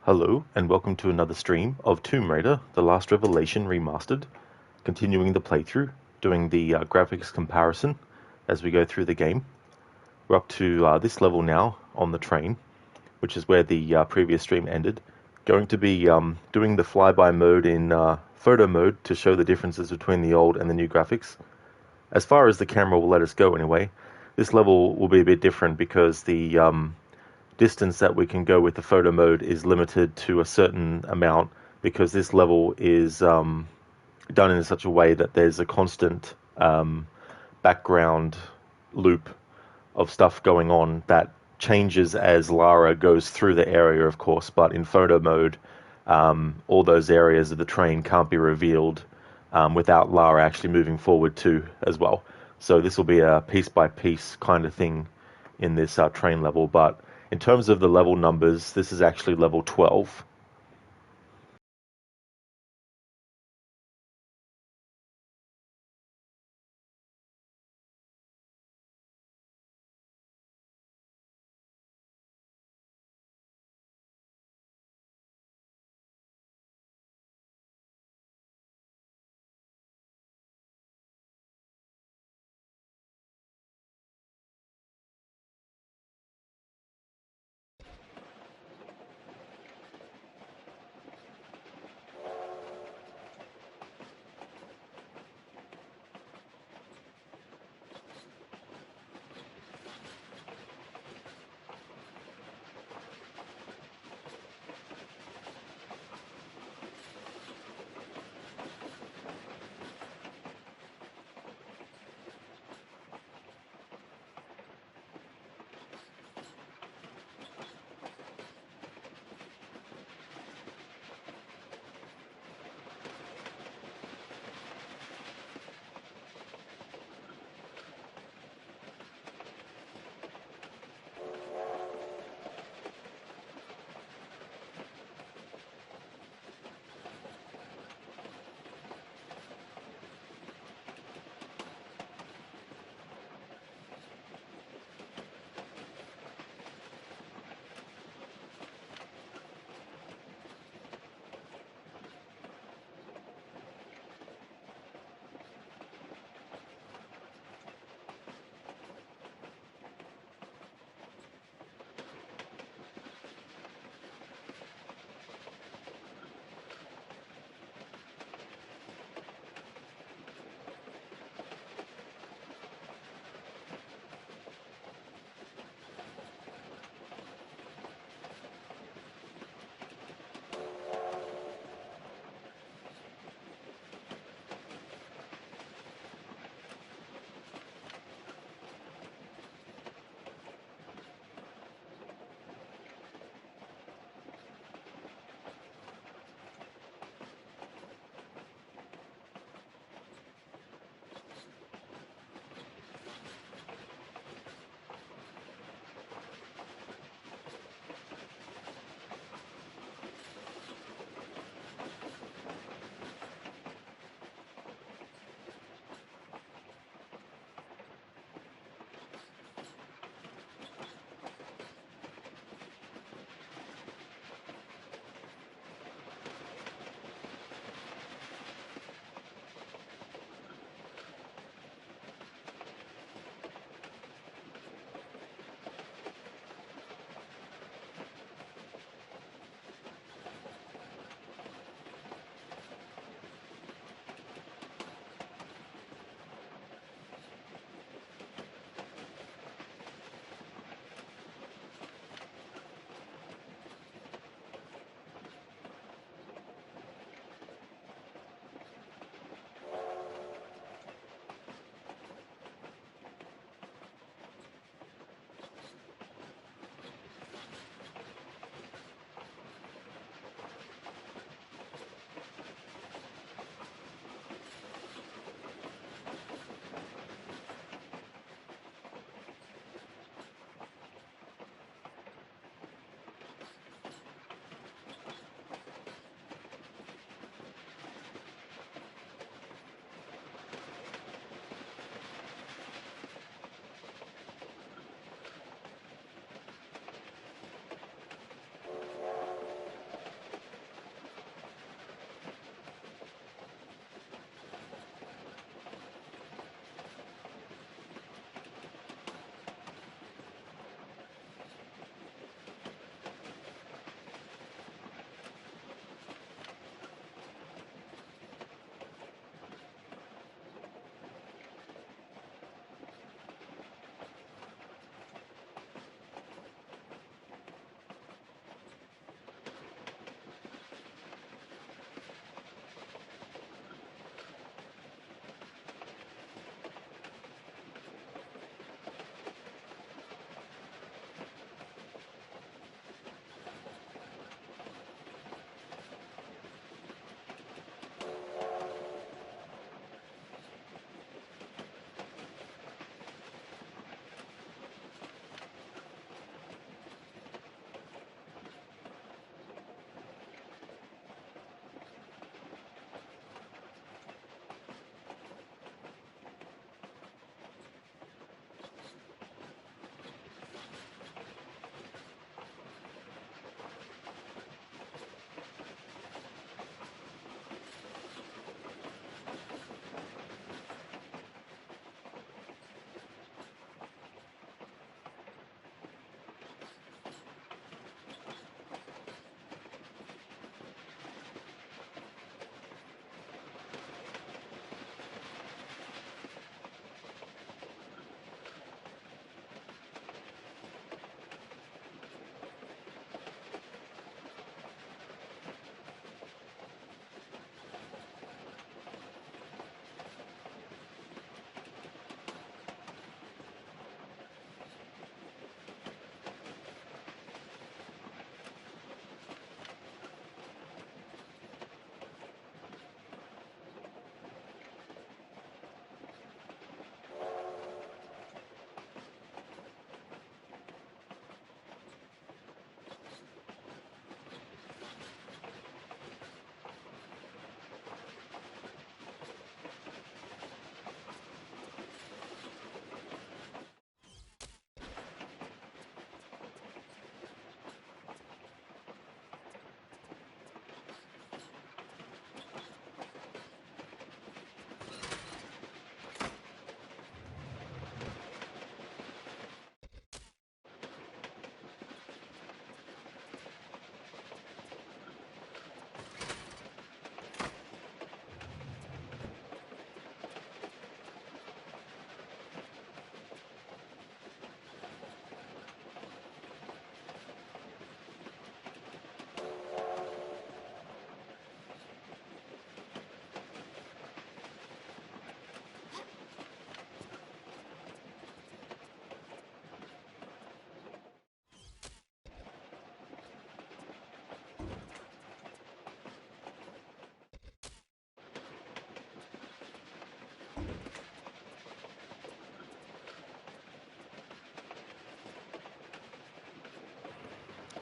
Hello, and welcome to another stream of Tomb Raider: The Last Revelation Remastered. Continuing the playthrough, doing the graphics comparison as we go through the game. We're up to this level now on the train, which is where the previous stream ended. Going to be doing the flyby mode in photo mode to show the differences between the old and the new graphics. As far as the camera will let us go anyway, this level will be a bit different because the distance that we can go with the photo mode is limited to a certain amount, because this level is done in such a way that there's a constant background loop of stuff going on that changes as Lara goes through the area, of course, but in photo mode, all those areas of the train can't be revealed without Lara actually moving forward too as well. So this will be a piece-by-piece kind of thing in this train level, but in terms of the level numbers, this is actually level 12.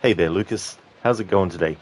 Hey there, Lucas. How's it going today?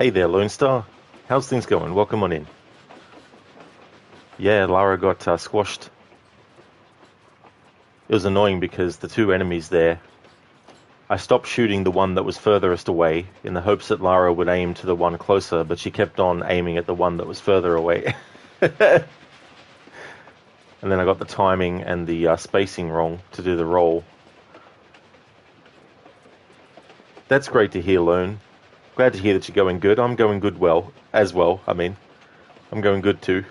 Hey there, Lone Star. How's things going? Welcome on in. Yeah, Lara got squashed. It was annoying because the two enemies there, I stopped shooting the one that was furthest away in the hopes that Lara would aim to the one closer, but she kept on aiming at the one that was further away. And then I got the timing and the spacing wrong to do the roll. That's great to hear, Lone. Glad to hear that you're going good. I'm going good as well. I'm going good too.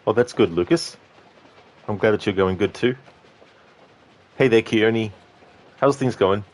Well, that's good, Lucas. I'm glad that you're going good too. Hey there, Keone. How's things going?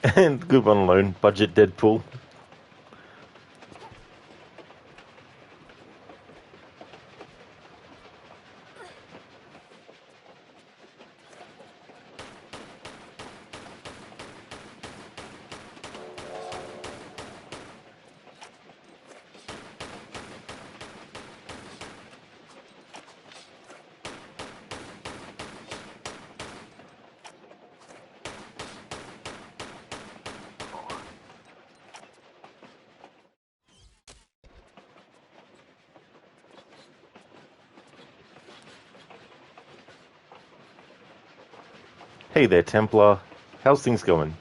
And good one alone, budget Deadpool. Hey there, Templar. How's things going?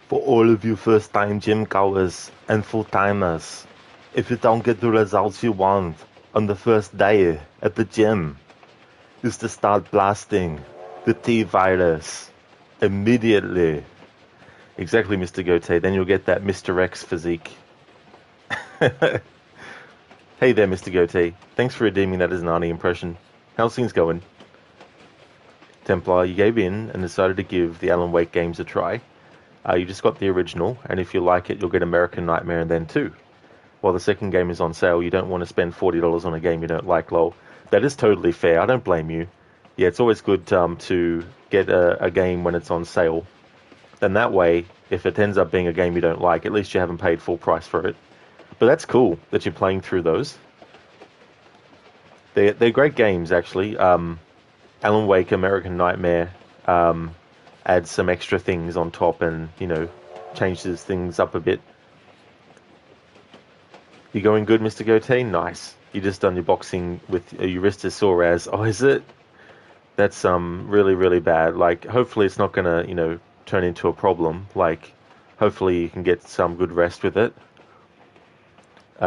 For all of you first-time gym goers and full-timers, if you don't get the results you want on the first day at the gym, is to start blasting the T-virus immediately. Exactly, Mr. Gote. Then you'll get that Mr. X physique. Hey there, Mr. Gote. Thanks for redeeming that as an Arnie impression. How's things going? Templar, you gave in and decided to give the Alan Wake games a try. You just got the original, and if you like it, you'll get American Nightmare and then 2. While the second game is on sale, you don't want to spend $40 on a game you don't like, lol. That is totally fair, I don't blame you. Yeah, it's always good to get a game when it's on sale. Then that way, if it ends up being a game you don't like, at least you haven't paid full price for it. But that's cool that you're playing through those. They're great games, actually. Alan Wake, American Nightmare, adds some extra things on top and, changes things up a bit. You going good, Mr. Gote? Nice. You just done your boxing with your wrist is sore as. Oh, is it? That's really, really bad. Like, hopefully it's not gonna, turn into a problem. Like, hopefully you can get some good rest with it.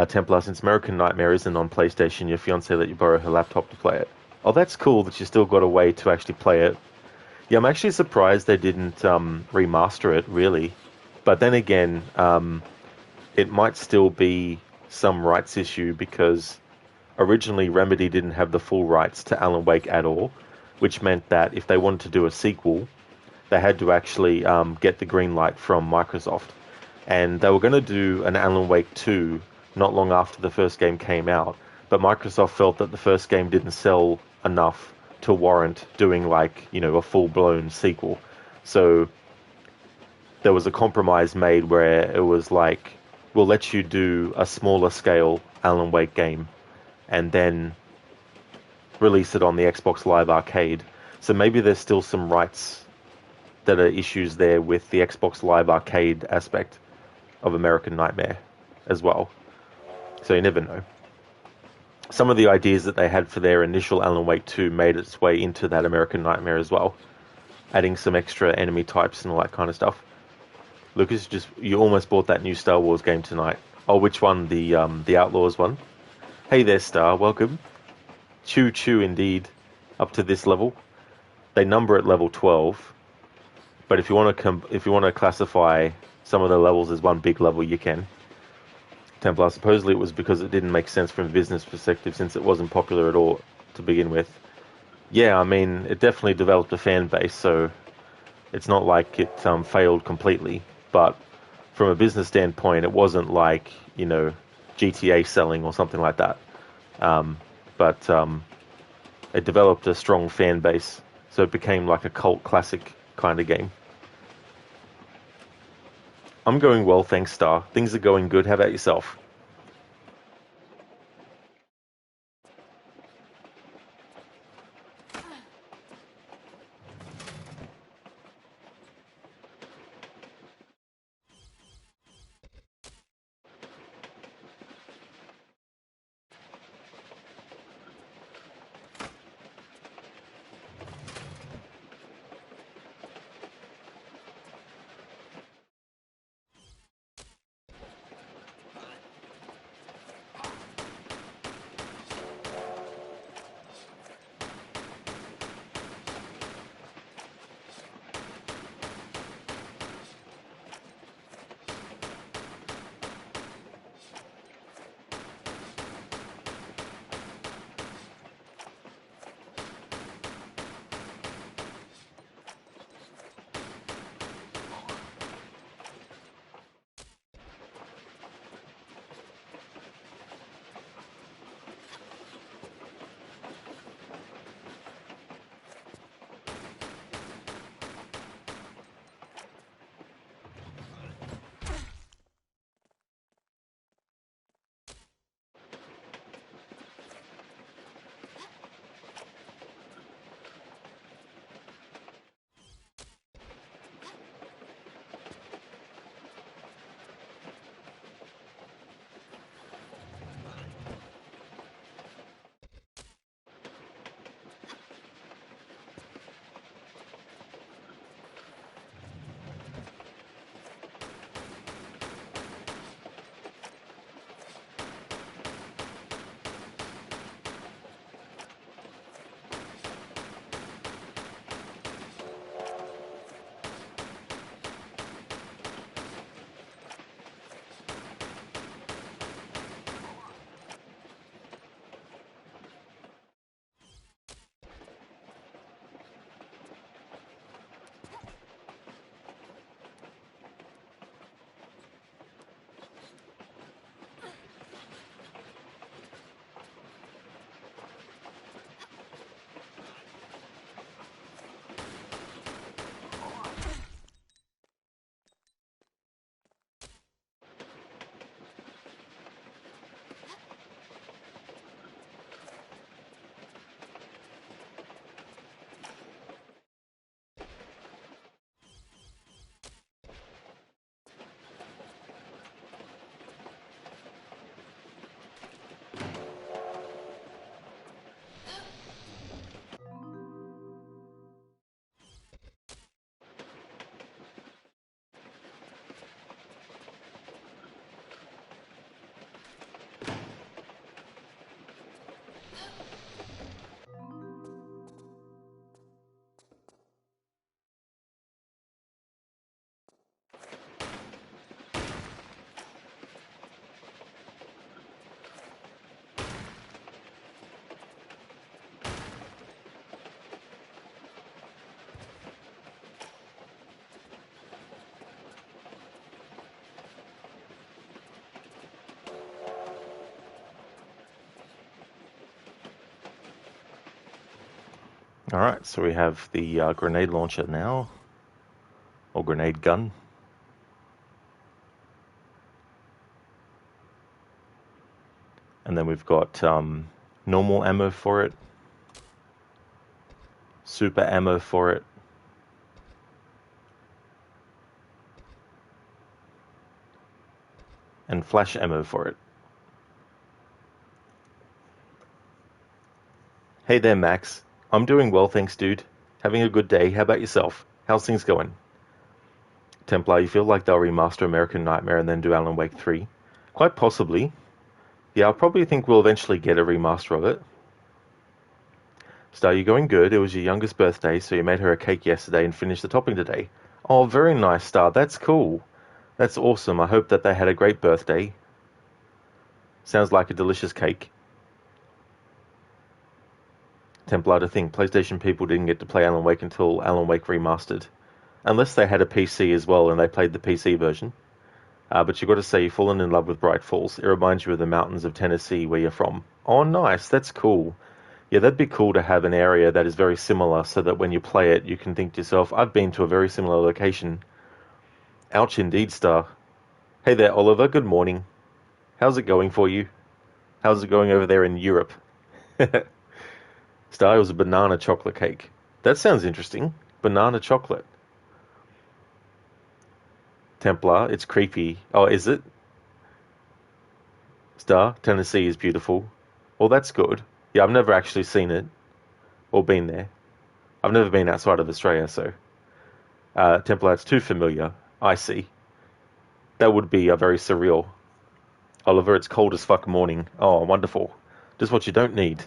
Templar, since American Nightmare isn't on PlayStation, your fiancée let you borrow her laptop to play it. Oh, that's cool that you still got a way to actually play it. Yeah, I'm actually surprised they didn't remaster it, really. But then again, it might still be some rights issue because originally Remedy didn't have the full rights to Alan Wake at all, which meant that if they wanted to do a sequel, they had to actually get the green light from Microsoft. And they were going to do an Alan Wake 2 not long after the first game came out, but Microsoft felt that the first game didn't sell enough to warrant doing a full-blown sequel. So there was a compromise made where it was like, we'll let you do a smaller scale Alan Wake game and then release it on the Xbox Live Arcade. So maybe there's still some rights that are issues there with the Xbox Live Arcade aspect of American Nightmare as well. So you never know. Some of the ideas that they had for their initial Alan Wake 2 made its way into that American Nightmare as well, adding some extra enemy types and all that kind of stuff. Lucas, you almost bought that new Star Wars game tonight. Oh, which one? The Outlaws one? Hey there, Star. Welcome. Choo choo indeed. Up to this level. They number at level 12, but if you want to classify some of the levels as one big level, you can. Templar, supposedly it was because it didn't make sense from a business perspective since it wasn't popular at all to begin with. Yeah, I mean, it definitely developed a fan base, so it's not like it failed completely. But from a business standpoint, it wasn't like, GTA selling or something like that. Um, but it developed a strong fan base, so it became like a cult classic kind of game. I'm going well, thanks, Star. Things are going good. How about yourself? All right, so we have the grenade launcher now, or grenade gun. And then we've got normal ammo for it, super ammo for it, and flash ammo for it. Hey there, Max. I'm doing well, thanks, dude. Having a good day. How about yourself? How's things going? Templar, you feel like they'll remaster American Nightmare and then do Alan Wake 3? Quite possibly. Yeah, I probably think we'll eventually get a remaster of it. Star, you're going good. It was your youngest birthday, so you made her a cake yesterday and finished the topping today. Oh, very nice, Star. That's cool. That's awesome. I hope that they had a great birthday. Sounds like a delicious cake. Templar, to think PlayStation people didn't get to play Alan Wake until Alan Wake Remastered. Unless they had a PC as well and they played the PC version. But you've got to say you've fallen in love with Bright Falls. It reminds you of the mountains of Tennessee where you're from. Oh, nice. That's cool. Yeah, that'd be cool to have an area that is very similar so that when you play it, you can think to yourself, I've been to a very similar location. Ouch indeed, Star. Hey there, Oliver. Good morning. How's it going for you? How's it going over there in Europe? Star, it was a banana chocolate cake. That sounds interesting. Banana chocolate. Templar, it's creepy. Oh, is it? Star, Tennessee is beautiful. Well, that's good. Yeah, I've never actually seen it or been there. I've never been outside of Australia, so. Templar, it's too familiar. I see. That would be very surreal. Oliver, it's cold as fuck morning. Oh, wonderful. Just what you don't need.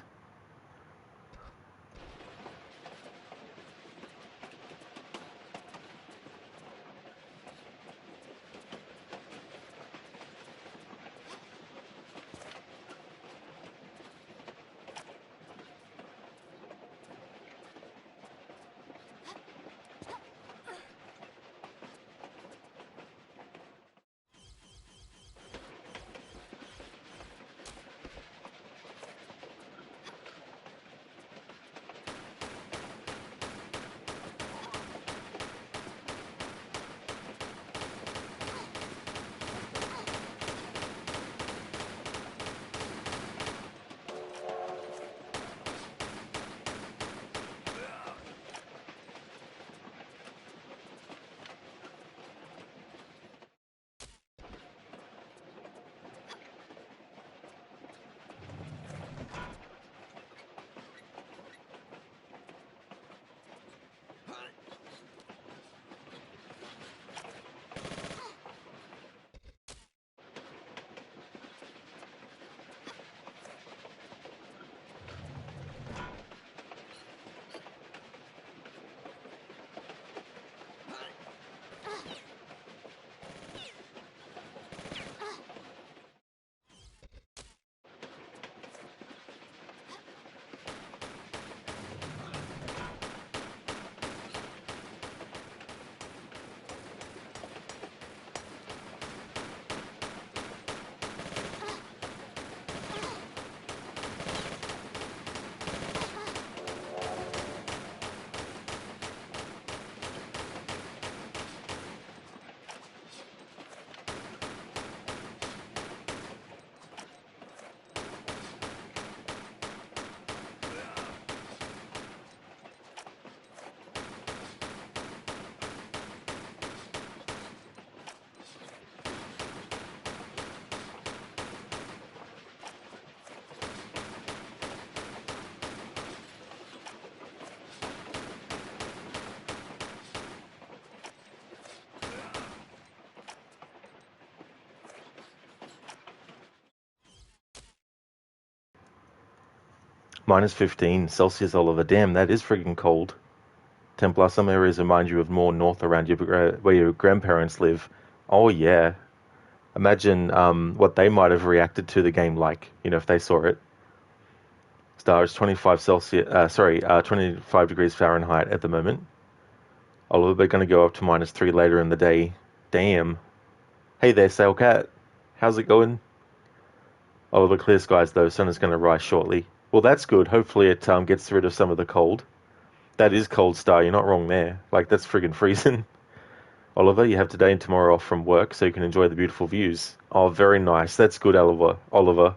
Minus 15 Celsius, Oliver. Damn, that is freaking cold. Templar, some areas remind you of more north around where your grandparents live. Oh, yeah. Imagine what they might have reacted to the game like, if they saw it. Star is 25 Celsius, 25 degrees Fahrenheit at the moment. Oliver, we're going to go up to minus 3 later in the day. Damn. Hey there, Sailcat. How's it going? Oliver, clear skies though. Sun is going to rise shortly. Well, that's good. Hopefully it gets rid of some of the cold. That is cold, Star. You're not wrong there. Like, that's friggin' freezing. Oliver, you have today and tomorrow off from work so you can enjoy the beautiful views. Oh, very nice. That's good, Oliver.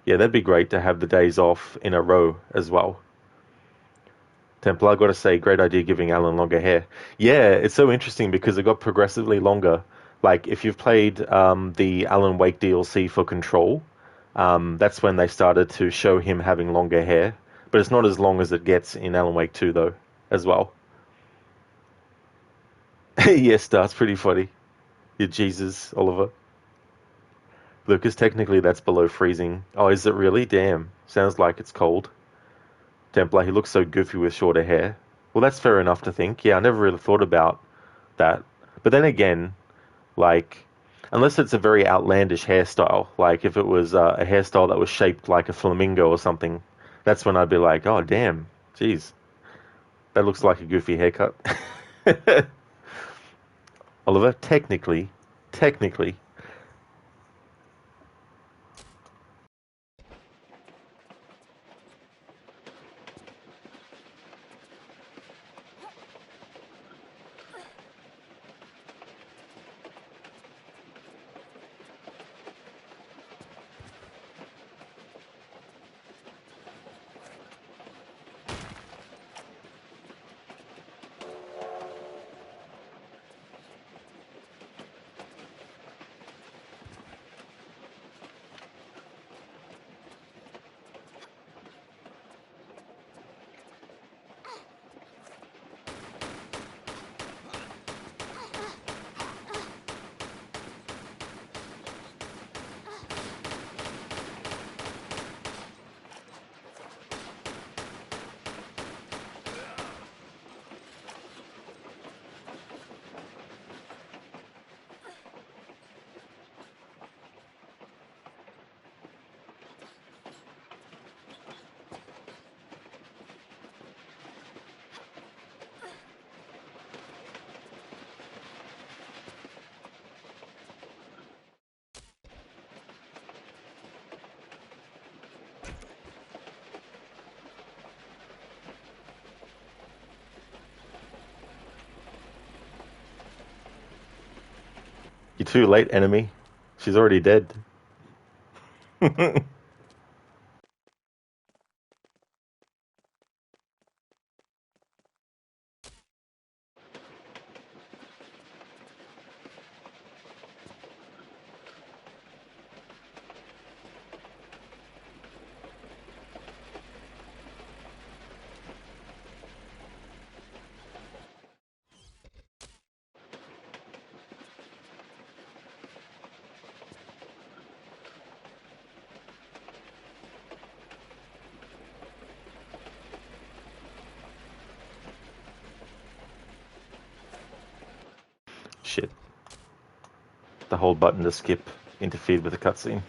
Yeah, that'd be great to have the days off in a row as well. Templar, I've got to say, great idea giving Alan longer hair. Yeah, it's so interesting because it got progressively longer. Like, if you've played the Alan Wake DLC for Control, that's when they started to show him having longer hair. But it's not as long as it gets in Alan Wake 2, though, as well. Yes, that's pretty funny. Yeah, Jesus, Oliver. Lucas, technically that's below freezing. Oh, is it really? Damn. Sounds like it's cold. Templar, he looks so goofy with shorter hair. Well, that's fair enough to think. Yeah, I never really thought about that. But then again, like, unless it's a very outlandish hairstyle, like if it was a hairstyle that was shaped like a flamingo or something, that's when I'd be like, oh, damn, Jeez, that looks like a goofy haircut. Oliver, technically, you're too late, enemy. She's already dead. Shit. The hold button to skip interfered with the cutscene.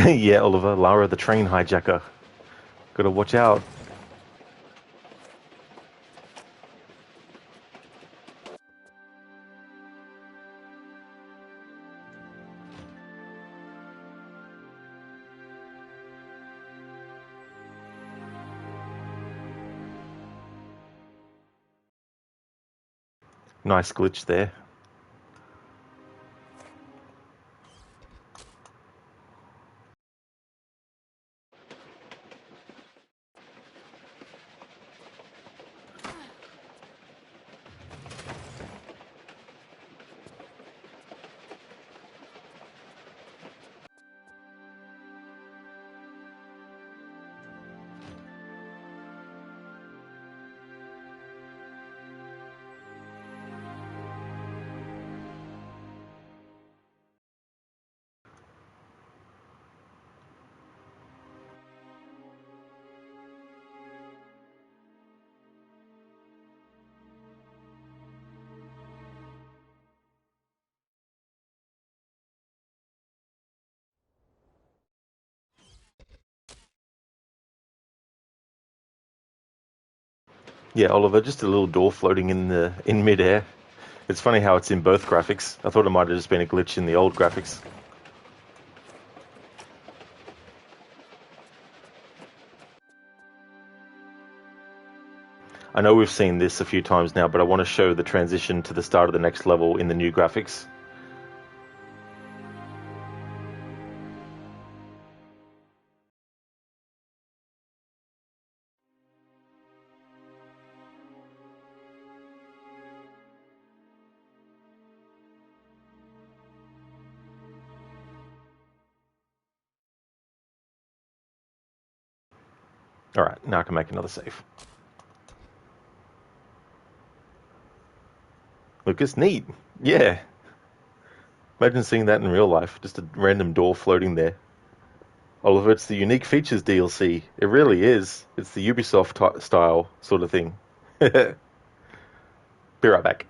Yeah, Oliver, Lara the train hijacker. Gotta watch out. Nice glitch there. Yeah, Oliver, just a little door floating in midair. It's funny how it's in both graphics. I thought it might have just been a glitch in the old graphics. I know we've seen this a few times now, but I want to show the transition to the start of the next level in the new graphics. Alright, now I can make another save. Lucas, neat. Yeah. Imagine seeing that in real life. Just a random door floating there. Oliver, it's the Unique Features DLC. It really is. It's the Ubisoft style sort of thing. Be right back.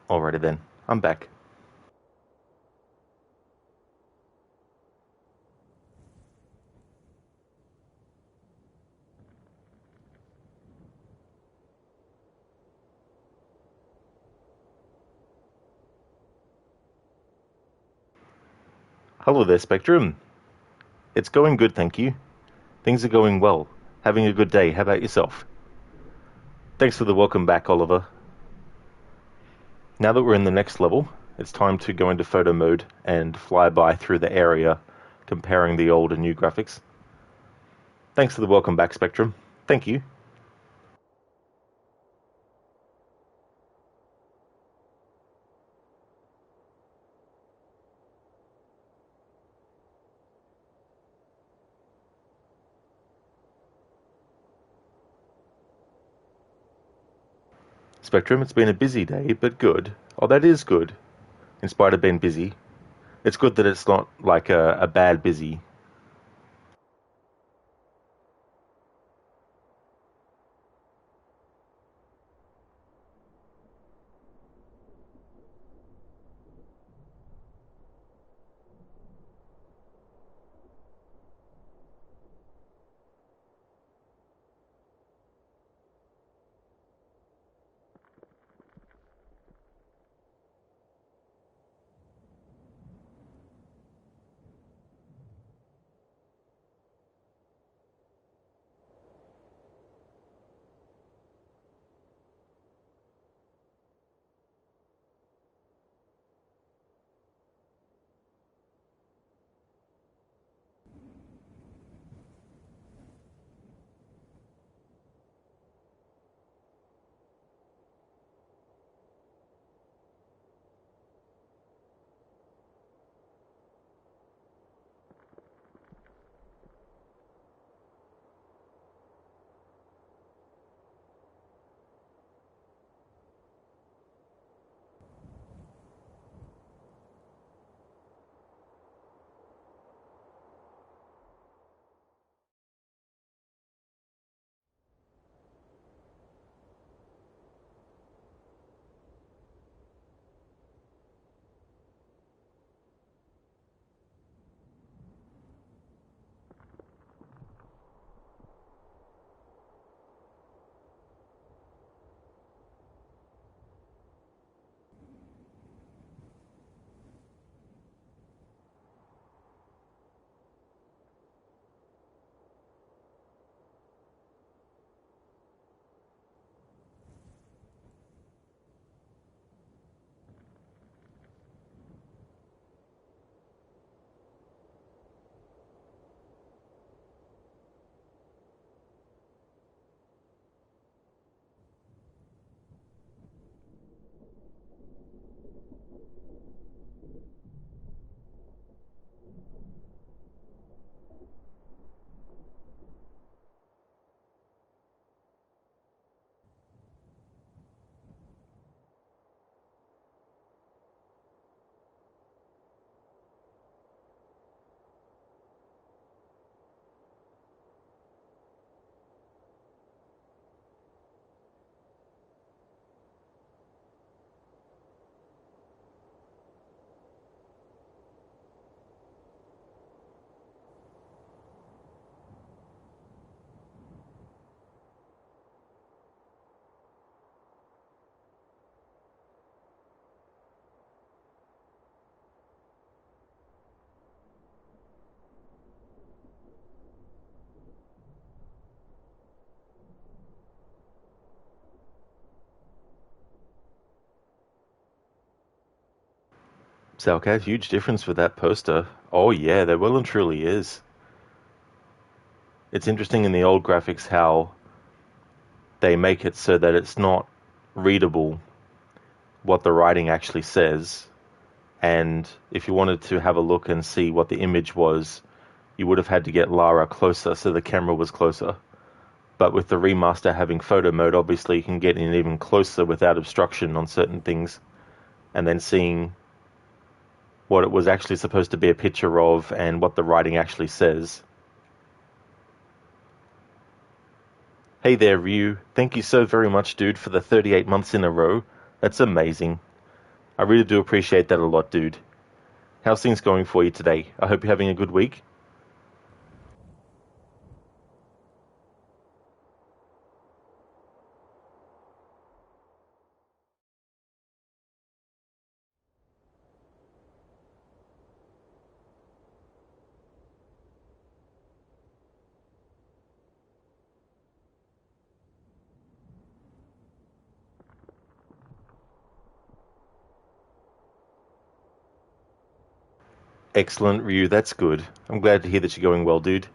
Alrighty then, I'm back. Hello there, Spectrum. It's going good, thank you. Things are going well. Having a good day. How about yourself? Thanks for the welcome back, Oliver. Now that we're in the next level, it's time to go into photo mode and fly by through the area, comparing the old and new graphics. Thanks for the welcome back, Spectrum. Thank you. Spectrum, it's been a busy day, but good. Oh, that is good. In spite of being busy, it's good that it's not like a bad busy. Salcat, huge difference with that poster. Oh yeah, there well and truly is. It's interesting in the old graphics how they make it so that it's not readable what the writing actually says. And if you wanted to have a look and see what the image was, you would have had to get Lara closer so the camera was closer. But with the remaster having photo mode, obviously you can get in even closer without obstruction on certain things, and then seeing what it was actually supposed to be a picture of and what the writing actually says. Hey there, Ryu. Thank you so very much, dude, for the 38 months in a row. That's amazing. I really do appreciate that a lot, dude. How's things going for you today? I hope you're having a good week. Excellent, Ryu. That's good. I'm glad to hear that you're going well, dude.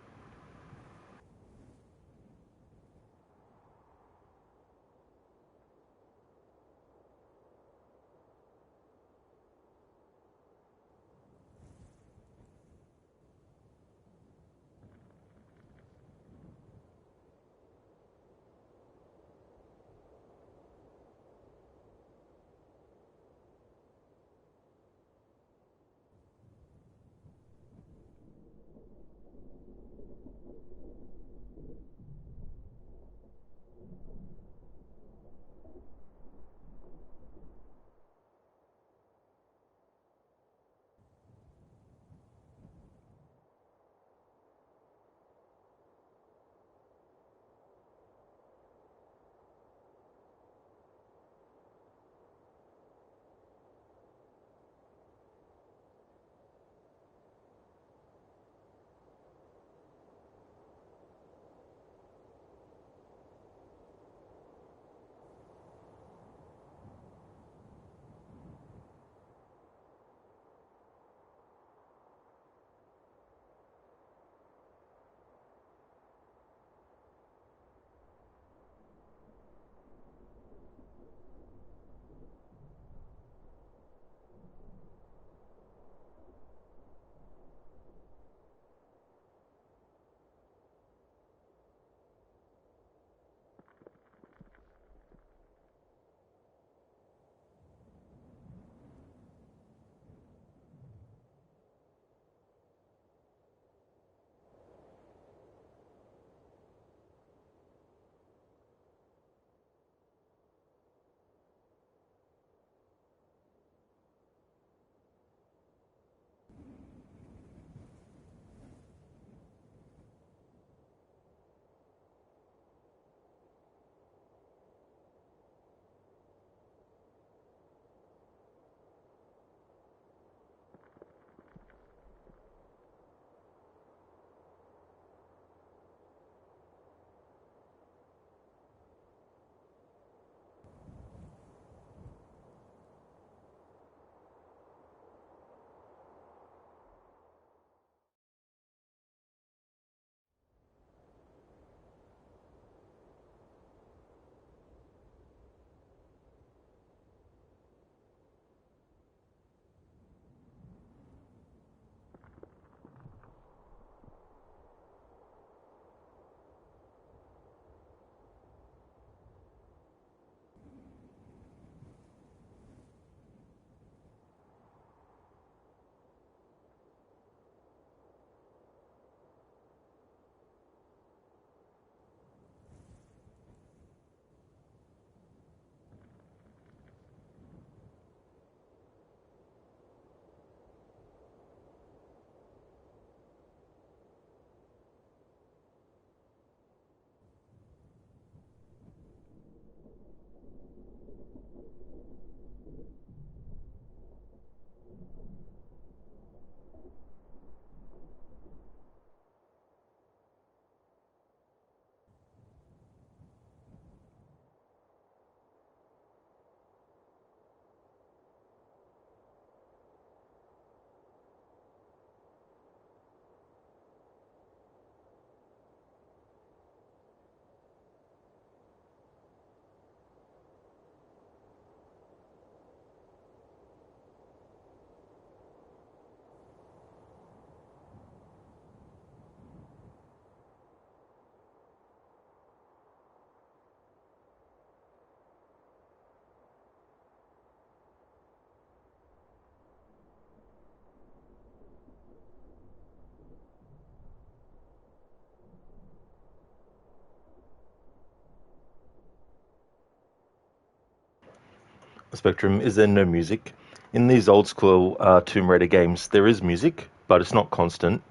Spectrum, is there no music? In these old school Tomb Raider games, there is music, but it's not constant.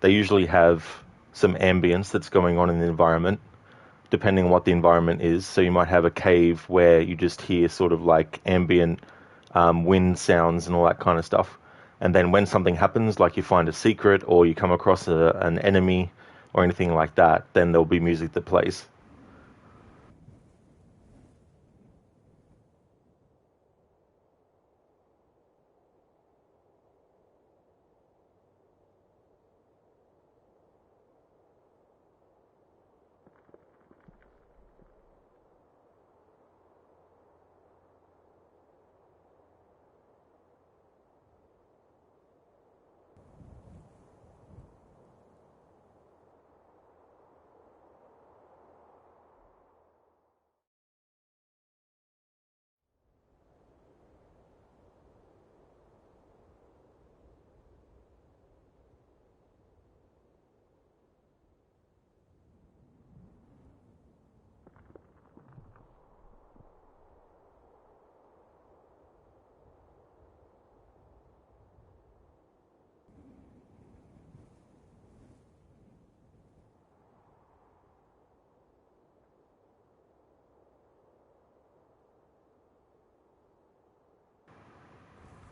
They usually have some ambience that's going on in the environment, depending on what the environment is. So you might have a cave where you just hear sort of like ambient wind sounds and all that kind of stuff. And then when something happens, like you find a secret or you come across an enemy or anything like that, then there'll be music that plays.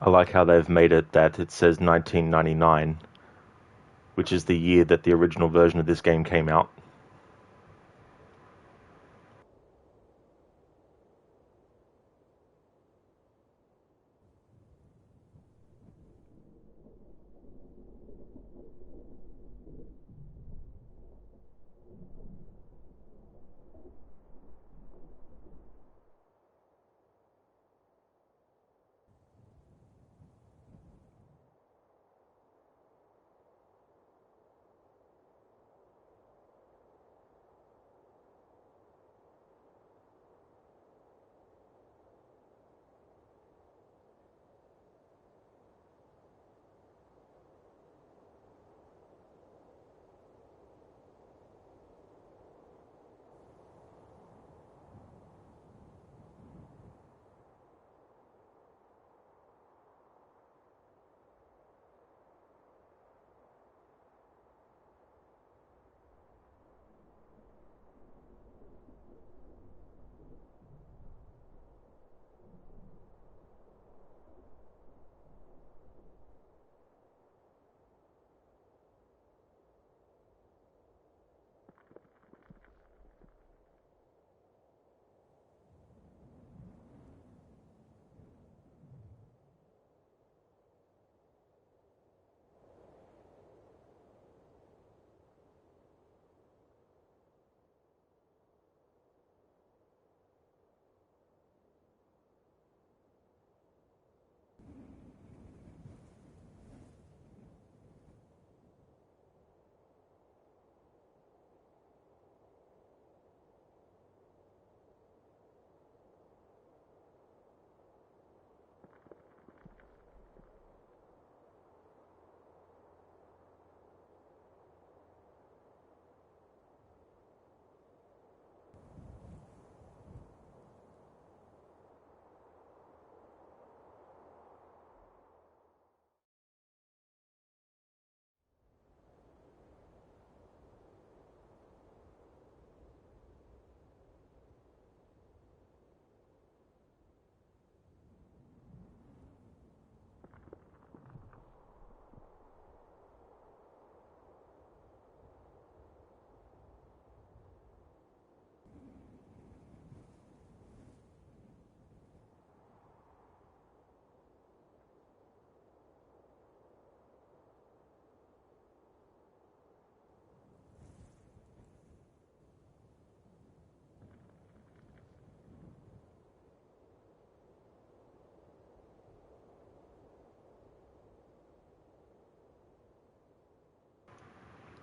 I like how they've made it that it says 1999, which is the year that the original version of this game came out.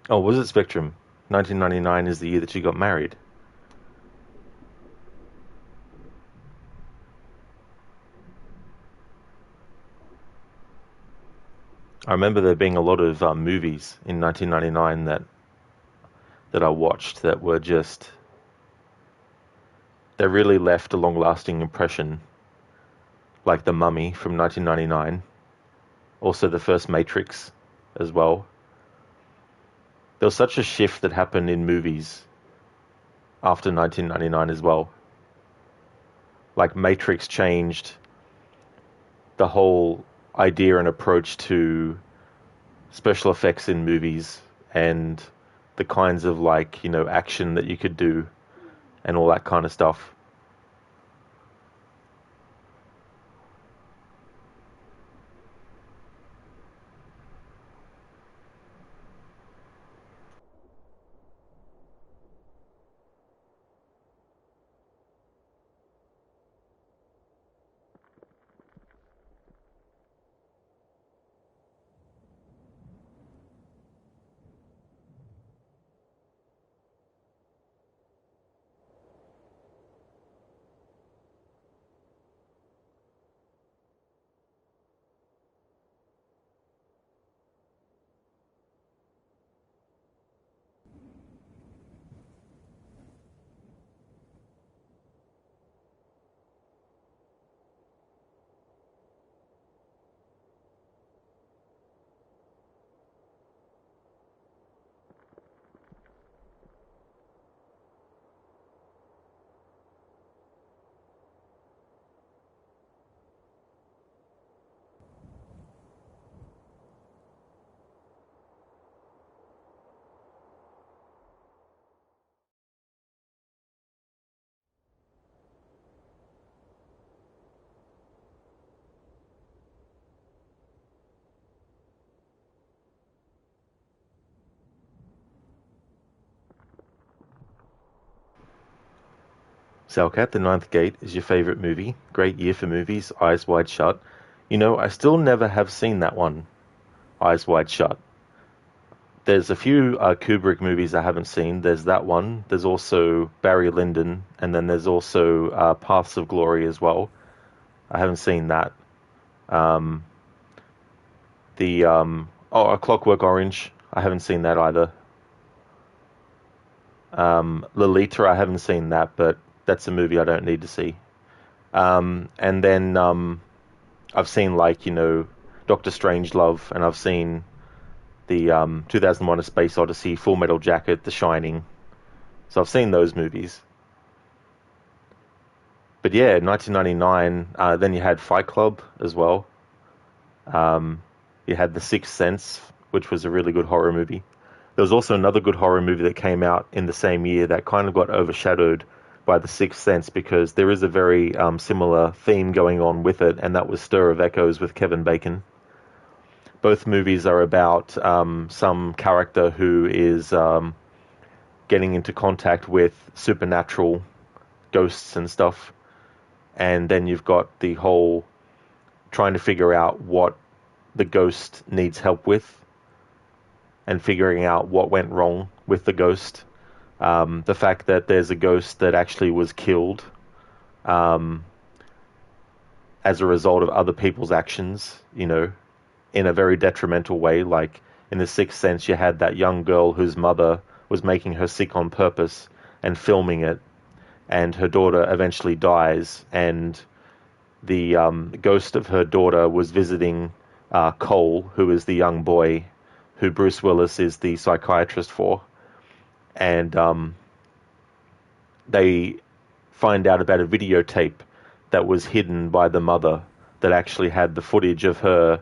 Oh, was it Spectrum? 1999 is the year that she got married. I remember there being a lot of movies in 1999 that I watched that were just they really left a long-lasting impression. like The Mummy from 1999, also the first Matrix as well. There was such a shift that happened in movies after 1999 as well. Like Matrix changed the whole idea and approach to special effects in movies and the kinds of like, action that you could do and all that kind of stuff. Salcat, The Ninth Gate is your favorite movie. Great year for movies. Eyes Wide Shut. I still never have seen that one, Eyes Wide Shut. There's a few Kubrick movies I haven't seen. There's that one. There's also Barry Lyndon, and then there's also Paths of Glory as well. I haven't seen that. Um, A Clockwork Orange. I haven't seen that either. Lolita. I haven't seen that, but that's a movie I don't need to see. And then I've seen like Doctor Strangelove, and I've seen the 2001: A Space Odyssey, Full Metal Jacket, The Shining. So I've seen those movies. But yeah, 1999. Then you had Fight Club as well. You had The Sixth Sense, which was a really good horror movie. There was also another good horror movie that came out in the same year that kind of got overshadowed by The Sixth Sense because there is a very similar theme going on with it, and that was Stir of Echoes with Kevin Bacon. Both movies are about some character who is getting into contact with supernatural ghosts and stuff. And then you've got the whole trying to figure out what the ghost needs help with and figuring out what went wrong with the ghost. The fact that there's a ghost that actually was killed um, as a result of other people's actions, in a very detrimental way. Like in The Sixth Sense, you had that young girl whose mother was making her sick on purpose and filming it, and her daughter eventually dies, and the ghost of her daughter was visiting Cole, who is the young boy who Bruce Willis is the psychiatrist for, and they find out about a videotape that was hidden by the mother that actually had the footage of her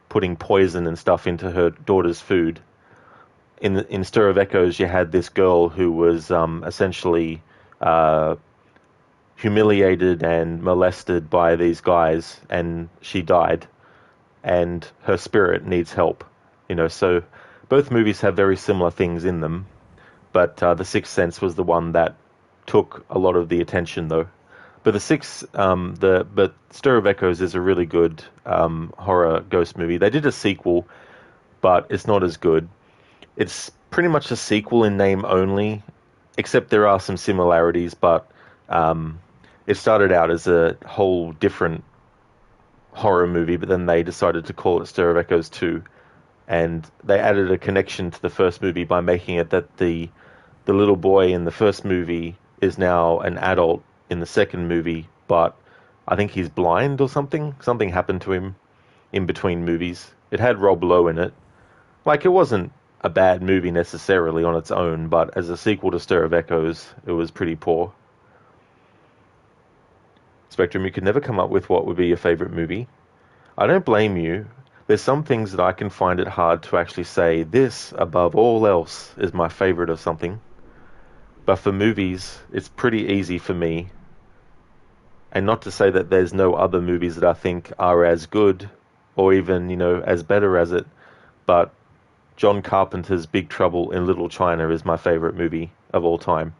putting poison and stuff into her daughter's food. In Stir of Echoes, you had this girl who was essentially humiliated and molested by these guys, and she died, and her spirit needs help. So both movies have very similar things in them, but The Sixth Sense was the one that took a lot of the attention, though. But but Stir of Echoes is a really good horror ghost movie. They did a sequel, but it's not as good. It's pretty much a sequel in name only, except there are some similarities, but it started out as a whole different horror movie, but then they decided to call it Stir of Echoes 2, and they added a connection to the first movie by making it that the little boy in the first movie is now an adult in the second movie, but I think he's blind or something. Something happened to him in between movies. It had Rob Lowe in it. Like, it wasn't a bad movie necessarily on its own, but as a sequel to Stir of Echoes, it was pretty poor. Spectrum, you could never come up with what would be your favorite movie. I don't blame you. There's some things that I can find it hard to actually say, this, above all else, is my favorite of something. But for movies, it's pretty easy for me. And not to say that there's no other movies that I think are as good, or even, as better as it, but John Carpenter's Big Trouble in Little China is my favorite movie of all time.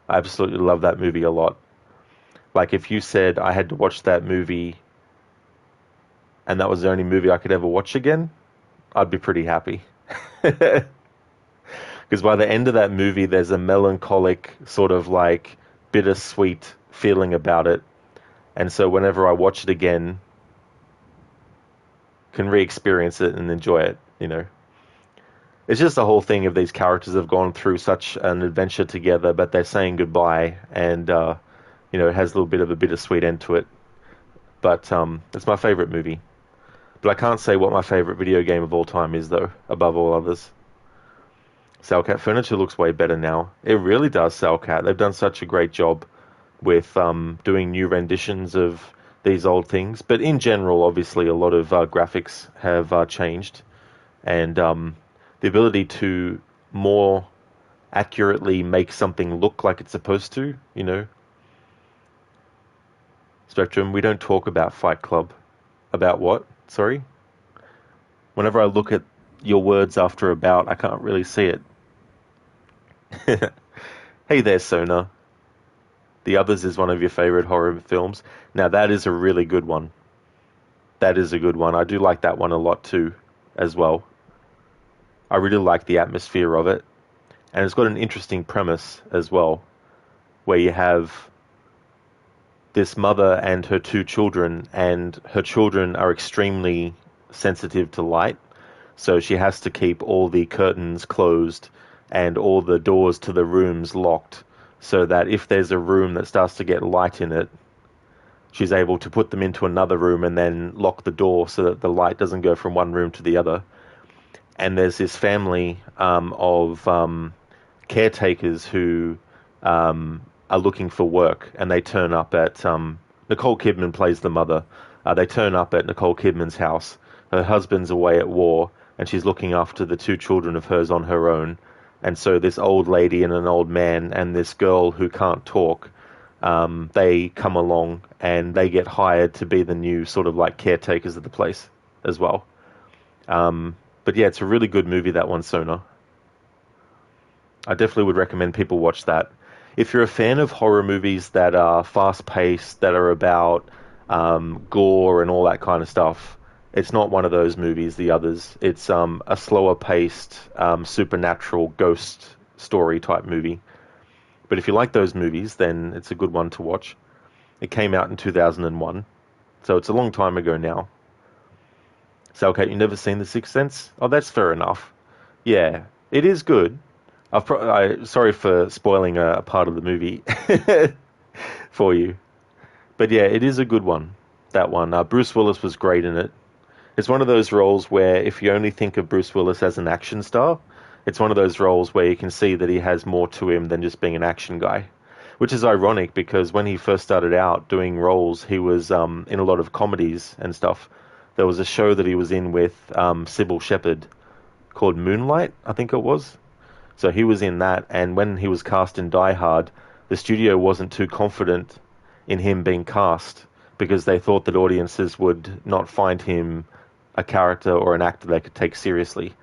I absolutely love that movie a lot. Like, if you said I had to watch that movie and that was the only movie I could ever watch again, I'd be pretty happy. Because by the end of that movie, there's a melancholic, sort of like bittersweet feeling about it. And so whenever I watch it again, can re-experience it and enjoy it. It's just the whole thing of these characters have gone through such an adventure together, but they're saying goodbye, and it has a little bit of a bittersweet end to it. But it's my favorite movie. But I can't say what my favorite video game of all time is, though, above all others. Salcat Furniture looks way better now. It really does, Salcat. They've done such a great job with doing new renditions of these old things. But in general, obviously, a lot of graphics have changed. And the ability to more accurately make something look like it's supposed to, Spectrum, we don't talk about Fight Club. About what? Sorry? Whenever I look at your words after about, I can't really see it. Hey there, Sona. The Others is one of your favorite horror films. Now, that is a really good one. That is a good one. I do like that one a lot too, as well. I really like the atmosphere of it. And it's got an interesting premise as well, where you have this mother and her two children, and her children are extremely sensitive to light. So she has to keep all the curtains closed and all the doors to the rooms locked, so that if there's a room that starts to get light in it, she's able to put them into another room and then lock the door so that the light doesn't go from one room to the other. And there's this family of caretakers who are looking for work, and they turn up at Nicole Kidman plays the mother. They turn up at Nicole Kidman's house. Her husband's away at war, and she's looking after the two children of hers on her own. And so this old lady and an old man and this girl who can't talk, they come along and they get hired to be the new sort of like caretakers of the place as well. But yeah, it's a really good movie, that one, Sona. I definitely would recommend people watch that. If you're a fan of horror movies that are fast-paced, that are about gore and all that kind of stuff, it's not one of those movies, The Others. It's a slower-paced, supernatural ghost story type movie. But if you like those movies, then it's a good one to watch. It came out in 2001, so it's a long time ago now. So, okay, you've never seen The Sixth Sense? Oh, that's fair enough. Yeah, it is good. Sorry for spoiling a part of the movie for you. But yeah, it is a good one, that one. Bruce Willis was great in it. It's one of those roles where if you only think of Bruce Willis as an action star, it's one of those roles where you can see that he has more to him than just being an action guy. Which is ironic, because when he first started out doing roles, he was in a lot of comedies and stuff. There was a show that he was in with Sybil Shepherd called Moonlight, I think it was. So he was in that, and when he was cast in Die Hard, the studio wasn't too confident in him being cast because they thought that audiences would not find him a character or an actor they could take seriously.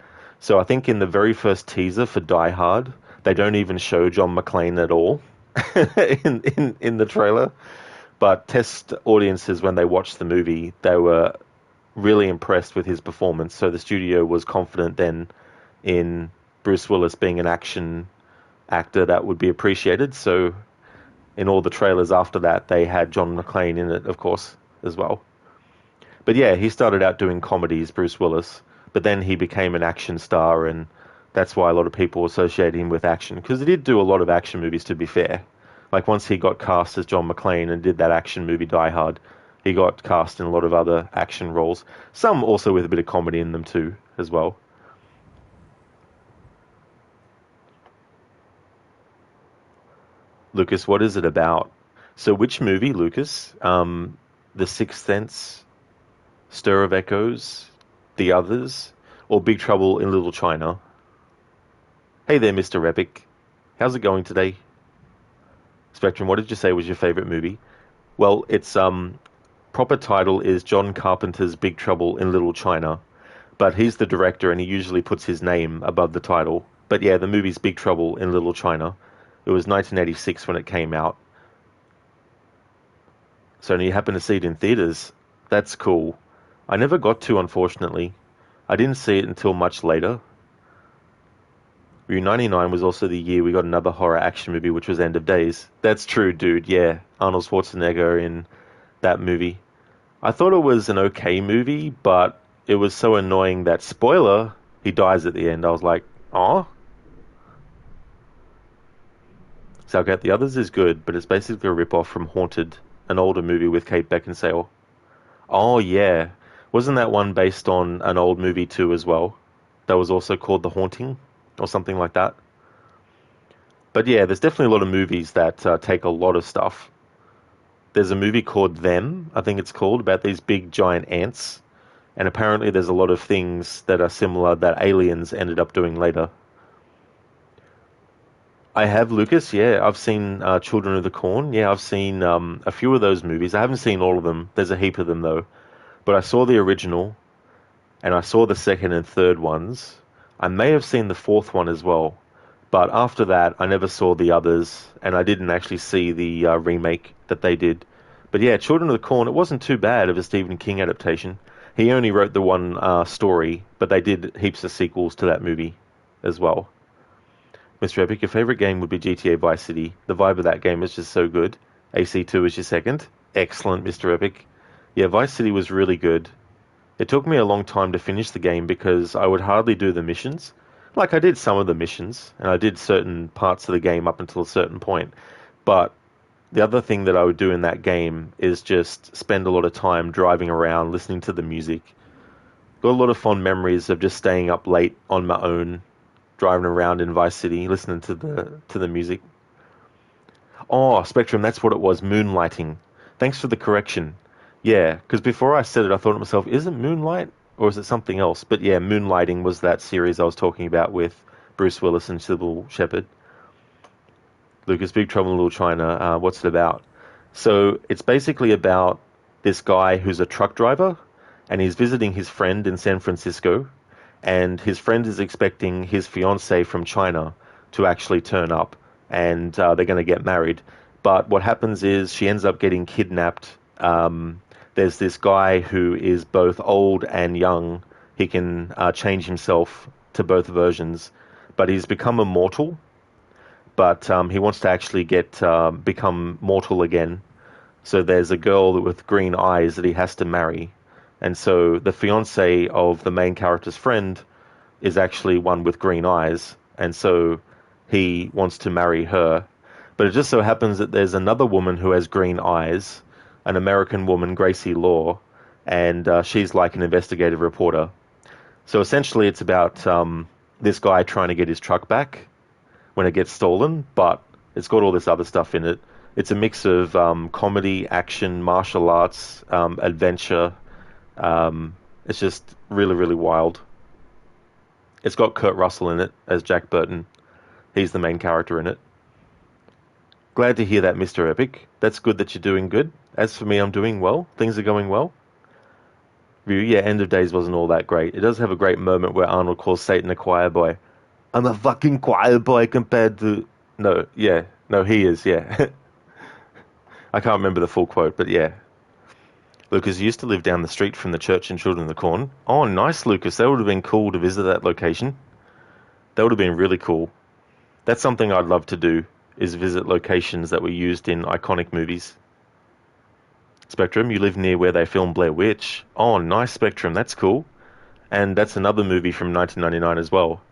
So I think in the very first teaser for Die Hard, they don't even show John McClane at all in the trailer. But test audiences, when they watched the movie, they were really impressed with his performance. So the studio was confident then in Bruce Willis being an action actor that would be appreciated. So in all the trailers after that, they had John McClane in it, of course, as well. But yeah, he started out doing comedies, Bruce Willis, but then he became an action star, and that's why a lot of people associate him with action, because he did do a lot of action movies, to be fair. Like, once he got cast as John McClane and did that action movie Die Hard, He got cast in a lot of other action roles, some also with a bit of comedy in them too, as well. Lucas, what is it about? So, which movie, Lucas? The Sixth Sense, Stir of Echoes, The Others, or Big Trouble in Little China? Hey there, Mr. Epic. How's it going today? Spectrum, what did you say was your favorite movie? Well, its proper title is John Carpenter's Big Trouble in Little China, but he's the director and he usually puts his name above the title. But yeah, the movie's Big Trouble in Little China. It was 1986 when it came out. So you happen to see it in theaters. That's cool. I never got to, unfortunately. I didn't see it until much later. 99 was also the year we got another horror action movie, which was End of Days. That's true, dude. Yeah, Arnold Schwarzenegger in that movie. I thought it was an okay movie, but it was so annoying that, spoiler, he dies at the end. I was like, oh. So okay, The Others is good, but it's basically a rip-off from Haunted, an older movie with Kate Beckinsale. Oh, yeah. Wasn't that one based on an old movie too as well? That was also called The Haunting, or something like that. But yeah, there's definitely a lot of movies that take a lot of stuff. There's a movie called Them, I think it's called, about these big giant ants. And apparently there's a lot of things that are similar that aliens ended up doing later. I have, Lucas, yeah. I've seen Children of the Corn. Yeah, I've seen a few of those movies. I haven't seen all of them. There's a heap of them, though. But I saw the original, and I saw the second and third ones. I may have seen the fourth one as well. But after that, I never saw the others, and I didn't actually see the remake that they did. But yeah, Children of the Corn, it wasn't too bad of a Stephen King adaptation. He only wrote the one story, but they did heaps of sequels to that movie as well. Mr. Epic, your favorite game would be GTA Vice City. The vibe of that game is just so good. AC2 is your second. Excellent, Mr. Epic. Yeah, Vice City was really good. It took me a long time to finish the game because I would hardly do the missions. Like, I did some of the missions, and I did certain parts of the game up until a certain point. But the other thing that I would do in that game is just spend a lot of time driving around, listening to the music. Got a lot of fond memories of just staying up late on my own, driving around in Vice City, listening to the music. Oh, Spectrum, that's what it was, moonlighting. Thanks for the correction. Yeah, because before I said it, I thought to myself, is it Moonlight or is it something else? But yeah, Moonlighting was that series I was talking about with Bruce Willis and Sybil Shepherd. Lucas, Big Trouble in Little China, what's it about? So it's basically about this guy who's a truck driver, and he's visiting his friend in San Francisco, and his friend is expecting his fiancée from China to actually turn up, and they're going to get married. But what happens is she ends up getting kidnapped. There's this guy who is both old and young. He can change himself to both versions, but he's become immortal. But he wants to actually become mortal again. So there's a girl with green eyes that he has to marry. And so the fiancée of the main character's friend is actually one with green eyes. And so he wants to marry her. But it just so happens that there's another woman who has green eyes, an American woman, Gracie Law, and she's like an investigative reporter. So essentially it's about this guy trying to get his truck back when it gets stolen, but it's got all this other stuff in it. It's a mix of comedy, action, martial arts, adventure. It's just really, really wild. It's got Kurt Russell in it as Jack Burton. He's the main character in it. Glad to hear that, Mr. Epic. That's good that you're doing good. As for me, I'm doing well. Things are going well. Yeah, End of Days wasn't all that great. It does have a great moment where Arnold calls Satan a choir boy. I'm a fucking choir boy compared to... No, yeah. No, he is, yeah. I can't remember the full quote, but yeah. Lucas used to live down the street from the church in Children of the Corn. Oh, nice, Lucas. That would have been cool to visit that location. That would have been really cool. That's something I'd love to do, is visit locations that were used in iconic movies. Spectrum, you live near where they filmed Blair Witch. Oh, nice, Spectrum. That's cool. And that's another movie from 1999 as well.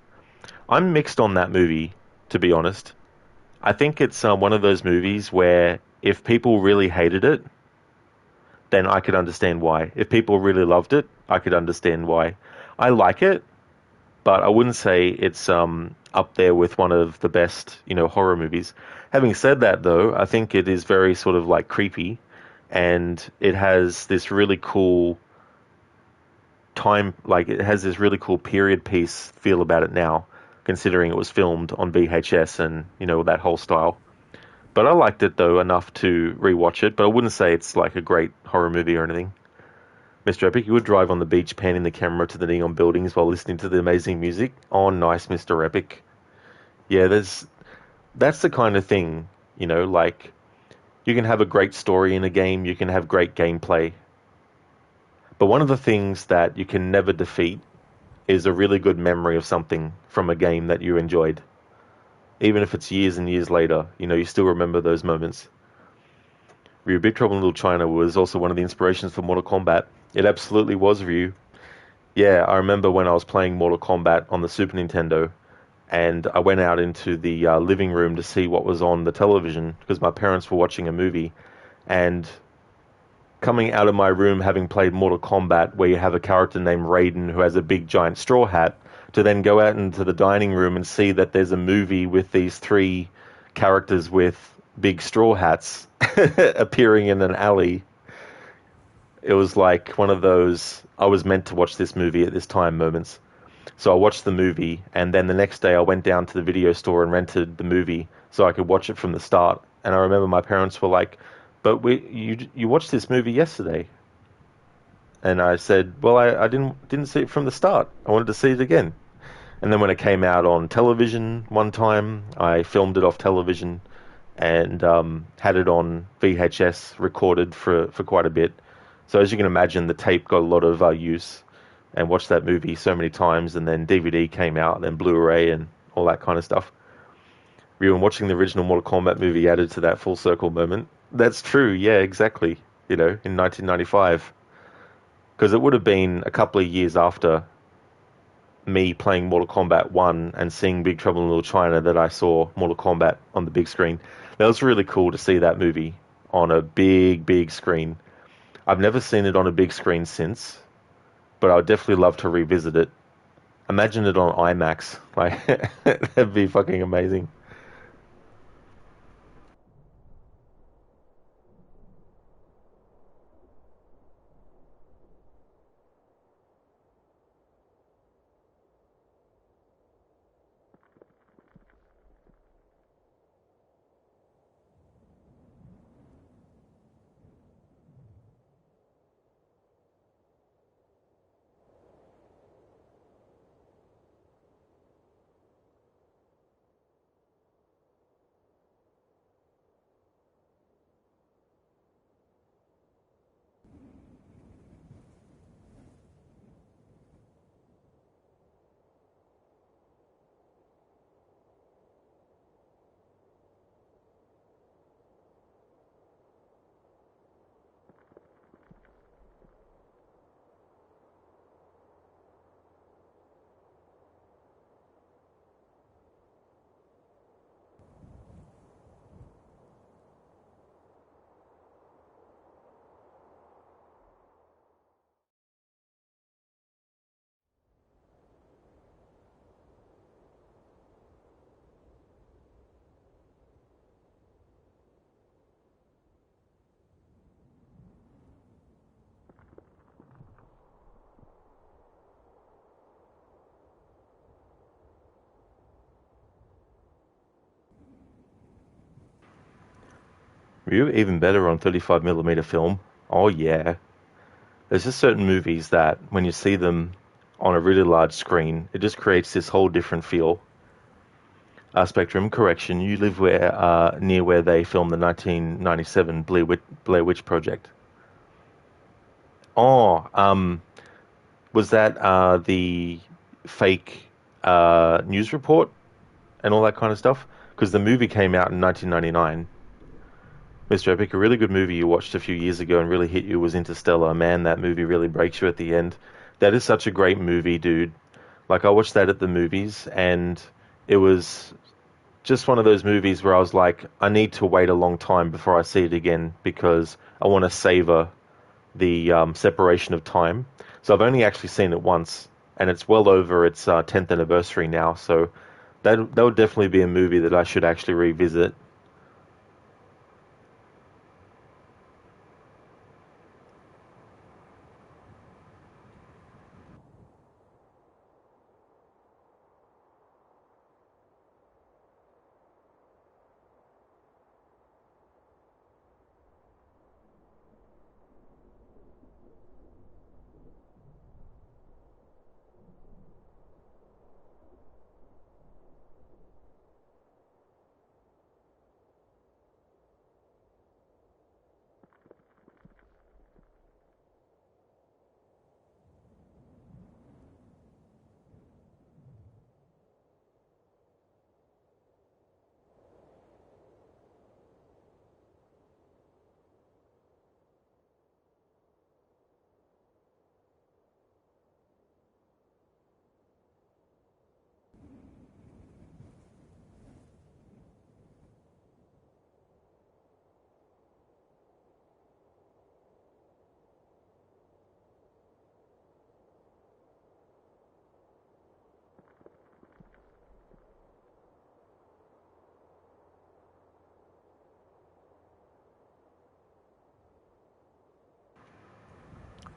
I'm mixed on that movie, to be honest. I think it's one of those movies where if people really hated it, then I could understand why. If people really loved it, I could understand why. I like it, but I wouldn't say it's up there with one of the best, horror movies. Having said that, though, I think it is very sort of like creepy, and it has this really cool time, like it has this really cool period piece feel about it now, considering it was filmed on VHS and that whole style. But I liked it though enough to rewatch it. But I wouldn't say it's like a great horror movie or anything. Mr. Epic, you would drive on the beach, panning the camera to the neon buildings while listening to the amazing music. Oh, nice, Mr. Epic. Yeah, that's the kind of thing, like you can have a great story in a game, you can have great gameplay, but one of the things that you can never defeat is a really good memory of something from a game that you enjoyed. Even if it's years and years later, you still remember those moments. Ryu, Big Trouble in Little China was also one of the inspirations for Mortal Kombat. It absolutely was, Ryu. Yeah, I remember when I was playing Mortal Kombat on the Super Nintendo, and I went out into the living room to see what was on the television because my parents were watching a movie, and coming out of my room having played Mortal Kombat, where you have a character named Raiden who has a big giant straw hat, to then go out into the dining room and see that there's a movie with these three characters with big straw hats appearing in an alley. It was like one of those, I was meant to watch this movie at this time moments. So I watched the movie, and then the next day I went down to the video store and rented the movie so I could watch it from the start. And I remember my parents were like, "But you watched this movie yesterday?" And I said, "Well, I didn't see it from the start. I wanted to see it again." And then when it came out on television one time, I filmed it off television and had it on VHS recorded for quite a bit. So as you can imagine, the tape got a lot of use, and watched that movie so many times. And then DVD came out, and then Blu-ray and all that kind of stuff. Even watching the original Mortal Kombat movie added to that full circle moment. That's true, yeah, exactly. In 1995, because it would have been a couple of years after me playing Mortal Kombat 1 and seeing Big Trouble in Little China that I saw Mortal Kombat on the big screen. That was really cool to see that movie on a big, big screen. I've never seen it on a big screen since, but I would definitely love to revisit it. Imagine it on IMAX. Like, that'd be fucking amazing. Even better on 35mm film. Oh yeah. There's just certain movies that when you see them on a really large screen, it just creates this whole different feel. Spectrum, correction, you live near where they filmed the 1997 Blair Witch Project. Oh, was that the fake news report and all that kind of stuff? Because the movie came out in 1999. Mr. Epic, a really good movie you watched a few years ago and really hit you was Interstellar. Man, that movie really breaks you at the end. That is such a great movie, dude. Like, I watched that at the movies, and it was just one of those movies where I was like, I need to wait a long time before I see it again because I want to savor the separation of time. So I've only actually seen it once, and it's well over its 10th anniversary now. So that would definitely be a movie that I should actually revisit.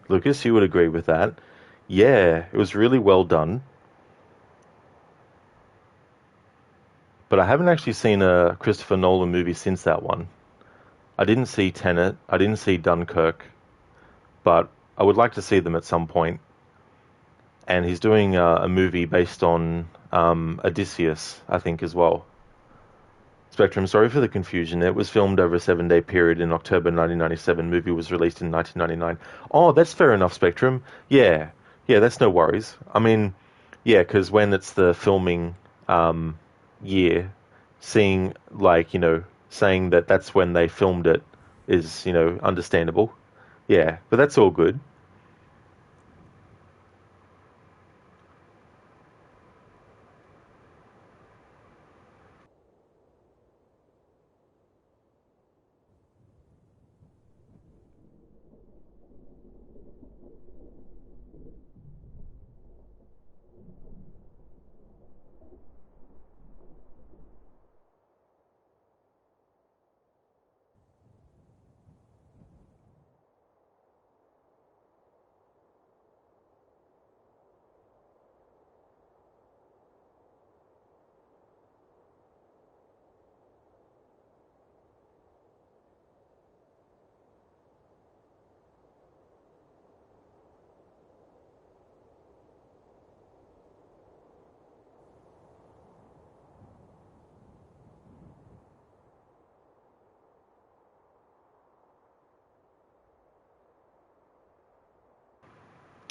Lucas, you would agree with that? Yeah, it was really well done. But I haven't actually seen a Christopher Nolan movie since that one. I didn't see Tenet, I didn't see Dunkirk, but I would like to see them at some point. And he's doing a movie based on Odysseus, I think, as well. Spectrum, sorry for the confusion. It was filmed over a 7-day period in October 1997. Movie was released in 1999. Oh, that's fair enough, Spectrum. Yeah, yeah, that's no worries. I mean, yeah, because when it's the filming year, seeing like saying that that's when they filmed it is understandable. Yeah, but that's all good.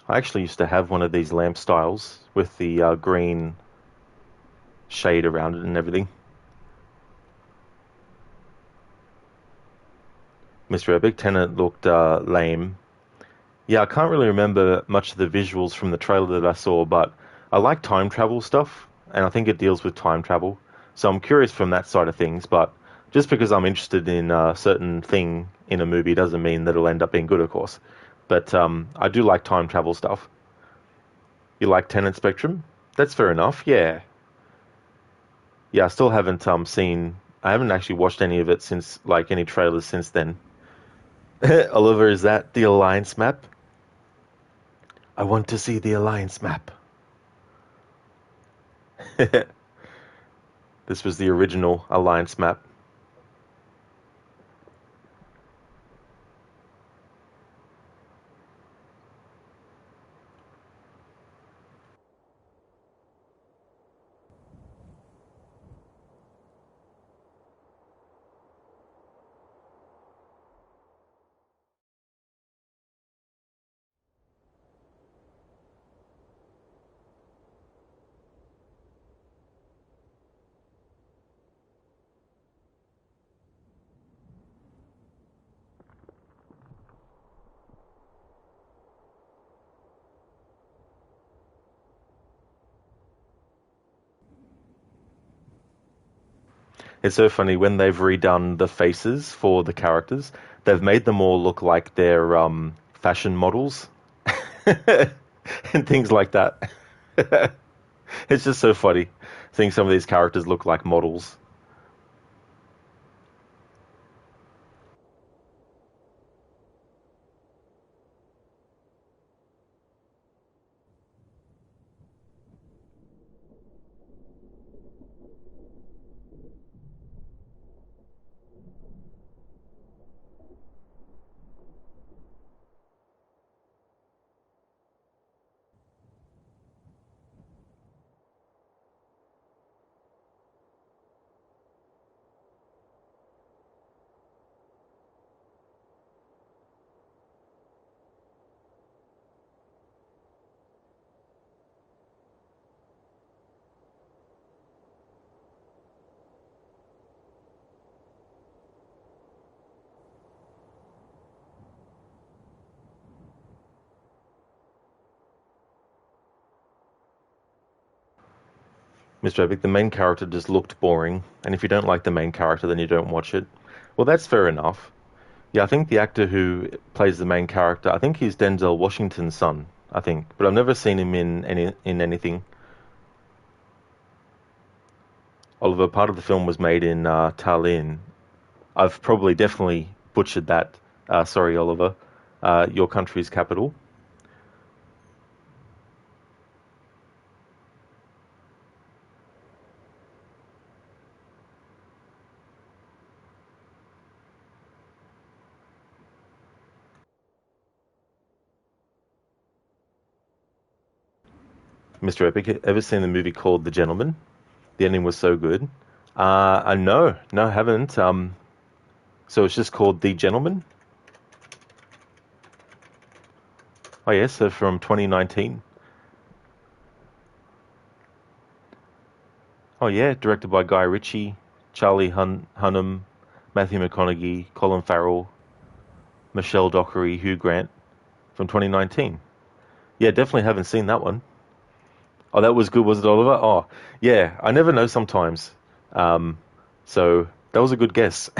I actually used to have one of these lamp styles with the green shade around it and everything. Mr. Epic Tenant looked lame. Yeah, I can't really remember much of the visuals from the trailer that I saw, but I like time travel stuff, and I think it deals with time travel. So I'm curious from that side of things, but just because I'm interested in a certain thing in a movie doesn't mean that it'll end up being good, of course. But I do like time travel stuff. You like Tenant Spectrum? That's fair enough. Yeah, yeah. I still haven't seen. I haven't actually watched any of it since, like, any trailers since then. Oliver, is that the Alliance map? I want to see the Alliance map. This was the original Alliance map. It's so funny when they've redone the faces for the characters, they've made them all look like they're fashion models and things like that. It's just so funny seeing some of these characters look like models. Mr. Epic, the main character just looked boring, and if you don't like the main character, then you don't watch it. Well, that's fair enough. Yeah, I think the actor who plays the main character, I think he's Denzel Washington's son, I think, but I've never seen him in anything. Oliver, part of the film was made in Tallinn. I've probably definitely butchered that. Sorry, Oliver. Your country's capital. Mr. Epic, ever seen the movie called The Gentleman? The ending was so good. No, I haven't. So it's just called The Gentleman? Oh, yes, so from 2019. Oh, yeah, directed by Guy Ritchie, Charlie Hunnam, Matthew McConaughey, Colin Farrell, Michelle Dockery, Hugh Grant from 2019. Yeah, definitely haven't seen that one. Oh, that was good, was it, Oliver? Oh, yeah, I never know sometimes. Um, so that was a good guess.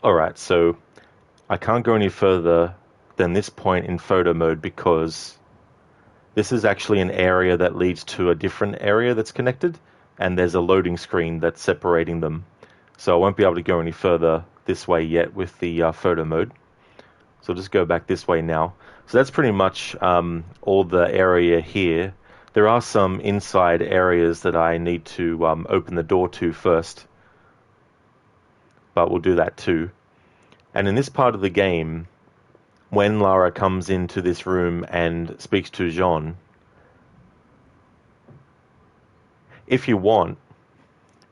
All right, so I can't go any further than this point in photo mode because this is actually an area that leads to a different area that's connected, and there's a loading screen that's separating them. So I won't be able to go any further this way yet with the photo mode. So I'll just go back this way now. So that's pretty much all the area here. There are some inside areas that I need to open the door to first, but we'll do that too. And in this part of the game, when Lara comes into this room and speaks to Jean, if you want,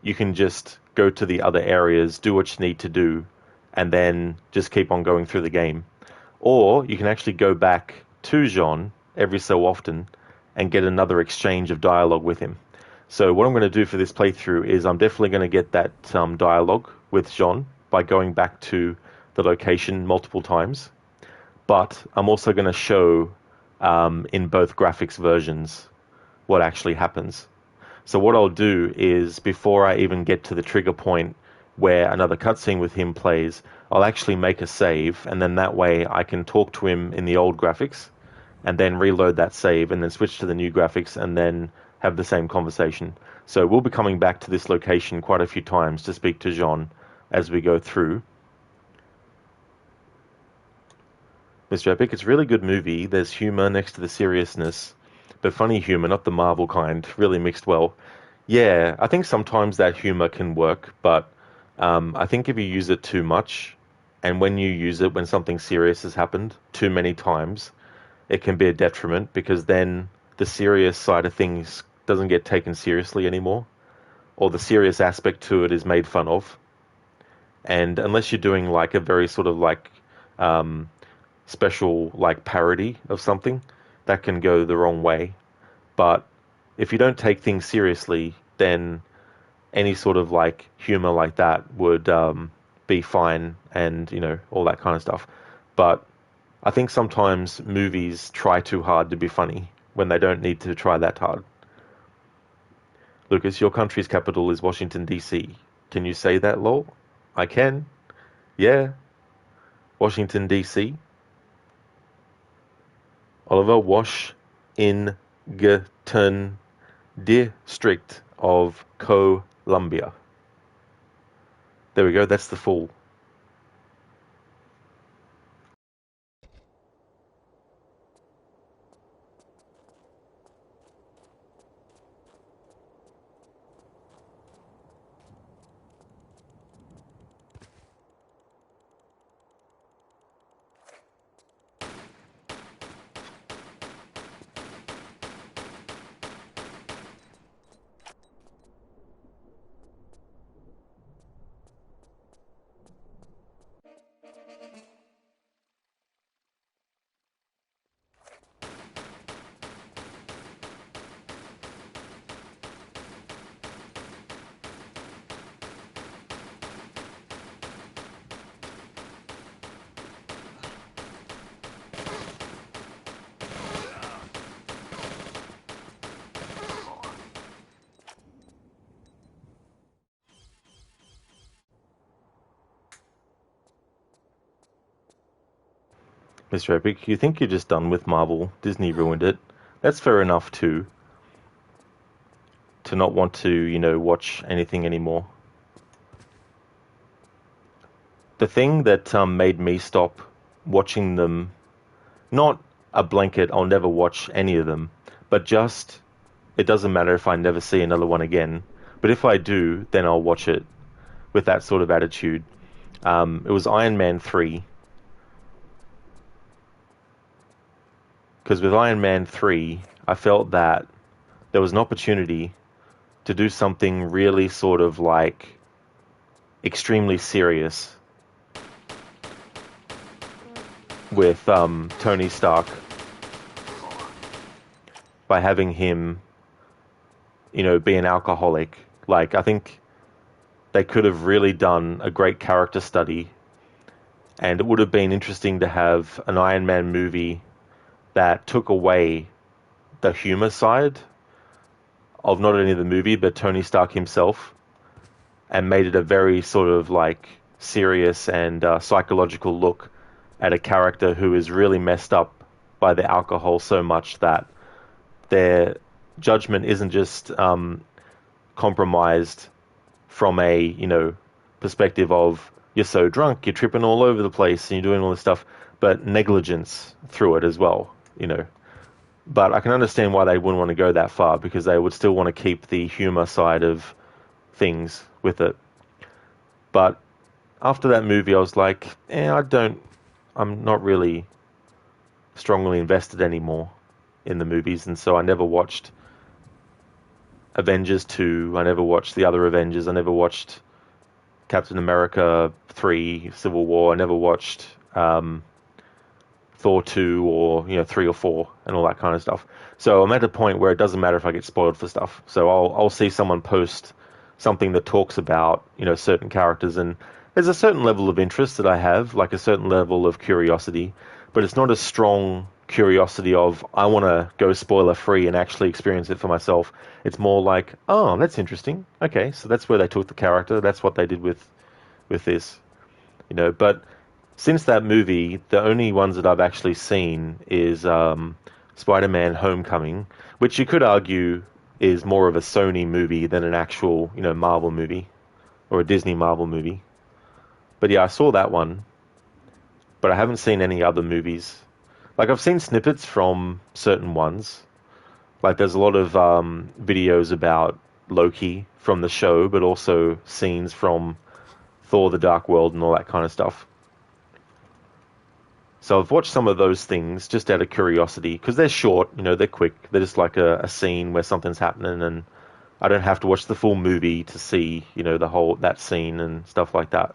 you can just go to the other areas, do what you need to do, and then just keep on going through the game. Or you can actually go back to Jean every so often and get another exchange of dialogue with him. So what I'm going to do for this playthrough is I'm definitely going to get that dialogue with Jean by going back to the location multiple times. But I'm also going to show in both graphics versions what actually happens. So what I'll do is before I even get to the trigger point where another cutscene with him plays, I'll actually make a save, and then that way I can talk to him in the old graphics, and then reload that save, and then switch to the new graphics, and then have the same conversation. So we'll be coming back to this location quite a few times to speak to Jean as we go through. Mr. Epic, it's a really good movie. There's humor next to the seriousness, but funny humor, not the Marvel kind, really mixed well. Yeah, I think sometimes that humor can work, but I think if you use it too much, and when you use it when something serious has happened too many times, it can be a detriment because then the serious side of things doesn't get taken seriously anymore, or the serious aspect to it is made fun of. And unless you're doing like a very sort of like special like parody of something, that can go the wrong way. But if you don't take things seriously, then any sort of like humor like that would be fine, and all that kind of stuff. But I think sometimes movies try too hard to be funny when they don't need to try that hard. Lucas, your country's capital is Washington, D.C. Can you say that, lol? I can. Yeah. Washington, D.C. Oliver, Washington District of Columbia. There we go, that's the full. Mr. Epic, you think you're just done with Marvel. Disney ruined it. That's fair enough too, to not want to, watch anything anymore. The thing that made me stop watching them, not a blanket, I'll never watch any of them, but just, it doesn't matter if I never see another one again. But if I do, then I'll watch it with that sort of attitude. It was Iron Man 3. Because with Iron Man 3, I felt that there was an opportunity to do something really sort of like extremely serious with Tony Stark by having him, be an alcoholic. Like, I think they could have really done a great character study, and it would have been interesting to have an Iron Man movie that took away the humor side of not only the movie, but Tony Stark himself, and made it a very sort of like serious and psychological look at a character who is really messed up by the alcohol so much that their judgment isn't just compromised from a, perspective of you're so drunk, you're tripping all over the place and you're doing all this stuff, but negligence through it as well. But I can understand why they wouldn't want to go that far, because they would still want to keep the humor side of things with it. But after that movie, I was like, I'm not really strongly invested anymore in the movies, and so I never watched Avengers 2, I never watched the other Avengers, I never watched Captain America 3, Civil War, I never watched Thor 2 or 3 or 4 and all that kind of stuff. So I'm at a point where it doesn't matter if I get spoiled for stuff. So I'll see someone post something that talks about certain characters, and there's a certain level of interest that I have, like a certain level of curiosity, but it's not a strong curiosity of I want to go spoiler free and actually experience it for myself. It's more like, oh, that's interesting. Okay, so that's where they took the character. That's what they did with this. But since that movie, the only ones that I've actually seen is Spider-Man: Homecoming, which you could argue is more of a Sony movie than an actual, Marvel movie or a Disney Marvel movie. But yeah, I saw that one, but I haven't seen any other movies. Like I've seen snippets from certain ones. Like there's a lot of videos about Loki from the show, but also scenes from Thor: The Dark World and all that kind of stuff. So I've watched some of those things just out of curiosity because they're short, they're quick. They're just like a scene where something's happening, and I don't have to watch the full movie to see, the whole that scene and stuff like that.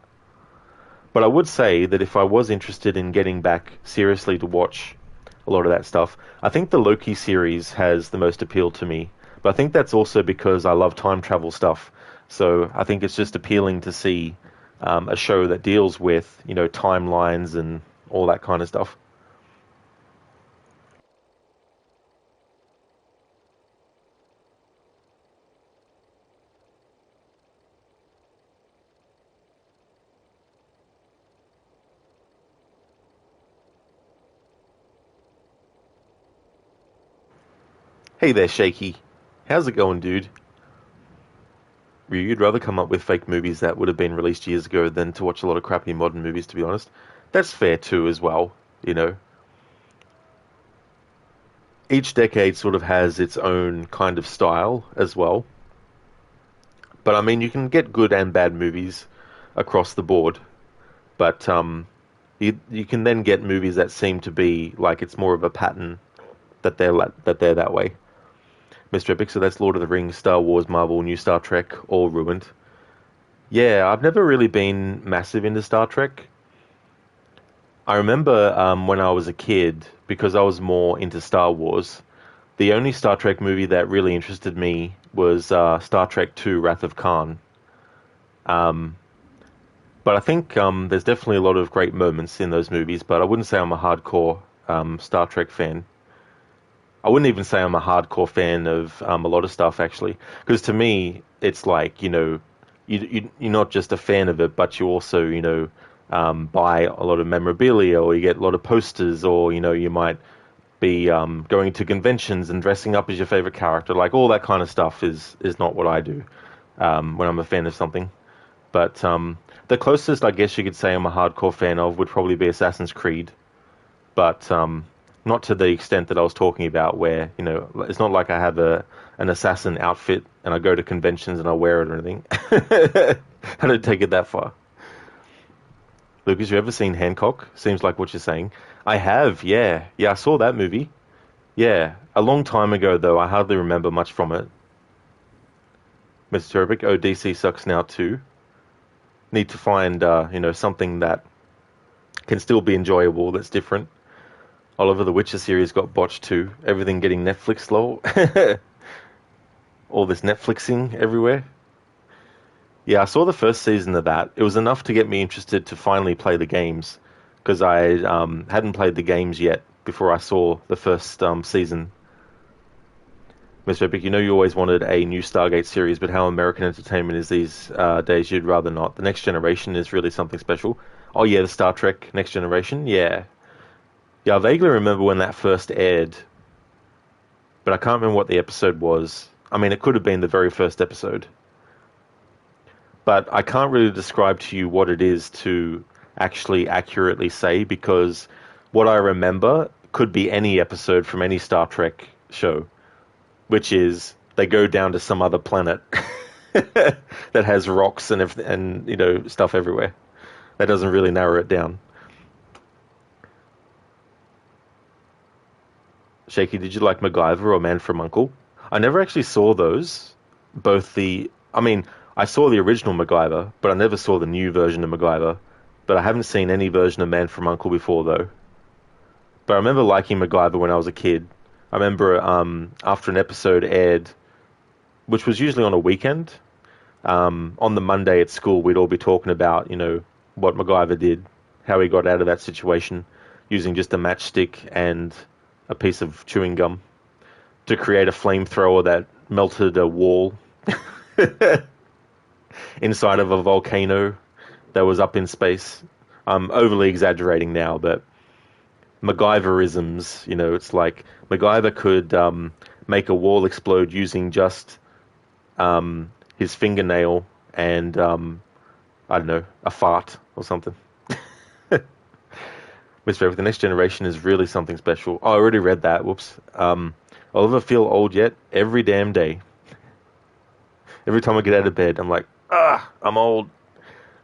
But I would say that if I was interested in getting back seriously to watch a lot of that stuff, I think the Loki series has the most appeal to me. But I think that's also because I love time travel stuff. So I think it's just appealing to see a show that deals with, timelines and all that kind of stuff. Hey there, Shaky. How's it going, dude? You'd rather come up with fake movies that would have been released years ago than to watch a lot of crappy modern movies, to be honest. That's fair too, as well. You know, each decade sort of has its own kind of style as well. But I mean, you can get good and bad movies across the board. But you can then get movies that seem to be like it's more of a pattern that they're that way. Mr. Epic, so that's Lord of the Rings, Star Wars, Marvel, New Star Trek, all ruined. Yeah, I've never really been massive into Star Trek. I remember when I was a kid, because I was more into Star Wars, the only Star Trek movie that really interested me was Star Trek II: Wrath of Khan. Um, but I think there's definitely a lot of great moments in those movies, but I wouldn't say I'm a hardcore Star Trek fan. I wouldn't even say I'm a hardcore fan of a lot of stuff, actually, because to me, it's like, you're not just a fan of it, but you also, buy a lot of memorabilia, or you get a lot of posters, or, you might be going to conventions and dressing up as your favorite character. Like all that kind of stuff is not what I do when I'm a fan of something. But the closest I guess you could say I'm a hardcore fan of would probably be Assassin's Creed, but not to the extent that I was talking about, where it's not like I have an assassin outfit and I go to conventions and I wear it or anything. I don't take it that far. Lucas, you ever seen Hancock? Seems like what you're saying. I have, yeah. Yeah, I saw that movie. Yeah, a long time ago though. I hardly remember much from it. Mr. Turbic, oh, DC sucks now too. Need to find, something that can still be enjoyable, that's different. Oliver the Witcher series got botched too. Everything getting Netflix lol. All this Netflixing everywhere. Yeah, I saw the first season of that. It was enough to get me interested to finally play the games, because I hadn't played the games yet before I saw the first season. Mr. Epic, you always wanted a new Stargate series, but how American entertainment is these days, you'd rather not. The Next Generation is really something special. Oh yeah, the Star Trek Next Generation, yeah. Yeah, I vaguely remember when that first aired, but I can't remember what the episode was. I mean, it could have been the very first episode. But I can't really describe to you what it is to actually accurately say, because what I remember could be any episode from any Star Trek show, which is they go down to some other planet that has rocks and stuff everywhere. That doesn't really narrow it down. Shaky, did you like MacGyver or Man from Uncle? I never actually saw those. I mean, I saw the original MacGyver, but I never saw the new version of MacGyver. But I haven't seen any version of Man from Uncle before, though. But I remember liking MacGyver when I was a kid. I remember after an episode aired, which was usually on a weekend, on the Monday at school, we'd all be talking about, what MacGyver did, how he got out of that situation, using just a matchstick and a piece of chewing gum to create a flamethrower that melted a wall inside of a volcano that was up in space. I'm overly exaggerating now, but MacGyverisms, it's like MacGyver could make a wall explode using just his fingernail and, I don't know, a fart or something. Mr. Everett, the next generation is really something special. Oh, I already read that. Whoops. I'll ever feel old yet? Every damn day. Every time I get out of bed, I'm like, I'm old.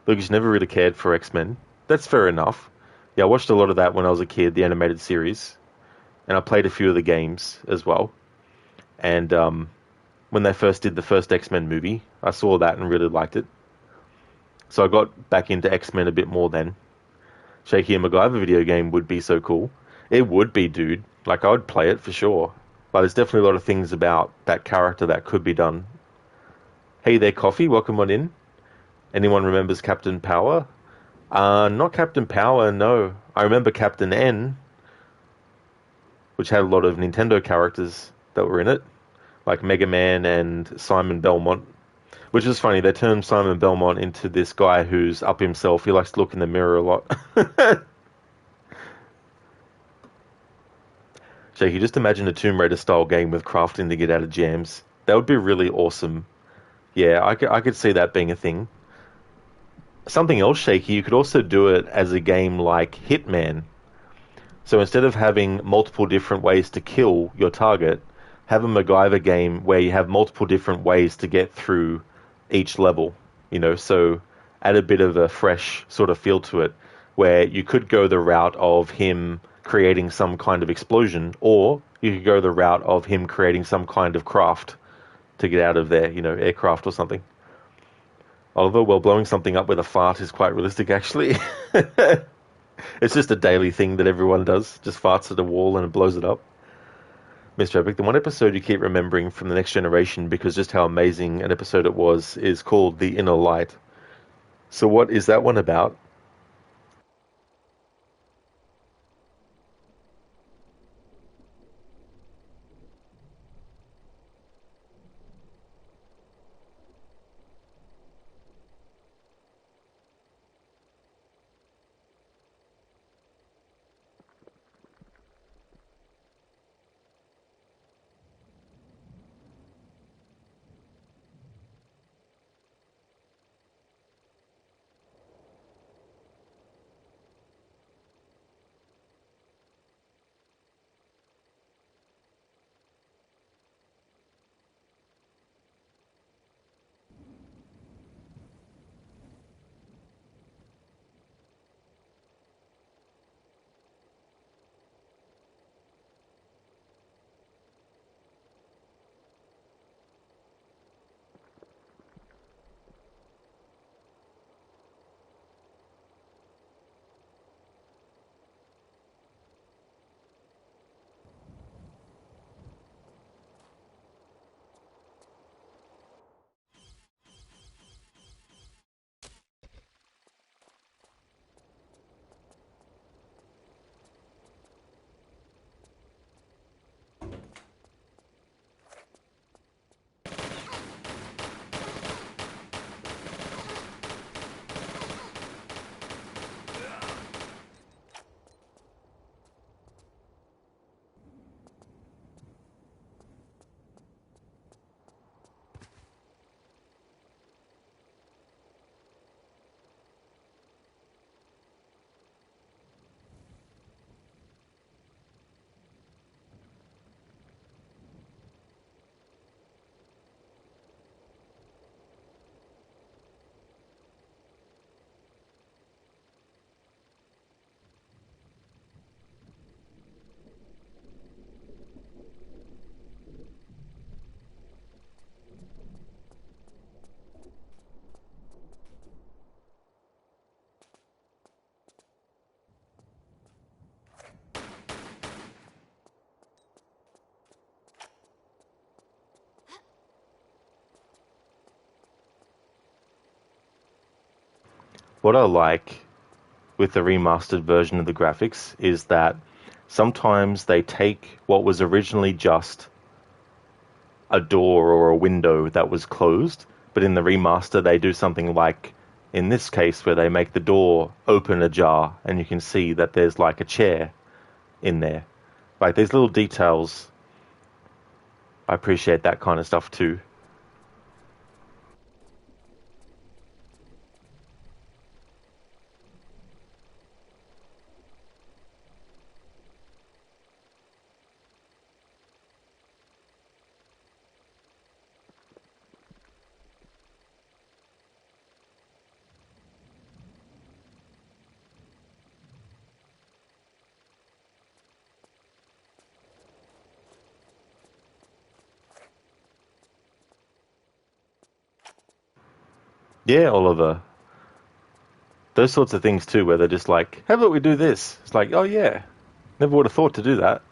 Lucas never really cared for X-Men. That's fair enough. Yeah, I watched a lot of that when I was a kid, the animated series, and I played a few of the games as well. And when they first did the first X-Men movie, I saw that and really liked it. So I got back into X-Men a bit more then. Shaky and MacGyver video game would be so cool. It would be, dude. Like, I would play it for sure. But there's definitely a lot of things about that character that could be done. Hey there, Coffee. Welcome on in. Anyone remembers Captain Power? Not Captain Power, no. I remember Captain N, which had a lot of Nintendo characters that were in it, like Mega Man and Simon Belmont. Which is funny, they turned Simon Belmont into this guy who's up himself. He likes to look in the mirror a lot. Shaky, just imagine a Tomb Raider style game with crafting to get out of jams. That would be really awesome. Yeah, I could see that being a thing. Something else, Shaky, you could also do it as a game like Hitman. So instead of having multiple different ways to kill your target, have a MacGyver game where you have multiple different ways to get through each level. So add a bit of a fresh sort of feel to it, where you could go the route of him creating some kind of explosion, or you could go the route of him creating some kind of craft to get out of there, aircraft or something. Oliver, well, blowing something up with a fart is quite realistic, actually. It's just a daily thing that everyone does, just farts at a wall and it blows it up. Mr. Epic, the one episode you keep remembering from the Next Generation because just how amazing an episode it was is called The Inner Light. So what is that one about? What I like with the remastered version of the graphics is that sometimes they take what was originally just a door or a window that was closed, but in the remaster they do something like in this case where they make the door open ajar and you can see that there's like a chair in there. Like there's little details. I appreciate that kind of stuff too. Yeah, Oliver. Those sorts of things too, where they're just like, how about we do this? It's like, oh yeah, never would have thought to do that.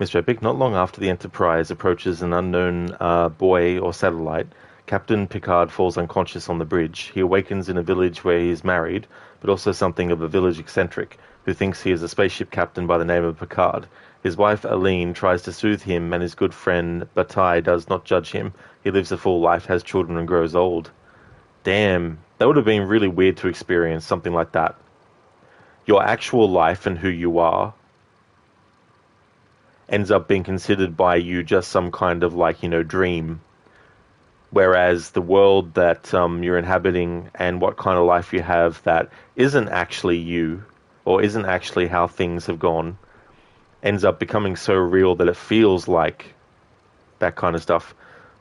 Mr. Epic, not long after the Enterprise approaches an unknown buoy or satellite, Captain Picard falls unconscious on the bridge. He awakens in a village where he is married, but also something of a village eccentric, who thinks he is a spaceship captain by the name of Picard. His wife, Aline, tries to soothe him, and his good friend, Bataille, does not judge him. He lives a full life, has children, and grows old. Damn, that would have been really weird to experience something like that. Your actual life and who you are ends up being considered by you just some kind of like, dream. Whereas the world that you're inhabiting and what kind of life you have that isn't actually you or isn't actually how things have gone ends up becoming so real that it feels like that kind of stuff.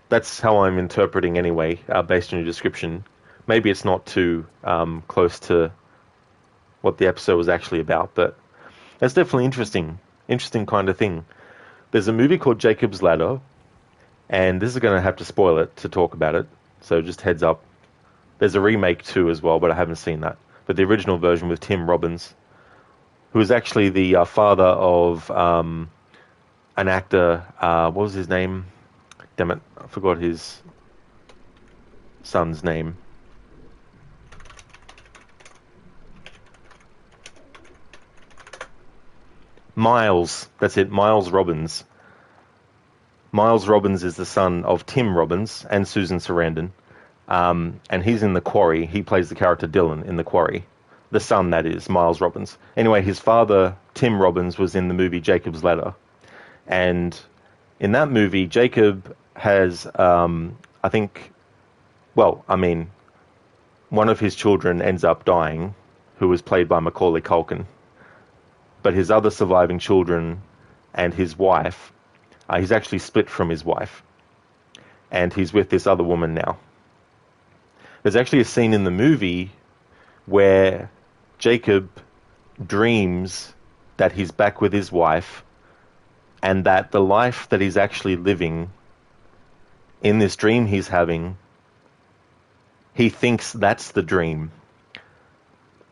That's how I'm interpreting anyway, based on your description. Maybe it's not too close to what the episode was actually about, but that's definitely interesting. Interesting kind of thing. There's a movie called Jacob's Ladder, and this is going to have to spoil it to talk about it, so just heads up. There's a remake too as well, but I haven't seen that. But the original version with Tim Robbins, who is actually the father of an actor. What was his name? Damn it, I forgot his son's name. Miles. That's it, Miles Robbins. Miles Robbins is the son of Tim Robbins and Susan Sarandon. And he's in The Quarry. He plays the character Dylan in The Quarry. The son, that is, Miles Robbins. Anyway, his father, Tim Robbins, was in the movie Jacob's Ladder. And in that movie, Jacob has, I think, well, I mean, one of his children ends up dying, who was played by Macaulay Culkin. But his other surviving children and his wife, he's actually split from his wife. And he's with this other woman now. There's actually a scene in the movie where Jacob dreams that he's back with his wife and that the life that he's actually living in this dream he's having, he thinks that's the dream.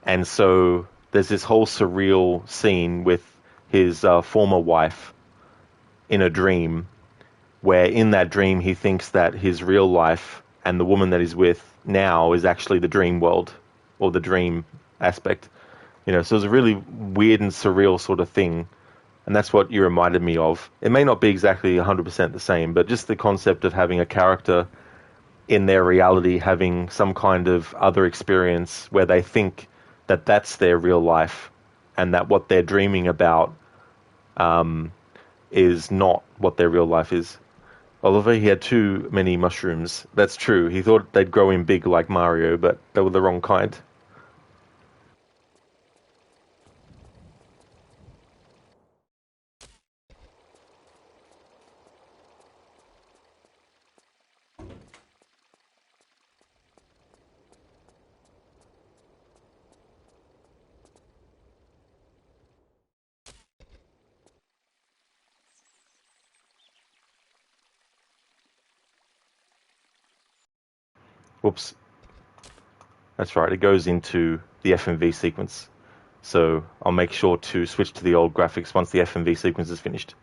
And so there's this whole surreal scene with his former wife in a dream where in that dream he thinks that his real life and the woman that he's with now is actually the dream world or the dream aspect. So it's a really weird and surreal sort of thing. And that's what you reminded me of. It may not be exactly 100% the same, but just the concept of having a character in their reality having some kind of other experience where they think that that's their real life and that what they're dreaming about is not what their real life is. Oliver, he had too many mushrooms. That's true. He thought they'd grow him big like Mario, but they were the wrong kind. Whoops. That's right. It goes into the FMV sequence. So I'll make sure to switch to the old graphics once the FMV sequence is finished.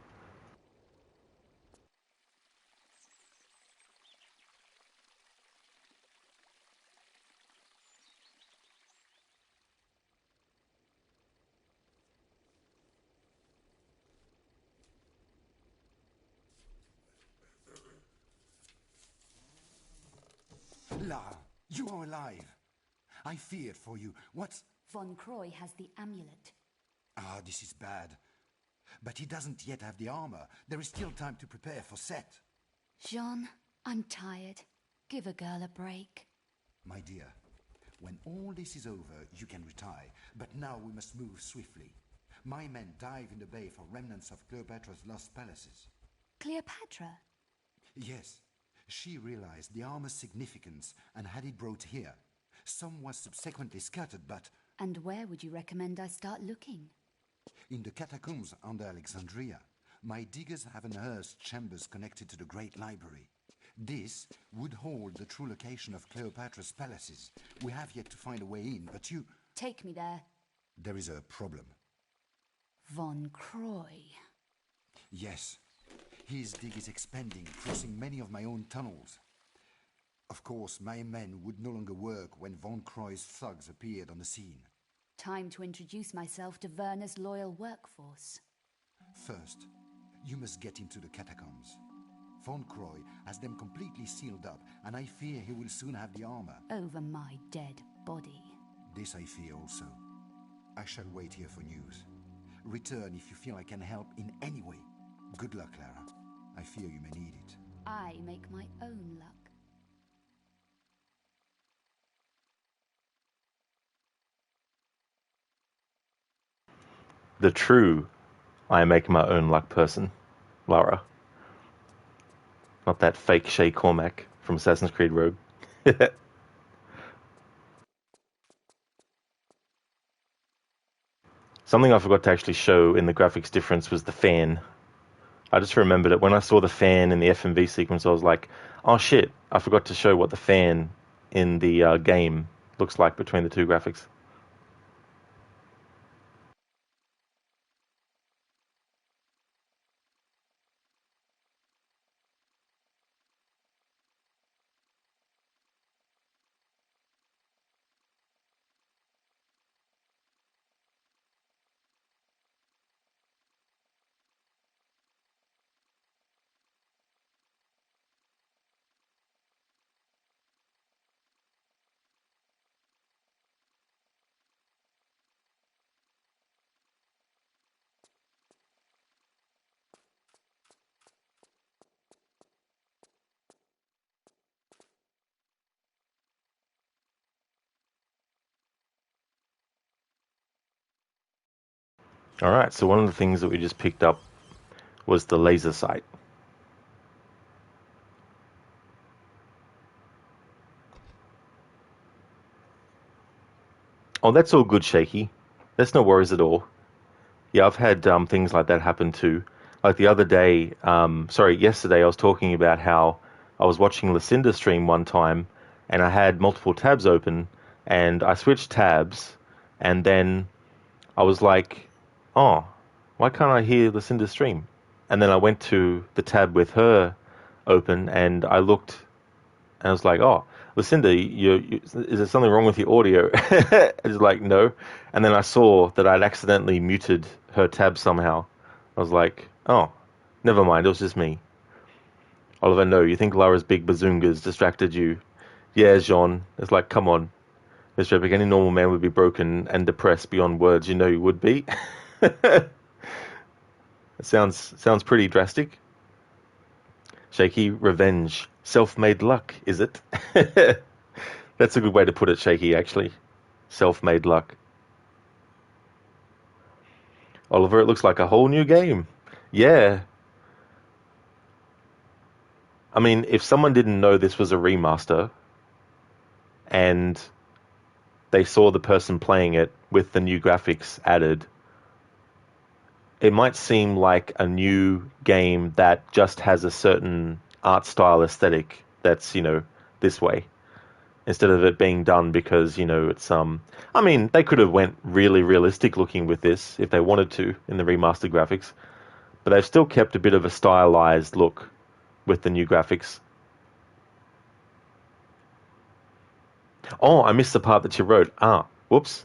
Lara, You are alive. I feared for you. What's... Von Croy has the amulet. Ah, this is bad. But he doesn't yet have the armor. There is still time to prepare for set. Jean, I'm tired. Give a girl a break. My dear, when all this is over, you can retire. But now we must move swiftly. My men dive in the bay for remnants of Cleopatra's lost palaces. Cleopatra? Yes. She realized the armor's significance and had it brought here. Some was subsequently scattered, but... And where would you recommend I start looking? In the catacombs under Alexandria. My diggers have unearthed chambers connected to the Great Library. This would hold the true location of Cleopatra's palaces. We have yet to find a way in, but you... Take me there. There is a problem. Von Croy. Yes. His dig is expanding, crossing many of my own tunnels. Of course, my men would no longer work when Von Croy's thugs appeared on the scene. Time to introduce myself to Werner's loyal workforce. First, you must get into the catacombs. Von Croy has them completely sealed up, and I fear he will soon have the armor. Over my dead body. This I fear also. I shall wait here for news. Return if you feel I can help in any way. Good luck, Lara. I fear you may need it. I make my own luck. The true I make my own luck person, Lara. Not that fake Shay Cormac from Assassin's Creed Rogue. Something I forgot to actually show in the graphics difference was the fan. I just remembered it. When I saw the fan in the FMV sequence, I was like, oh shit, I forgot to show what the fan in the game looks like between the two graphics. Alright, so one of the things that we just picked up was the laser sight. Oh, that's all good, Shaky. That's no worries at all. Yeah, I've had things like that happen too. Like the other day, yesterday, I was talking about how I was watching Lucinda stream one time, and I had multiple tabs open, and I switched tabs, and then I was like, oh, why can't I hear Lucinda stream? And then I went to the tab with her open, and I looked, and I was like, oh, Lucinda, is there something wrong with your audio? It's like, no. And then I saw that I'd accidentally muted her tab somehow. I was like, oh, never mind, it was just me. Oliver, no, you think Lara's big bazoongas distracted you? Yeah, Jean. It's like, come on. Mr. Epic, any normal man would be broken and depressed beyond words. You know you would be. It sounds pretty drastic. Shaky, revenge. Self-made luck, is it? That's a good way to put it, Shaky, actually. Self-made luck. Oliver, it looks like a whole new game. Yeah. I mean, if someone didn't know this was a remaster and they saw the person playing it with the new graphics added, it might seem like a new game that just has a certain art style aesthetic that's, this way. Instead of it being done because, it's I mean, they could have went really realistic looking with this if they wanted to in the remastered graphics, but they've still kept a bit of a stylized look with the new graphics. Oh, I missed the part that you wrote. Whoops.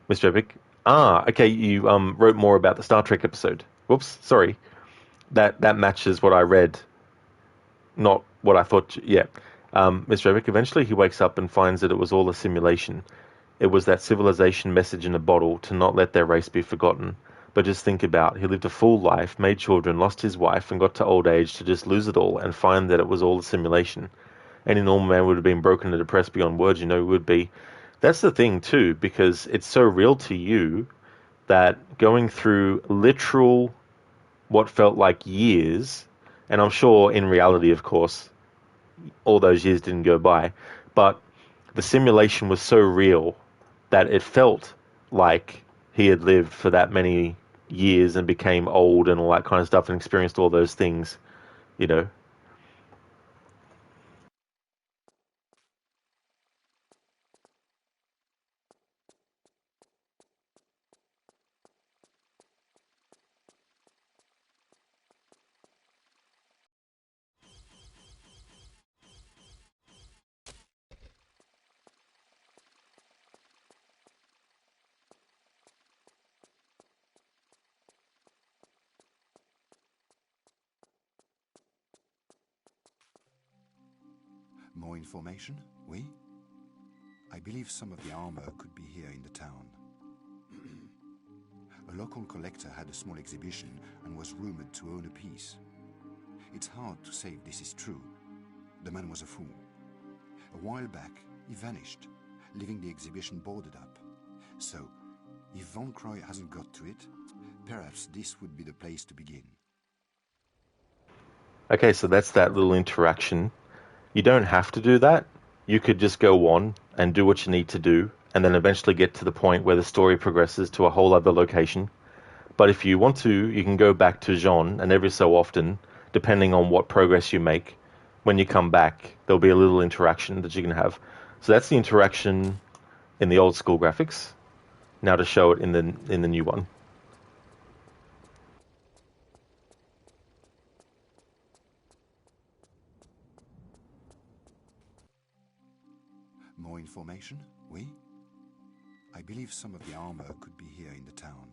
Mr. Epic. Okay, you wrote more about the Star Trek episode. Whoops, sorry. That matches what I read, not what I thought. Yeah. Mr. Epic, eventually he wakes up and finds that it was all a simulation. It was that civilization message in a bottle to not let their race be forgotten. But just think about, he lived a full life, made children, lost his wife, and got to old age to just lose it all and find that it was all a simulation. Any normal man would have been broken and depressed beyond words, would be. That's the thing, too, because it's so real to you that going through literal, what felt like years, and I'm sure in reality, of course, all those years didn't go by, but the simulation was so real that it felt like he had lived for that many years and became old and all that kind of stuff and experienced all those things, you know. More information? Oui? I believe some of the armor could be here in the town. A local collector had a small exhibition and was rumored to own a piece. It's hard to say if this is true. The man was a fool. A while back, he vanished, leaving the exhibition boarded up. So, if Von Croy hasn't got to it, perhaps this would be the place to begin. Okay, so that's that little interaction. You don't have to do that. You could just go on and do what you need to do, and then eventually get to the point where the story progresses to a whole other location. But if you want to, you can go back to Jean, and every so often, depending on what progress you make, when you come back, there'll be a little interaction that you can have. So that's the interaction in the old school graphics. Now to show it in the new one. More information? Oui? I believe some of the armor could be here in the town.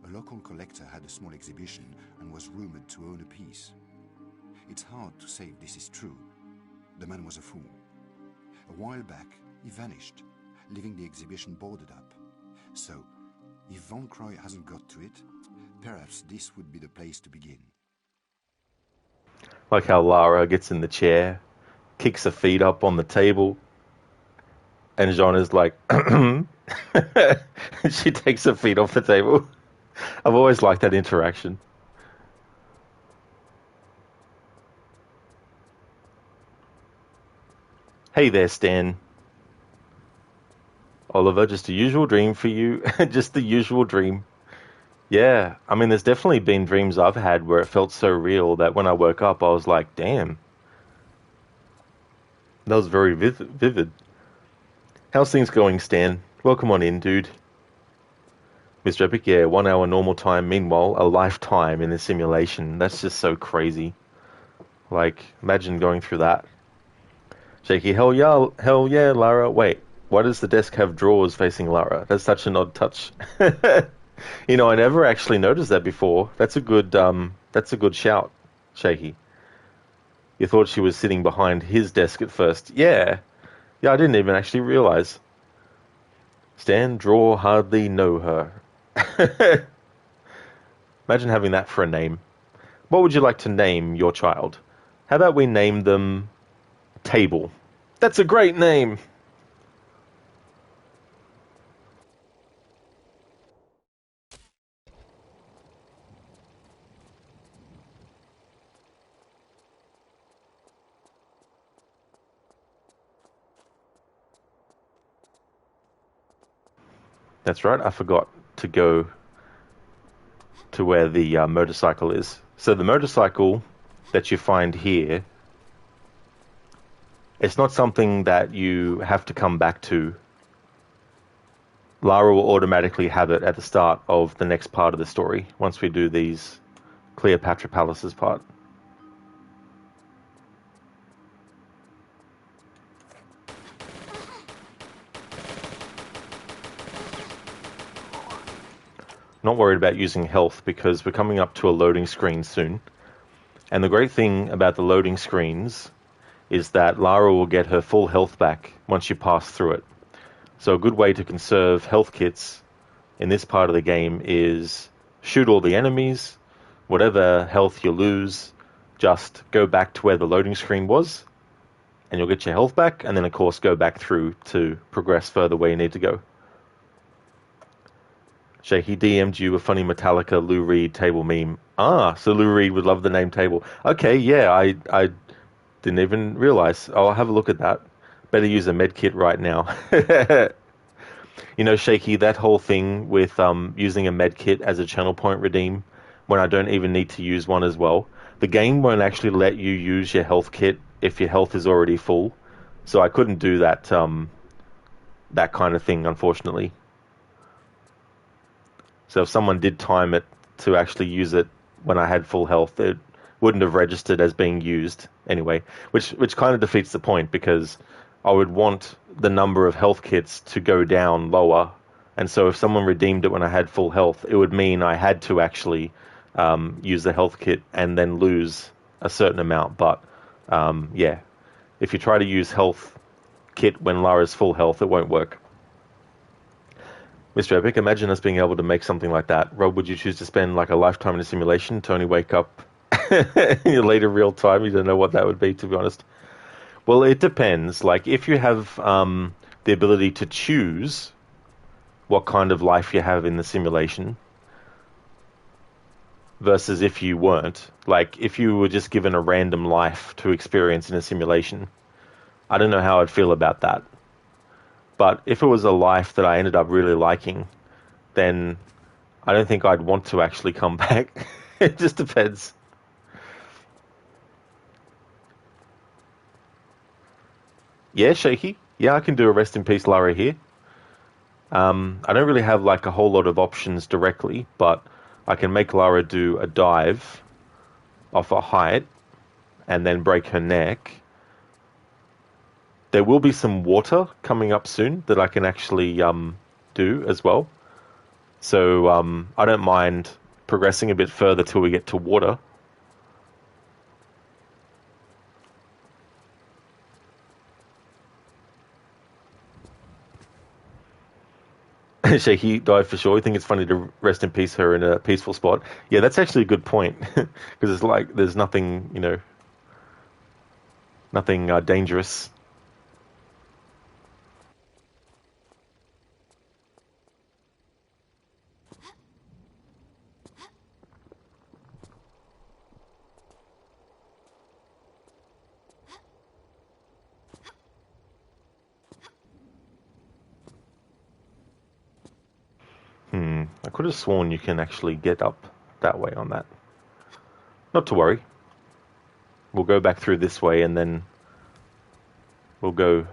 A local collector had a small exhibition and was rumored to own a piece. It's hard to say if this is true. The man was a fool. A while back, he vanished, leaving the exhibition boarded up. So, if Von Croy hasn't got to it, perhaps this would be the place to begin. Like how Lara gets in the chair, kicks her feet up on the table, and Jean is like, she takes her feet off the table. I've always liked that interaction. Hey there, Stan. Oliver, just a usual dream for you. Just the usual dream. Yeah, I mean, there's definitely been dreams I've had where it felt so real that when I woke up, I was like, damn, that was very vivid. How's things going, Stan? Welcome on in, dude. Mr. Epic, yeah, 1 hour normal time, meanwhile, a lifetime in a simulation. That's just so crazy. Like, imagine going through that. Shaky, hell yeah, Lara. Wait, why does the desk have drawers facing Lara? That's such an odd touch. I never actually noticed that before. That's a good shout, Shaky. You thought she was sitting behind his desk at first. Yeah, I didn't even actually realize. Stan, draw, hardly know her. Imagine having that for a name. What would you like to name your child? How about we name them Table? That's a great name. That's right, I forgot to go to where the motorcycle is. So the motorcycle that you find here, it's not something that you have to come back to. Lara will automatically have it at the start of the next part of the story, once we do these Cleopatra Palaces part. Not worried about using health because we're coming up to a loading screen soon. And the great thing about the loading screens is that Lara will get her full health back once you pass through it. So a good way to conserve health kits in this part of the game is shoot all the enemies, whatever health you lose, just go back to where the loading screen was, and you'll get your health back, and then of course go back through to progress further where you need to go. Shaky DM'd you a funny Metallica Lou Reed table meme. Ah, so Lou Reed would love the name table. Okay, yeah, I didn't even realize. I'll have a look at that. Better use a med kit right now. You know, Shaky, that whole thing with using a med kit as a channel point redeem when I don't even need to use one as well. The game won't actually let you use your health kit if your health is already full. So I couldn't do that that kind of thing, unfortunately. So if someone did time it to actually use it when I had full health, it wouldn't have registered as being used anyway, which kind of defeats the point because I would want the number of health kits to go down lower. And so if someone redeemed it when I had full health, it would mean I had to actually use the health kit and then lose a certain amount. But yeah, if you try to use health kit when Lara's full health, it won't work. Mr. Epic, imagine us being able to make something like that. Rob, would you choose to spend like a lifetime in a simulation to only wake up in your later real time? You don't know what that would be, to be honest. Well, it depends. Like, if you have the ability to choose what kind of life you have in the simulation versus if you weren't. Like, if you were just given a random life to experience in a simulation, I don't know how I'd feel about that. But if it was a life that I ended up really liking, then I don't think I'd want to actually come back. It just depends. Yeah, Shaky. Yeah, I can do a rest in peace Lara here. I don't really have like a whole lot of options directly, but I can make Lara do a dive off a height and then break her neck. There will be some water coming up soon that I can actually do as well. So I don't mind progressing a bit further till we get to water. Shaky died for sure. I think it's funny to rest in peace her in a peaceful spot. Yeah, that's actually a good point because it's like there's nothing, you know, nothing dangerous. I could have sworn you can actually get up that way on that. Not to worry. We'll go back through this way and then we'll go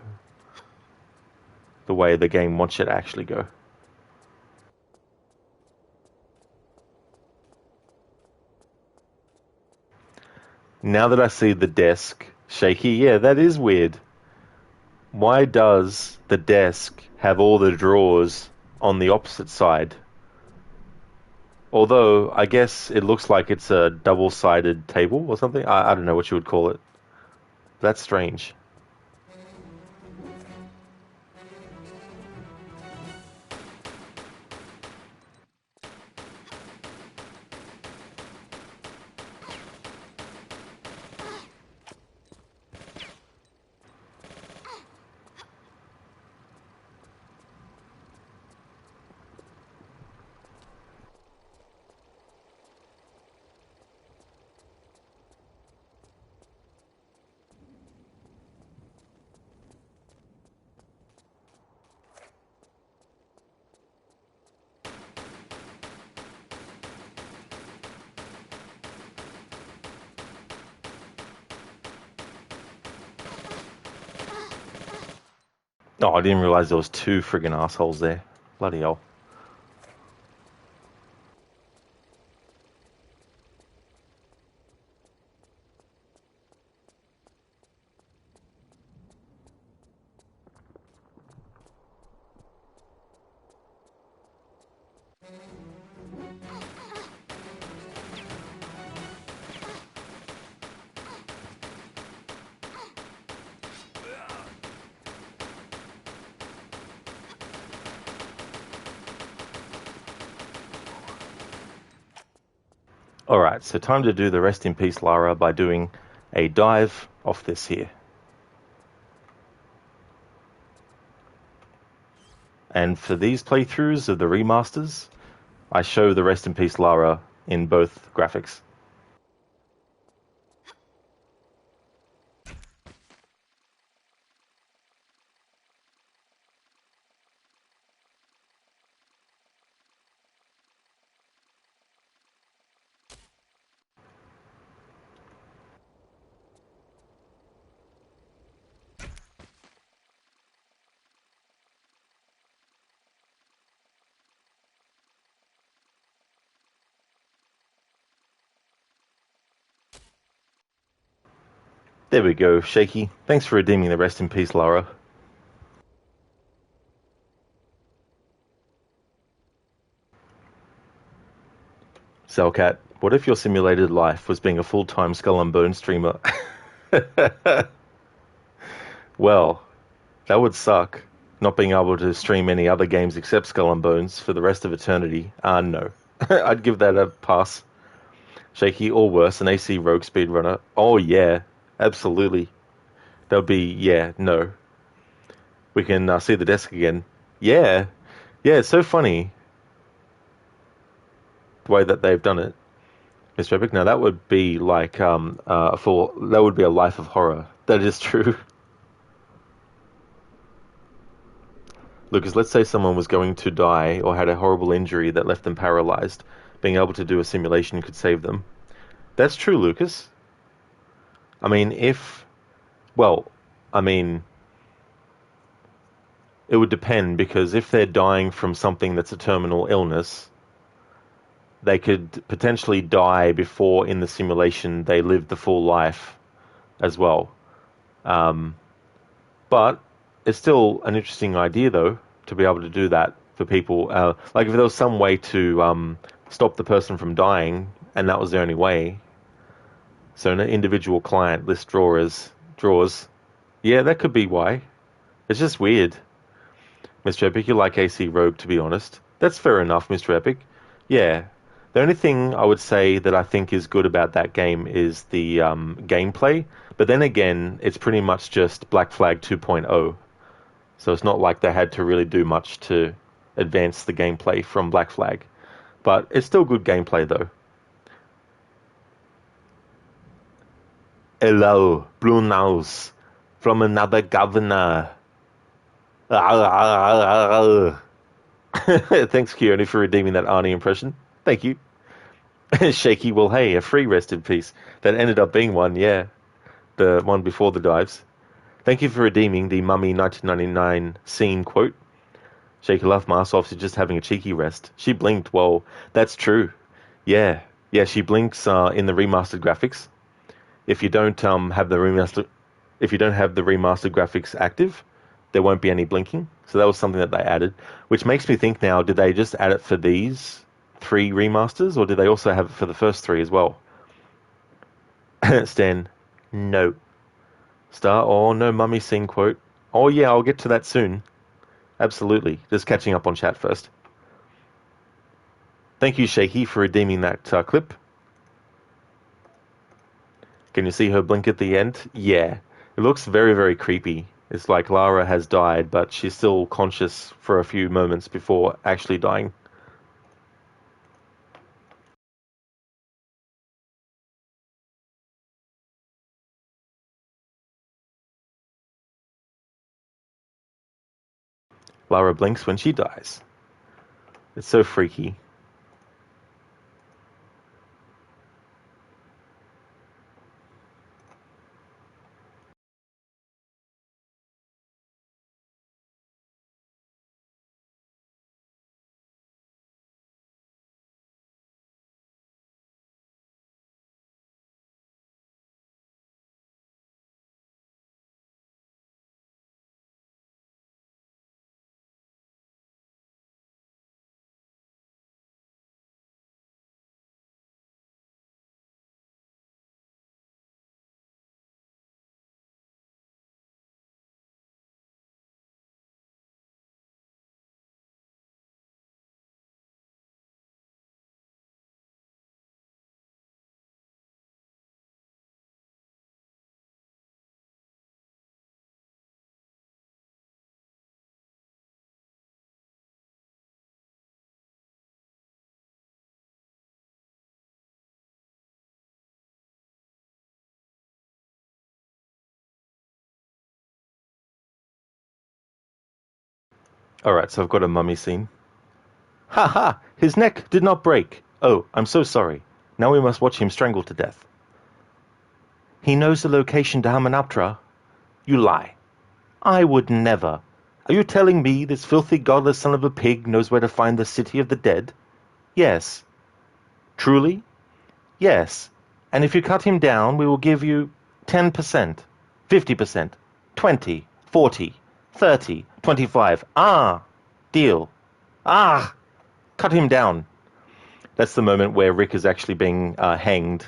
the way the game wants you to actually go. Now that I see the desk, Shaky, yeah, that is weird. Why does the desk have all the drawers on the opposite side? Although, I guess it looks like it's a double-sided table or something. I don't know what you would call it. That's strange. Oh, I didn't realize there was two friggin' assholes there. Bloody hell. Alright, so time to do the rest in peace Lara by doing a dive off this here. And for these playthroughs of the remasters, I show the rest in peace Lara in both graphics. There we go, Shaky. Thanks for redeeming the rest in peace Lara. Cellcat, what if your simulated life was being a full-time Skull and Bone streamer? Well, that would suck. Not being able to stream any other games except Skull and Bones for the rest of eternity. No. I'd give that a pass. Shaky, or worse, an AC Rogue speedrunner. Oh yeah, absolutely. That would be, yeah, no. We can see the desk again. Yeah. Yeah, it's so funny the way that they've done it. Mr. Epic, now that would be like that would be a life of horror. That is true. Lucas, let's say someone was going to die or had a horrible injury that left them paralyzed. Being able to do a simulation could save them. That's true, Lucas. I mean, well, I mean, it would depend because if they're dying from something that's a terminal illness, they could potentially die before in the simulation they lived the full life as well. But it's still an interesting idea, though, to be able to do that for people. Like if there was some way to stop the person from dying, and that was the only way. So an individual client list draws. Yeah, that could be why. It's just weird. Mr. Epic, you like AC Rogue, to be honest. That's fair enough, Mr. Epic. Yeah. The only thing I would say that I think is good about that game is the gameplay. But then again, it's pretty much just Black Flag 2.0. So it's not like they had to really do much to advance the gameplay from Black Flag. But it's still good gameplay, though. Hello, Blue Nose, from another governor. Thanks, Keone, for redeeming that Arnie impression. Thank you. Shaky, well, hey, a free rest in peace. That ended up being one, yeah. The one before the dives. Thank you for redeeming the Mummy 1999 scene quote. Shaky Love Mask officer just having a cheeky rest. She blinked. Well, that's true. Yeah. Yeah, she blinks in the remastered graphics. If you don't have the remastered graphics active, there won't be any blinking. So that was something that they added, which makes me think now, did they just add it for these 3 remasters, or did they also have it for the first 3 as well? Stan, no. Star, oh, no mummy scene quote. Oh yeah, I'll get to that soon. Absolutely. Just catching up on chat first. Thank you, Shaky, for redeeming that clip. Can you see her blink at the end? Yeah. It looks very, very creepy. It's like Lara has died, but she's still conscious for a few moments before actually dying. Lara blinks when she dies. It's so freaky. Alright, so I've got a mummy scene. Ha ha! His neck did not break. Oh, I'm so sorry. Now we must watch him strangled to death. He knows the location to Hamunaptra. You lie. I would never. Are you telling me this filthy godless son of a pig knows where to find the city of the dead? Yes. Truly? Yes. And if you cut him down, we will give you 10%, 50%, 20, 40, 30, 25. Ah! Deal. Ah! Cut him down. That's the moment where Rick is actually being hanged,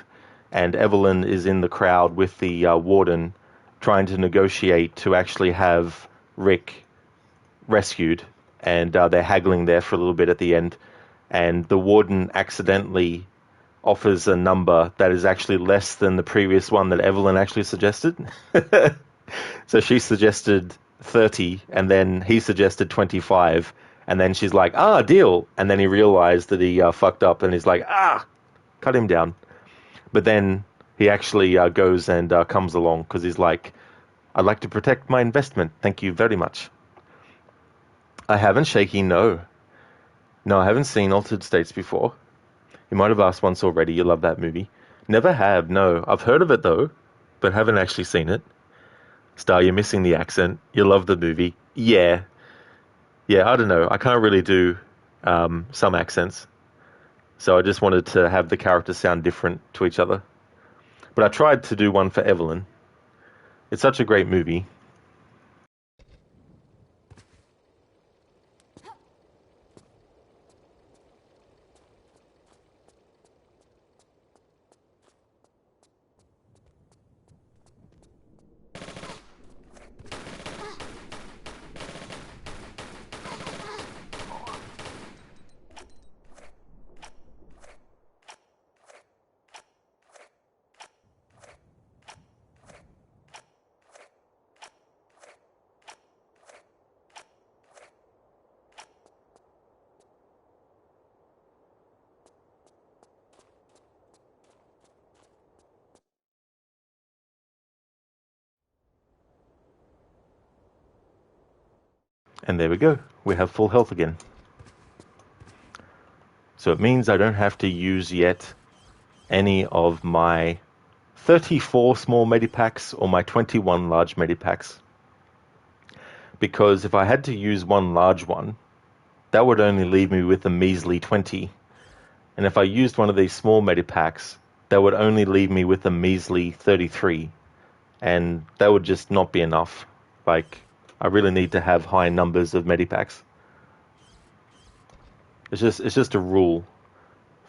and Evelyn is in the crowd with the warden trying to negotiate to actually have Rick rescued, and they're haggling there for a little bit at the end, and the warden accidentally offers a number that is actually less than the previous one that Evelyn actually suggested. So she suggested 30, and then he suggested 25, and then she's like, ah, deal. And then he realized that he fucked up, and he's like, ah, cut him down. But then he actually goes and comes along because he's like, I'd like to protect my investment. Thank you very much. I haven't, Shaky, no. No, I haven't seen Altered States before. You might have asked once already. You love that movie. Never have, no. I've heard of it though, but haven't actually seen it. Star, you're missing the accent. You love the movie. Yeah. Yeah, I don't know. I can't really do some accents. So I just wanted to have the characters sound different to each other. But I tried to do one for Evelyn. It's such a great movie. And there we go. We have full health again. So it means I don't have to use yet any of my 34 small medipacks or my 21 large medipacks. Because if I had to use one large one, that would only leave me with a measly 20. And if I used one of these small medipacks, that would only leave me with a measly 33. And that would just not be enough. Like, I really need to have high numbers of medipacks. It's just a rule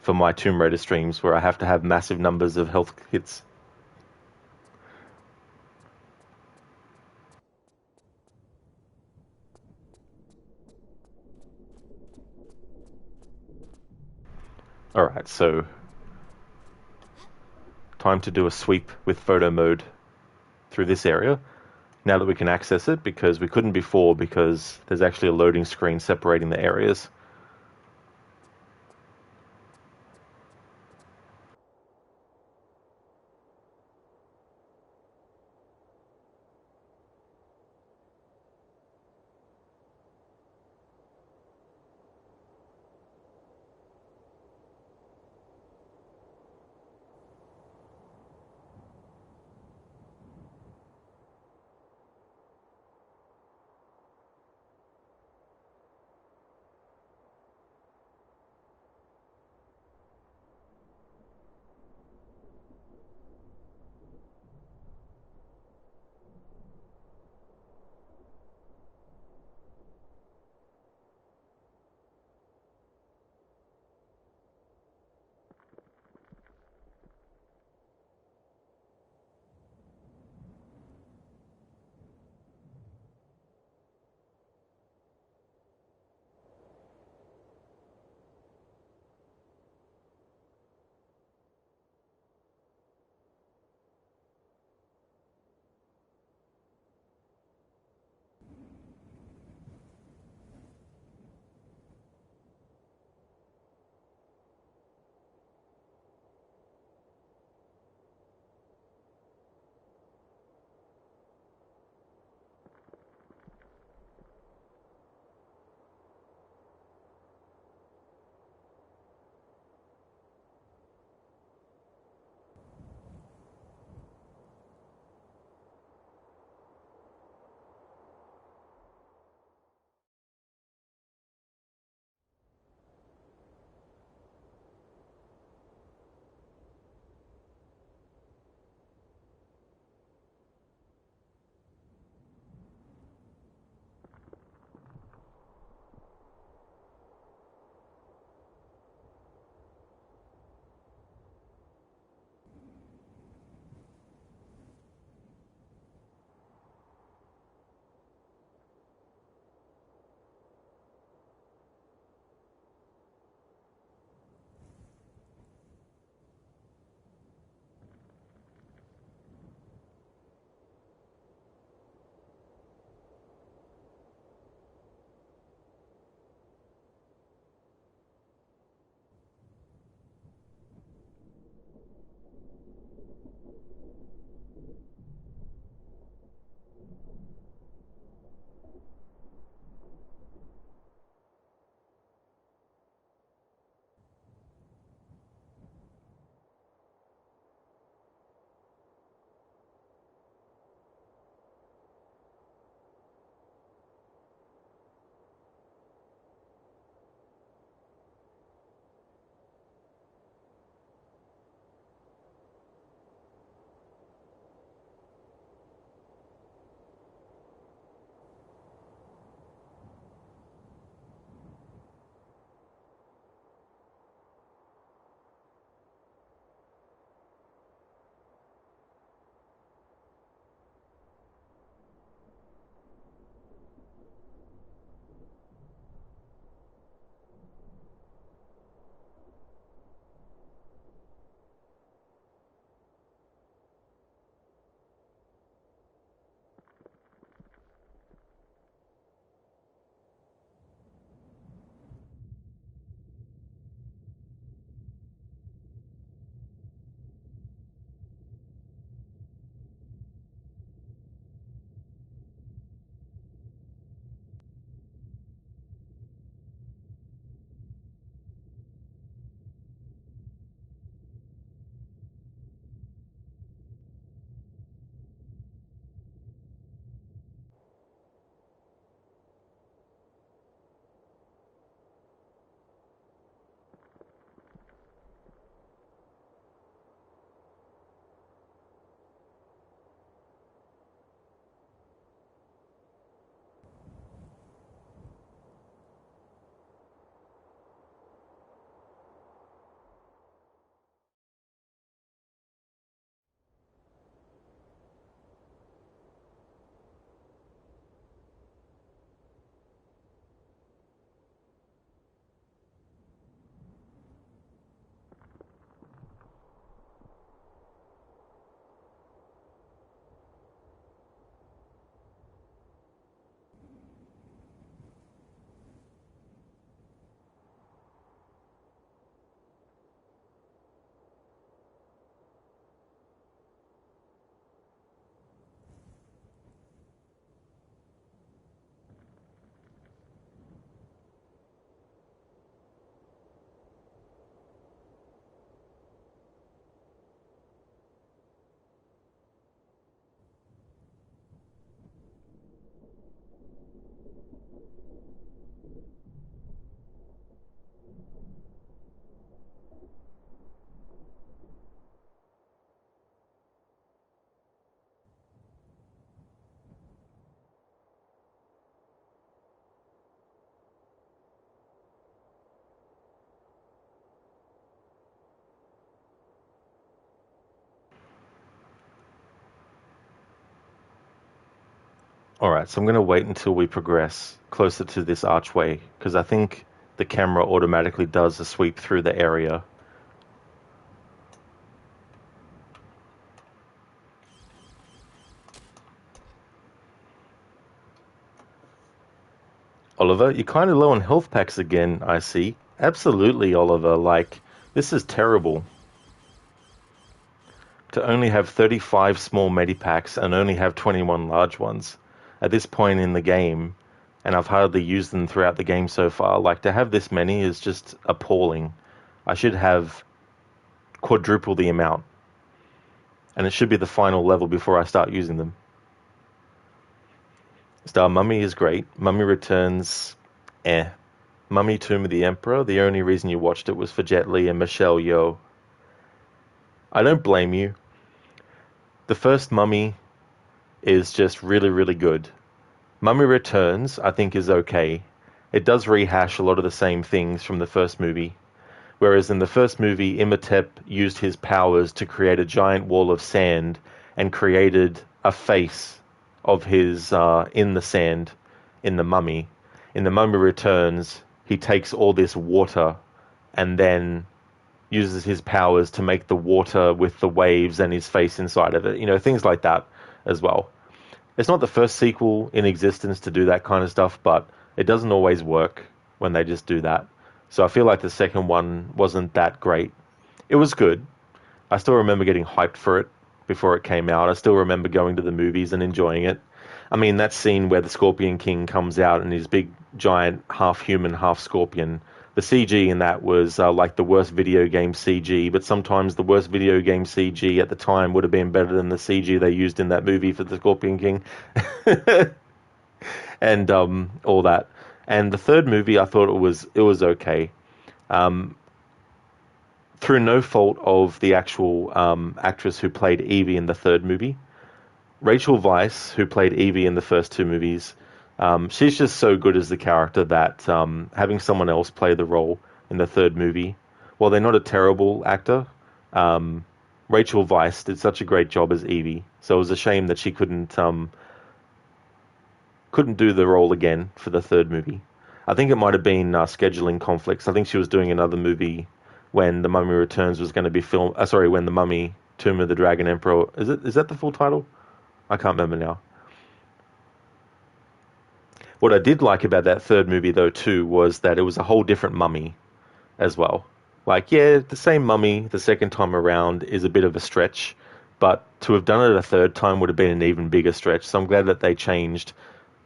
for my Tomb Raider streams where I have to have massive numbers of health kits. Alright, so time to do a sweep with photo mode through this area. Now that we can access it, because we couldn't before because there's actually a loading screen separating the areas. Alright, so I'm going to wait until we progress closer to this archway, because I think the camera automatically does a sweep through the area. Oliver, you're kind of low on health packs again, I see. Absolutely, Oliver, like, this is terrible. To only have 35 small medipacks and only have 21 large ones at this point in the game, and I've hardly used them throughout the game so far. Like, to have this many is just appalling. I should have quadruple the amount, and it should be the final level before I start using them. Star Mummy is great. Mummy Returns, Mummy Tomb of the Emperor, the only reason you watched it was for Jet Li and Michelle Yeoh. I don't blame you. The first Mummy is just really, really good. Mummy Returns, I think, is okay. It does rehash a lot of the same things from the first movie. Whereas in the first movie, Imhotep used his powers to create a giant wall of sand and created a face of his in the sand in the Mummy. In the Mummy Returns, he takes all this water and then uses his powers to make the water with the waves and his face inside of it. You know, things like that as well. It's not the first sequel in existence to do that kind of stuff, but it doesn't always work when they just do that. So I feel like the second one wasn't that great. It was good. I still remember getting hyped for it before it came out. I still remember going to the movies and enjoying it. I mean, that scene where the Scorpion King comes out and his big, giant, half-human, half-scorpion, the CG in that was like the worst video game CG, but sometimes the worst video game CG at the time would have been better than the CG they used in that movie for the Scorpion King. And all that. And the third movie, I thought it was okay. Through no fault of the actual actress who played Evie in the third movie. Rachel Weisz, who played Evie in the first two movies, she's just so good as the character that having someone else play the role in the third movie, while they're not a terrible actor, Rachel Weisz did such a great job as Evie. So it was a shame that she couldn't do the role again for the third movie. I think it might have been scheduling conflicts. I think she was doing another movie when The Mummy Returns was going to be filmed. When The Mummy Tomb of the Dragon Emperor. Is that the full title? I can't remember now. What I did like about that third movie, though, too, was that it was a whole different mummy as well. Like, yeah, the same mummy the second time around is a bit of a stretch, but to have done it a third time would have been an even bigger stretch. So I'm glad that they changed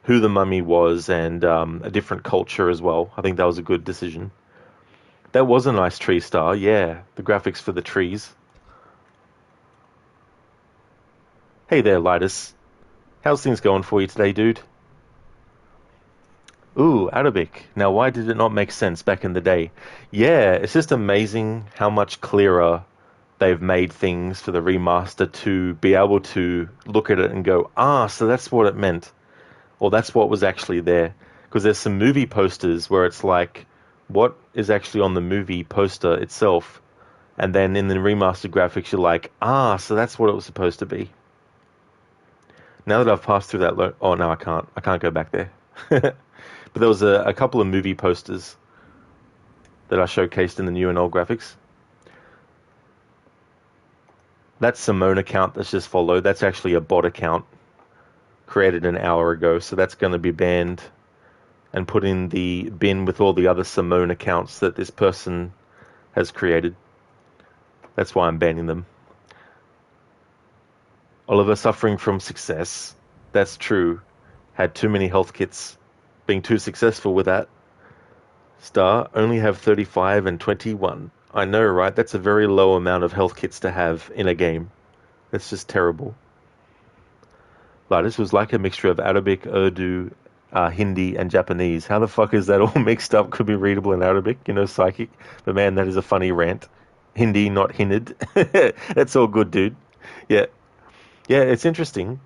who the mummy was and a different culture as well. I think that was a good decision. That was a nice tree star, yeah. The graphics for the trees. Hey there, Litus. How's things going for you today, dude? Ooh, Arabic. Now, why did it not make sense back in the day? Yeah, it's just amazing how much clearer they've made things for the remaster to be able to look at it and go, so that's what it meant. Or that's what was actually there. Because there's some movie posters where it's like, what is actually on the movie poster itself? And then in the remastered graphics, you're like, so that's what it was supposed to be. Now that I've passed through that... oh, no, I can't. I can't go back there. But there was a couple of movie posters that I showcased in the new and old graphics. That Simone account that's just followed, that's actually a bot account created an hour ago, so that's going to be banned and put in the bin with all the other Simone accounts that this person has created. That's why I'm banning them. Oliver suffering from success. That's true. Had too many health kits. Being too successful with that. Star, only have 35 and 21. I know, right? That's a very low amount of health kits to have in a game. That's just terrible. This was like a mixture of Arabic, Urdu, Hindi, and Japanese. How the fuck is that all mixed up? Could be readable in Arabic, psychic. But man, that is a funny rant. Hindi, not Hinid. That's all good, dude. Yeah. Yeah, it's interesting.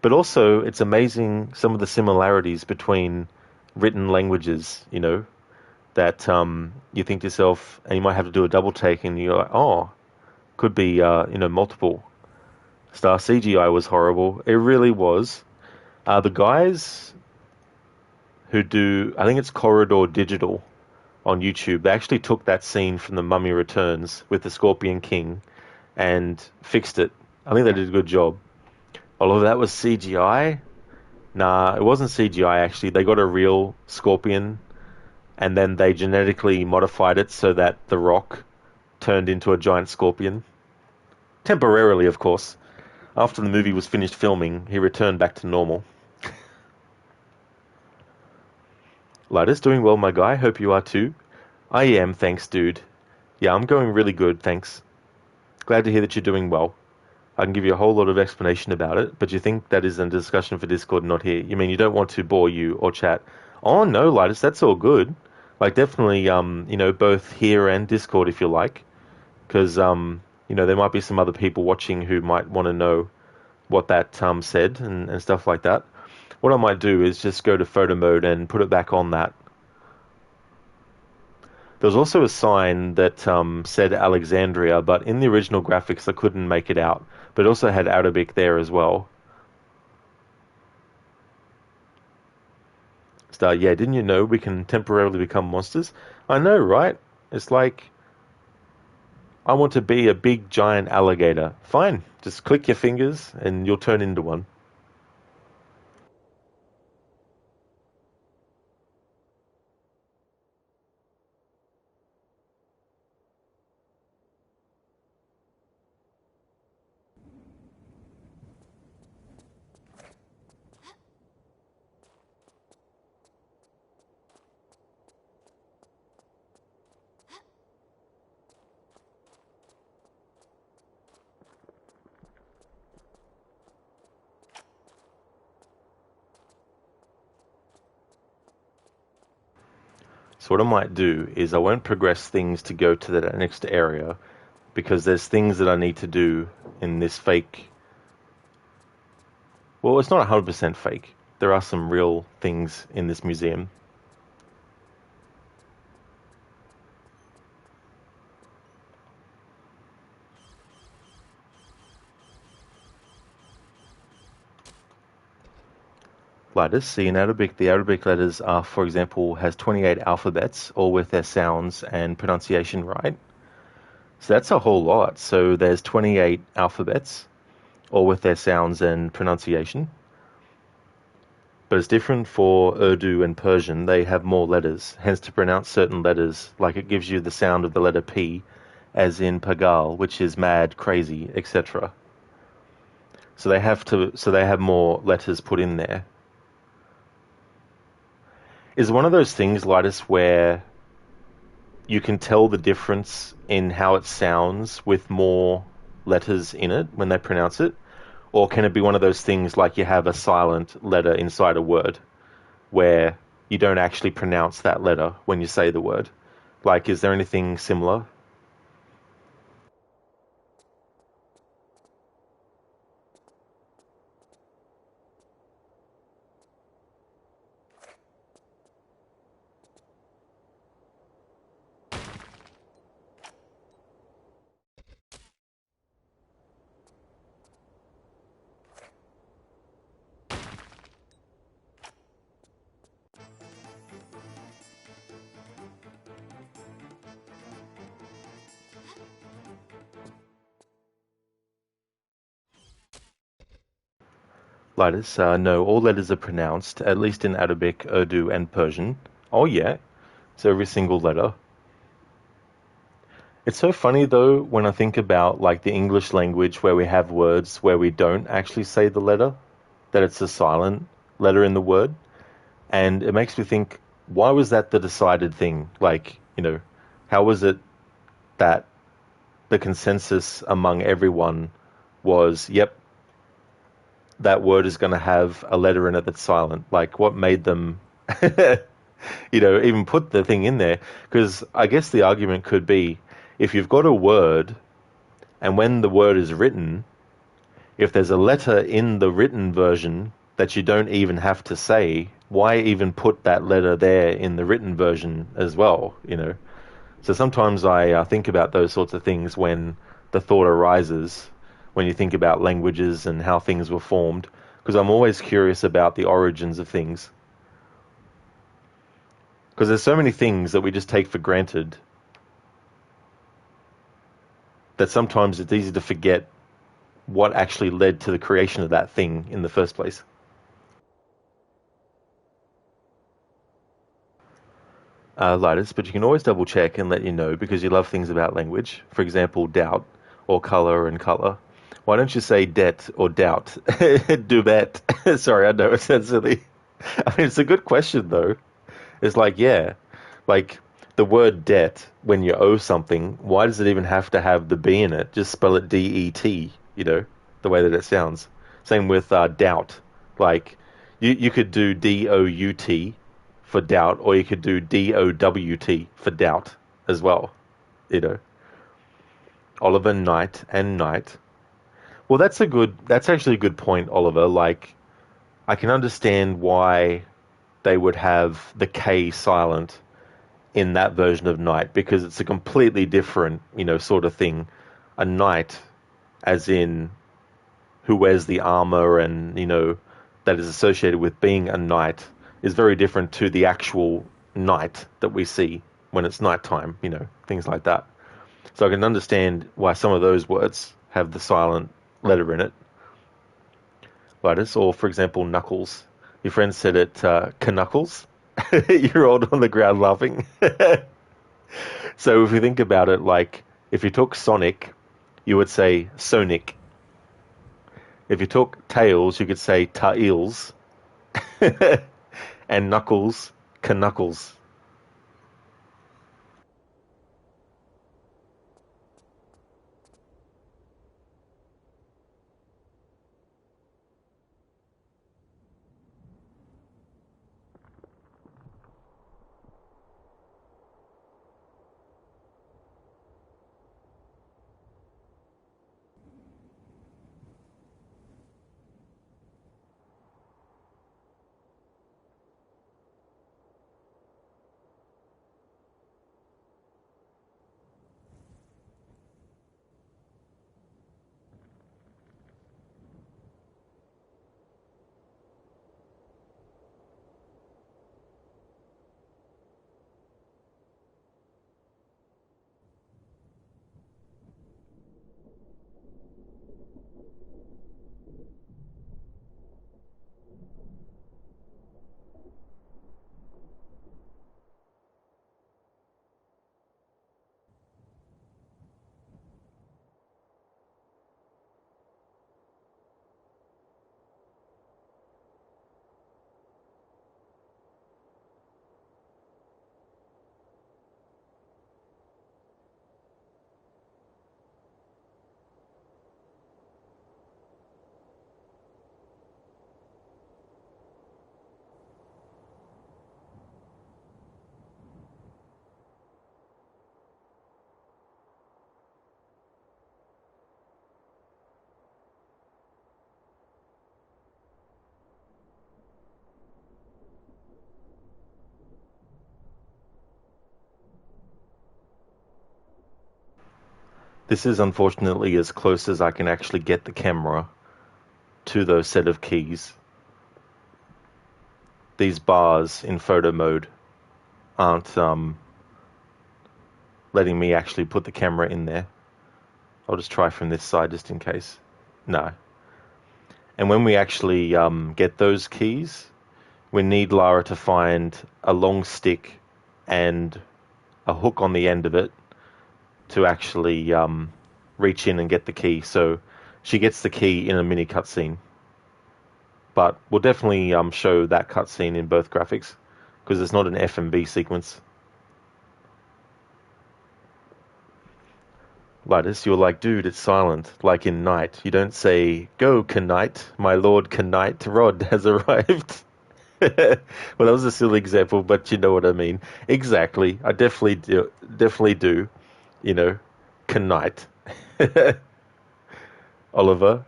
But also, it's amazing some of the similarities between written languages, that you think to yourself, and you might have to do a double take, and you're like, could be, multiple. Star CGI was horrible. It really was. The guys who do, I think it's Corridor Digital on YouTube, they actually took that scene from The Mummy Returns with the Scorpion King and fixed it. I think they did a good job. Although that was CGI, nah, it wasn't CGI actually. They got a real scorpion and then they genetically modified it so that The Rock turned into a giant scorpion. Temporarily, of course. After the movie was finished filming, he returned back to normal. Lighter's doing well, my guy. Hope you are too. I am, thanks, dude. Yeah, I'm going really good, thanks. Glad to hear that you're doing well. I can give you a whole lot of explanation about it, but you think that is a discussion for Discord, not here. You mean you don't want to bore you or chat? Oh, no, Lightus, that's all good. Like, definitely, both here and Discord if you like. Because, there might be some other people watching who might want to know what that said and stuff like that. What I might do is just go to photo mode and put it back on that. There was also a sign that said Alexandria, but in the original graphics I couldn't make it out. But it also had Arabic there as well. So, yeah, didn't you know we can temporarily become monsters? I know, right? It's like, I want to be a big giant alligator. Fine, just click your fingers and you'll turn into one. So what I might do is I won't progress things to go to the next area because there's things that I need to do in this fake. Well, it's not 100% fake. There are some real things in this museum. Letters. See, in Arabic, the Arabic letters are, for example, has 28 alphabets, all with their sounds and pronunciation right. So that's a whole lot. So there's 28 alphabets, all with their sounds and pronunciation. But it's different for Urdu and Persian. They have more letters. Hence, to pronounce certain letters, like it gives you the sound of the letter P, as in pagal, which is mad, crazy, etc. So they have more letters put in there. Is one of those things, Lightus, where you can tell the difference in how it sounds with more letters in it when they pronounce it? Or can it be one of those things like you have a silent letter inside a word where you don't actually pronounce that letter when you say the word? Like, is there anything similar? Lightus, no, all letters are pronounced, at least in Arabic, Urdu, and Persian. Oh, yeah. So every single letter. It's so funny though when I think about like the English language where we have words where we don't actually say the letter, that it's a silent letter in the word. And it makes me think, why was that the decided thing? Like, how was it that the consensus among everyone was, yep, that word is going to have a letter in it that's silent? Like, what made them, even put the thing in there? Because I guess the argument could be, if you've got a word, and when the word is written, if there's a letter in the written version that you don't even have to say, why even put that letter there in the written version as well, So sometimes I think about those sorts of things when the thought arises, when you think about languages and how things were formed. because I'm always curious about the origins of things. Because there's so many things that we just take for granted that sometimes it's easy to forget what actually led to the creation of that thing in the first place. Linus, but you can always double check and let you know because you love things about language. For example, doubt or color and color. Why don't you say det or doubt? Do bet. Sorry, I know it sounds silly. I mean, it's a good question though. It's like, yeah, like the word debt when you owe something. Why does it even have to have the B in it? Just spell it D-E-T. The way that it sounds. Same with doubt. Like you could do D-O-U-T for doubt, or you could do D-O-W-T for doubt as well. You know, Oliver Knight and Knight. Well, that's actually a good point, Oliver. Like, I can understand why they would have the K silent in that version of knight because it's a completely different, sort of thing. A knight, as in who wears the armor and, that is associated with being a knight, is very different to the actual knight that we see when it's nighttime, things like that. So I can understand why some of those words have the silent letter in it. Vitus, or for example, knuckles. Your friend said it, knuckles. You're rolled on the ground laughing. So if you think about it, like if you took Sonic, you would say Sonic. If you took Tails, you could say Tails. And Knuckles, Knuckles. This is unfortunately as close as I can actually get the camera to those set of keys. These bars in photo mode aren't letting me actually put the camera in there. I'll just try from this side just in case. No. And when we actually get those keys, we need Lara to find a long stick and a hook on the end of it to actually reach in and get the key. So she gets the key in a mini cutscene. But we'll definitely show that cutscene in both graphics because it's not an FMV sequence. Lidus, you're like, dude, it's silent, like in Night. You don't say, go, Knight, my lord Knight, Rod has arrived. Well, that was a silly example, but you know what I mean. Exactly. I definitely do, Knight. Oliver.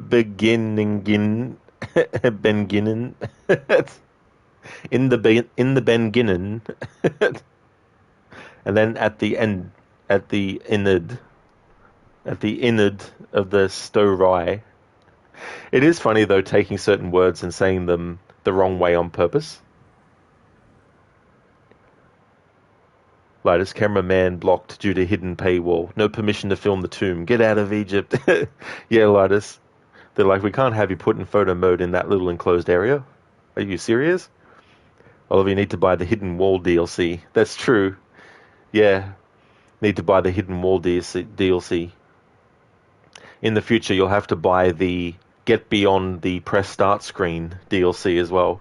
Beginning, Benginnin. In the Benginnin. And then at the end, at the innard of the Story, It is funny though, taking certain words and saying them the wrong way on purpose. Latest cameraman blocked due to hidden paywall. No permission to film the tomb. Get out of Egypt. Yeah, Latest. They're like, we can't have you put in photo mode in that little enclosed area. Are you serious? All of you need to buy the Hidden Wall DLC. That's true. Yeah, need to buy the Hidden Wall DLC. In the future, you'll have to buy the Get Beyond the Press Start Screen DLC as well.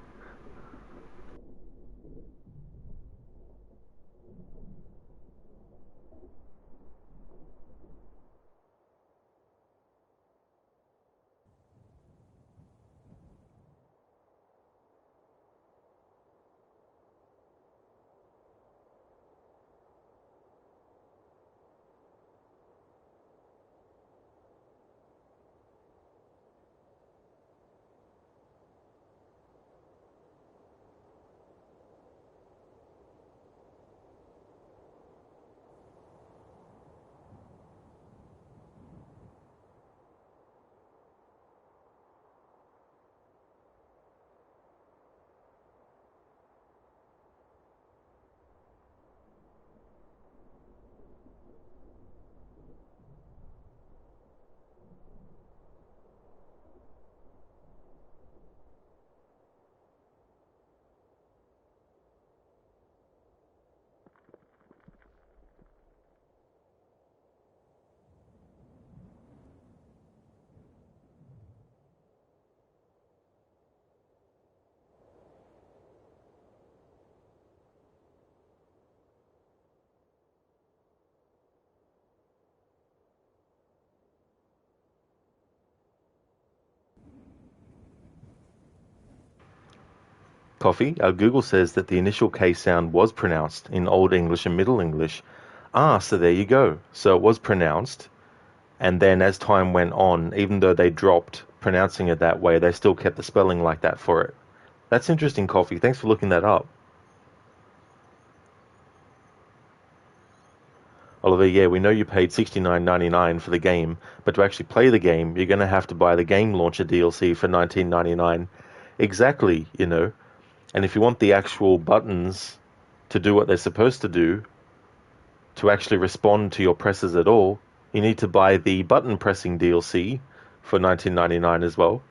Coffee, Google says that the initial K sound was pronounced in Old English and Middle English. Ah, so there you go. So it was pronounced, and then as time went on, even though they dropped pronouncing it that way, they still kept the spelling like that for it. That's interesting, Coffee. Thanks for looking that up. Oliver, yeah, we know you paid $69.99 for the game, but to actually play the game, you're going to have to buy the Game Launcher DLC for $19.99. Exactly, you know. And if you want the actual buttons to do what they're supposed to do, to actually respond to your presses at all, you need to buy the button pressing DLC for $19.99 as well.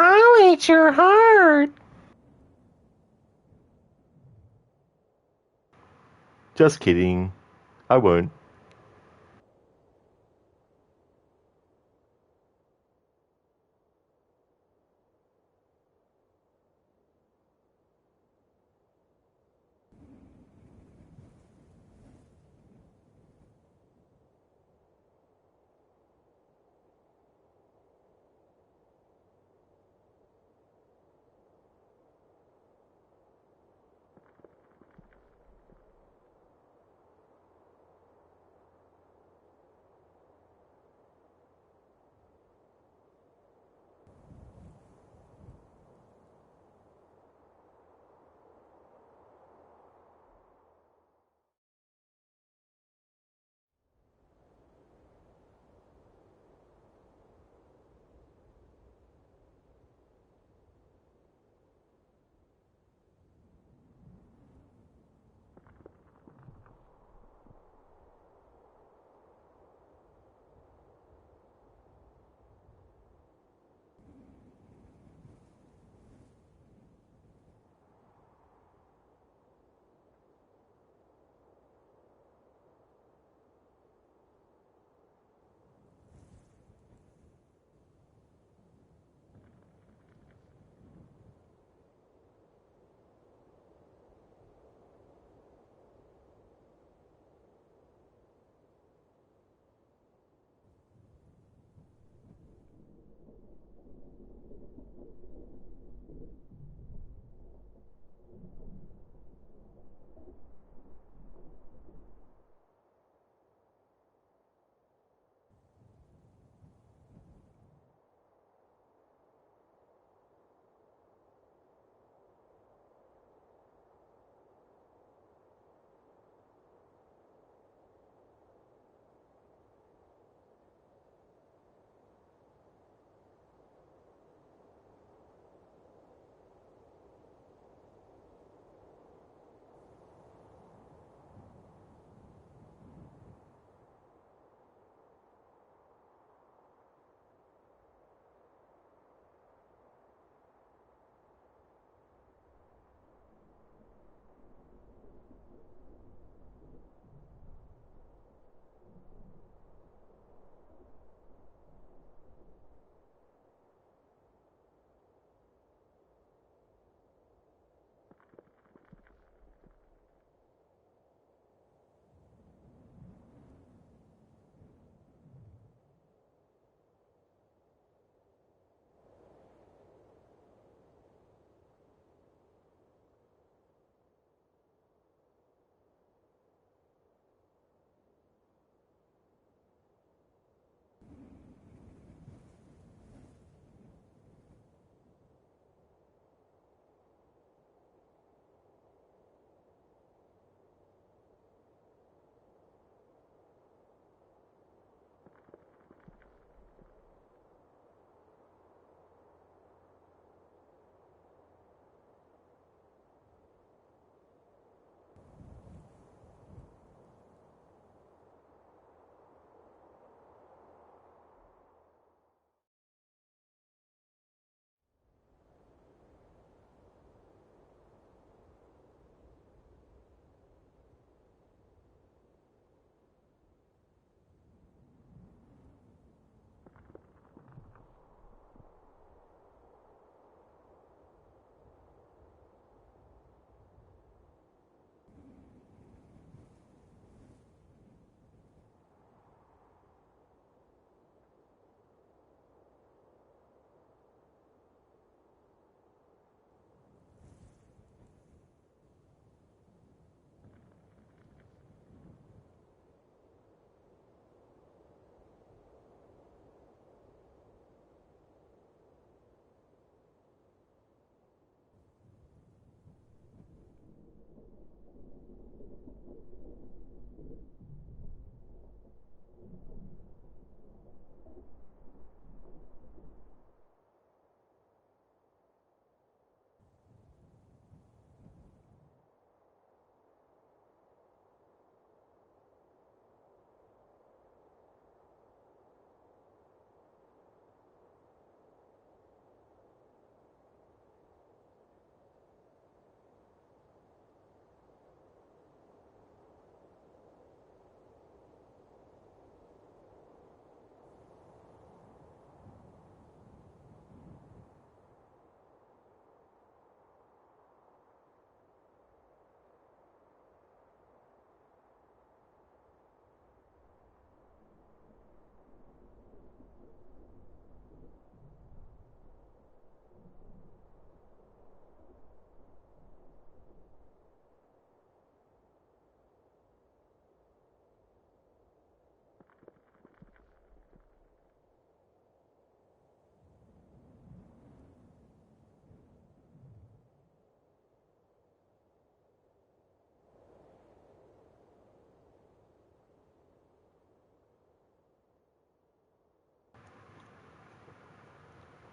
I'll eat your heart. Just kidding. I won't.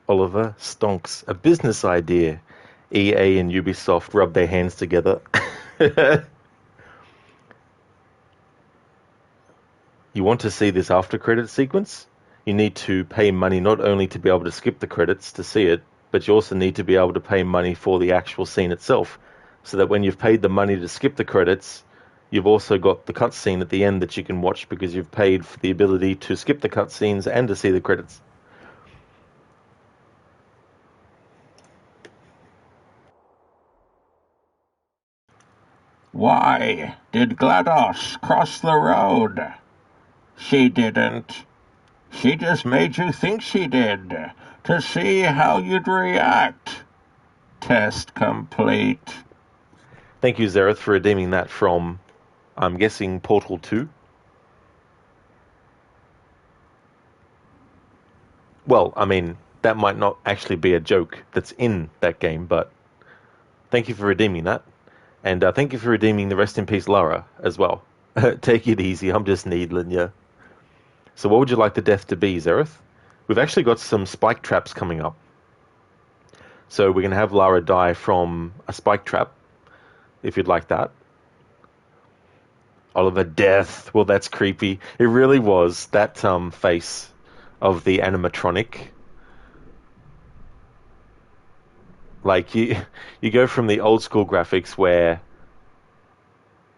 Oliver stonks. A business idea. EA and Ubisoft rub their hands together. You want to see this after credit sequence? You need to pay money not only to be able to skip the credits to see it, but you also need to be able to pay money for the actual scene itself. So that when you've paid the money to skip the credits, you've also got the cutscene at the end that you can watch because you've paid for the ability to skip the cutscenes and to see the credits. Why did GLaDOS cross the road? She didn't. She just made you think she did, to see how you'd react. Test complete. Thank you, Xerath, for redeeming that from, I'm guessing, Portal 2. Well, I mean, that might not actually be a joke that's in that game, but thank you for redeeming that. And thank you for redeeming the Rest in Peace Lara as well. Take it easy, I'm just needling you. So what would you like the death to be, Xerath? We've actually got some spike traps coming up. So we're going to have Lara die from a spike trap, if you'd like that. Oliver, death. Well, that's creepy. It really was. That face of the animatronic. Like, you go from the old school graphics where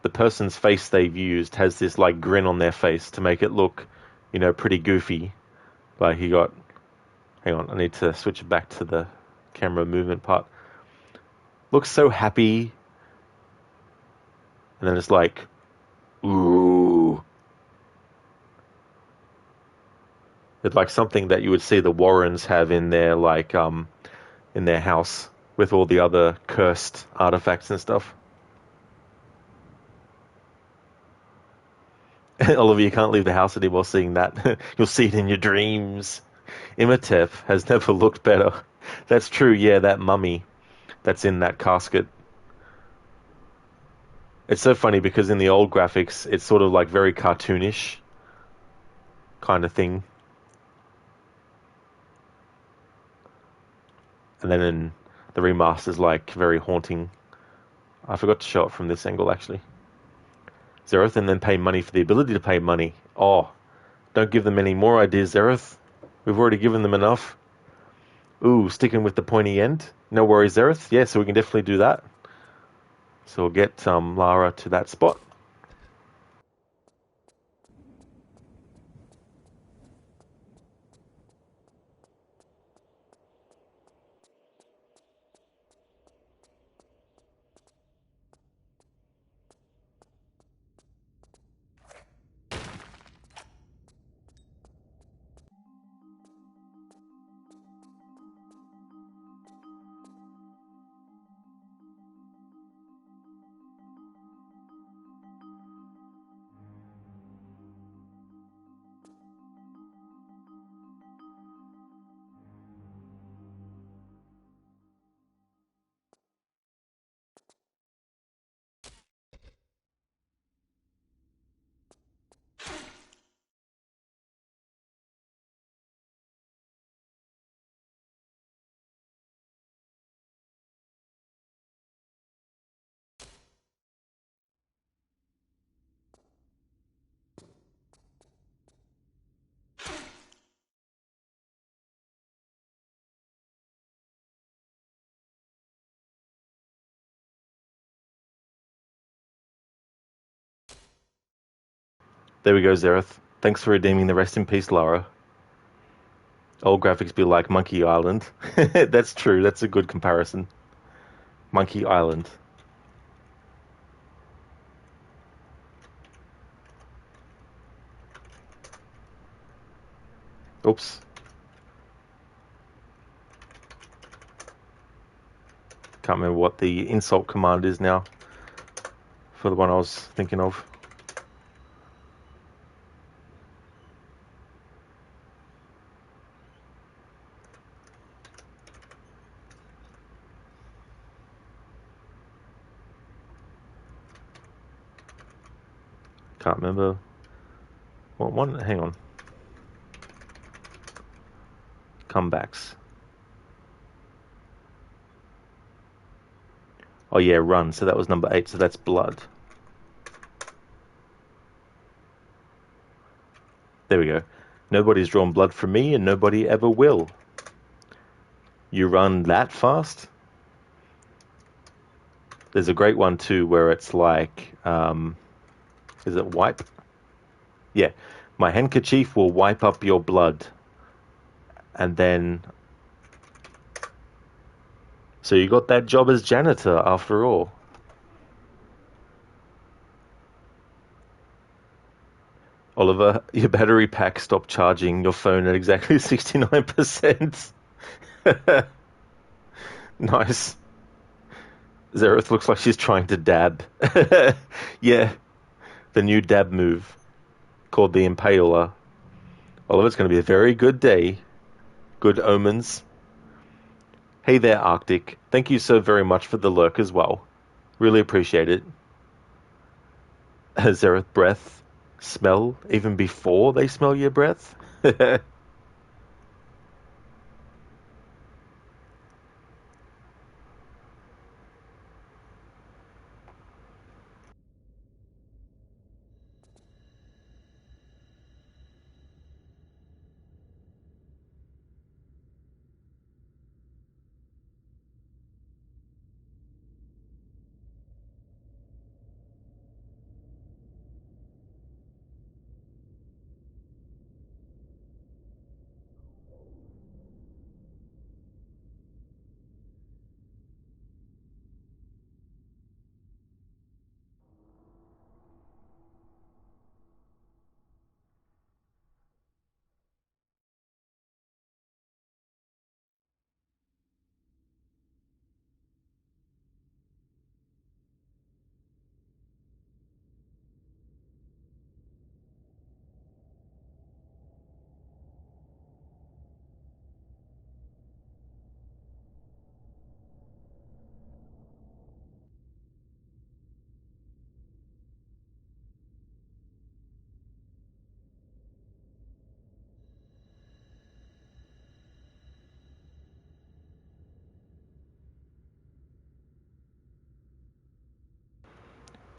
the person's face they've used has this, like, grin on their face to make it look, you know, pretty goofy. Like, you got... Hang on, I need to switch it back to the camera movement part. Looks so happy. And then it's like, ooh. It's like something that you would see the Warrens have in their, like, in their house with all the other cursed artifacts and stuff. Oliver, you can't leave the house anymore seeing that. You'll see it in your dreams. Imhotep has never looked better. That's true, yeah, that mummy that's in that casket. It's so funny because in the old graphics, it's sort of like very cartoonish kind of thing. And then in the remasters, like, very haunting. I forgot to show it from this angle, actually. Xerath, and then pay money for the ability to pay money. Oh, don't give them any more ideas, Xerath. We've already given them enough. Ooh, sticking with the pointy end. No worries, Xerath. Yeah, so we can definitely do that. So we'll get Lara to that spot. There we go, Xerath. Thanks for redeeming the Rest in Peace, Lara. Old graphics be like Monkey Island. That's true, that's a good comparison. Monkey Island. Oops. Can't remember what the insult command is now for the one I was thinking of. Can't remember what one. Hang on. Comebacks. Oh yeah, run. So that was number 8. So that's blood. There we go. Nobody's drawn blood from me, and nobody ever will. You run that fast? There's a great one too, where it's like, is it wipe? Yeah. My handkerchief will wipe up your blood. And then... So you got that job as janitor after all. Oliver, your battery pack stopped charging your phone at exactly 69%. Nice. Zereth looks like she's trying to dab. Yeah, the new dab move called the Impaler. Oliver, it's going to be a very good day. Good omens. Hey there, Arctic. Thank you so very much for the lurk as well. Really appreciate it. Zereth breath smell even before they smell your breath?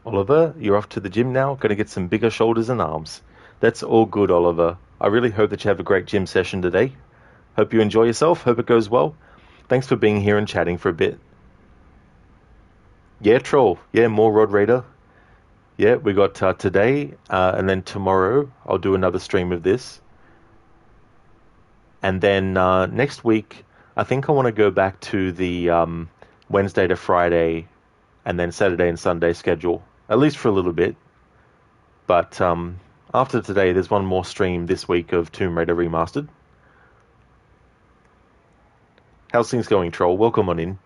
Oliver, you're off to the gym now. Going to get some bigger shoulders and arms. That's all good, Oliver. I really hope that you have a great gym session today. Hope you enjoy yourself. Hope it goes well. Thanks for being here and chatting for a bit. Yeah, Troll. Yeah, more Rod Raider. Yeah, we got today, and then tomorrow I'll do another stream of this. And then next week, I think I want to go back to the Wednesday to Friday and then Saturday and Sunday schedule, at least for a little bit. But after today, there's one more stream this week of Tomb Raider Remastered. How's things going, Troll? Welcome on in.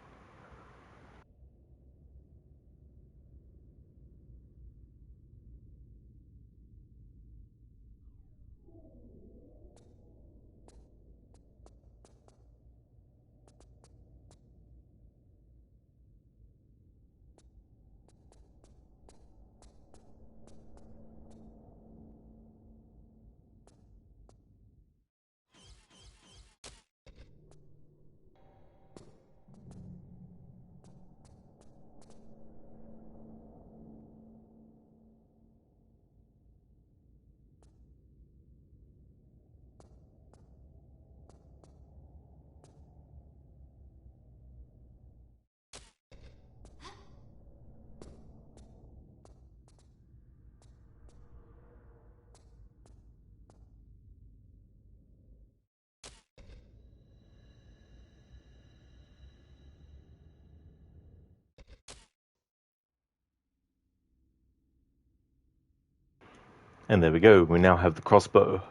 And there we go. We now have the crossbow.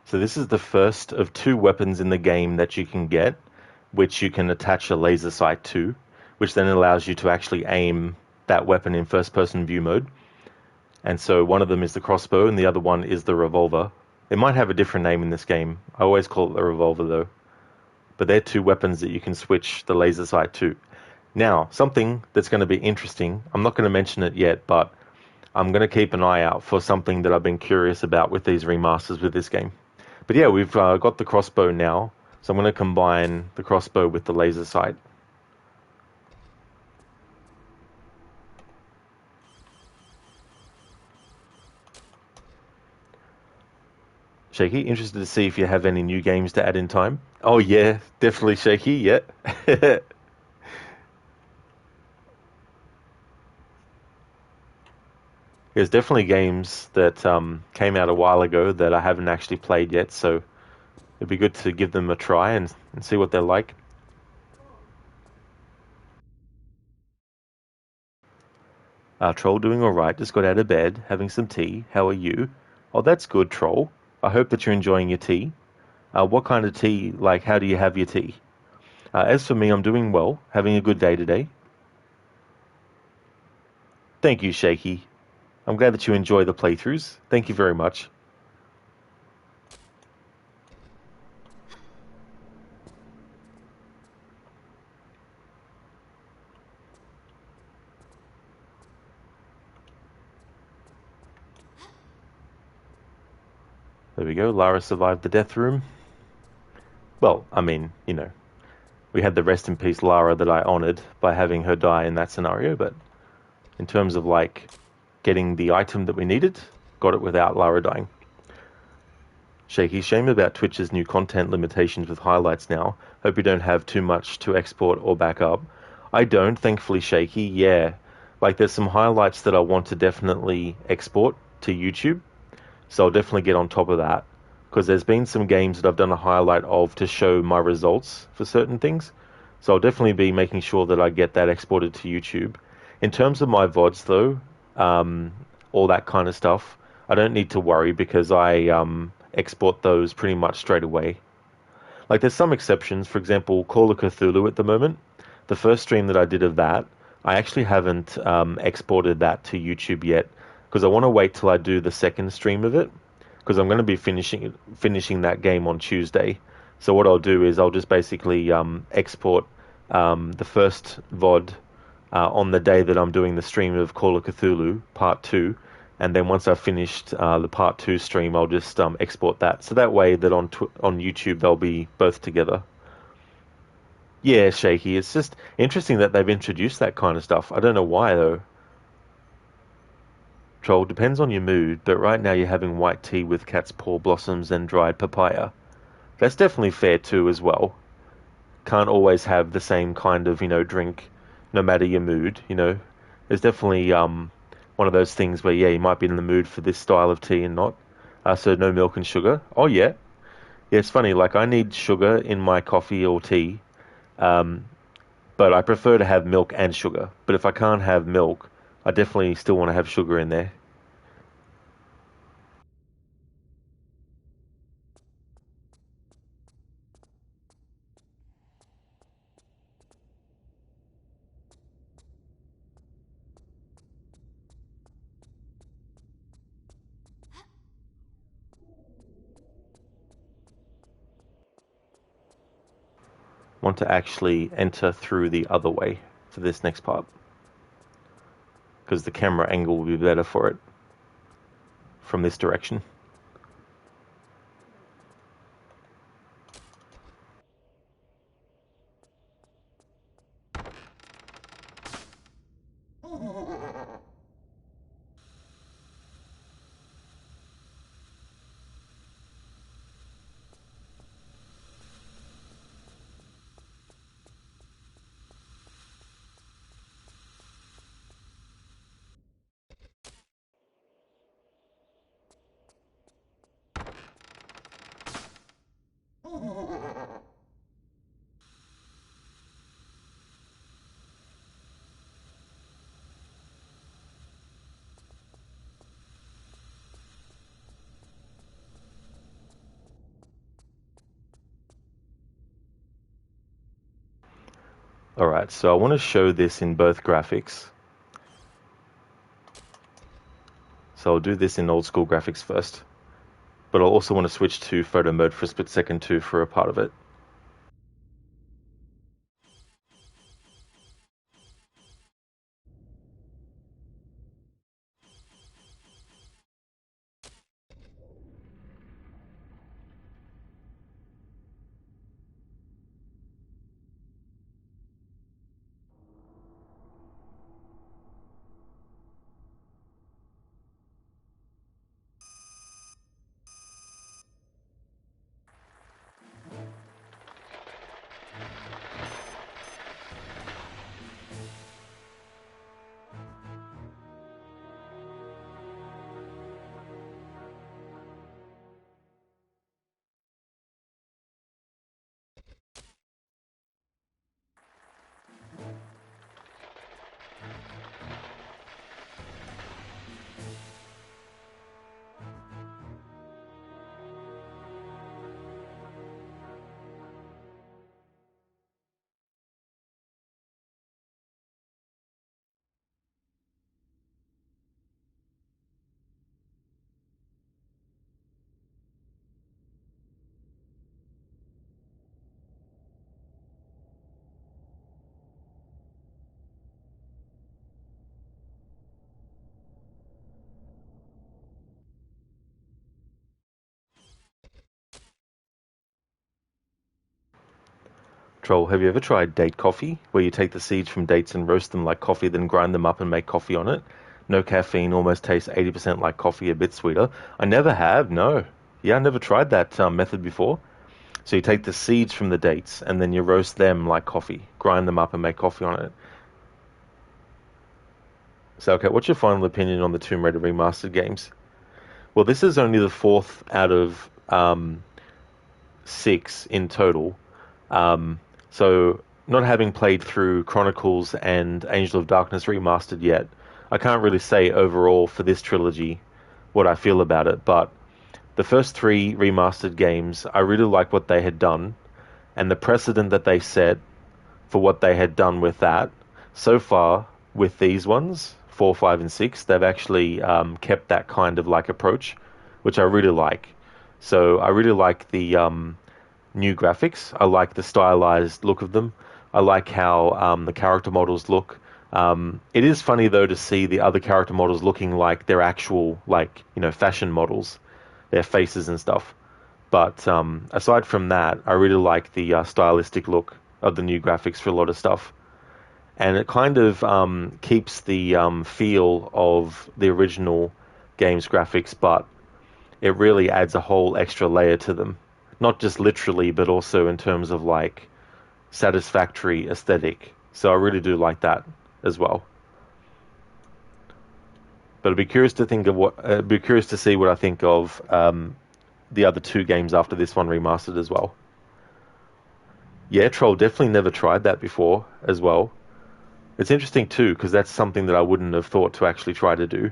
So this is the first of 2 weapons in the game that you can get, which you can attach a laser sight to, which then allows you to actually aim that weapon in first-person view mode. And so one of them is the crossbow, and the other one is the revolver. It might have a different name in this game. I always call it the revolver, though. But they're 2 weapons that you can switch the laser sight to. Now, something that's going to be interesting, I'm not going to mention it yet, but I'm going to keep an eye out for something that I've been curious about with these remasters with this game. But yeah, we've got the crossbow now, so I'm going to combine the crossbow with the laser sight. Shaky, interested to see if you have any new games to add in time. Oh yeah, definitely Shaky, yeah. There's definitely games that came out a while ago that I haven't actually played yet, so it'd be good to give them a try and see what they're like. Troll doing alright, just got out of bed, having some tea. How are you? Oh, that's good, Troll. I hope that you're enjoying your tea. What kind of tea, like, how do you have your tea? As for me, I'm doing well, having a good day today. Thank you, Shaky. I'm glad that you enjoy the playthroughs. Thank you very much. There we go, Lara survived the death room. Well, I mean, you know, we had the rest in peace Lara that I honoured by having her die in that scenario, but in terms of, like, getting the item that we needed, got it without Lara dying. Shaky, shame about Twitch's new content limitations with highlights now. Hope you don't have too much to export or back up. I don't, thankfully, Shaky. Yeah, like there's some highlights that I want to definitely export to YouTube, so I'll definitely get on top of that. Because there's been some games that I've done a highlight of to show my results for certain things. So I'll definitely be making sure that I get that exported to YouTube. In terms of my VODs, though, all that kind of stuff, I don't need to worry because I export those pretty much straight away. Like, there's some exceptions. For example, Call of Cthulhu at the moment. The first stream that I did of that, I actually haven't exported that to YouTube yet because I want to wait till I do the second stream of it because I'm going to be finishing that game on Tuesday. So what I'll do is I'll just basically export the first VOD on the day that I'm doing the stream of Call of Cthulhu Part 2, and then once I've finished the Part 2 stream, I'll just export that. So that way that on YouTube they'll be both together. Yeah, Shaky, it's just interesting that they've introduced that kind of stuff. I don't know why, though. Troll, depends on your mood, but right now you're having white tea with cat's paw blossoms and dried papaya. That's definitely fair too, as well. Can't always have the same kind of, drink, no matter your mood, There's definitely one of those things where, yeah, you might be in the mood for this style of tea and not. So no milk and sugar. Oh, yeah. Yeah, it's funny, like, I need sugar in my coffee or tea, but I prefer to have milk and sugar. But if I can't have milk, I definitely still want to have sugar in there. Want to actually enter through the other way for this next part, because the camera angle will be better for it from this direction. Alright, so I want to show this in both graphics. So I'll do this in old school graphics first. But I'll also want to switch to photo mode for a split second too for a part of it. Troll, have you ever tried date coffee, where you take the seeds from dates and roast them like coffee, then grind them up and make coffee on it? No caffeine, almost tastes 80% like coffee, a bit sweeter. I never have, no. Yeah, I never tried that method before. So you take the seeds from the dates and then you roast them like coffee, grind them up and make coffee on it. So, okay, what's your final opinion on the Tomb Raider remastered games? Well, this is only the fourth out of 6 in total. So, not having played through Chronicles and Angel of Darkness remastered yet, I can't really say overall for this trilogy what I feel about it, but the first 3 remastered games, I really like what they had done, and the precedent that they set for what they had done with that. So far, with these ones, 4, 5, and 6, they've actually kept that kind of like approach, which I really like. So I really like the new graphics. I like the stylized look of them. I like how the character models look. It is funny though to see the other character models looking like their actual, like, fashion models, their faces and stuff. But aside from that, I really like the stylistic look of the new graphics for a lot of stuff. And it kind of keeps the feel of the original game's graphics, but it really adds a whole extra layer to them. Not just literally, but also in terms of like satisfactory aesthetic. So I really do like that as well. But I'd be curious to be curious to see what I think of the other 2 games after this one remastered as well. Yeah, Troll, definitely never tried that before as well. It's interesting too, because that's something that I wouldn't have thought to actually try to do.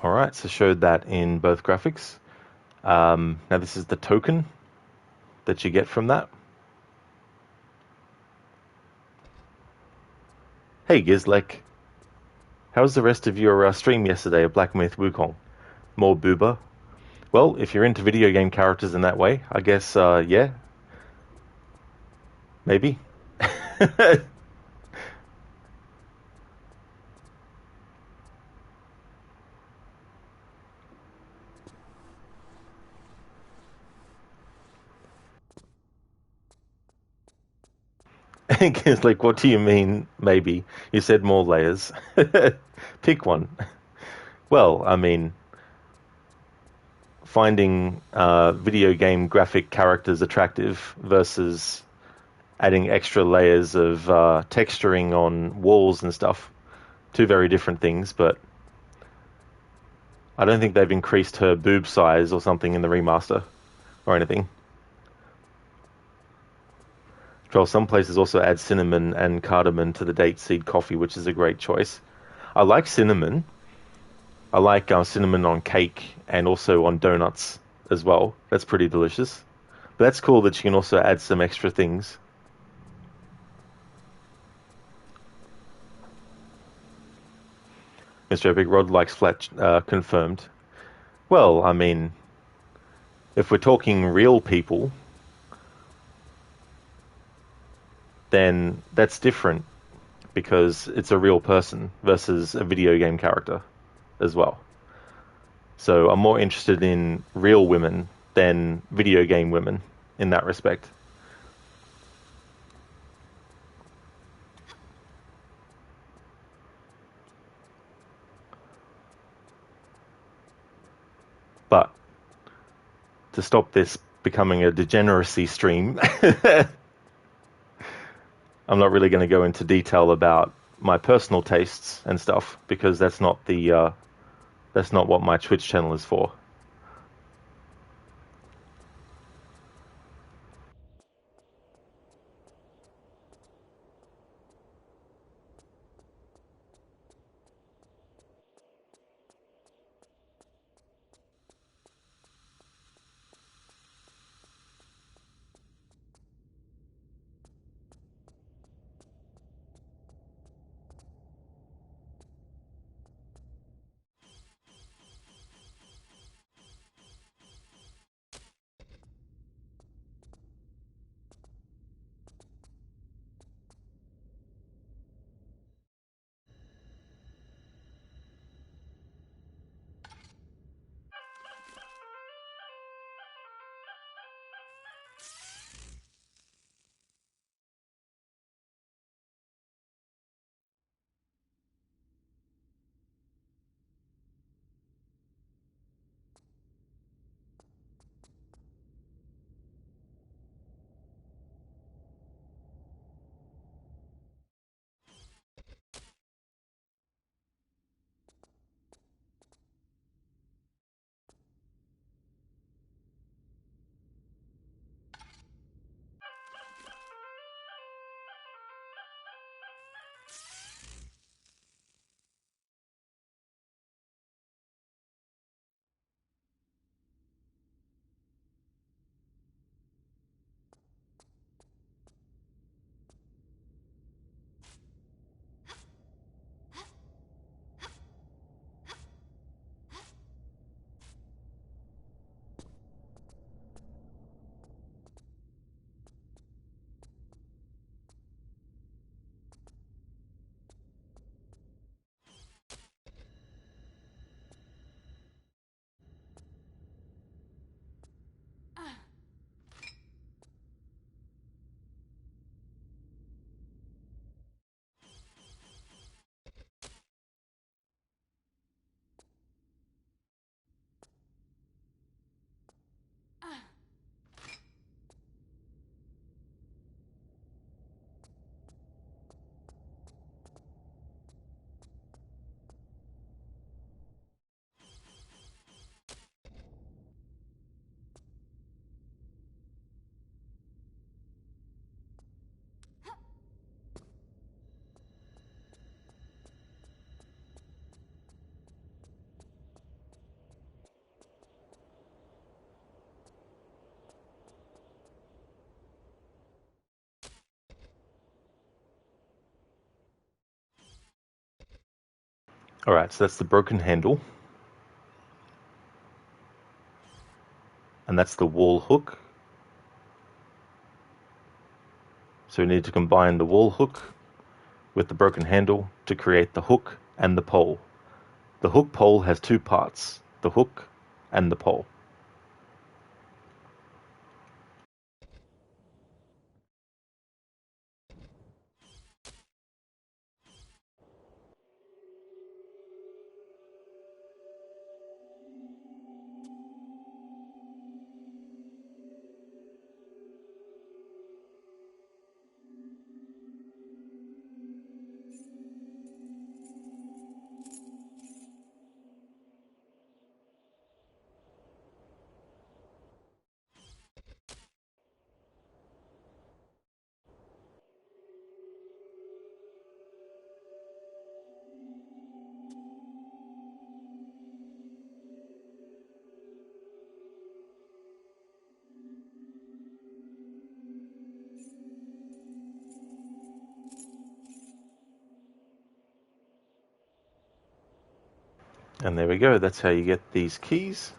Alright, so showed that in both graphics. Now this is the token that you get from that. Hey Gizlek, how was the rest of your stream yesterday of Black Myth Wukong? More booba? Well, if you're into video game characters in that way, I guess, yeah. Maybe. It's like, what do you mean, maybe? You said more layers. Pick one. Well, I mean, finding video game graphic characters attractive versus adding extra layers of texturing on walls and stuff. 2 very different things, but I don't think they've increased her boob size or something in the remaster or anything. Well, some places also add cinnamon and cardamom to the date seed coffee, which is a great choice. I like cinnamon. I like cinnamon on cake and also on donuts as well. That's pretty delicious. But that's cool that you can also add some extra things. Mr. Epic Rod likes flat confirmed. Well, I mean, if we're talking real people, then that's different because it's a real person versus a video game character as well. So I'm more interested in real women than video game women in that respect. But to stop this becoming a degeneracy stream, I'm not really going to go into detail about my personal tastes and stuff because that's not what my Twitch channel is for. Alright, so that's the broken handle. And that's the wall hook. So we need to combine the wall hook with the broken handle to create the hook and the pole. The hook pole has two parts, the hook and the pole. And there we go, that's how you get these keys.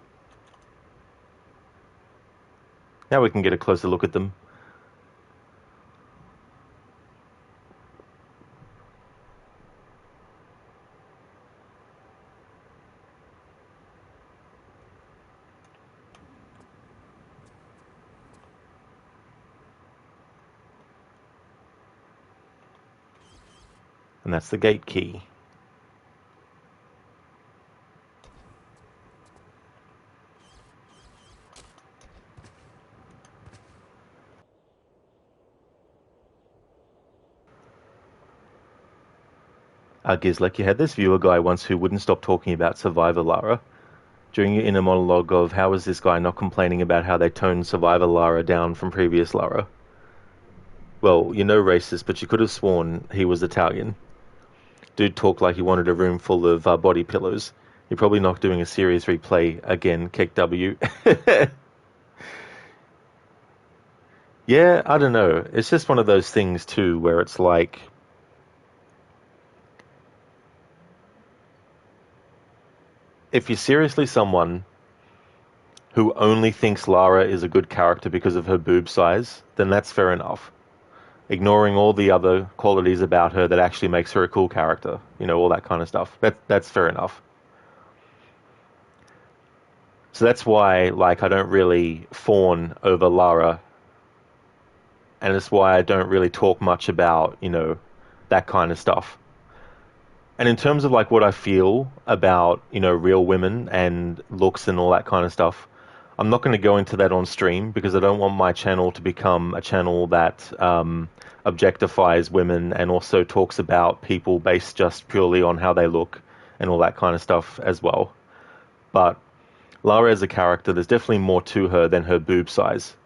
Now we can get a closer look at them. And that's the gate key. Gizlek, you had this viewer guy once who wouldn't stop talking about Survivor Lara. During your inner monologue of how is this guy not complaining about how they toned Survivor Lara down from previous Lara? Well, you're no racist, but you could have sworn he was Italian. Dude talked like he wanted a room full of body pillows. You're probably not doing a serious replay again, Keck W. Yeah, I don't know. It's just one of those things too where it's like, if you're seriously someone who only thinks Lara is a good character because of her boob size, then that's fair enough. Ignoring all the other qualities about her that actually makes her a cool character, you know, all that kind of stuff. That's fair enough. So that's why, like, I don't really fawn over Lara, and it's why I don't really talk much about, you know, that kind of stuff. And in terms of like what I feel about, you know, real women and looks and all that kind of stuff, I'm not going to go into that on stream because I don't want my channel to become a channel that objectifies women and also talks about people based just purely on how they look and all that kind of stuff as well. But Lara as a character, there's definitely more to her than her boob size.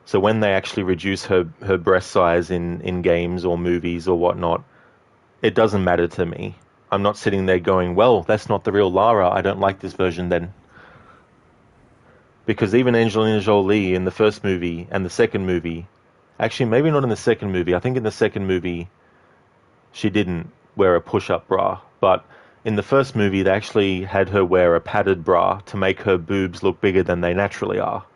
So when they actually reduce her breast size in games or movies or whatnot, it doesn't matter to me. I'm not sitting there going, well, that's not the real Lara, I don't like this version then. Because even Angelina Jolie in the first movie and the second movie, actually maybe not in the second movie, I think in the second movie she didn't wear a push-up bra, but in the first movie they actually had her wear a padded bra to make her boobs look bigger than they naturally are.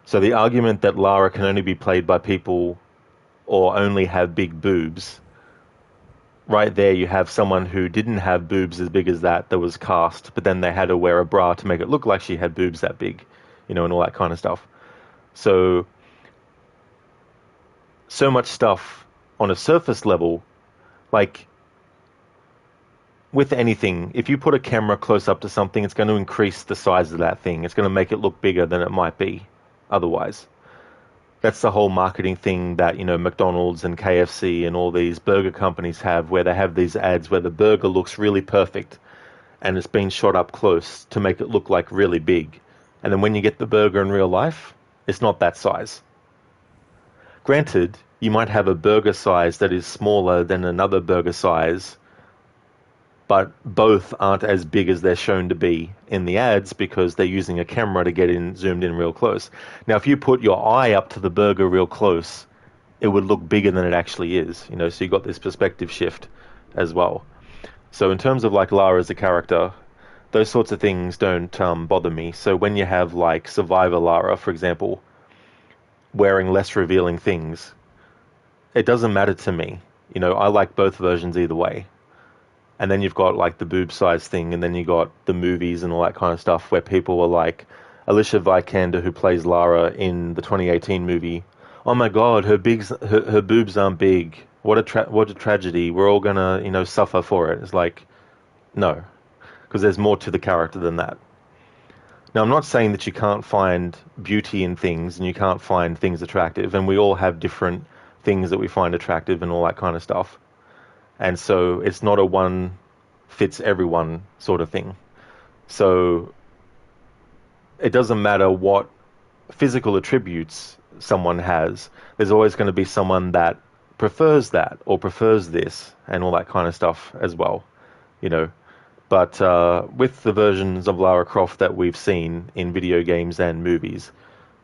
So the argument that Lara can only be played by people or only have big boobs, right there you have someone who didn't have boobs as big as that was cast, but then they had to wear a bra to make it look like she had boobs that big, you know, and all that kind of stuff. So much stuff on a surface level, like with anything, if you put a camera close up to something, it's going to increase the size of that thing. It's going to make it look bigger than it might be otherwise. That's the whole marketing thing that, you know, McDonald's and KFC and all these burger companies have, where they have these ads where the burger looks really perfect and it's been shot up close to make it look like really big. And then when you get the burger in real life, it's not that size. Granted, you might have a burger size that is smaller than another burger size, but both aren't as big as they're shown to be in the ads because they're using a camera to get in zoomed in real close. Now, if you put your eye up to the burger real close, it would look bigger than it actually is, you know, so you got this perspective shift as well. So in terms of like Lara as a character, those sorts of things don't bother me. So when you have like Survivor Lara, for example, wearing less revealing things, it doesn't matter to me. You know, I like both versions either way. And then you've got like the boob size thing, and then you got the movies and all that kind of stuff where people were like, Alicia Vikander, who plays Lara in the 2018 movie, oh my god, her boobs aren't big. What a tragedy. We're all gonna, you know, suffer for it. It's like, no, because there's more to the character than that. Now, I'm not saying that you can't find beauty in things and you can't find things attractive, and we all have different things that we find attractive and all that kind of stuff. And so it's not a one fits everyone sort of thing. So it doesn't matter what physical attributes someone has. There's always going to be someone that prefers that or prefers this and all that kind of stuff as well, you know. But with the versions of Lara Croft that we've seen in video games and movies,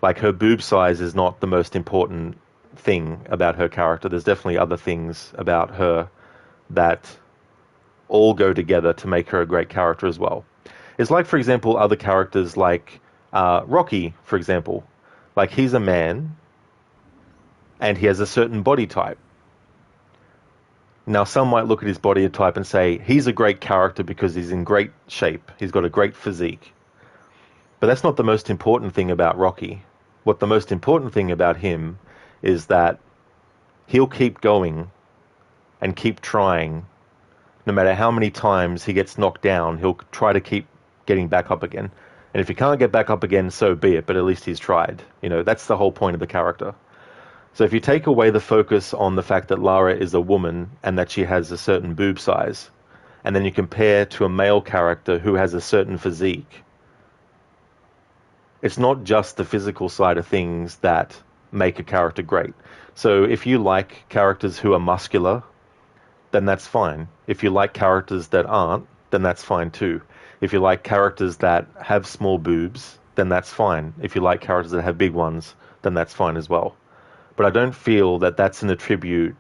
like her boob size is not the most important thing about her character. There's definitely other things about her that all go together to make her a great character as well. It's like, for example, other characters like Rocky, for example. Like, he's a man and he has a certain body type. Now, some might look at his body type and say, he's a great character because he's in great shape. He's got a great physique. But that's not the most important thing about Rocky. What the most important thing about him is that he'll keep going and keep trying. No matter how many times he gets knocked down, he'll try to keep getting back up again. And if he can't get back up again, so be it, but at least he's tried. You know, that's the whole point of the character. So if you take away the focus on the fact that Lara is a woman and that she has a certain boob size, and then you compare to a male character who has a certain physique, it's not just the physical side of things that make a character great. So if you like characters who are muscular, then that's fine. If you like characters that aren't, then that's fine too. If you like characters that have small boobs, then that's fine. If you like characters that have big ones, then that's fine as well. But I don't feel that that's an attribute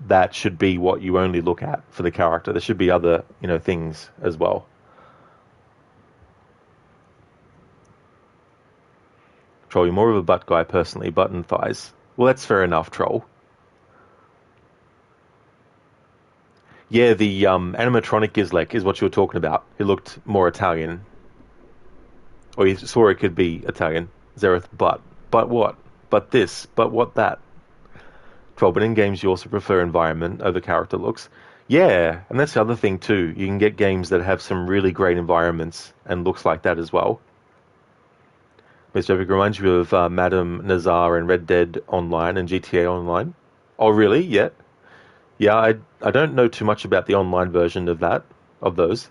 that should be what you only look at for the character. There should be other, things as well. Troll, you're more of a butt guy personally, butt and thighs. Well, that's fair enough, Troll. Yeah, the animatronic Gizlek is what you were talking about. He looked more Italian. Or you saw it could be Italian. Zereth, but what? But this, but what that? Troll, but in games you also prefer environment over character looks. Yeah, and that's the other thing too. You can get games that have some really great environments and looks like that as well. Mr. Epic reminds you of Madame Nazar and Red Dead Online and GTA Online. Oh, really? Yeah. Yeah, I don't know too much about the online version of those.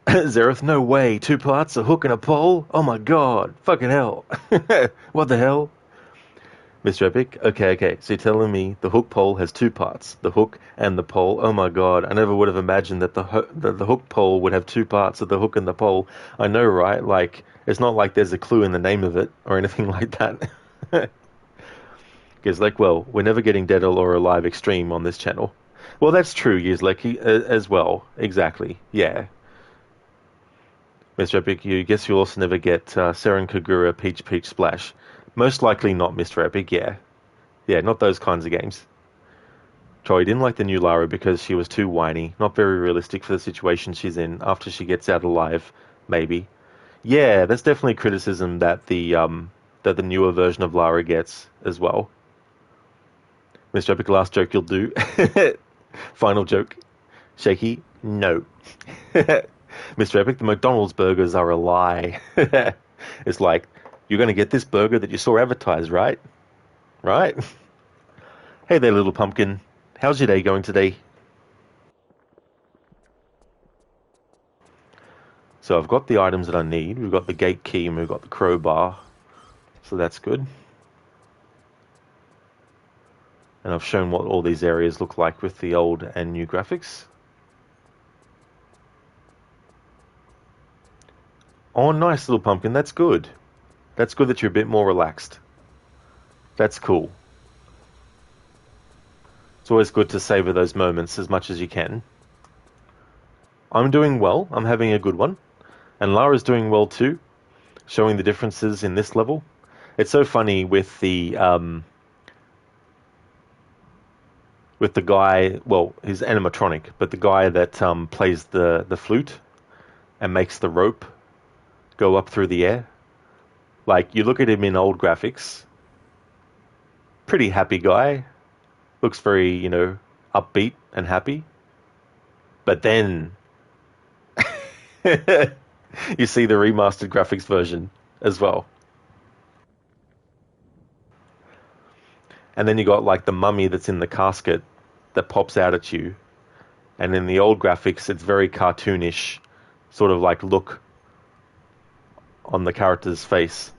Zereth, no way. 2 parts, a hook and a pole? Oh my god. Fucking hell. What the hell? Mr. Epic, okay. So you're telling me the hook pole has 2 parts, the hook and the pole. Oh my god, I never would have imagined that the hook pole would have 2 parts of the hook and the pole. I know, right? Like, it's not like there's a clue in the name of it or anything like that. Gizlek, well, we're never getting Dead or Alive Extreme on this channel. Well, that's true, Gizlek, as well. Exactly, yeah. Mr. Epic, you guess you'll also never get Seren Kagura Peach Splash. Most likely not, Mr. Epic, yeah. Yeah, not those kinds of games. Troy didn't like the new Lara because she was too whiny, not very realistic for the situation she's in after she gets out alive, maybe. Yeah, that's definitely criticism that the newer version of Lara gets as well. Mr. Epic, last joke you'll do. Final joke. Shaky, no. Mr. Epic, the McDonald's burgers are a lie. It's like, you're going to get this burger that you saw advertised, right? Right? Hey there, little pumpkin. How's your day going today? So I've got the items that I need. We've got the gate key and we've got the crowbar. So that's good. And I've shown what all these areas look like with the old and new graphics. Oh, nice, little pumpkin. That's good. That's good that you're a bit more relaxed. That's cool. It's always good to savor those moments as much as you can. I'm doing well. I'm having a good one. And Lara's doing well too, showing the differences in this level. It's so funny with the guy, well, he's animatronic, but the guy that plays the flute and makes the rope go up through the air. Like, you look at him in old graphics, pretty happy guy, looks very, upbeat and happy. But then you see the remastered graphics version as well. And then you got like the mummy that's in the casket that pops out at you. And in the old graphics, it's very cartoonish, sort of like look on the character's face.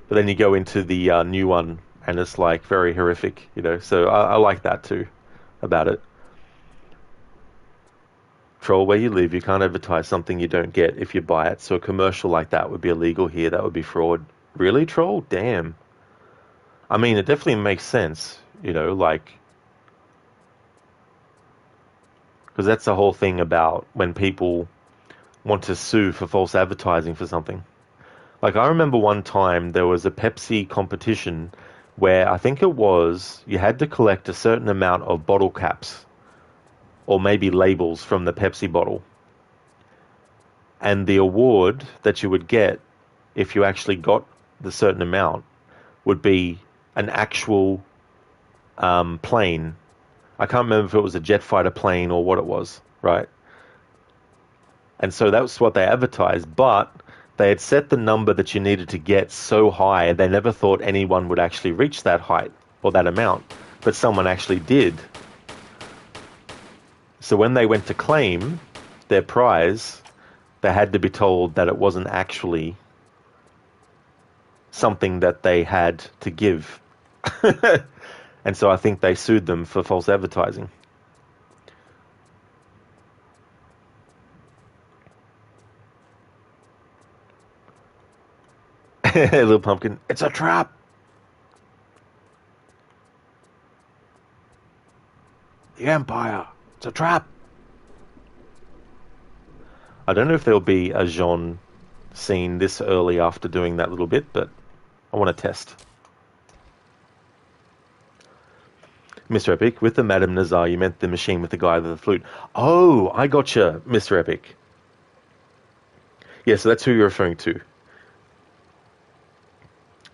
But then you go into the new one, and it's like very horrific, So I like that too, about it. Troll, where you live, you can't advertise something you don't get if you buy it. So a commercial like that would be illegal here. That would be fraud. Really, Troll? Damn. I mean, it definitely makes sense, like Because that's the whole thing about when people want to sue for false advertising for something. Like, I remember one time there was a Pepsi competition where I think it was you had to collect a certain amount of bottle caps or maybe labels from the Pepsi bottle. And the award that you would get if you actually got the certain amount would be an actual plane. I can't remember if it was a jet fighter plane or what it was, right? And so that was what they advertised, but they had set the number that you needed to get so high, they never thought anyone would actually reach that height or that amount, but someone actually did. So when they went to claim their prize, they had to be told that it wasn't actually something that they had to give. And so I think they sued them for false advertising. Little Pumpkin, it's a trap. The Empire, it's a trap. I don't know if there'll be a Jean scene this early after doing that little bit, but I want to test. Mr. Epic, with the Madame Nazar, you meant the machine with the guy with the flute. Oh, I gotcha, Mr. Epic. Yeah, so that's who you're referring to.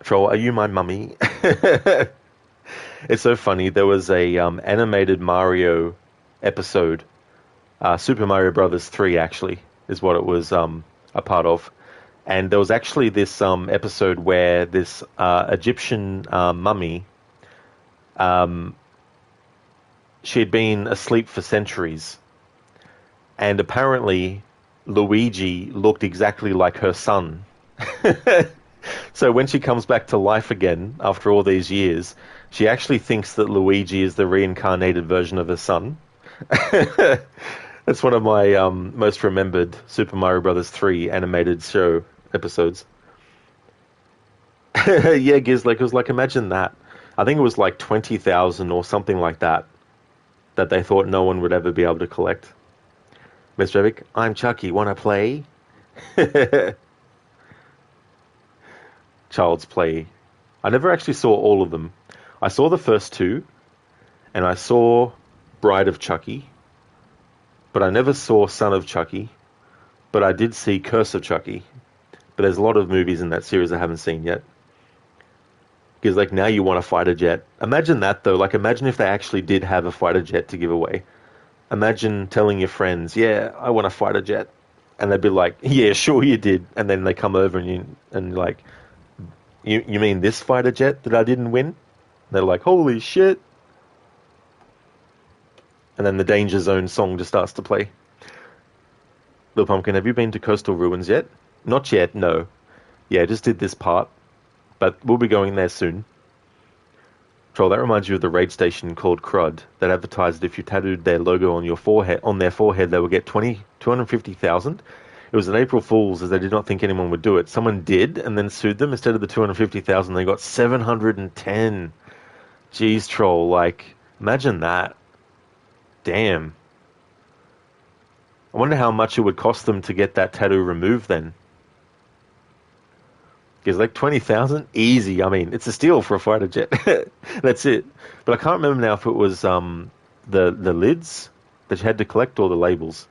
Troll, are you my mummy? It's so funny. There was a animated Mario episode, Super Mario Brothers 3 actually, is what it was a part of. And there was actually this episode where this Egyptian mummy, she had been asleep for centuries. And apparently Luigi looked exactly like her son. So when she comes back to life again after all these years, she actually thinks that Luigi is the reincarnated version of her son. That's one of my most remembered Super Mario Brothers 3 animated show episodes. Yeah, Gizlek, it was like, imagine that. I think it was like 20,000 or something like that they thought no one would ever be able to collect. Mr. Epic, I'm Chucky, wanna play? Child's Play. I never actually saw all of them. I saw the first two, and I saw Bride of Chucky, but I never saw Son of Chucky, but I did see Curse of Chucky. But there's a lot of movies in that series I haven't seen yet. Because, like, now you want a fighter jet. Imagine that, though. Like, imagine if they actually did have a fighter jet to give away. Imagine telling your friends, yeah, I want a fighter jet. And they'd be like, yeah, sure you did. And then they come over and you're like, you mean this fighter jet that I didn't win? They're like, holy shit. And then the Danger Zone song just starts to play. Little Pumpkin, have you been to Coastal Ruins yet? Not yet, no. Yeah, just did this part. But we'll be going there soon. Troll, that reminds you of the raid station called Crud that advertised if you tattooed their logo on their forehead, they would get 250,000. It was an April Fool's as they did not think anyone would do it. Someone did and then sued them. Instead of the 250,000, they got 710. Jeez, Troll, like, imagine that. Damn. I wonder how much it would cost them to get that tattoo removed then. Because like 20,000, easy. I mean, it's a steal for a fighter jet. That's it. But I can't remember now if it was the lids that you had to collect or the labels.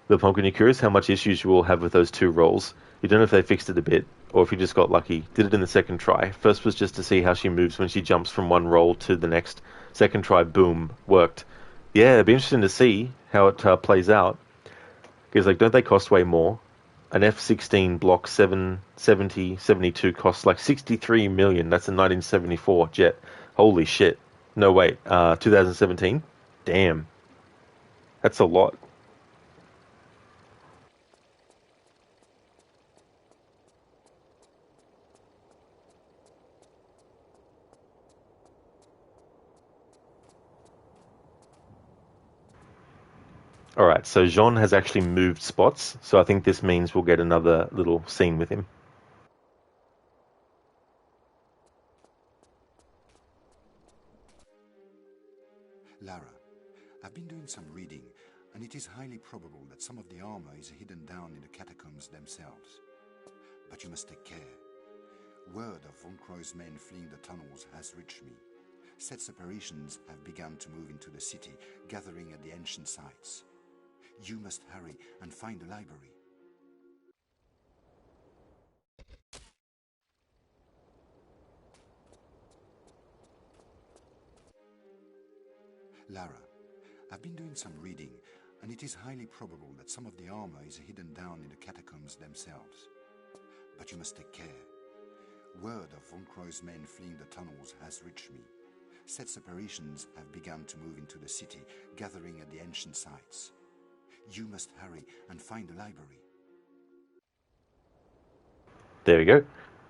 The Pumpkin, you're curious how much issues you will have with those two rolls. You don't know if they fixed it a bit or if you just got lucky. Did it in the second try. First was just to see how she moves when she jumps from one roll to the next. Second try, boom, worked. Yeah, it'd be interesting to see how it plays out. Because like, don't they cost way more? An F-16 Block 770-72 costs like 63 million. That's a 1974 jet. Holy shit. No, wait. 2017? Damn. That's a lot. Alright, so Jean has actually moved spots, so I think this means we'll get another little scene with him. Lara, I've been doing some reading. and it is highly probable that some of the armor is hidden down in the catacombs themselves. But you must take care. Word of Von Croy's men fleeing the tunnels has reached me. Set separations have begun to move into the city, gathering at the ancient sites. You must hurry and find the library. Lara, I've been doing some reading, and it is highly probable that some of the armor is hidden down in the catacombs themselves. But you must take care. Word of Von Croy's men fleeing the tunnels has reached me. Set separations have begun to move into the city, gathering at the ancient sites. You must hurry and find the library. There we go.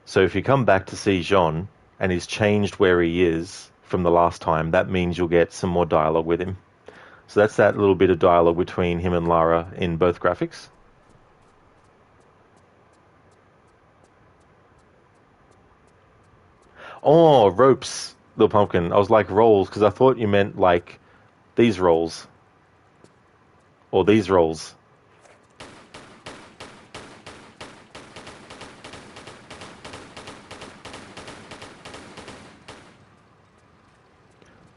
So if you come back to see Jean, and he's changed where he is from the last time, that means you'll get some more dialogue with him. So that's that little bit of dialogue between him and Lara in both graphics. Oh, ropes, little pumpkin. I was like rolls, because I thought you meant like these rolls. Or these rolls.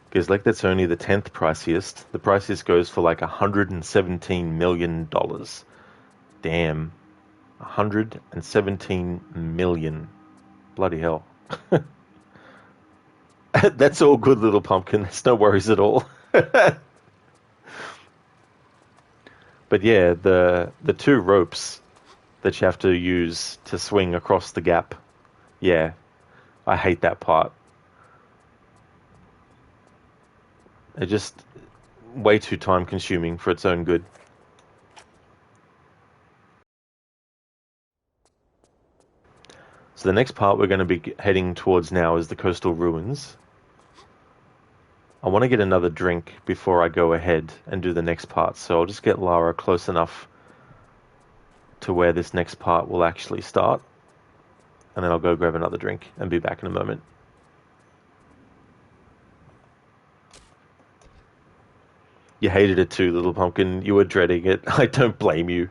Because like that's only the 10th priciest. The priciest goes for like $117 million. Damn. 117 million. Bloody hell. That's all good, little pumpkin. There's no worries at all. But yeah, the two ropes that you have to use to swing across the gap. Yeah, I hate that part. They're just way too time consuming for its own good. So the next part we're going to be heading towards now is the coastal ruins. I want to get another drink before I go ahead and do the next part, so I'll just get Lara close enough to where this next part will actually start, and then I'll go grab another drink and be back in a moment. You hated it too, little pumpkin. You were dreading it. I don't blame you.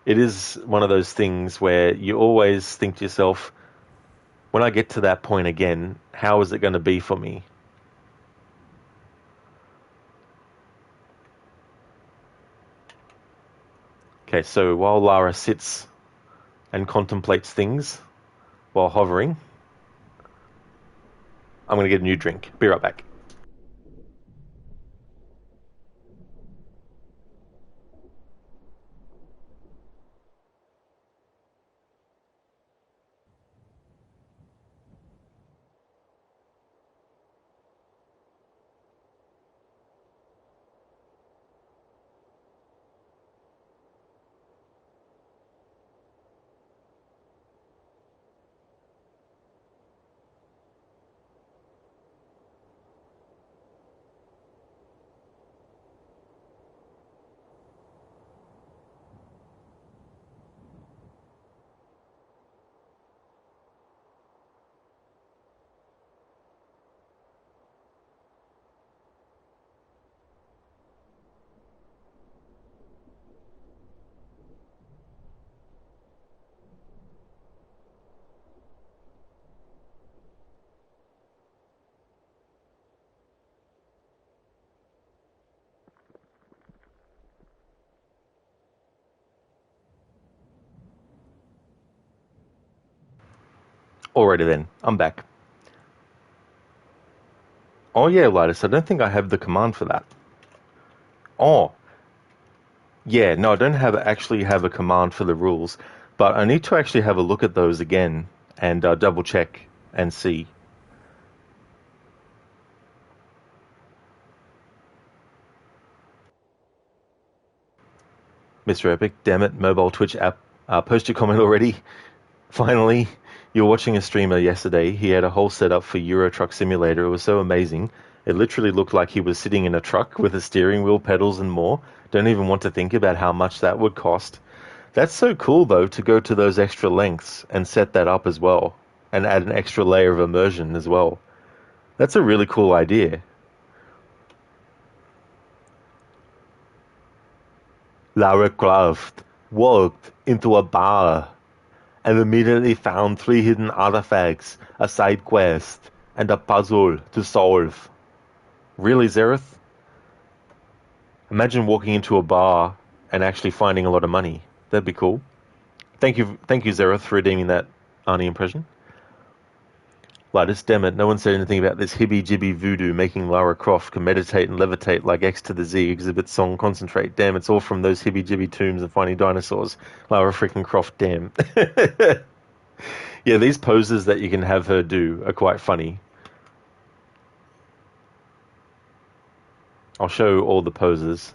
It is one of those things where you always think to yourself, when I get to that point again, how is it going to be for me? Okay, so while Lara sits and contemplates things while hovering, I'm going to get a new drink. Be right back. Alrighty then, I'm back. Oh yeah, Linus, I don't think I have the command for that. Oh, yeah, no, I don't actually have a command for the rules, but I need to actually have a look at those again and double check and see. Mr. Epic, damn it, mobile Twitch app, post your comment already. Finally, you were watching a streamer yesterday. He had a whole setup for Euro Truck Simulator. It was so amazing. It literally looked like he was sitting in a truck with a steering wheel, pedals, and more. Don't even want to think about how much that would cost. That's so cool, though, to go to those extra lengths and set that up as well, and add an extra layer of immersion as well. That's a really cool idea. Lara Croft walked into a bar and immediately found 3 hidden artifacts, a side quest, and a puzzle to solve. Really, Zereth? Imagine walking into a bar and actually finding a lot of money. That'd be cool. Thank you, Zereth, for redeeming that Arnie impression. Linus, damn it, no one said anything about this hibby-jibby voodoo making Lara Croft can meditate and levitate like X to the Z exhibit song concentrate. Damn, it's all from those hibby-jibby tombs and finding dinosaurs. Lara freaking Croft, damn. Yeah, these poses that you can have her do are quite funny. I'll show all the poses.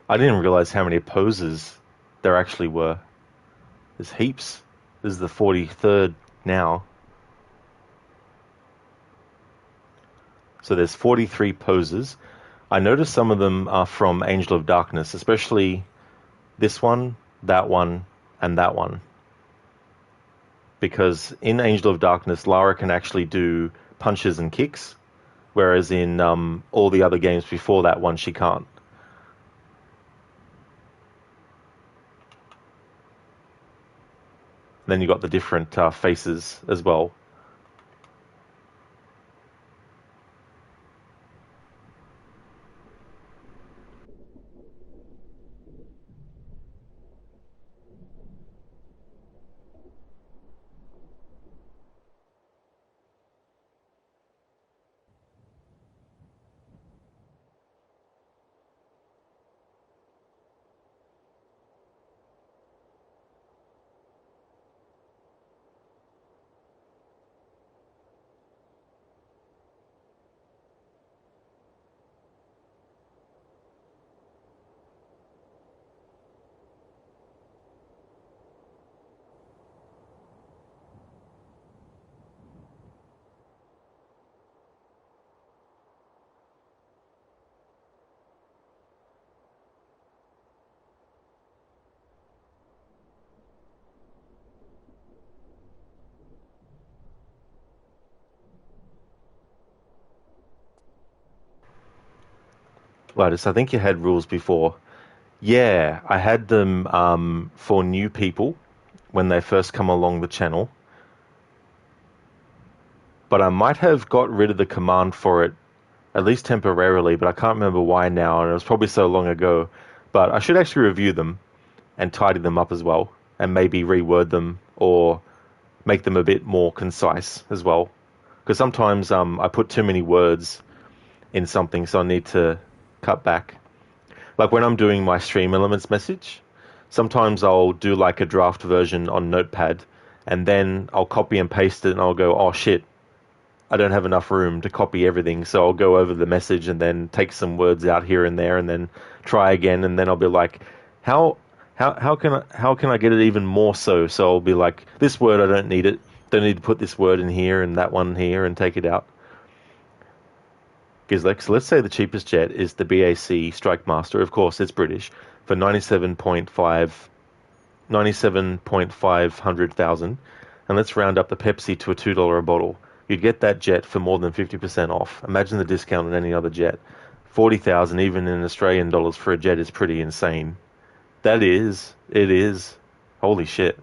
I didn't realize how many poses there actually were. There's heaps. This is the 43rd now. So there's 43 poses. I noticed some of them are from Angel of Darkness, especially this one, and that one. Because in Angel of Darkness, Lara can actually do punches and kicks, whereas in all the other games before that one, she can't. Then you got the different faces as well. Lotus, I think you had rules before. Yeah, I had them for new people when they first come along the channel. But I might have got rid of the command for it, at least temporarily, but I can't remember why now, and it was probably so long ago. But I should actually review them and tidy them up as well, and maybe reword them or make them a bit more concise as well. Because sometimes I put too many words in something, so I need to cut back. Like when I'm doing my stream elements message, sometimes I'll do like a draft version on Notepad, and then I'll copy and paste it, and I'll go, oh shit, I don't have enough room to copy everything, so I'll go over the message and then take some words out here and there, and then try again, and then I'll be like, how can I get it even more so? So I'll be like, this word I don't need it. Don't need to put this word in here and that one here and take it out. Because like, so let's say the cheapest jet is the BAC Strike Master. Of course, it's British for 97,500,000, and let's round up the Pepsi to a $2 a bottle. You'd get that jet for more than 50% off. Imagine the discount on any other jet. 40,000 even in Australian dollars for a jet is pretty insane. It is. Holy shit.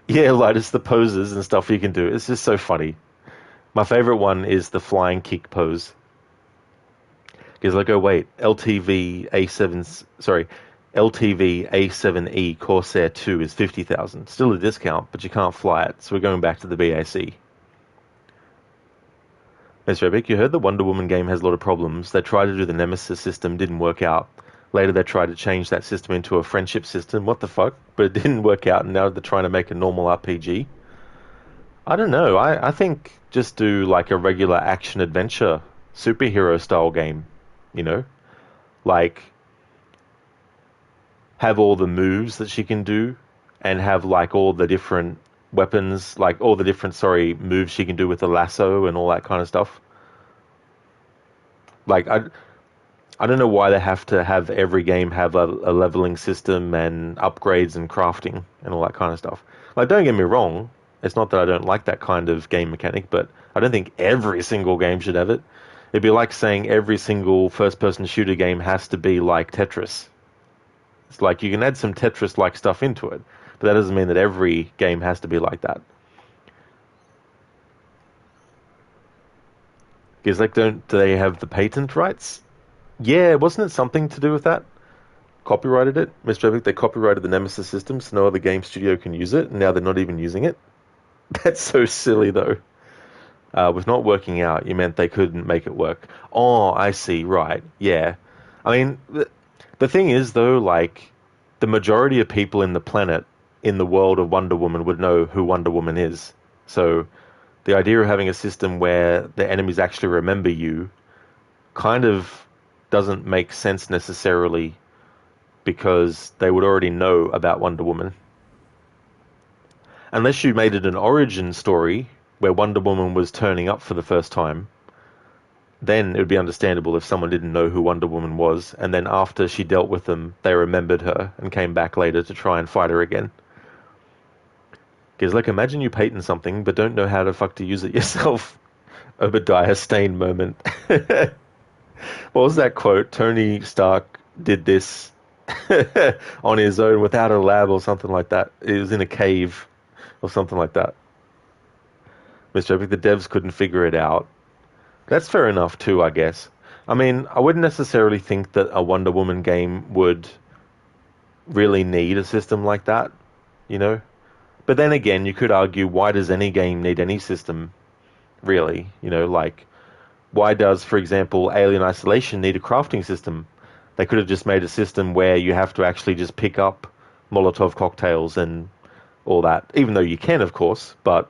Yeah, like it's the poses and stuff you can do. It's just so funny. My favorite one is the flying kick pose. Because like, oh wait, LTV A7E Corsair 2 is 50,000. Still a discount, but you can't fly it. So we're going back to the BAC. Mr. Epic, you heard the Wonder Woman game has a lot of problems. They tried to do the Nemesis system, didn't work out. Later they tried to change that system into a friendship system. What the fuck? But it didn't work out, and now they're trying to make a normal RPG. I don't know. I think just do like a regular action-adventure superhero-style game, you know? Like, have all the moves that she can do, and have like all the different weapons, like all the different, moves she can do with the lasso and all that kind of stuff. Like, I don't know why they have to have every game have a leveling system and upgrades and crafting and all that kind of stuff. Like, don't get me wrong, it's not that I don't like that kind of game mechanic, but I don't think every single game should have it. It'd be like saying every single first-person shooter game has to be like Tetris. It's like you can add some Tetris-like stuff into it, but that doesn't mean that every game has to be like that. Because like, do they have the patent rights? Yeah, wasn't it something to do with that? Copyrighted it? Mr. Epic, they copyrighted the Nemesis system so no other game studio can use it, and now they're not even using it? That's so silly, though. With not working out, you meant they couldn't make it work. Oh, I see, right, yeah. I mean, the thing is, though, like, the majority of people in the planet, in the world of Wonder Woman, would know who Wonder Woman is. So, the idea of having a system where the enemies actually remember you kind of doesn't make sense necessarily, because they would already know about Wonder Woman. Unless you made it an origin story where Wonder Woman was turning up for the first time, then it would be understandable if someone didn't know who Wonder Woman was, and then after she dealt with them, they remembered her and came back later to try and fight her again. Because, like, imagine you patent something but don't know how the fuck to use it yourself. Obadiah Stane moment. What was that quote? Tony Stark did this on his own without a lab or something like that. It was in a cave or something like that. Mr. Epic, the devs couldn't figure it out. That's fair enough too, I guess. I mean, I wouldn't necessarily think that a Wonder Woman game would really need a system like that, you know? But then again, you could argue, why does any game need any system, really? You know, like, why does, for example, Alien Isolation need a crafting system? They could have just made a system where you have to actually just pick up Molotov cocktails and all that, even though you can, of course, but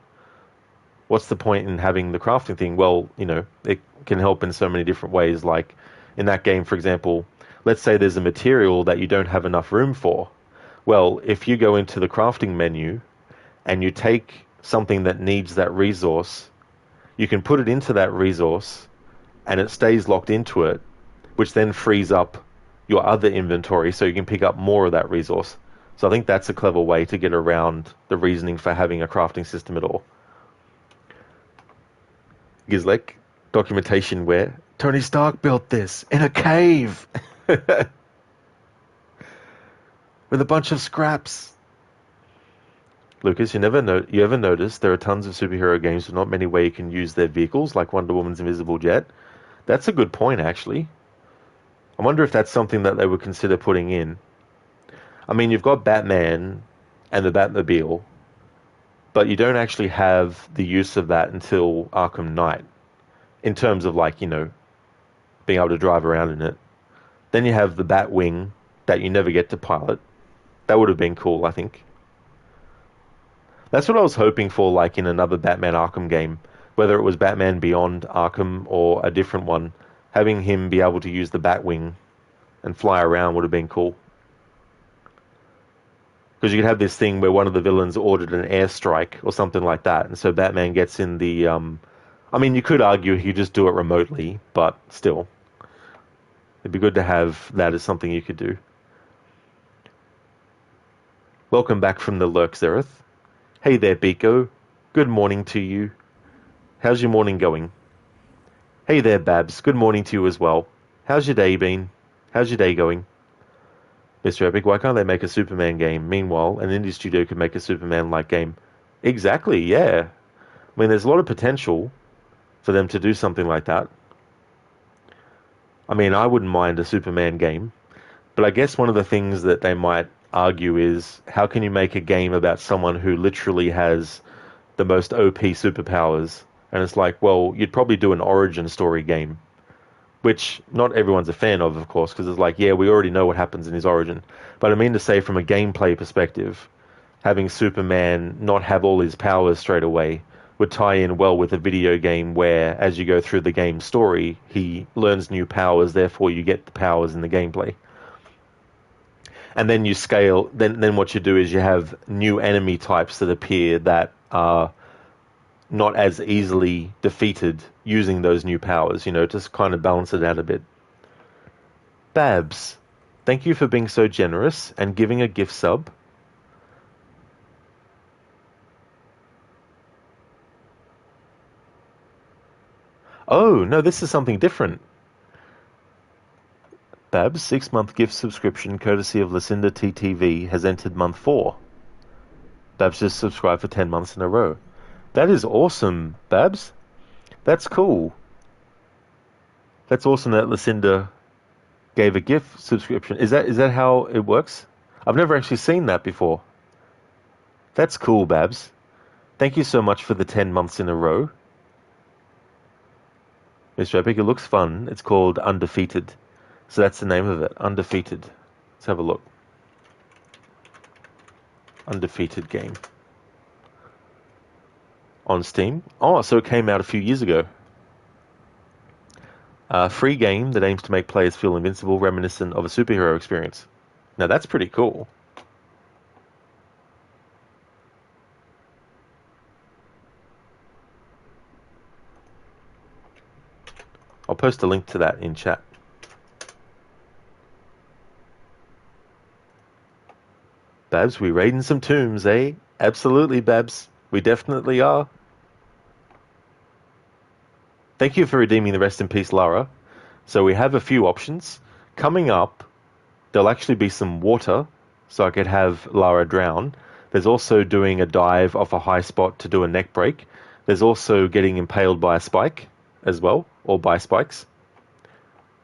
what's the point in having the crafting thing? Well, you know, it can help in so many different ways. Like, in that game, for example, let's say there's a material that you don't have enough room for. Well, if you go into the crafting menu and you take something that needs that resource, you can put it into that resource and it stays locked into it, which then frees up your other inventory so you can pick up more of that resource. So I think that's a clever way to get around the reasoning for having a crafting system at all. Gizlek, documentation where Tony Stark built this in a cave with a bunch of scraps. Lucas, you ever notice there are tons of superhero games with not many ways you can use their vehicles, like Wonder Woman's invisible jet? That's a good point, actually. I wonder if that's something that they would consider putting in. I mean, you've got Batman and the Batmobile, but you don't actually have the use of that until Arkham Knight, in terms of like, being able to drive around in it. Then you have the Batwing that you never get to pilot. That would have been cool, I think. That's what I was hoping for, like in another Batman Arkham game, whether it was Batman Beyond Arkham or a different one. Having him be able to use the Batwing and fly around would have been cool. Because you could have this thing where one of the villains ordered an airstrike or something like that, and so Batman gets in the... I mean, you could argue he could just do it remotely, but still. It'd be good to have that as something you could do. Welcome back from the lurk, Zereth. Hey there, Biko. Good morning to you. How's your morning going? Hey there, Babs. Good morning to you as well. How's your day been? How's your day going? Mr. Epic, why can't they make a Superman game? Meanwhile, an indie studio could make a Superman-like game. Exactly, yeah. I mean, there's a lot of potential for them to do something like that. I mean, I wouldn't mind a Superman game, but I guess one of the things that they might argue is, how can you make a game about someone who literally has the most OP superpowers? And it's like, well, you'd probably do an origin story game, which not everyone's a fan of course, because it's like, yeah, we already know what happens in his origin. But I mean to say, from a gameplay perspective, having Superman not have all his powers straight away would tie in well with a video game where, as you go through the game story, he learns new powers, therefore you get the powers in the gameplay. And then you scale, then what you do is you have new enemy types that appear that are not as easily defeated using those new powers, just kind of balance it out a bit. Babs, thank you for being so generous and giving a gift sub. Oh, no, this is something different. Babs, 6-month gift subscription courtesy of Lucinda TTV has entered month 4. Babs just subscribed for 10 months in a row. That is awesome, Babs. That's cool. That's awesome that Lucinda gave a gift subscription. Is that how it works? I've never actually seen that before. That's cool, Babs. Thank you so much for the 10 months in a row. Mr. Epic, it looks fun. It's called Undefeated. So that's the name of it, Undefeated. Let's have a look. Undefeated game. On Steam. Oh, so it came out a few years ago. A free game that aims to make players feel invincible, reminiscent of a superhero experience. Now that's pretty cool. I'll post a link to that in chat. Babs, we raiding some tombs, eh? Absolutely, Babs. We definitely are. Thank you for redeeming the Rest in Peace, Lara. So we have a few options. Coming up, there'll actually be some water, so I could have Lara drown. There's also doing a dive off a high spot to do a neck break. There's also getting impaled by a spike as well, or by spikes.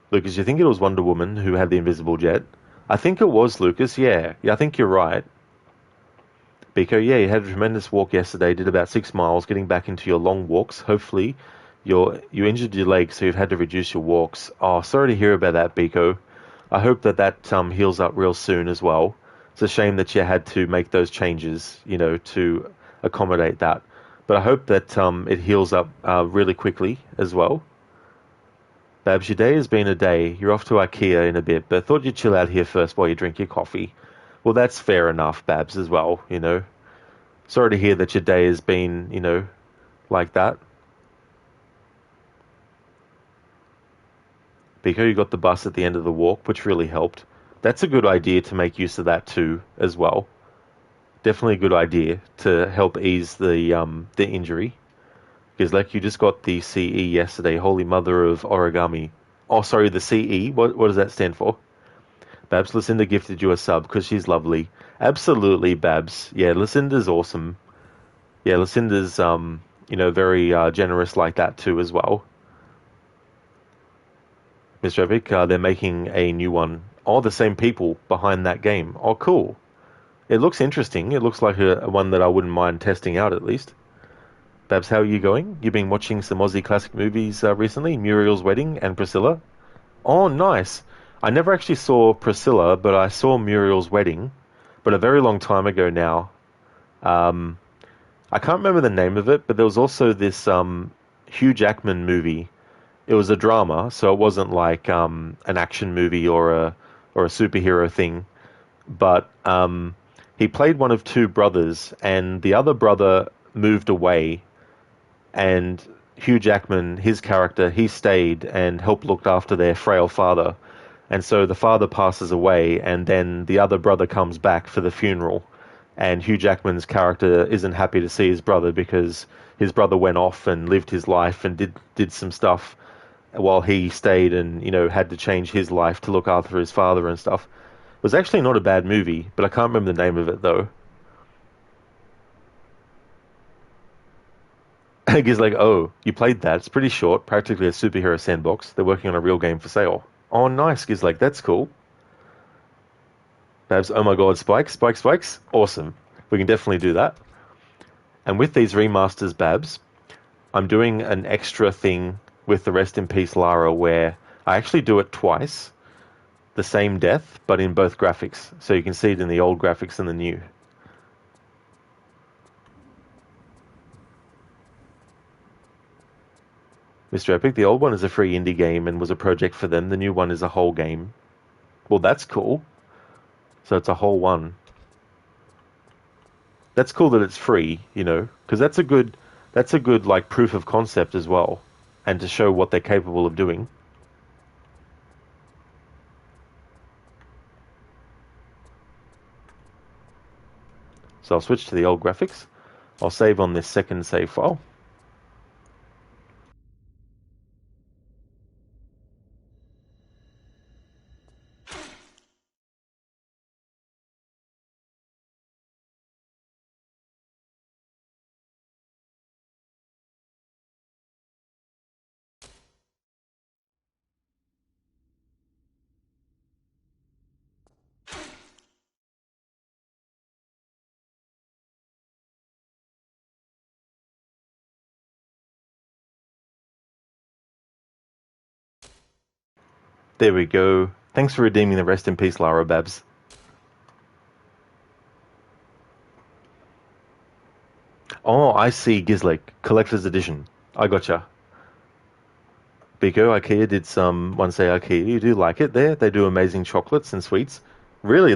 Lucas, you think it was Wonder Woman who had the invisible jet? I think it was, Lucas, yeah. Yeah, I think you're right. Biko, yeah, you had a tremendous walk yesterday, did about 6 miles, getting back into your long walks. Hopefully, you injured your leg, so you've had to reduce your walks. Oh, sorry to hear about that, Biko. I hope that heals up real soon as well. It's a shame that you had to make those changes, to accommodate that. But I hope that it heals up really quickly as well. Babs, your day has been a day. You're off to IKEA in a bit, but I thought you'd chill out here first while you drink your coffee. Well, that's fair enough, Babs, as well, Sorry to hear that your day has been, like that. Biko, you got the bus at the end of the walk, which really helped. That's a good idea to make use of that too, as well. Definitely a good idea to help ease the injury. Because like you just got the CE yesterday, Holy Mother of Origami. Oh, sorry, the CE. What does that stand for? Babs, Lucinda gifted you a sub because she's lovely. Absolutely, Babs. Yeah, Lucinda's awesome. Yeah, Lucinda's very generous like that too as well. Mr. Epic, they're making a new one. Oh, the same people behind that game. Oh, cool. It looks interesting. It looks like a one that I wouldn't mind testing out at least. Babs, how are you going? You've been watching some Aussie classic movies recently, Muriel's Wedding and Priscilla. Oh, nice. I never actually saw Priscilla, but I saw Muriel's Wedding, but a very long time ago now. Um, I can't remember the name of it, but there was also this Hugh Jackman movie. It was a drama, so it wasn't like an action movie or a superhero thing. But he played one of two brothers, and the other brother moved away, and Hugh Jackman, his character, he stayed and helped look after their frail father. And so the father passes away, and then the other brother comes back for the funeral. And Hugh Jackman's character isn't happy to see his brother because his brother went off and lived his life and did some stuff while he stayed and, had to change his life to look after his father and stuff. It was actually not a bad movie, but I can't remember the name of it though. He's like, oh, you played that. It's pretty short, practically a superhero sandbox. They're working on a real game for sale. Oh, nice. He's like, that's cool. Babs, oh my god, spikes, spikes, spikes. Awesome. We can definitely do that. And with these remasters, Babs, I'm doing an extra thing with the Rest in Peace Lara where I actually do it twice, the same death, but in both graphics. So you can see it in the old graphics and the new. Mr. Epic, the old one is a free indie game and was a project for them. The new one is a whole game. Well, that's cool. So it's a whole one. That's cool that it's free, because that's a good like proof of concept as well, and to show what they're capable of doing. So I'll switch to the old graphics. I'll save on this second save file. There we go. Thanks for redeeming the Rest in Peace, Lara Babs. Oh, I see, Gizlek. Collector's Edition. I gotcha. Biko, IKEA did some, one say IKEA, you do like it there? They do amazing chocolates and sweets. Really,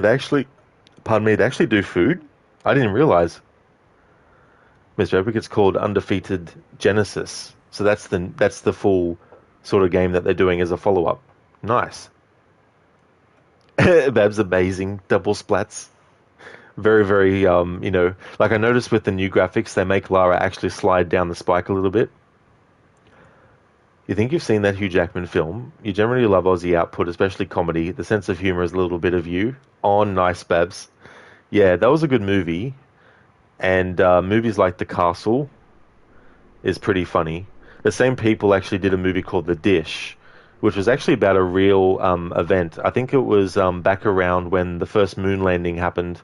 pardon me, they actually do food? I didn't realize. Mr. Epic, it's called Undefeated Genesis. So that's the full sort of game that they're doing as a follow-up. Nice. Bab's amazing. Double splats. Very, very, like I noticed with the new graphics, they make Lara actually slide down the spike a little bit. You think you've seen that Hugh Jackman film? You generally love Aussie output, especially comedy. The sense of humor is a little bit of you. Oh, nice, Babs. Yeah, that was a good movie. And movies like The Castle is pretty funny. The same people actually did a movie called The Dish, which was actually about a real event. I think it was back around when the first moon landing happened,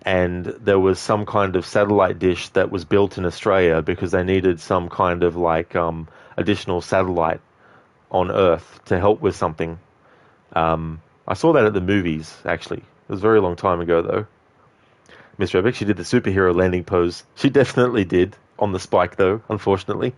and there was some kind of satellite dish that was built in Australia because they needed some kind of like additional satellite on Earth to help with something. I saw that at the movies, actually. It was a very long time ago, though. Miss Rebeck, she did the superhero landing pose. She definitely did, on the spike, though, unfortunately.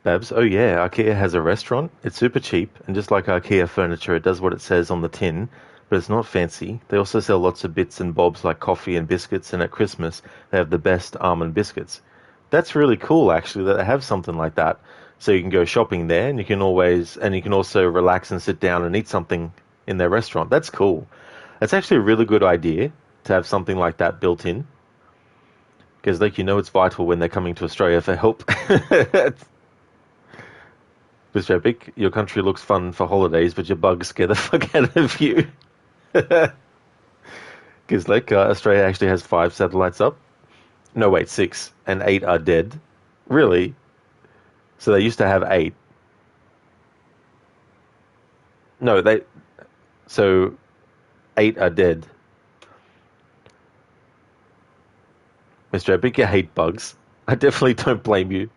Babs, oh yeah, IKEA has a restaurant. It's super cheap, and just like IKEA furniture, it does what it says on the tin, but it's not fancy. They also sell lots of bits and bobs like coffee and biscuits, and at Christmas, they have the best almond biscuits. That's really cool, actually, that they have something like that. So you can go shopping there, and you can also relax and sit down and eat something in their restaurant. That's cool. That's actually a really good idea to have something like that built in, because like it's vital when they're coming to Australia for help. Mr. Epic, your country looks fun for holidays, but your bugs scare the fuck out of you. Because like Australia actually has 5 satellites up. No, wait, 6, and 8 are dead. Really? So they used to have 8. No, they. So 8 are dead. Mr. Epic, you hate bugs. I definitely don't blame you.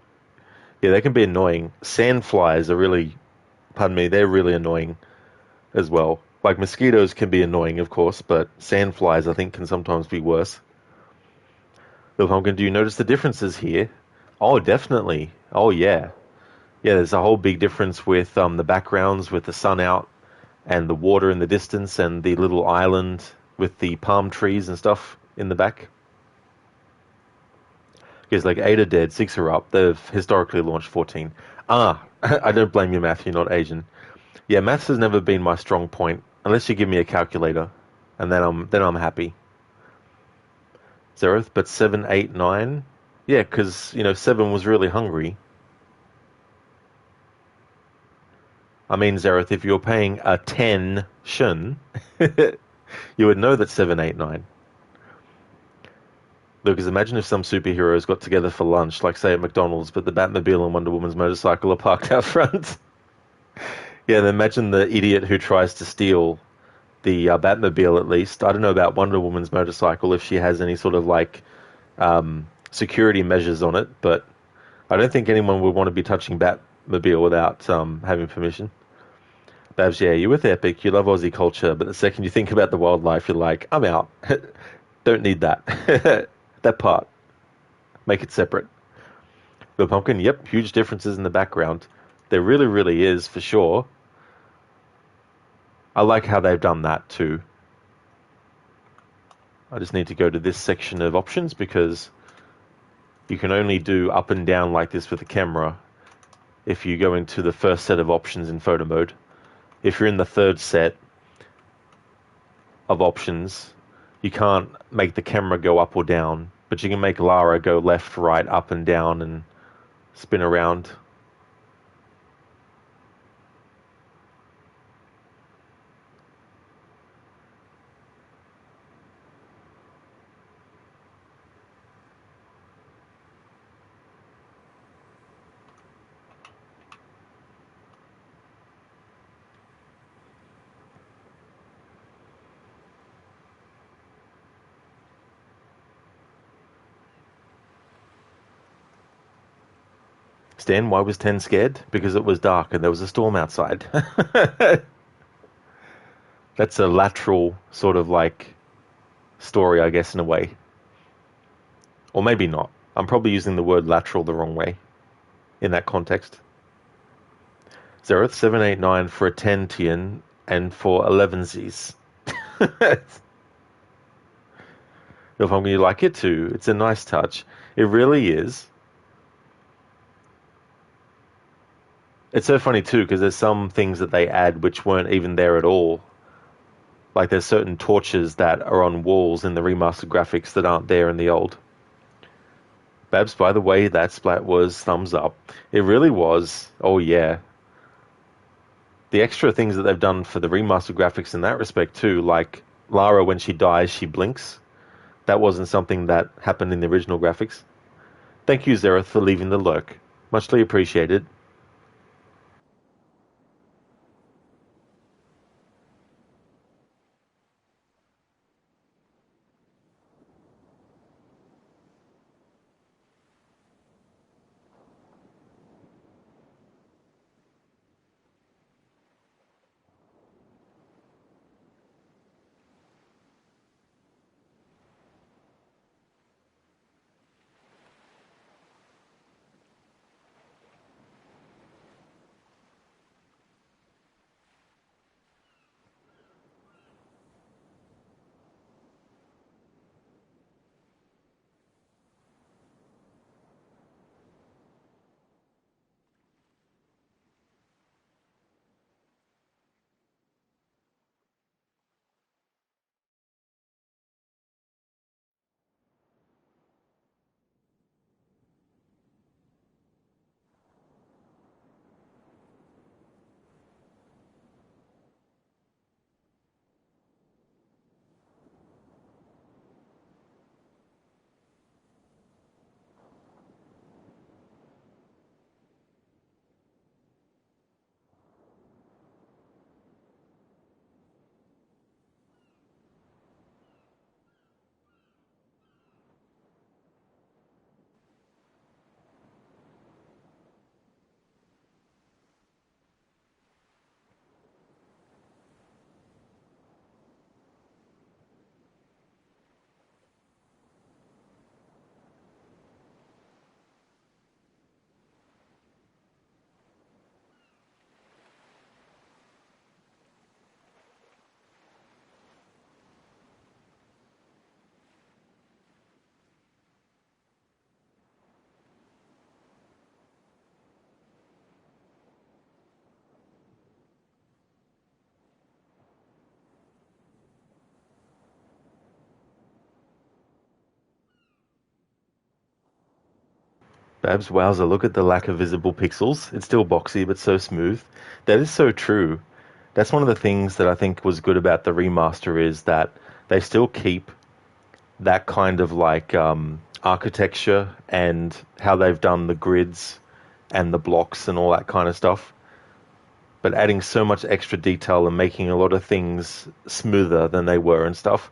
Yeah, they can be annoying. Sandflies are really, pardon me, they're really annoying as well. Like mosquitoes can be annoying, of course, but sandflies I think can sometimes be worse. Bill Pumpkin, do you notice the differences here? Oh, definitely. Oh, yeah. Yeah, there's a whole big difference with the backgrounds with the sun out and the water in the distance and the little island with the palm trees and stuff in the back. Because like 8 are dead, 6 are up. They've historically launched 14. Ah, I don't blame you, Math. You're not Asian. Yeah, maths has never been my strong point, unless you give me a calculator, and then I'm happy. Zereth, but 7, 8, 9. Yeah, because 7 was really hungry. I mean, Zereth, if you're paying a 10 shun, you would know that 7, 8, 9. Because imagine if some superheroes got together for lunch, like say at McDonald's, but the Batmobile and Wonder Woman's motorcycle are parked out front. Yeah, then imagine the idiot who tries to steal the Batmobile at least. I don't know about Wonder Woman's motorcycle if she has any sort of like security measures on it, but I don't think anyone would want to be touching Batmobile without having permission. Babs, yeah, you're with Epic, you love Aussie culture, but the second you think about the wildlife, you're like, I'm out. Don't need that. That part. Make it separate. The Pumpkin, yep, huge differences in the background. There really, really is, for sure. I like how they've done that too. I just need to go to this section of options because you can only do up and down like this with the camera if you go into the first set of options in photo mode. If you're in the third set of options, you can't make the camera go up or down, but you can make Lara go left, right, up and down and spin around. Stan, why was 10 scared? Because it was dark and there was a storm outside. That's a lateral sort of like story, I guess, in a way. Or maybe not. I'm probably using the word lateral the wrong way in that context. Zereth 789 for a 10 Tian and for 11 Z's. If I'm going to like it too, it's a nice touch. It really is. It's so funny too because there's some things that they add which weren't even there at all. Like there's certain torches that are on walls in the remastered graphics that aren't there in the old. Babs, by the way, that splat was thumbs up. It really was. Oh yeah. The extra things that they've done for the remastered graphics in that respect too, like Lara when she dies, she blinks. That wasn't something that happened in the original graphics. Thank you, Zereth, for leaving the lurk. Muchly appreciated. Babs, wowza, look at the lack of visible pixels. It's still boxy, but so smooth. That is so true. That's one of the things that I think was good about the remaster is that they still keep that kind of like architecture and how they've done the grids and the blocks and all that kind of stuff, but adding so much extra detail and making a lot of things smoother than they were and stuff.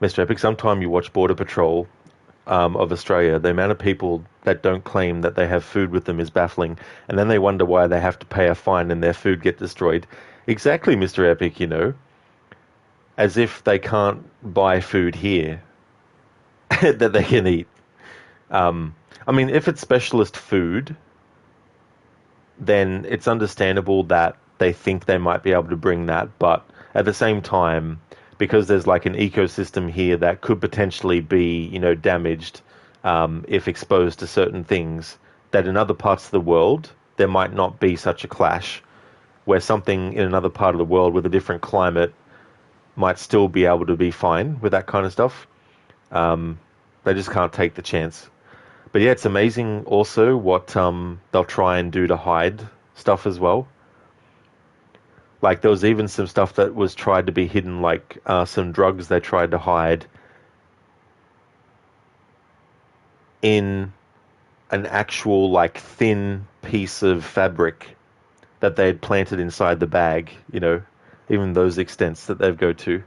Mr. Epic, sometime you watch Border Patrol of Australia, the amount of people that don't claim that they have food with them is baffling, and then they wonder why they have to pay a fine and their food get destroyed. Exactly, Mr. Epic, as if they can't buy food here that they can eat. I mean, if it's specialist food, then it's understandable that they think they might be able to bring that, but at the same time, because there's like an ecosystem here that could potentially be, damaged if exposed to certain things, that in other parts of the world, there might not be such a clash, where something in another part of the world with a different climate might still be able to be fine with that kind of stuff. They just can't take the chance. But yeah, it's amazing also what they'll try and do to hide stuff as well. Like there was even some stuff that was tried to be hidden, like some drugs they tried to hide in an actual like thin piece of fabric that they had planted inside the bag, even those extents that they've go to.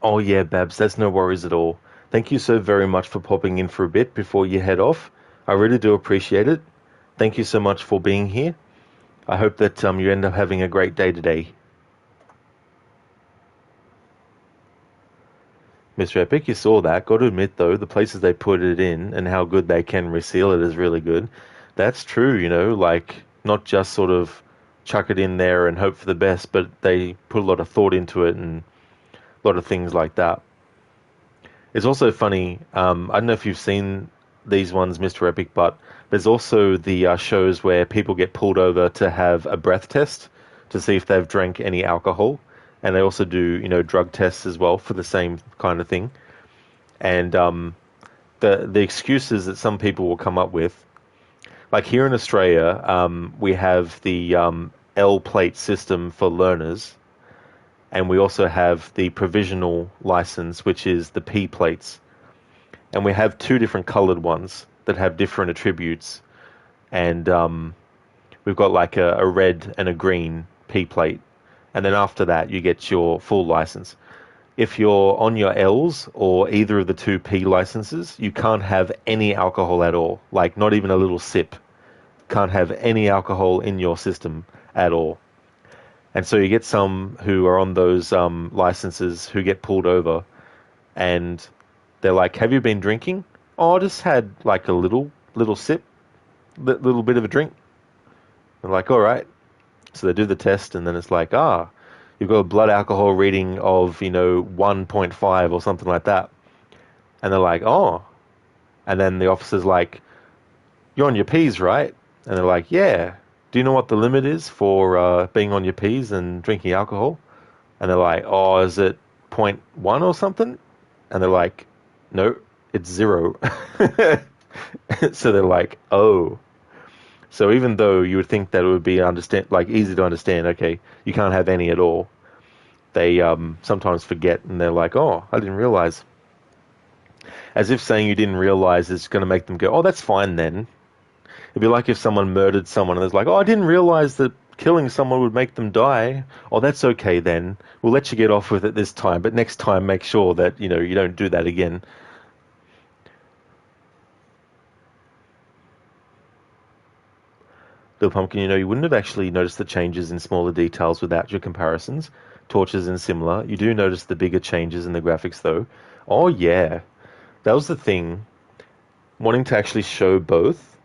Oh yeah, Babs, that's no worries at all. Thank you so very much for popping in for a bit before you head off. I really do appreciate it. Thank you so much for being here. I hope that you end up having a great day today. Mr. Epic, you saw that. Got to admit though, the places they put it in and how good they can reseal it is really good. That's true, like not just sort of chuck it in there and hope for the best, but they put a lot of thought into it and a lot of things like that. It's also funny, I don't know if you've seen these ones, Mr. Epic, but there's also the shows where people get pulled over to have a breath test to see if they've drank any alcohol. And they also do, drug tests as well for the same kind of thing. And the excuses that some people will come up with, like here in Australia, we have the L plate system for learners, and we also have the provisional license, which is the P plates. And we have two different colored ones that have different attributes. And we've got like a red and a green P plate. And then after that, you get your full license. If you're on your L's or either of the two P licenses, you can't have any alcohol at all. Like not even a little sip. Can't have any alcohol in your system at all. And so you get some who are on those licenses who get pulled over, and they're like, "Have you been drinking?" "Oh, I just had like a little sip, little bit of a drink." They're like, "All right." So they do the test, and then it's like, you've got a blood alcohol reading of 1.5 or something like that, and they're like, "Oh," and then the officer's like, "You're on your P's, right?" And they're like, "Yeah." "Do you know what the limit is for being on your P's and drinking alcohol?" And they're like, "Oh, is it 0.1 or something?" And they're like, "No, it's 0." So they're like, "Oh." So even though you would think that it would be easy to understand, okay, you can't have any at all, they sometimes forget and they're like, "Oh, I didn't realize." As if saying you didn't realize is going to make them go, "Oh, that's fine then." It'd be like if someone murdered someone and it's like, "Oh, I didn't realize that killing someone would make them die." "Oh, that's okay then. We'll let you get off with it this time, but next time make sure that, you don't do that again." Little Pumpkin, you wouldn't have actually noticed the changes in smaller details without your comparisons. Torches and similar. You do notice the bigger changes in the graphics though. Oh yeah. That was the thing. Wanting to actually show both.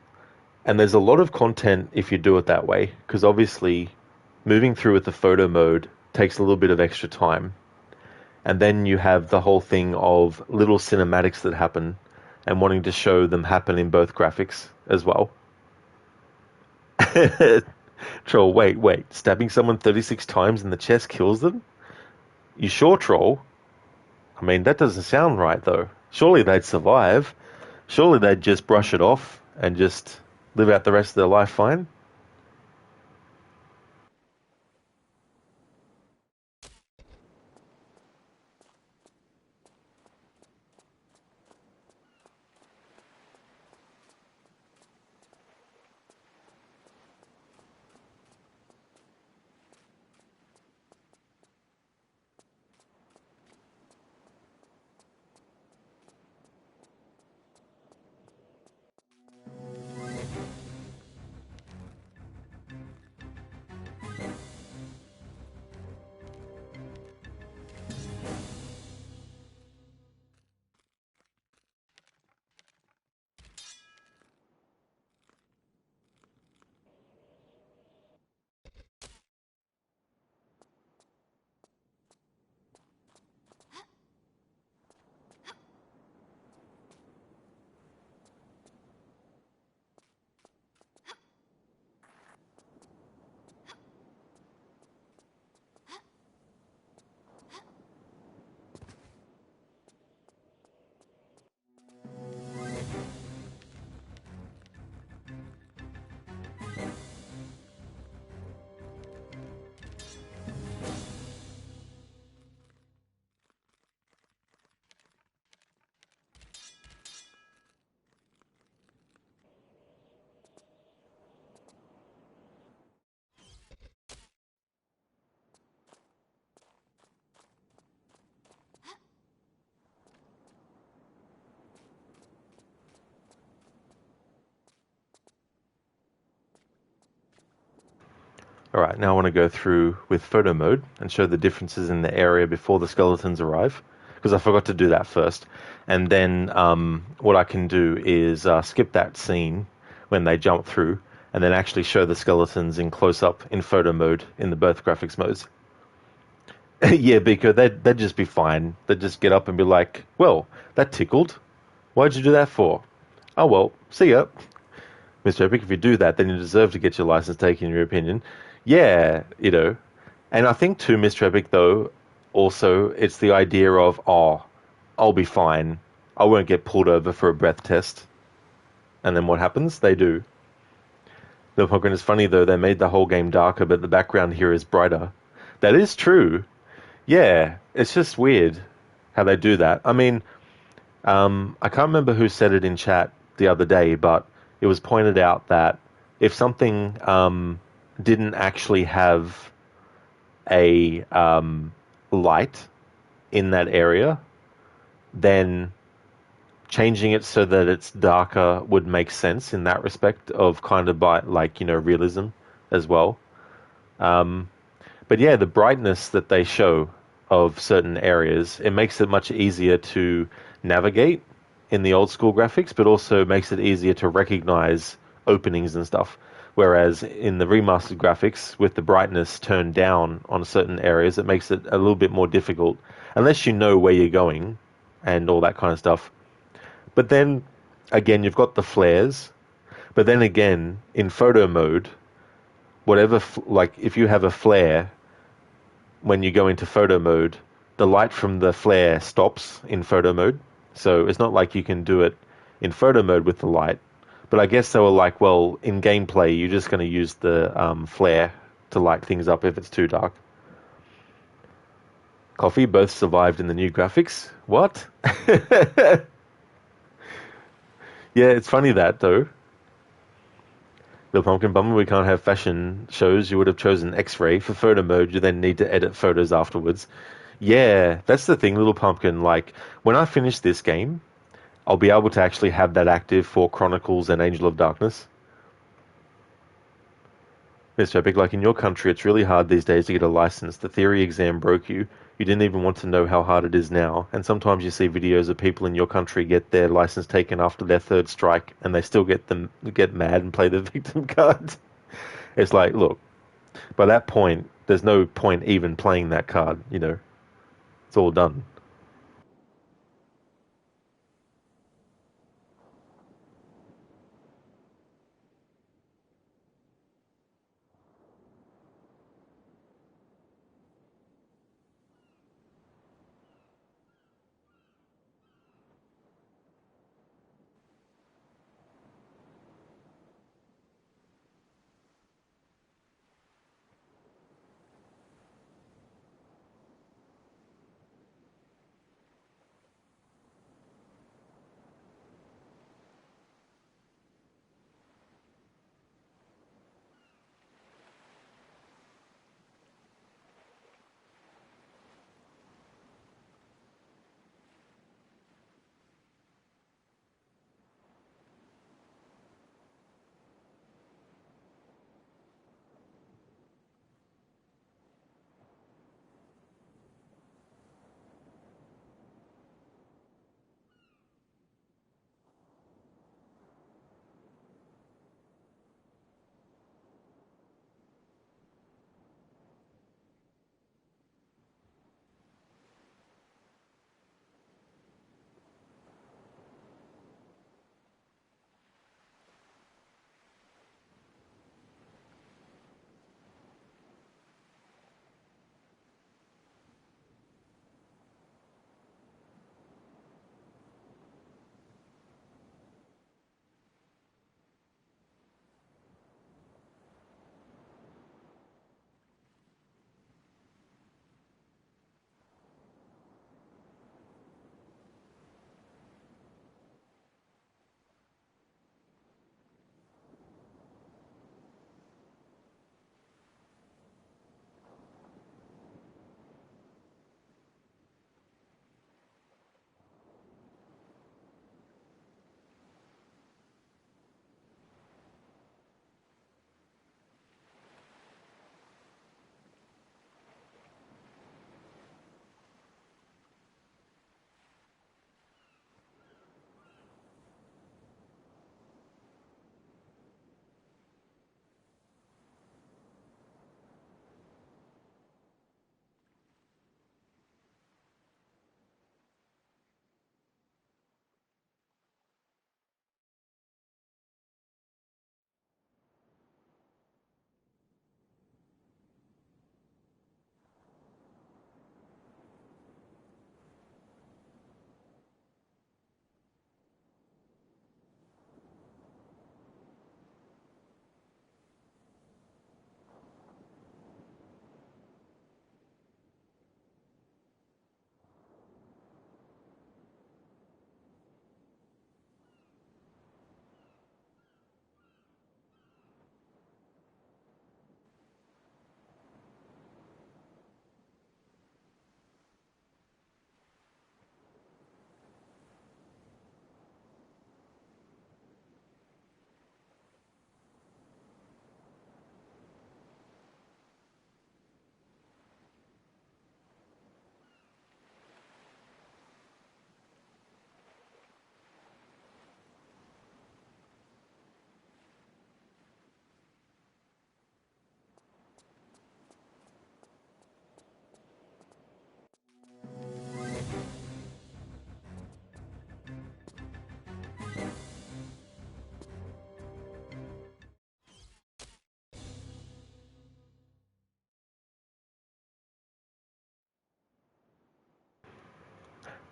And there's a lot of content if you do it that way, because obviously moving through with the photo mode takes a little bit of extra time. And then you have the whole thing of little cinematics that happen and wanting to show them happen in both graphics as well. Troll, wait. Stabbing someone 36 times in the chest kills them? You sure, Troll? I mean, that doesn't sound right, though. Surely they'd survive. Surely they'd just brush it off and just live out the rest of their life fine. Alright, now I want to go through with photo mode and show the differences in the area before the skeletons arrive, because I forgot to do that first. And then what I can do is skip that scene when they jump through and then actually show the skeletons in close-up in photo mode in the both graphics modes. Yeah, because they'd just be fine. They'd just get up and be like, well, that tickled. Why'd you do that for? Oh, well, see ya. Mr. Epic, if you do that, then you deserve to get your license taken, in your opinion. Yeah, you know. And I think, too, Mr. Epic, though, also, it's the idea of, oh, I'll be fine. I won't get pulled over for a breath test. And then what happens? They do. The Pokemon is funny, though. They made the whole game darker, but the background here is brighter. That is true. Yeah, it's just weird how they do that. I mean, I can't remember who said it in chat the other day, but it was pointed out that if something didn't actually have a light in that area, then changing it so that it's darker would make sense in that respect of kind of by like, you know, realism as well. But yeah, the brightness that they show of certain areas, it makes it much easier to navigate in the old school graphics, but also makes it easier to recognize openings and stuff. Whereas in the remastered graphics, with the brightness turned down on certain areas, it makes it a little bit more difficult, unless you know where you're going and all that kind of stuff. But then, again, you've got the flares. But then again, in photo mode, whatever, like, if you have a flare, when you go into photo mode, the light from the flare stops in photo mode. So it's not like you can do it in photo mode with the light. But I guess they were like, well, in gameplay, you're just going to use the flare to light things up if it's too dark. Coffee both survived in the new graphics. What? Yeah, it's funny that, though. The Pumpkin Bummer, we can't have fashion shows. You would have chosen X-ray. For photo mode, you then need to edit photos afterwards. Yeah, that's the thing, Little Pumpkin. Like, when I finish this game, I'll be able to actually have that active for Chronicles and Angel of Darkness. Mr. Epic, like in your country, it's really hard these days to get a license. The theory exam broke you. You didn't even want to know how hard it is now. And sometimes you see videos of people in your country get their license taken after their third strike, and they still get mad and play the victim card. It's like, look, by that point, there's no point even playing that card, you know. It's all done.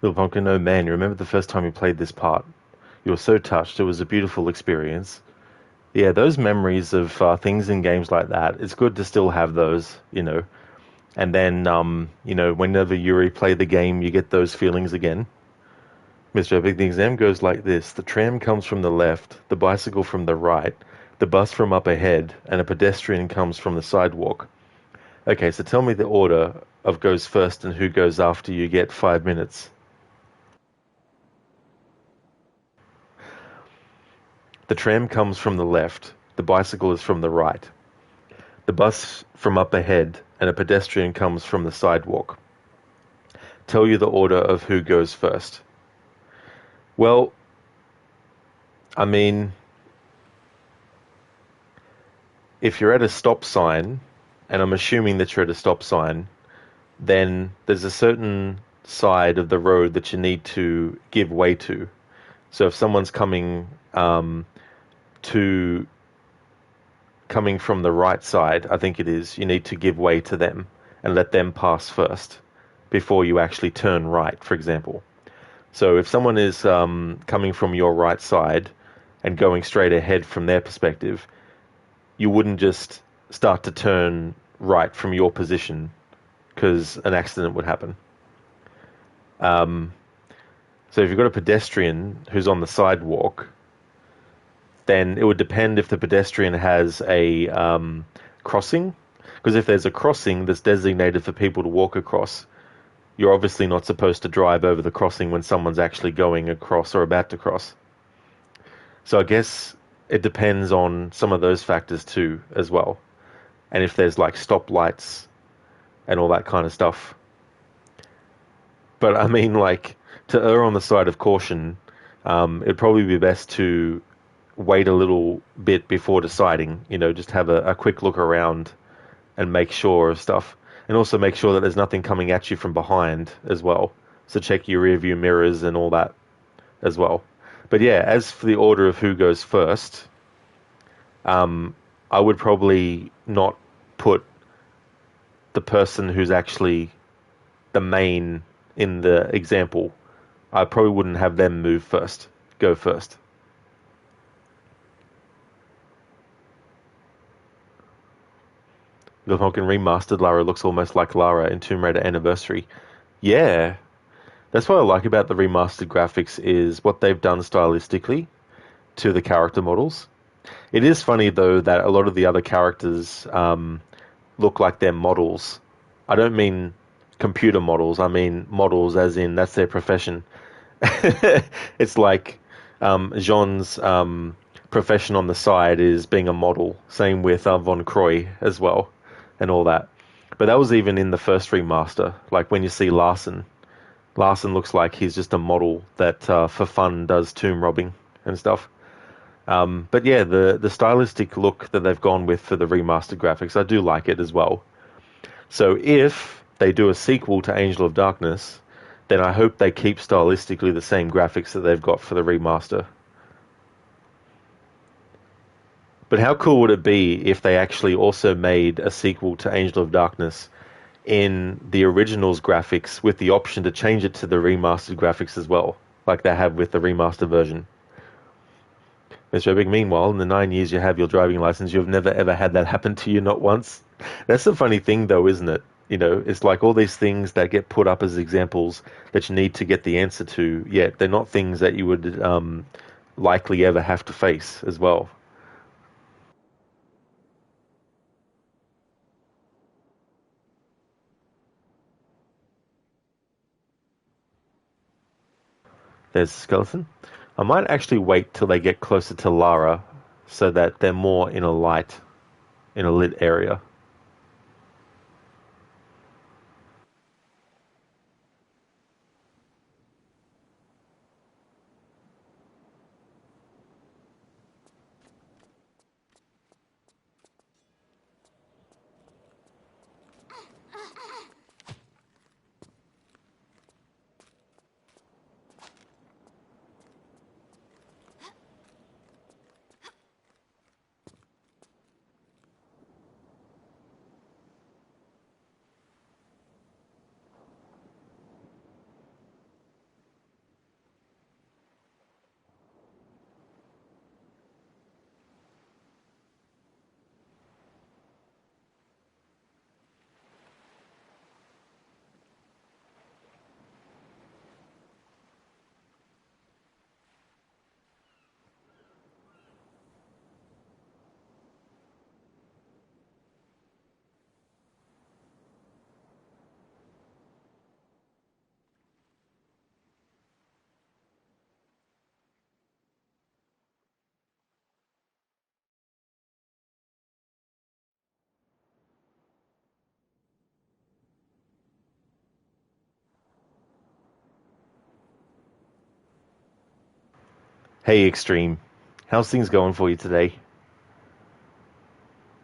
Little Pumpkin, oh man, you remember the first time you played this part? You were so touched. It was a beautiful experience. Yeah, those memories of things in games like that, it's good to still have those, you know. And then, whenever you replay the game, you get those feelings again. Mr. Epic, the exam goes like this. The tram comes from the left, the bicycle from the right, the bus from up ahead, and a pedestrian comes from the sidewalk. Okay, so tell me the order of goes first and who goes after. You get 5 minutes. The tram comes from the left, the bicycle is from the right, the bus from up ahead, and a pedestrian comes from the sidewalk. Tell you the order of who goes first. Well, I mean, if you're at a stop sign, and I'm assuming that you're at a stop sign, then there's a certain side of the road that you need to give way to. So if someone's to coming from the right side, I think it is, you need to give way to them and let them pass first before you actually turn right, for example. So if someone is coming from your right side and going straight ahead from their perspective, you wouldn't just start to turn right from your position because an accident would happen. So if you've got a pedestrian who's on the sidewalk, then it would depend if the pedestrian has a crossing. Because if there's a crossing that's designated for people to walk across, you're obviously not supposed to drive over the crossing when someone's actually going across or about to cross. So I guess it depends on some of those factors too, as well. And if there's like stoplights and all that kind of stuff. But I mean, like, to err on the side of caution, it'd probably be best to wait a little bit before deciding, just have a quick look around and make sure of stuff. And also make sure that there's nothing coming at you from behind as well. So check your rear view mirrors and all that as well. But yeah, as for the order of who goes first, I would probably not put the person who's actually the main in the example. I probably wouldn't have them go first. The fucking remastered Lara looks almost like Lara in Tomb Raider Anniversary. Yeah, that's what I like about the remastered graphics is what they've done stylistically to the character models. It is funny though that a lot of the other characters look like they're models. I don't mean computer models. I mean models as in that's their profession. It's like Jean's profession on the side is being a model. Same with Von Croy as well, and all that. But that was even in the first remaster. Like when you see Larson, Larson looks like he's just a model that for fun does tomb robbing and stuff. But yeah, the stylistic look that they've gone with for the remastered graphics, I do like it as well. So if they do a sequel to Angel of Darkness, then I hope they keep stylistically the same graphics that they've got for the remaster. But how cool would it be if they actually also made a sequel to Angel of Darkness in the original's graphics with the option to change it to the remastered graphics as well, like they have with the remaster version? Mr. Epic, meanwhile, in the 9 years you have your driving license, you've never ever had that happen to you, not once. That's the funny thing, though, isn't it? It's like all these things that get put up as examples that you need to get the answer to, yet they're not things that you would likely ever have to face as well. There's a skeleton. I might actually wait till they get closer to Lara so that they're more in a lit area. Hey, Extreme. How's things going for you today?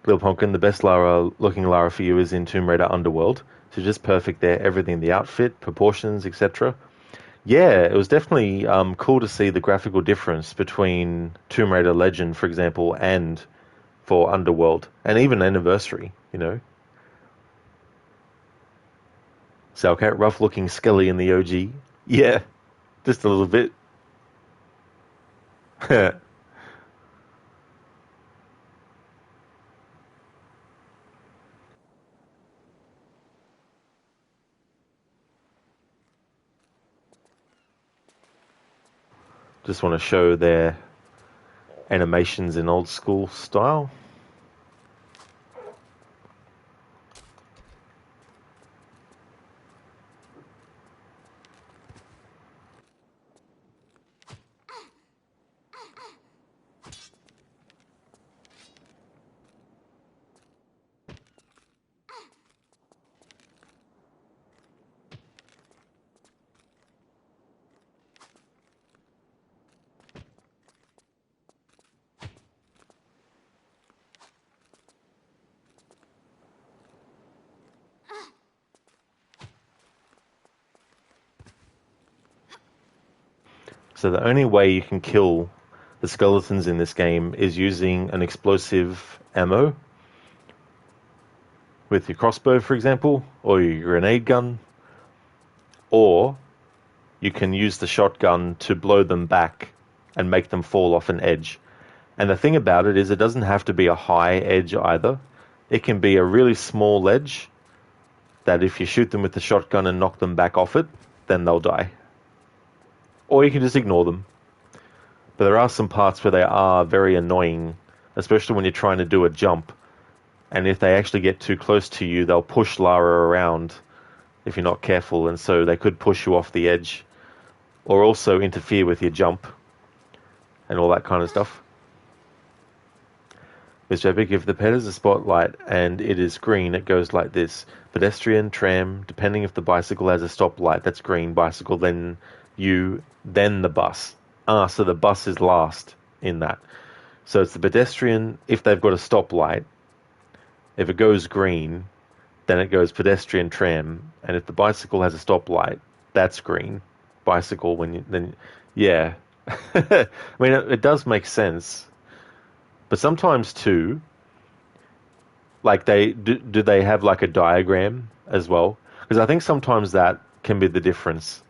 Lil Pumpkin, the best looking Lara for you is in Tomb Raider Underworld. So just perfect there. Everything, the outfit, proportions, etc. Yeah, it was definitely cool to see the graphical difference between Tomb Raider Legend, for example, and for Underworld, and even Anniversary. Cellcat, rough looking Skelly in the OG. Yeah, just a little bit. Just want to show their animations in old school style. So the only way you can kill the skeletons in this game is using an explosive ammo with your crossbow, for example, or your grenade gun, or you can use the shotgun to blow them back and make them fall off an edge. And the thing about it is it doesn't have to be a high edge either. It can be a really small ledge that if you shoot them with the shotgun and knock them back off it, then they'll die. Or you can just ignore them. But there are some parts where they are very annoying, especially when you're trying to do a jump. And if they actually get too close to you, they'll push Lara around if you're not careful, and so they could push you off the edge, or also interfere with your jump, and all that kind of stuff. Mr. Epic, if the pet is a spotlight and it is green, it goes like this. Pedestrian, tram, depending if the bicycle has a stoplight, that's green, bicycle, then you, then the bus. So the bus is last in that. So it's the pedestrian if they've got a stoplight. If it goes green, then it goes pedestrian, tram, and if the bicycle has a stoplight, that's green. Bicycle yeah. I mean, it does make sense, but sometimes too, like do they have like a diagram as well? Because I think sometimes that can be the difference.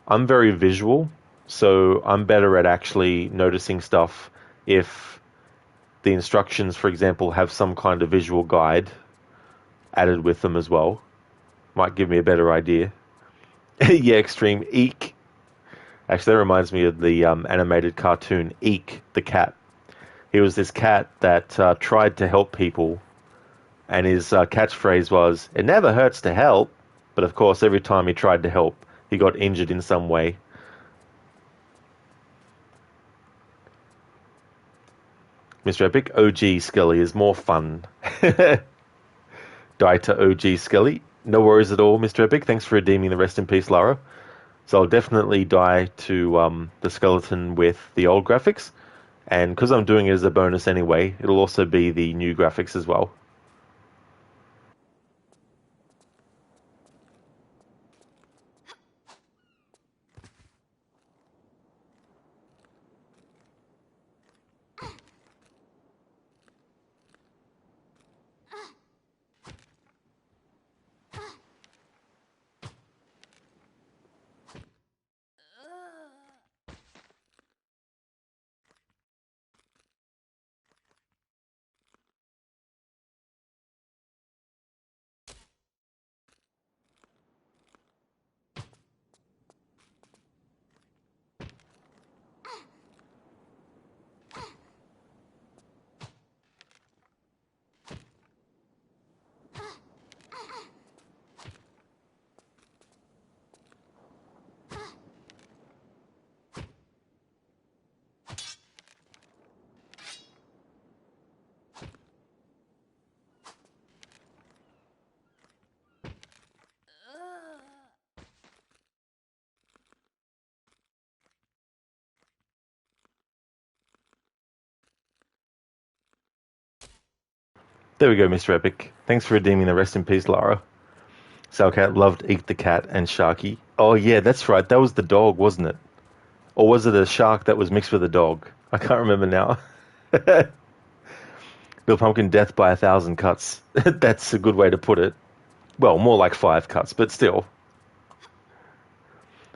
I'm very visual, so I'm better at actually noticing stuff if the instructions, for example, have some kind of visual guide added with them as well. Might give me a better idea. Yeah, extreme. Eek. Actually, that reminds me of the animated cartoon Eek, the cat. He was this cat that tried to help people, and his catchphrase was, "It never hurts to help." But of course, every time he tried to help, he got injured in some way. Mr. Epic, OG Skelly is more fun. Die to OG Skelly. No worries at all, Mr. Epic. Thanks for redeeming the rest in peace, Lara. So I'll definitely die to the skeleton with the old graphics. And because I'm doing it as a bonus anyway, it'll also be the new graphics as well. There we go, Mr. Epic. Thanks for redeeming the rest in peace, Lara. Salcat loved Eat the Cat and Sharky. Oh yeah, that's right. That was the dog, wasn't it? Or was it a shark that was mixed with a dog? I can't remember now. Bill Pumpkin, death by 1,000 cuts. That's a good way to put it. Well, more like 5 cuts, but still.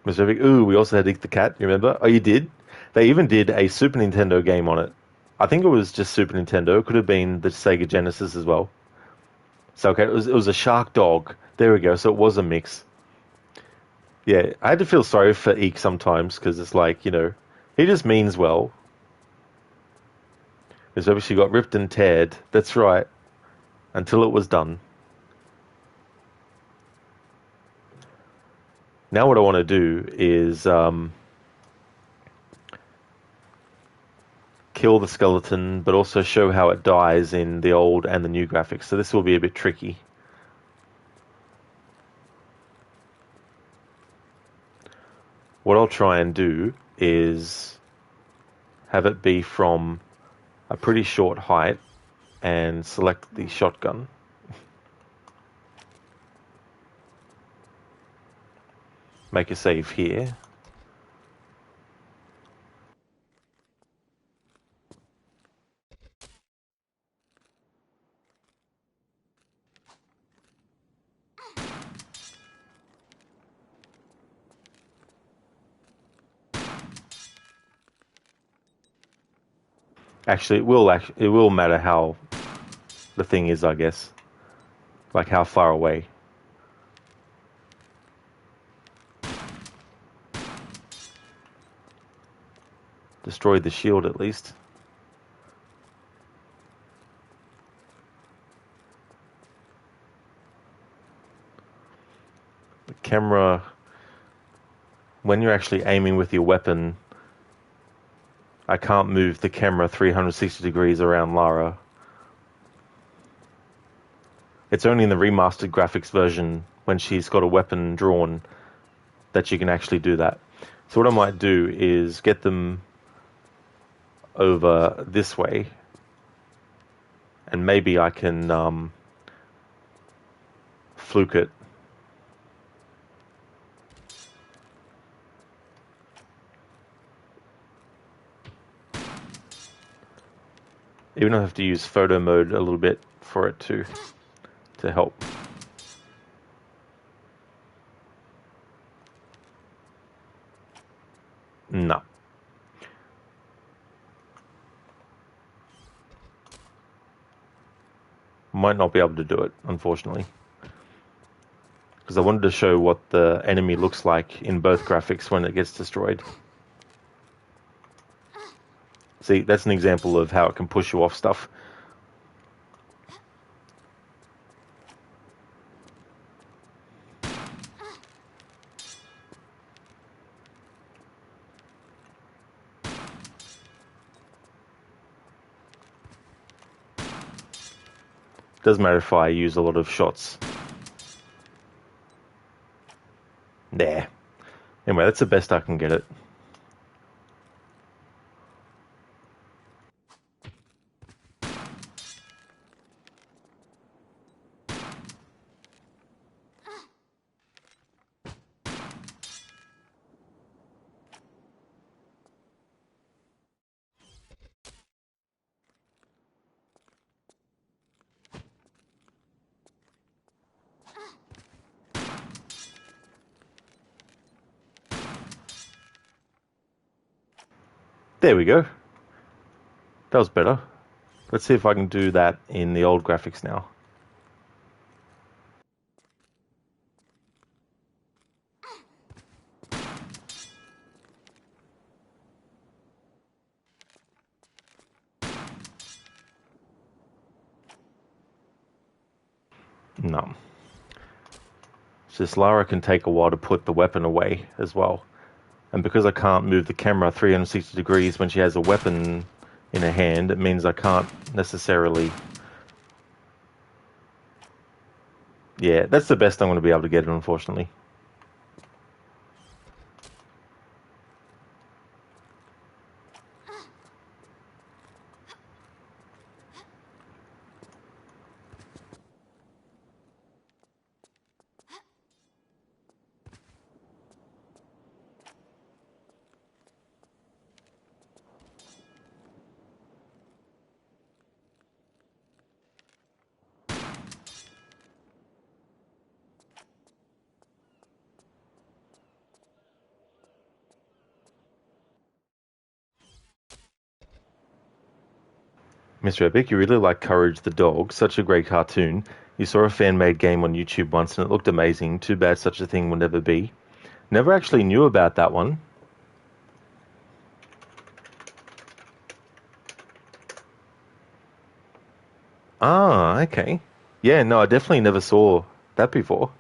Mr. Epic, ooh, we also had Eat the Cat, you remember? Oh, you did? They even did a Super Nintendo game on it. I think it was just Super Nintendo. It could have been the Sega Genesis as well. So, okay, it was a shark dog. There we go. So it was a mix. Yeah, I had to feel sorry for Eek sometimes because it's like, he just means well. Because obviously got ripped and teared. That's right. Until it was done. Now what I want to do is kill the skeleton, but also show how it dies in the old and the new graphics. So this will be a bit tricky. What I'll try and do is have it be from a pretty short height and select the shotgun. Make a save here. Actually, it will matter how the thing is, I guess. Like how far away. Destroy the shield at least. The camera, when you're actually aiming with your weapon, I can't move the camera 360 degrees around Lara. It's only in the remastered graphics version when she's got a weapon drawn that you can actually do that. So what I might do is get them over this way, and maybe I can fluke it. Even I have to use photo mode a little bit for it to help. No. Might not be able to do it, unfortunately. Because I wanted to show what the enemy looks like in both graphics when it gets destroyed. See, that's an example of how it can push you off stuff. Doesn't matter if I use a lot of shots. There. Anyway, that's the best I can get it. There we go. That was better. Let's see if I can do that in the old graphics now. No. It's just Lara can take a while to put the weapon away as well. And because I can't move the camera 360 degrees when she has a weapon in her hand, it means I can't necessarily... Yeah, that's the best I'm going to be able to get it, unfortunately. Mr. Epic, you really like Courage the Dog, such a great cartoon. You saw a fan-made game on YouTube once and it looked amazing. Too bad such a thing will never be. Never actually knew about that one. Ah, okay. Yeah, no, I definitely never saw that before.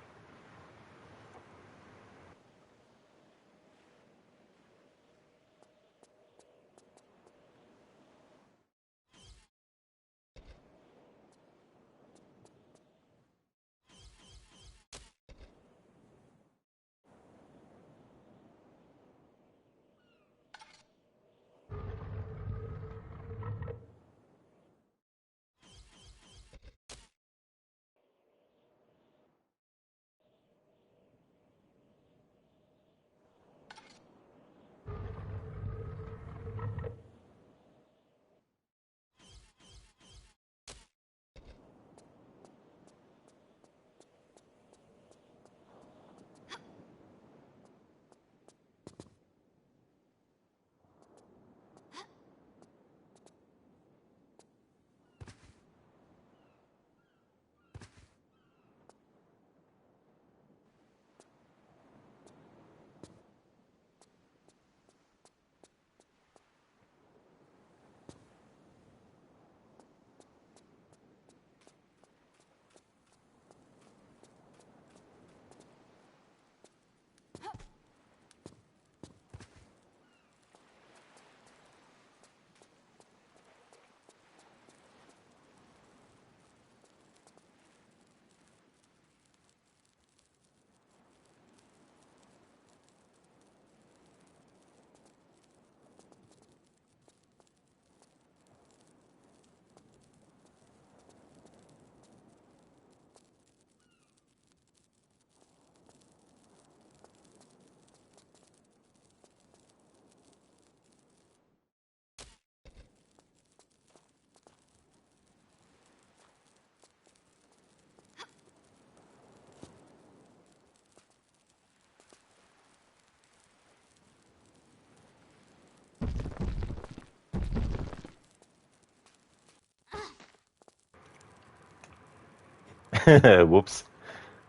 Whoops.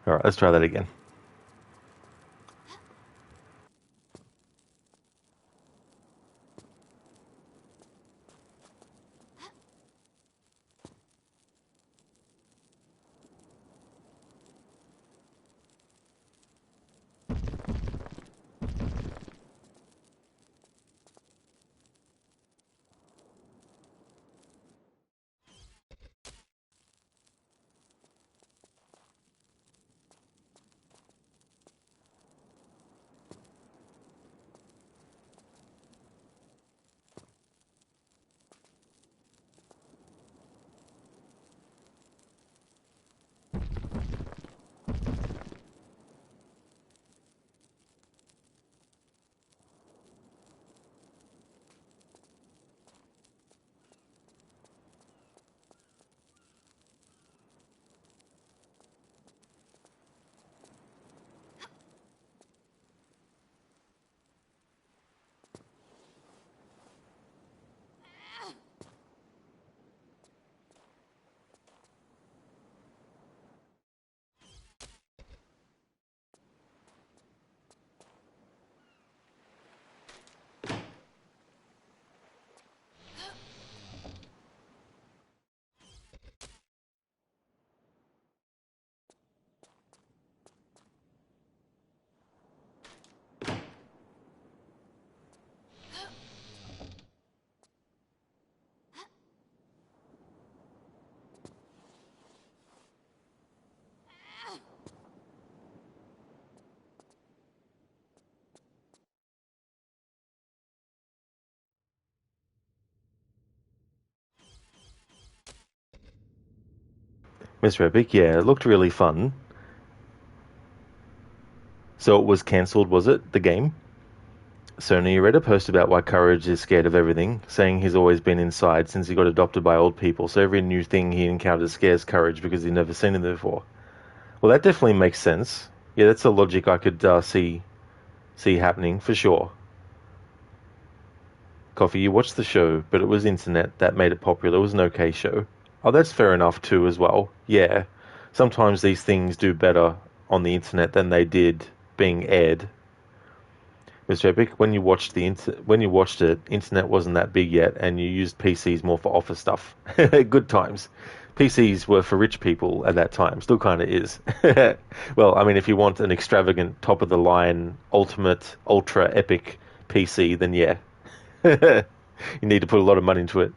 Alright, let's try that again. Mr. Epic, yeah, it looked really fun. So it was cancelled, was it? The game? Sony read a post about why Courage is scared of everything, saying he's always been inside since he got adopted by old people, so every new thing he encounters scares Courage because he's never seen it before. Well, that definitely makes sense. Yeah, that's a logic I could see happening for sure. Coffee, you watched the show, but it was internet that made it popular. It was an okay show. Oh, that's fair enough too, as well. Yeah, sometimes these things do better on the internet than they did being aired. Mr. Epic, when you watched it, internet wasn't that big yet, and you used PCs more for office stuff. Good times. PCs were for rich people at that time. Still kind of is. Well, I mean, if you want an extravagant, top of the line, ultimate, ultra epic PC, then yeah, you need to put a lot of money into it.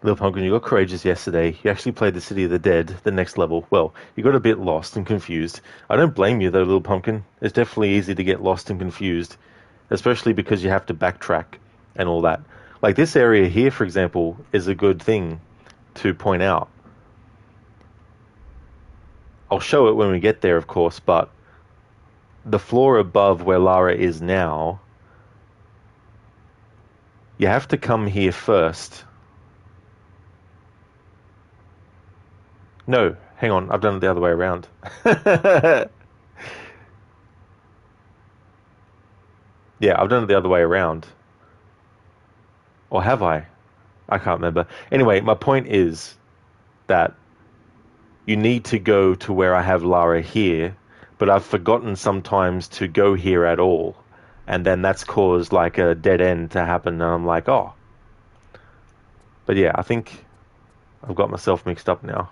Little Pumpkin, you got courageous yesterday. You actually played the City of the Dead, the next level. Well, you got a bit lost and confused. I don't blame you though, Little Pumpkin. It's definitely easy to get lost and confused, especially because you have to backtrack and all that. Like this area here, for example, is a good thing to point out. I'll show it when we get there, of course, but the floor above where Lara is now, you have to come here first. No, hang on, I've done it the other way around. Yeah, I've done it the other way around. Or have I? I can't remember. Anyway, my point is that you need to go to where I have Lara here, but I've forgotten sometimes to go here at all. And then that's caused like a dead end to happen, and I'm like, oh. But yeah, I think I've got myself mixed up now.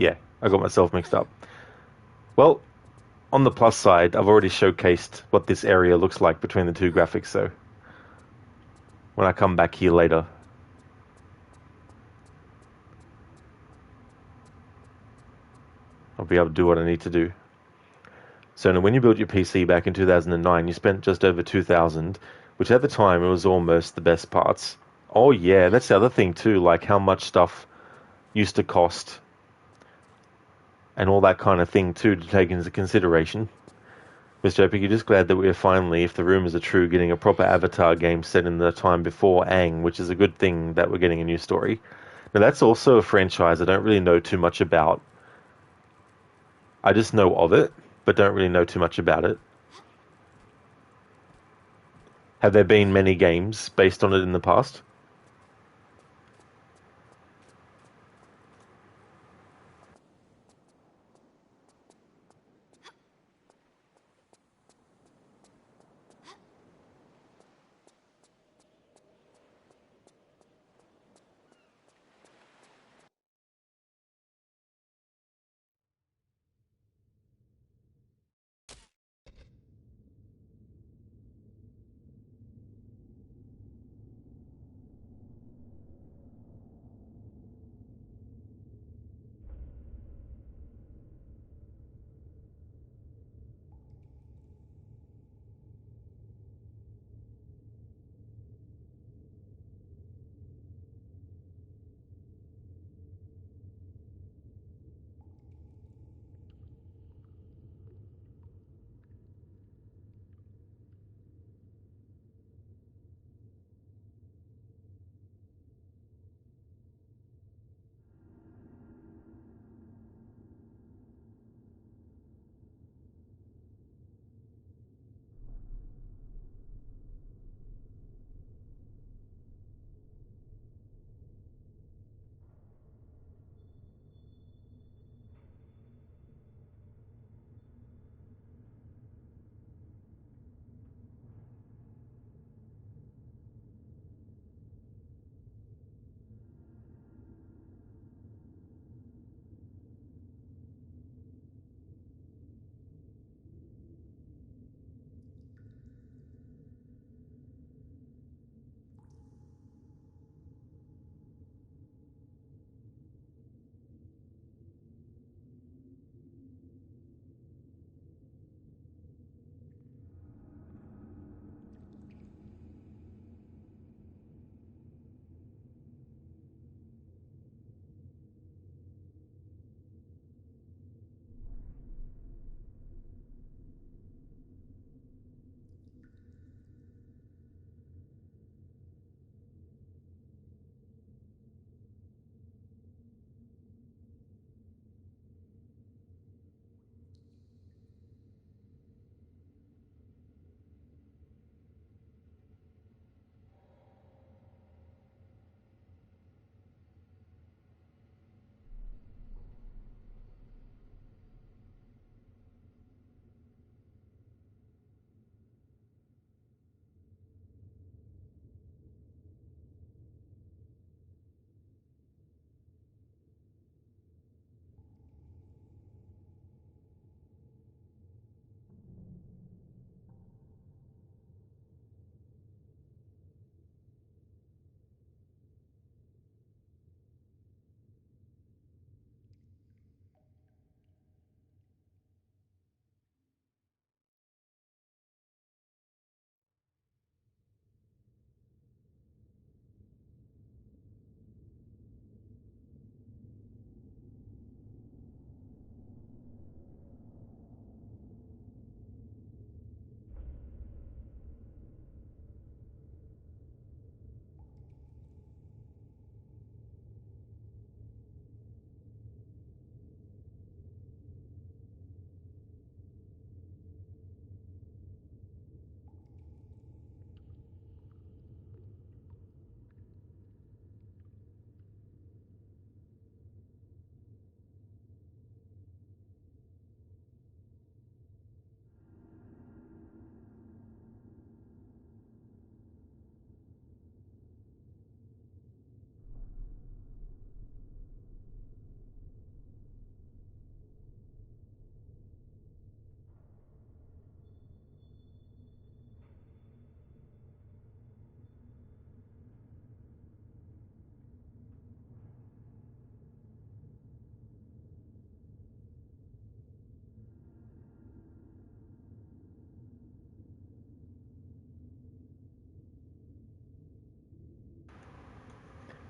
Yeah, I got myself mixed up. Well, on the plus side, I've already showcased what this area looks like between the two graphics, so when I come back here later, I'll be able to do what I need to do. So now when you built your PC back in 2009, you spent just over 2,000, which at the time it was almost the best parts. Oh yeah, that's the other thing too, like how much stuff used to cost and all that kind of thing too to take into consideration. Mr. Epic, you're just glad that we're finally, if the rumors are true, getting a proper Avatar game set in the time before Aang, which is a good thing that we're getting a new story. Now that's also a franchise I don't really know too much about. I just know of it, but don't really know too much about it. Have there been many games based on it in the past?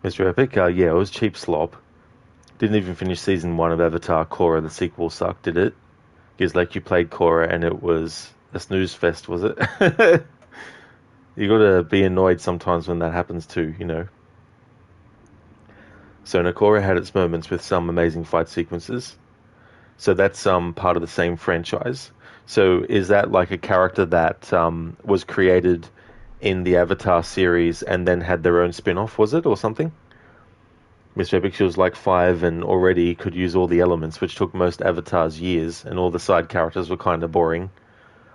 Mr. Epic, yeah, it was cheap slop. Didn't even finish season 1 of Avatar. Korra, the sequel, sucked, did it? Because like you played Korra and it was a snooze fest, was it? You gotta be annoyed sometimes when that happens too, you know. So Korra had its moments with some amazing fight sequences. So that's part of the same franchise. So is that like a character that was created in the Avatar series and then had their own spin-off, was it, or something? Mr. Epic, she was like 5 and already could use all the elements, which took most Avatars years, and all the side characters were kind of boring.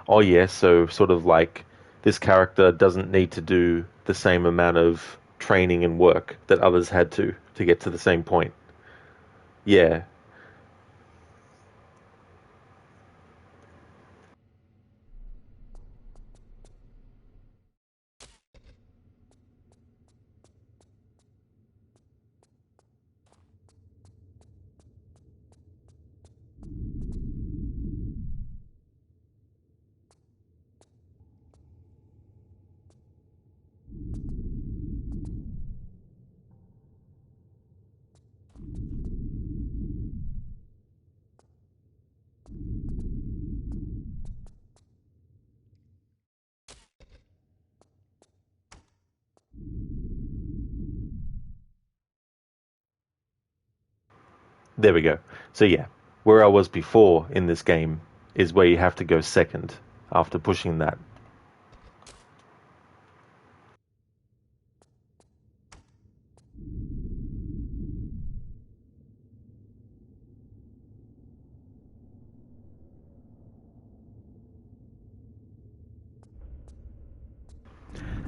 Oh yeah, so sort of like this character doesn't need to do the same amount of training and work that others had to get to the same point. Yeah. There we go. So yeah, where I was before in this game is where you have to go second after pushing that.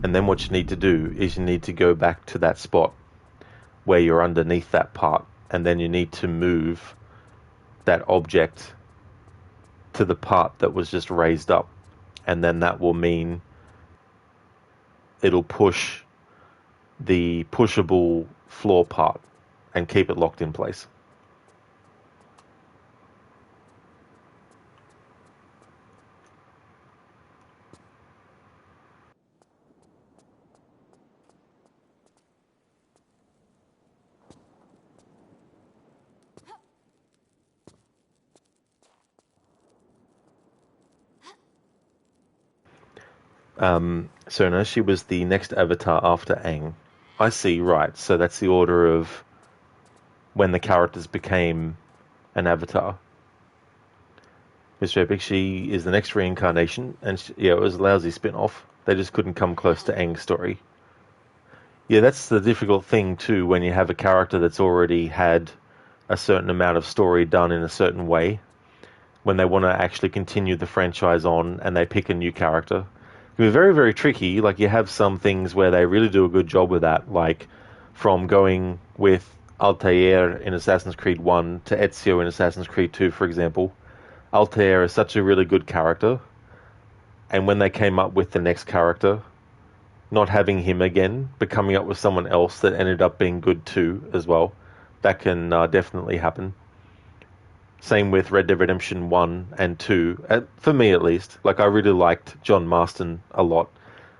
And then what you need to do is you need to go back to that spot where you're underneath that part, and then you need to move that object to the part that was just raised up, and then that will mean it'll push the pushable floor part and keep it locked in place. So no, she was the next avatar after Aang. I see, right. So that's the order of when the characters became an avatar. Mr. Epic, she is the next reincarnation, and yeah, it was a lousy spin-off. They just couldn't come close to Aang's story. Yeah, that's the difficult thing too when you have a character that's already had a certain amount of story done in a certain way. When they want to actually continue the franchise on and they pick a new character, it can be very, very tricky. Like you have some things where they really do a good job with that, like from going with Altair in Assassin's Creed 1 to Ezio in Assassin's Creed 2, for example. Altair is such a really good character, and when they came up with the next character, not having him again, but coming up with someone else that ended up being good too as well, that can definitely happen. Same with Red Dead Redemption 1 and 2, for me at least. Like, I really liked John Marston a lot.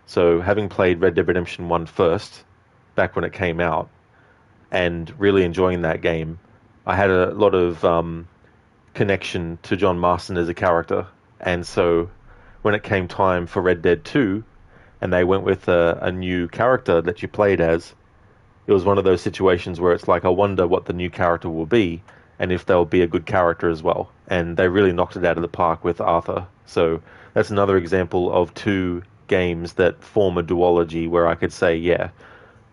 So, having played Red Dead Redemption 1 first, back when it came out, and really enjoying that game, I had a lot of connection to John Marston as a character. And so, when it came time for Red Dead 2, and they went with a new character that you played as, it was one of those situations where it's like, I wonder what the new character will be, and if they'll be a good character as well. And they really knocked it out of the park with Arthur. So that's another example of two games that form a duology where I could say, yeah,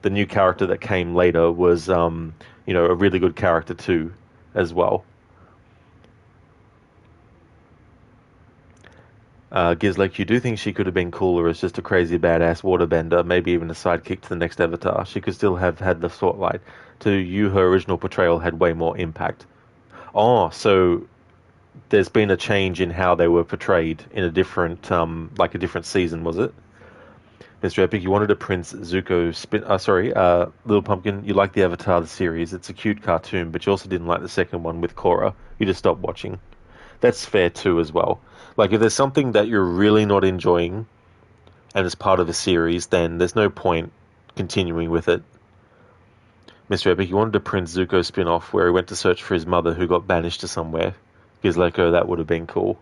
the new character that came later was, a really good character too, as well. Gizlek, you do think she could have been cooler as just a crazy badass waterbender, maybe even a sidekick to the next Avatar. She could still have had the spotlight. To you, her original portrayal had way more impact. Oh, so there's been a change in how they were portrayed in a different, like a different season, was it? Mr. Epic, you wanted a Prince Zuko spin... Little Pumpkin, you like the Avatar the series. It's a cute cartoon, but you also didn't like the second one with Korra. You just stopped watching. That's fair too as well. Like, if there's something that you're really not enjoying and it's part of a series, then there's no point continuing with it. Mr. Epic, you wanted a Prince Zuko spin-off where he went to search for his mother who got banished to somewhere. Gizleko, that would have been cool.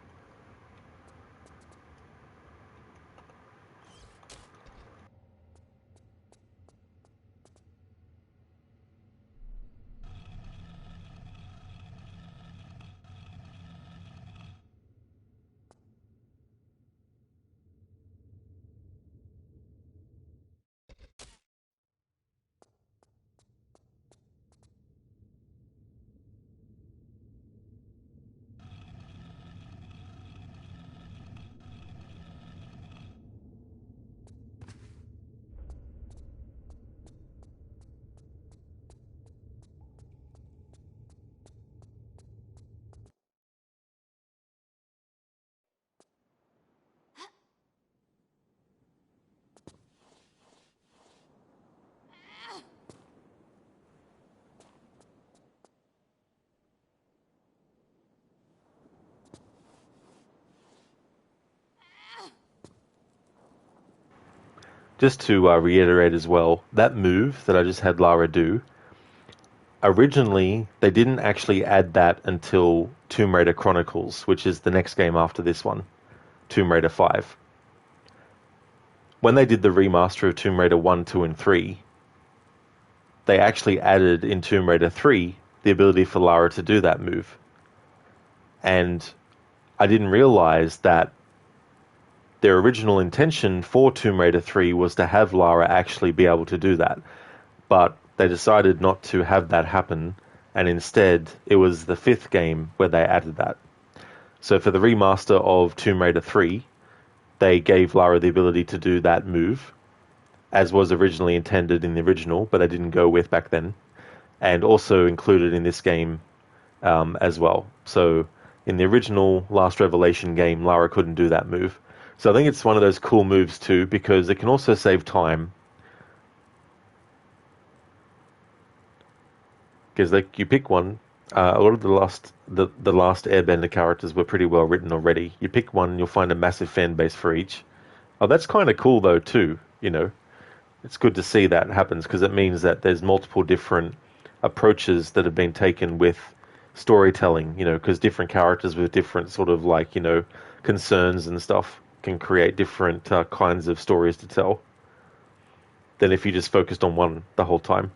Just to reiterate as well, that move that I just had Lara do, originally they didn't actually add that until Tomb Raider Chronicles, which is the next game after this one, Tomb Raider 5. When they did the remaster of Tomb Raider 1, 2, and 3, they actually added in Tomb Raider 3 the ability for Lara to do that move. And I didn't realize that their original intention for Tomb Raider 3 was to have Lara actually be able to do that. But they decided not to have that happen, and instead it was the 5th game where they added that. So for the remaster of Tomb Raider 3, they gave Lara the ability to do that move, as was originally intended in the original, but they didn't go with back then, and also included in this game as well. So in the original Last Revelation game, Lara couldn't do that move. So I think it's one of those cool moves too, because it can also save time. Because like you pick one, a lot of the last Airbender characters were pretty well written already. You pick one, you'll find a massive fan base for each. Oh, that's kind of cool though too. You know, it's good to see that happens because it means that there's multiple different approaches that have been taken with storytelling. You know, because different characters with different sort of like concerns and stuff can create different kinds of stories to tell than if you just focused on one the whole time.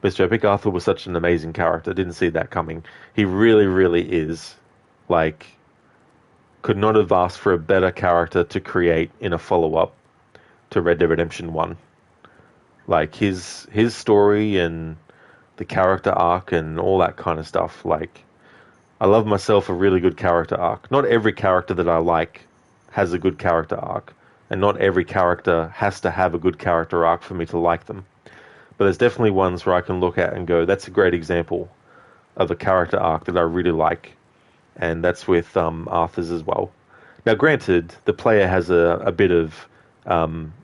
Mr. Epic, Arthur was such an amazing character. Didn't see that coming. He really, really is. Like, could not have asked for a better character to create in a follow-up to Red Dead Redemption 1. Like, his story and the character arc and all that kind of stuff. Like, I love myself a really good character arc. Not every character that I like has a good character arc, and not every character has to have a good character arc for me to like them. But there's definitely ones where I can look at and go, that's a great example of a character arc that I really like, and that's with Arthur's as well. Now, granted, the player has a bit of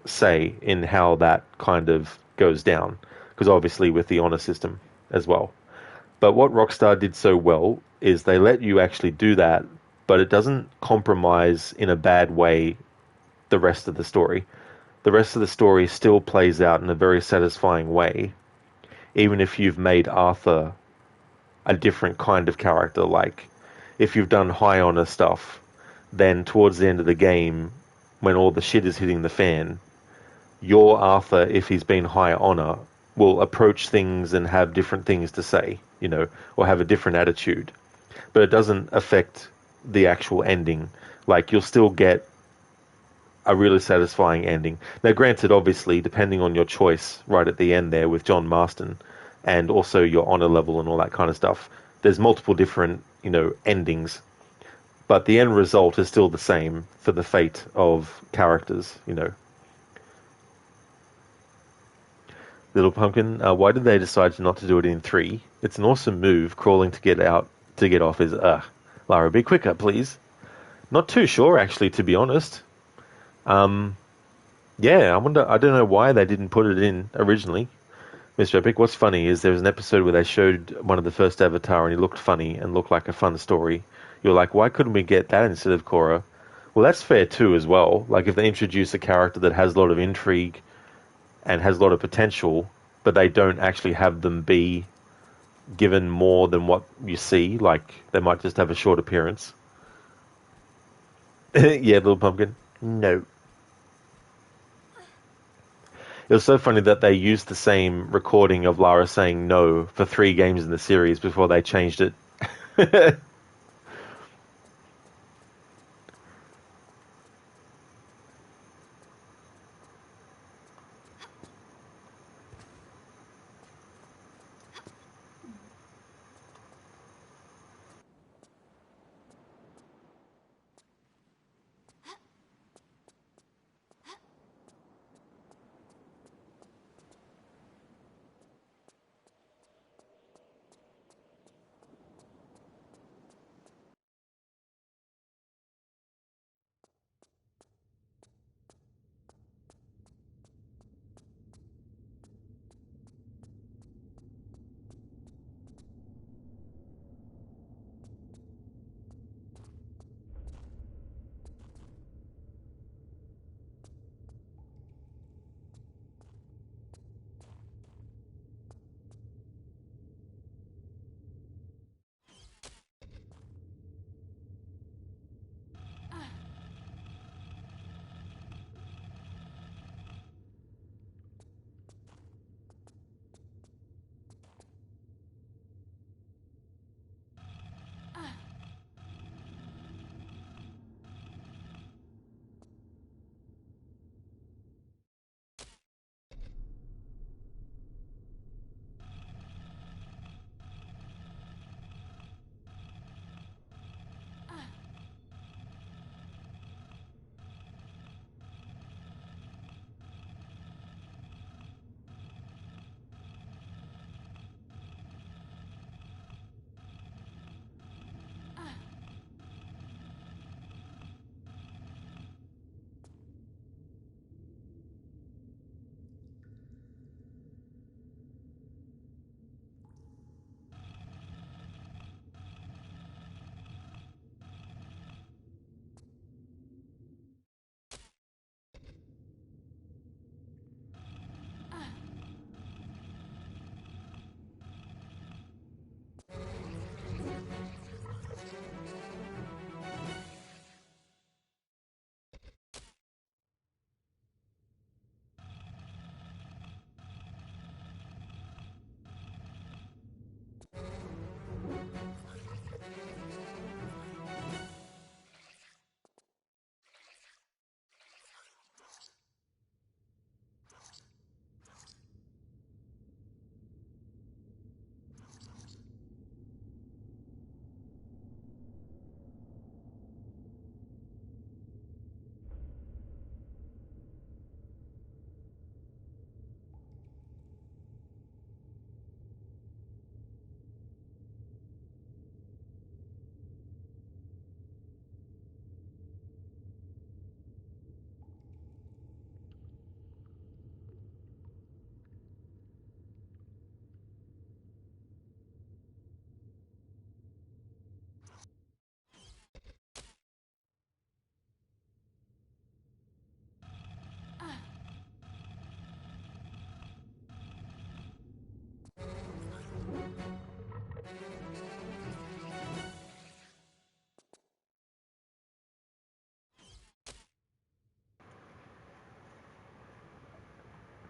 say in how that kind of goes down, because obviously with the honor system as well. But what Rockstar did so well is they let you actually do that, but it doesn't compromise in a bad way the rest of the story. The rest of the story still plays out in a very satisfying way, even if you've made Arthur a different kind of character. Like, if you've done high honor stuff, then towards the end of the game, when all the shit is hitting the fan, your Arthur, if he's been high honor, will approach things and have different things to say, or have a different attitude. But it doesn't affect the actual ending. Like, you'll still get a really satisfying ending. Now, granted, obviously, depending on your choice right at the end there with John Marston, and also your honor level and all that kind of stuff, there's multiple different, endings. But the end result is still the same for the fate of characters, Little Pumpkin, why did they decide not to do it in 3? It's an awesome move. Crawling to get off is, Lara, be quicker, please. Not too sure, actually, to be honest. Yeah, I don't know why they didn't put it in originally. Mr. Epic, what's funny is there was an episode where they showed one of the first Avatar and he looked funny and looked like a fun story. You're like, why couldn't we get that instead of Korra? Well, that's fair too as well. Like, if they introduce a character that has a lot of intrigue and has a lot of potential, but they don't actually have them be given more than what you see. Like, they might just have a short appearance. Yeah, Little Pumpkin. No. It was so funny that they used the same recording of Lara saying no for 3 games in the series before they changed it.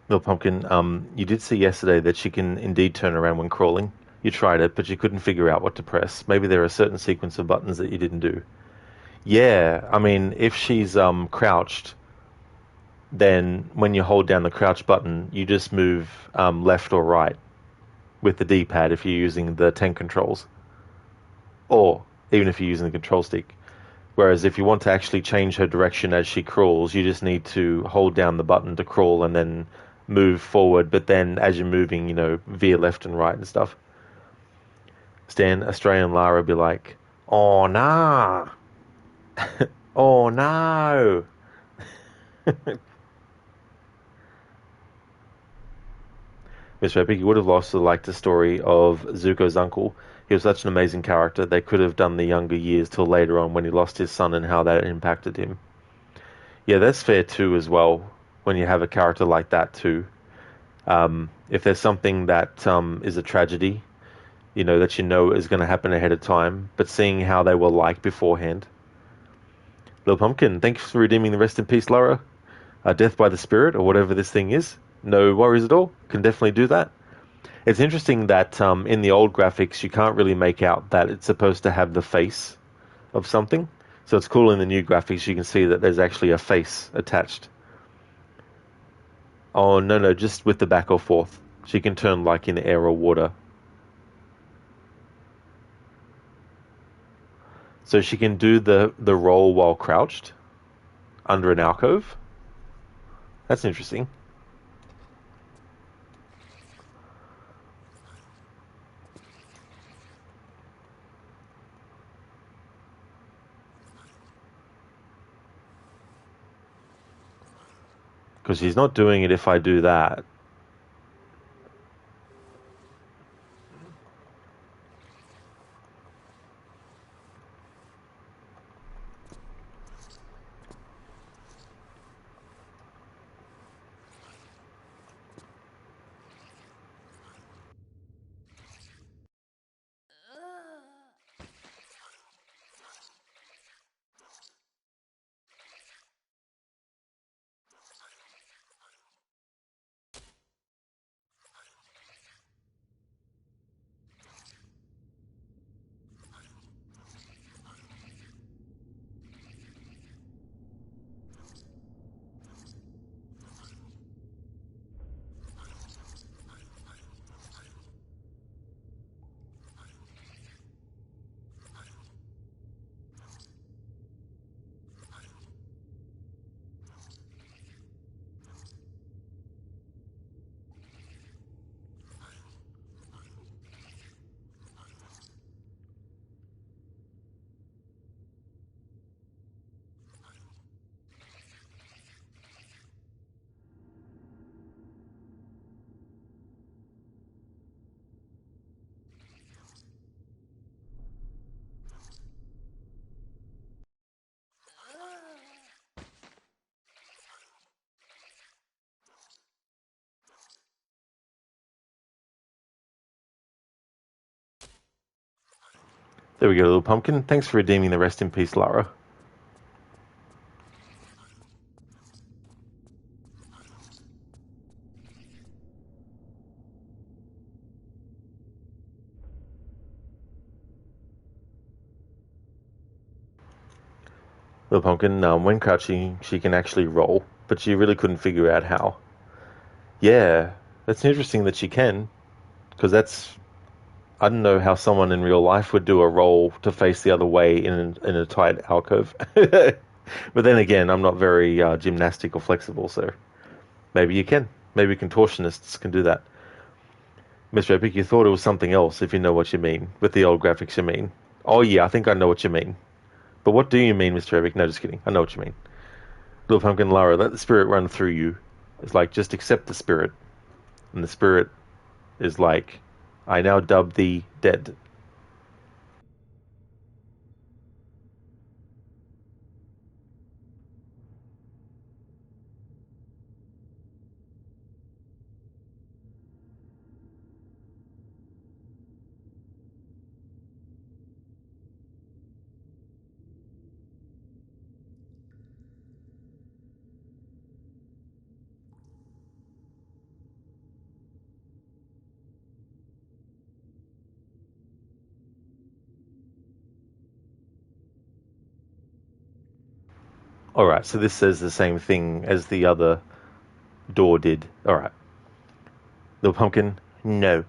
Little Pumpkin, you did see yesterday that she can indeed turn around when crawling. You tried it, but you couldn't figure out what to press. Maybe there are a certain sequence of buttons that you didn't do. Yeah, I mean, if she's crouched, then when you hold down the crouch button, you just move left or right with the D-pad if you're using the tank controls, or even if you're using the control stick. Whereas if you want to actually change her direction as she crawls, you just need to hold down the button to crawl and then move forward. But then as you're moving, veer left and right and stuff. Stan, Australian Lara be like, oh nah, oh no. Mr. Epic, you would have lost the story of Zuko's uncle. He was such an amazing character. They could have done the younger years till later on when he lost his son and how that impacted him. Yeah, that's fair too as well, when you have a character like that too. If there's something that is a tragedy, that is going to happen ahead of time, but seeing how they were like beforehand. Little Pumpkin, thanks for redeeming the rest in peace, Lara. Death by the Spirit, or whatever this thing is. No worries at all. Can definitely do that. It's interesting that in the old graphics, you can't really make out that it's supposed to have the face of something. So it's cool in the new graphics, you can see that there's actually a face attached. Oh, no, just with the back or forth. She can turn like in air or water. So she can do the roll while crouched under an alcove. That's interesting. Because she's not doing it if I do that. There we go, Little Pumpkin. Thanks for redeeming the rest in peace, Lara. Little Pumpkin, when crouching, she can actually roll, but she really couldn't figure out how. Yeah, that's interesting that she can, because I don't know how someone in real life would do a roll to face the other way in a tight alcove. But then again, I'm not very gymnastic or flexible, so maybe you can. Maybe contortionists can do that. Mr. Epic, you thought it was something else, if you know what you mean. With the old graphics, you mean. Oh yeah, I think I know what you mean. But what do you mean, Mr. Epic? No, just kidding. I know what you mean. Little Pumpkin Lara, let the spirit run through you. It's like, just accept the spirit. And the spirit is like, I now dub thee dead. Alright, so this says the same thing as the other door did. Alright. Little Pumpkin, no.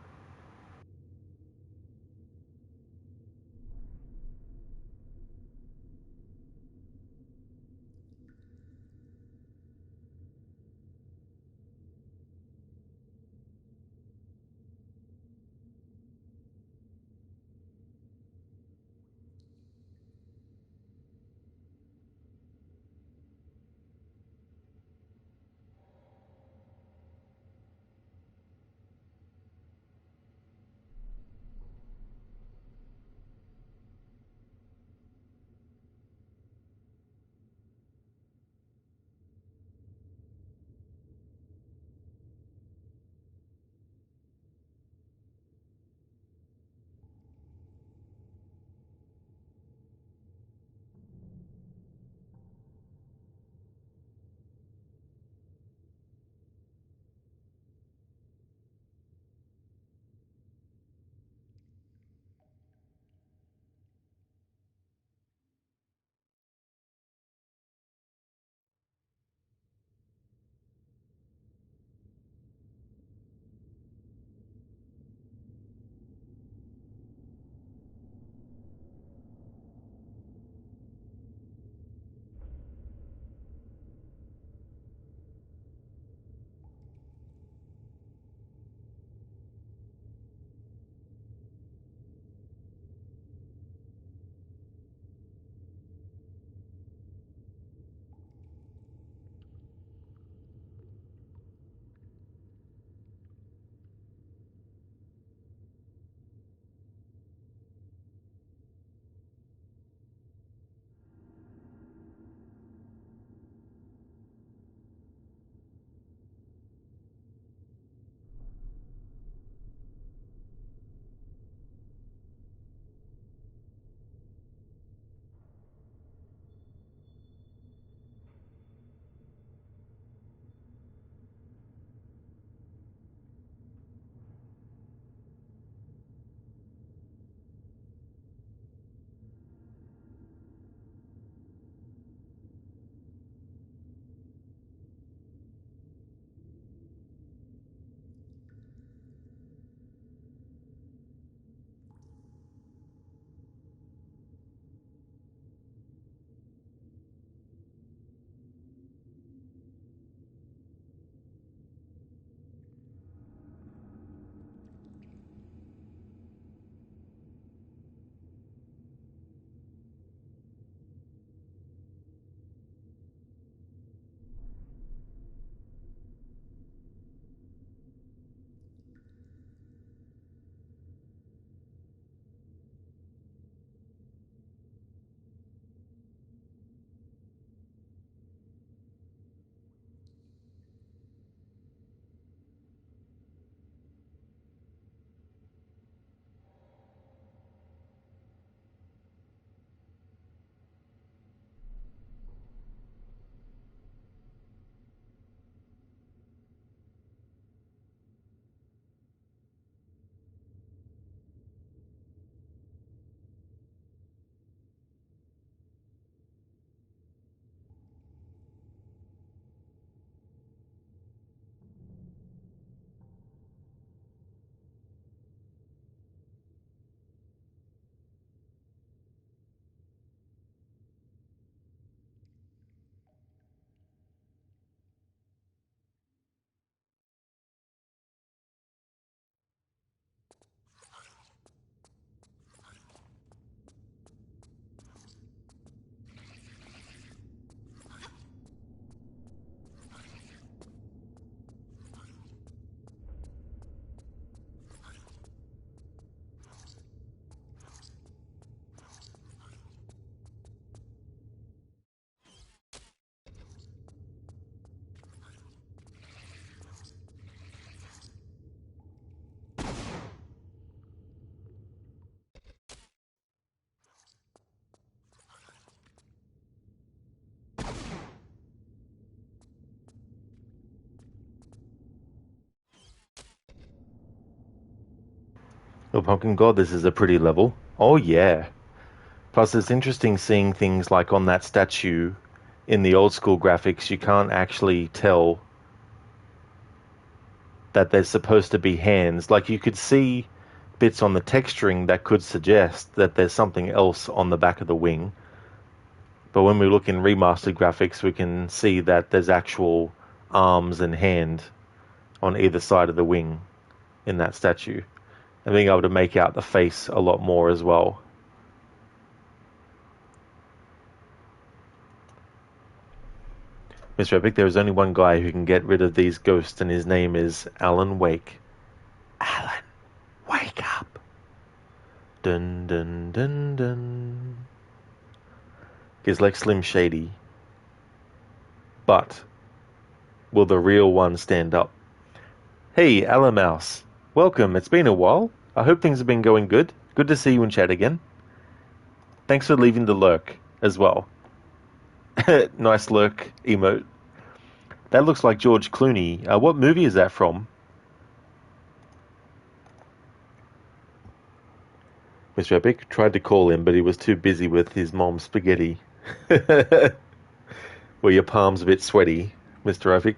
Oh, Pumpkin God, this is a pretty level. Oh, yeah. Plus, it's interesting seeing things like on that statue in the old school graphics, you can't actually tell that there's supposed to be hands. Like, you could see bits on the texturing that could suggest that there's something else on the back of the wing. But when we look in remastered graphics, we can see that there's actual arms and hand on either side of the wing in that statue. And being able to make out the face a lot more as well. Mr. Epic, there is only one guy who can get rid of these ghosts, and his name is Alan Wake. Alan, wake up! Dun dun dun dun. He's like Slim Shady. But will the real one stand up? Hey, Alan Mouse. Welcome. It's been a while. I hope things have been going good. Good to see you in chat again. Thanks for leaving the lurk as well. Nice lurk emote. That looks like George Clooney. What movie is that from? Mr. Epic tried to call him, but he was too busy with his mom's spaghetti. Were your palms a bit sweaty, Mr. Epic?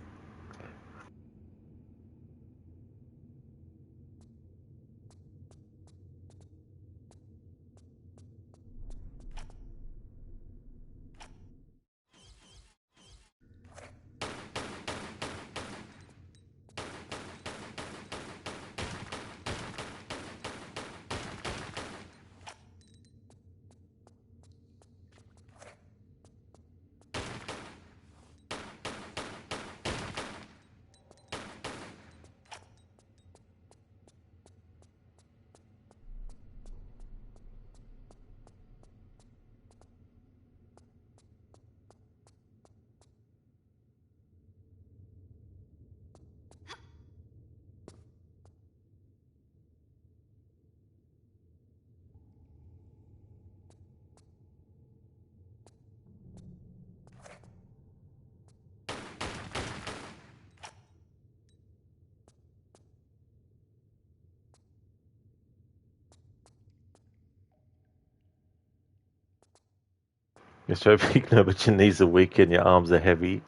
Mr. Epic, no, but your knees are weak and your arms are heavy.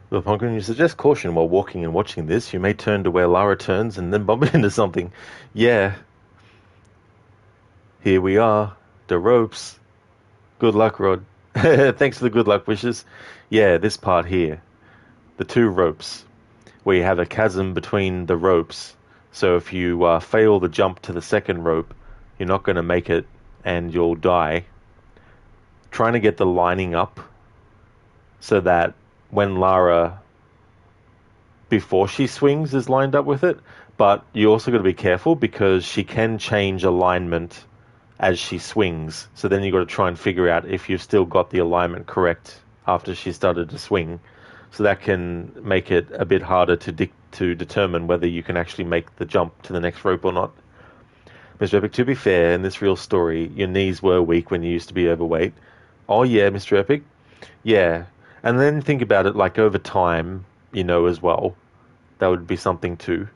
Well, Pumpkin, you suggest caution while walking and watching this. You may turn to where Lara turns and then bump into something. Yeah. Here we are. The ropes. Good luck, Rod. Thanks for the good luck wishes. Yeah, this part here. The two ropes. Where you have a chasm between the ropes. So if you fail the jump to the second rope, you're not going to make it and you'll die. Trying to get the lining up so that when Lara before she swings is lined up with it, but you also got to be careful because she can change alignment as she swings. So then you got to try and figure out if you've still got the alignment correct after she started to swing. So that can make it a bit harder to determine whether you can actually make the jump to the next rope or not. Mr. Epic, to be fair, in this real story, your knees were weak when you used to be overweight. Oh yeah, Mr. Epic? Yeah. And then think about it like over time, as well. That would be something too.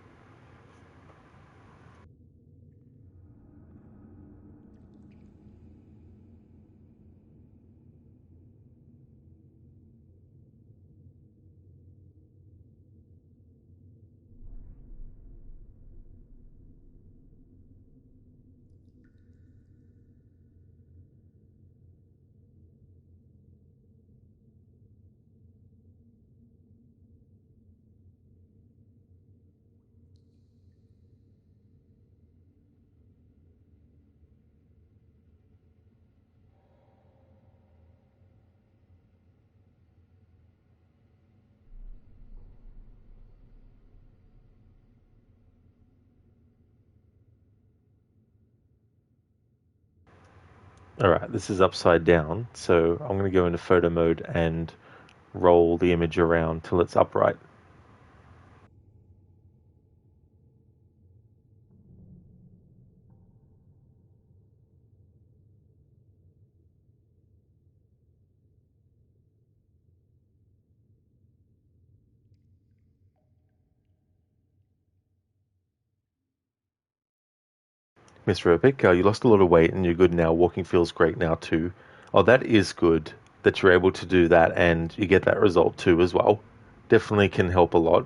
Alright, this is upside down, so I'm going to go into photo mode and roll the image around till it's upright. Mr. Epic, you lost a lot of weight and you're good now. Walking feels great now too. Oh, that is good that you're able to do that and you get that result too as well. Definitely can help a lot.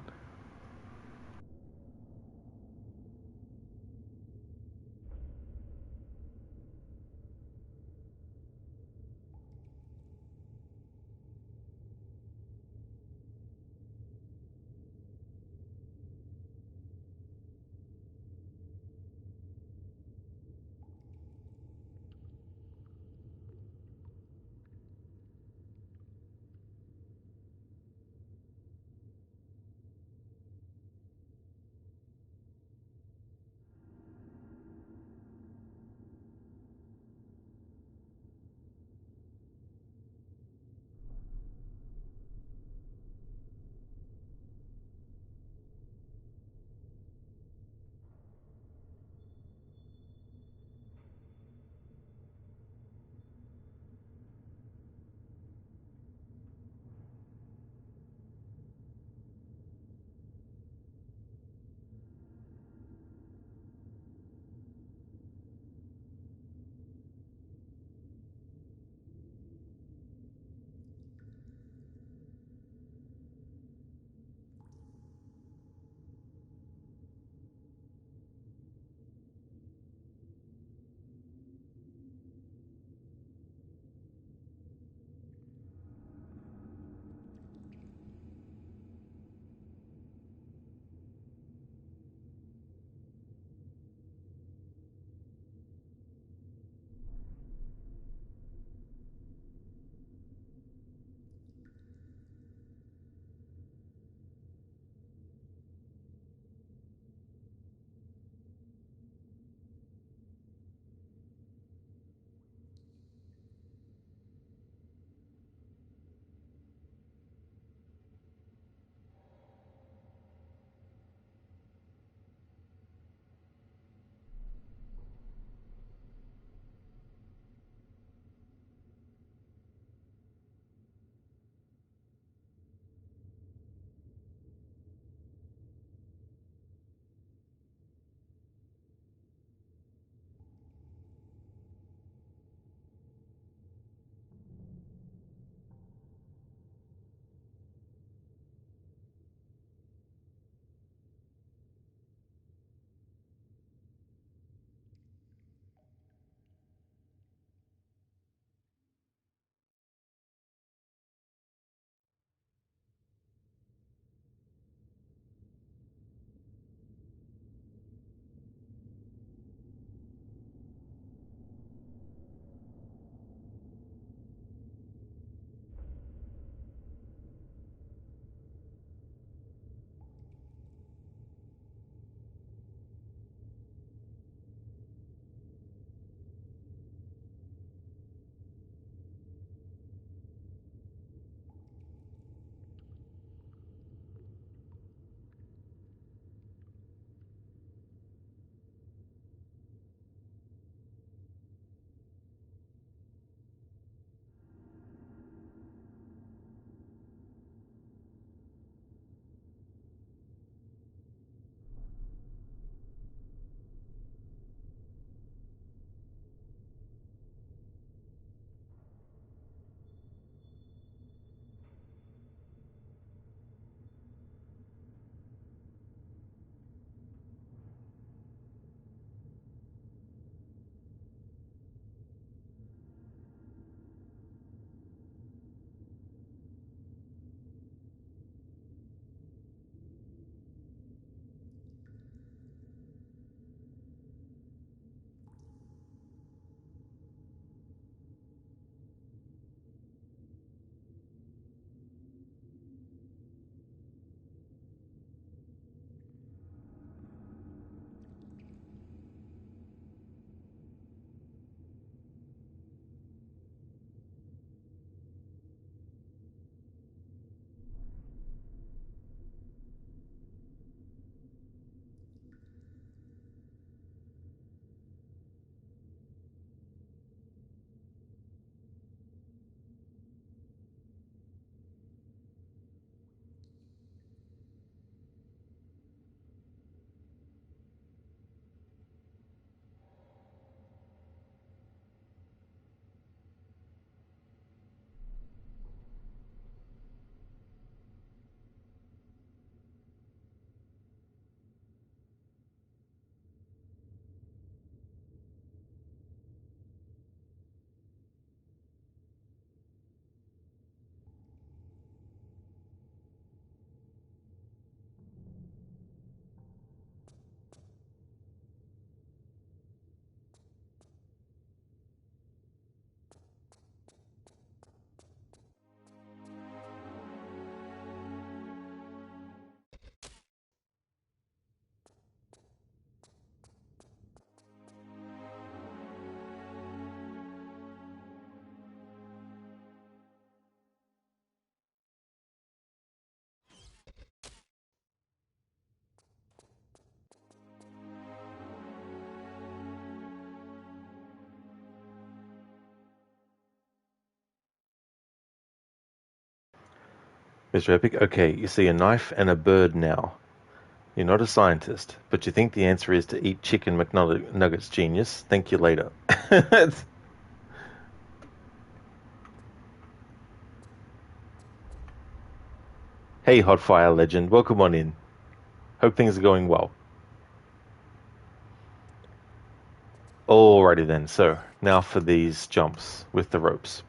Mr. Epic, okay, you see a knife and a bird now. You're not a scientist, but you think the answer is to eat chicken McNuggets, genius. Thank you later. Hey, Hotfire Legend, welcome on in. Hope things are going well. Alrighty then, so now for these jumps with the ropes.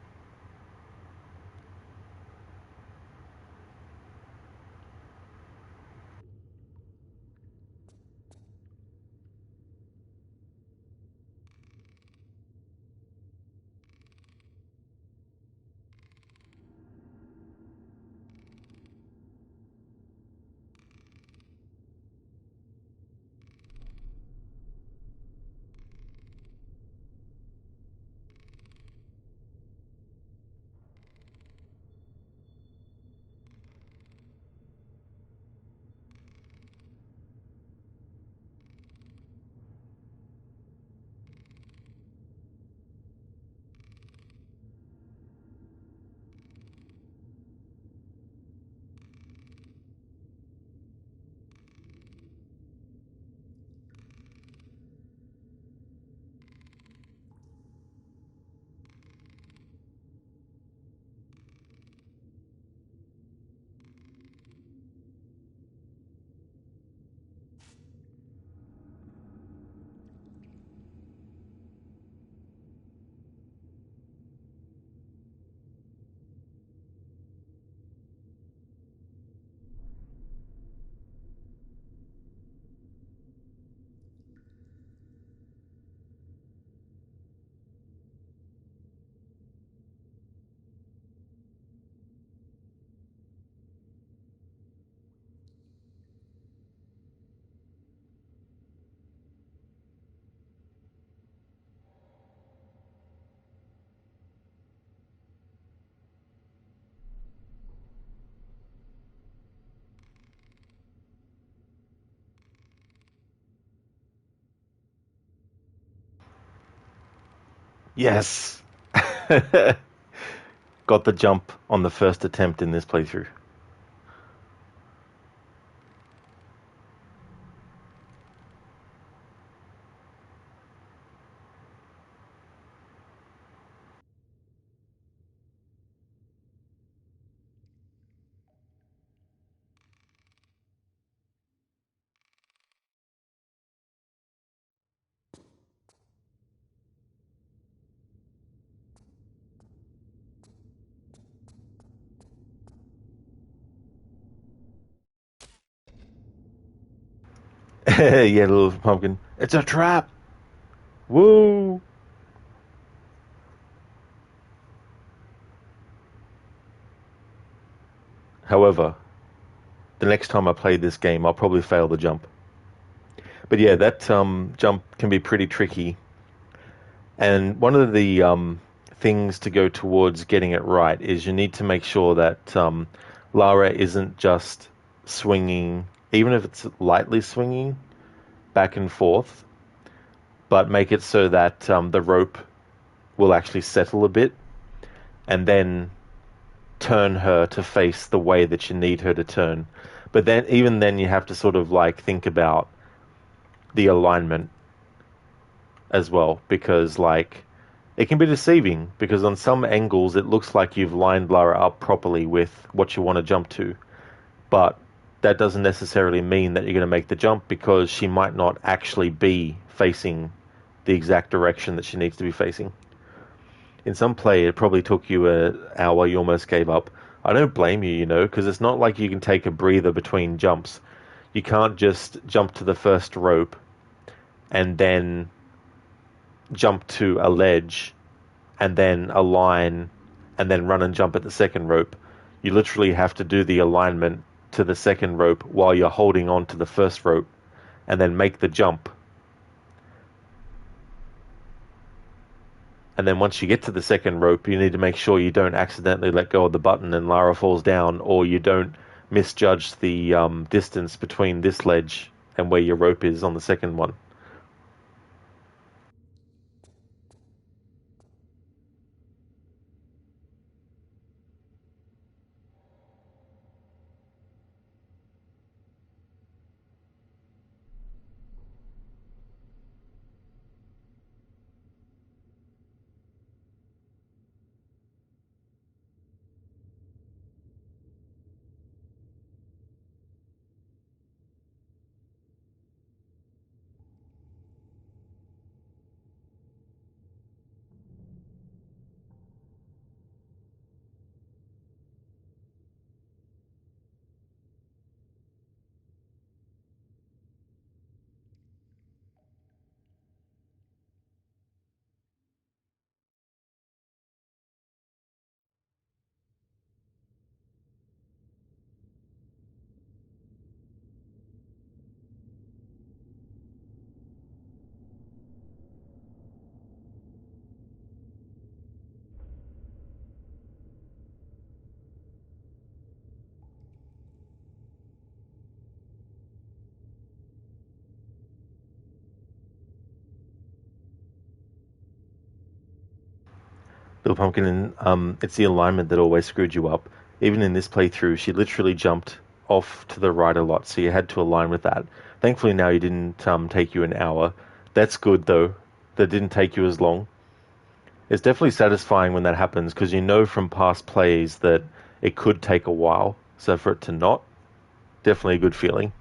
Yes! Got the jump on the first attempt in this playthrough. Yeah, little pumpkin. It's a trap! Woo! However, the next time I play this game, I'll probably fail the jump. But yeah, that jump can be pretty tricky. And one of the things to go towards getting it right is you need to make sure that Lara isn't just swinging, even if it's lightly swinging back and forth, but make it so that the rope will actually settle a bit and then turn her to face the way that you need her to turn. But then, even then, you have to sort of like think about the alignment as well, because like it can be deceiving because on some angles it looks like you've lined Lara up properly with what you want to jump to, but that doesn't necessarily mean that you're going to make the jump because she might not actually be facing the exact direction that she needs to be facing. In some play, it probably took you an hour, you almost gave up. I don't blame you, because it's not like you can take a breather between jumps. You can't just jump to the first rope and then jump to a ledge and then align and then run and jump at the second rope. You literally have to do the alignment to the second rope while you're holding on to the first rope and then make the jump. And then once you get to the second rope, you need to make sure you don't accidentally let go of the button and Lara falls down, or you don't misjudge the distance between this ledge and where your rope is on the second one. Little Pumpkin, it's the alignment that always screwed you up. Even in this playthrough, she literally jumped off to the right a lot, so you had to align with that. Thankfully now you didn't take you an hour. That's good though. That didn't take you as long. It's definitely satisfying when that happens because you know from past plays that it could take a while. So for it to not, definitely a good feeling.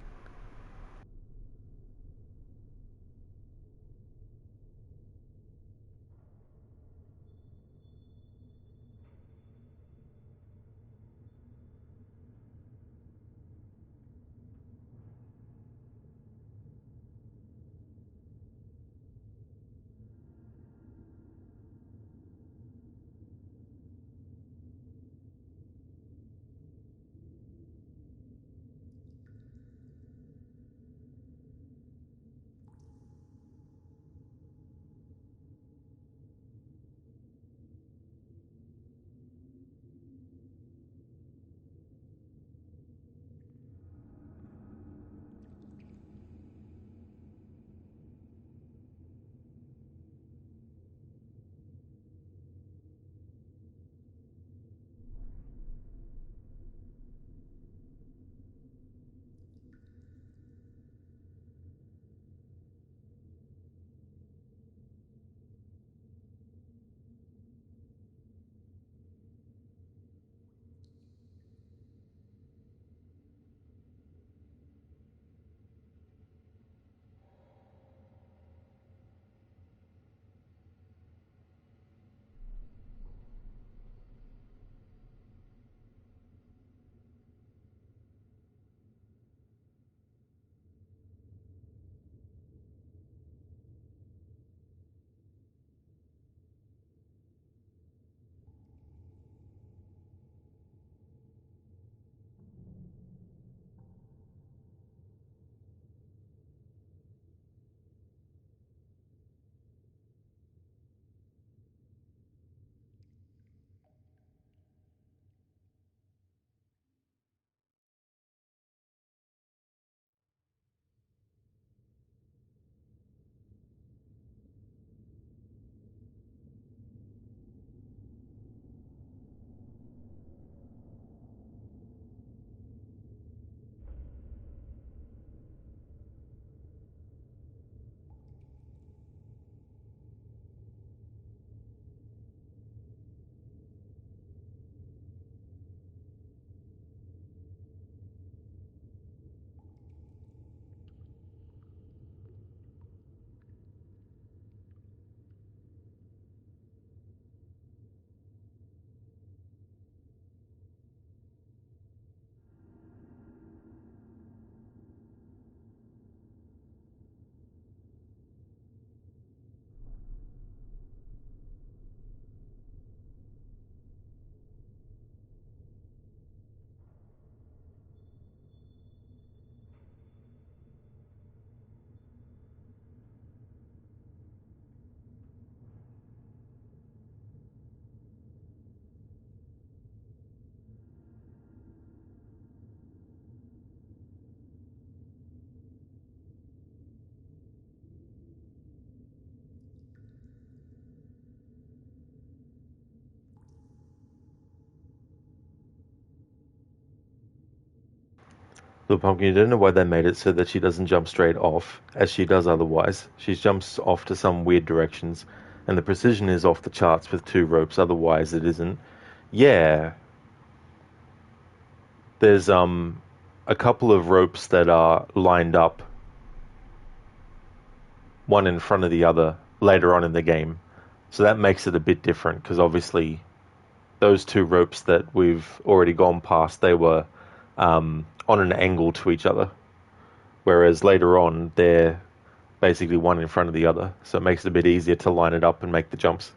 Little Pumpkin, you don't know why they made it so that she doesn't jump straight off, as she does otherwise. She jumps off to some weird directions, and the precision is off the charts with two ropes, otherwise it isn't. Yeah, there's a couple of ropes that are lined up, one in front of the other, later on in the game. So that makes it a bit different, because obviously those two ropes that we've already gone past, they were on an angle to each other. Whereas later on, they're basically one in front of the other. So it makes it a bit easier to line it up and make the jumps.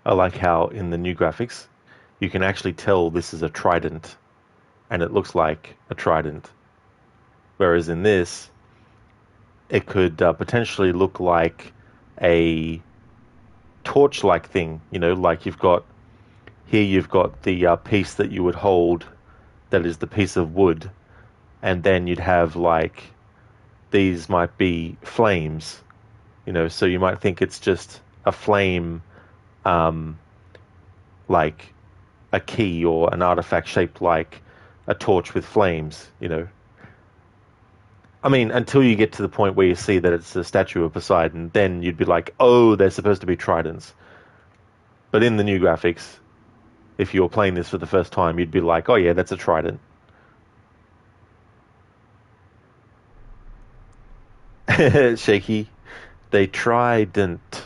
I like how in the new graphics, you can actually tell this is a trident, and it looks like a trident. Whereas in this, it could potentially look like a torch-like thing. Like you've got the piece that you would hold, that is the piece of wood, and then you'd have like these might be flames. So you might think it's just a flame, um, like a key or an artifact shaped like a torch with flames. I mean, until you get to the point where you see that it's a statue of Poseidon, then you'd be like, oh, they're supposed to be tridents. But in the new graphics, if you were playing this for the first time, you'd be like, oh yeah, that's a trident. Shaky. They trident.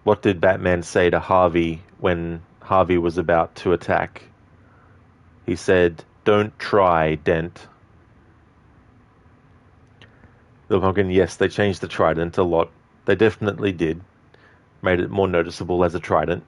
What did Batman say to Harvey when Harvey was about to attack? He said, don't try, Dent. The pumpkin, yes, they changed the trident a lot. They definitely did. Made it more noticeable as a trident.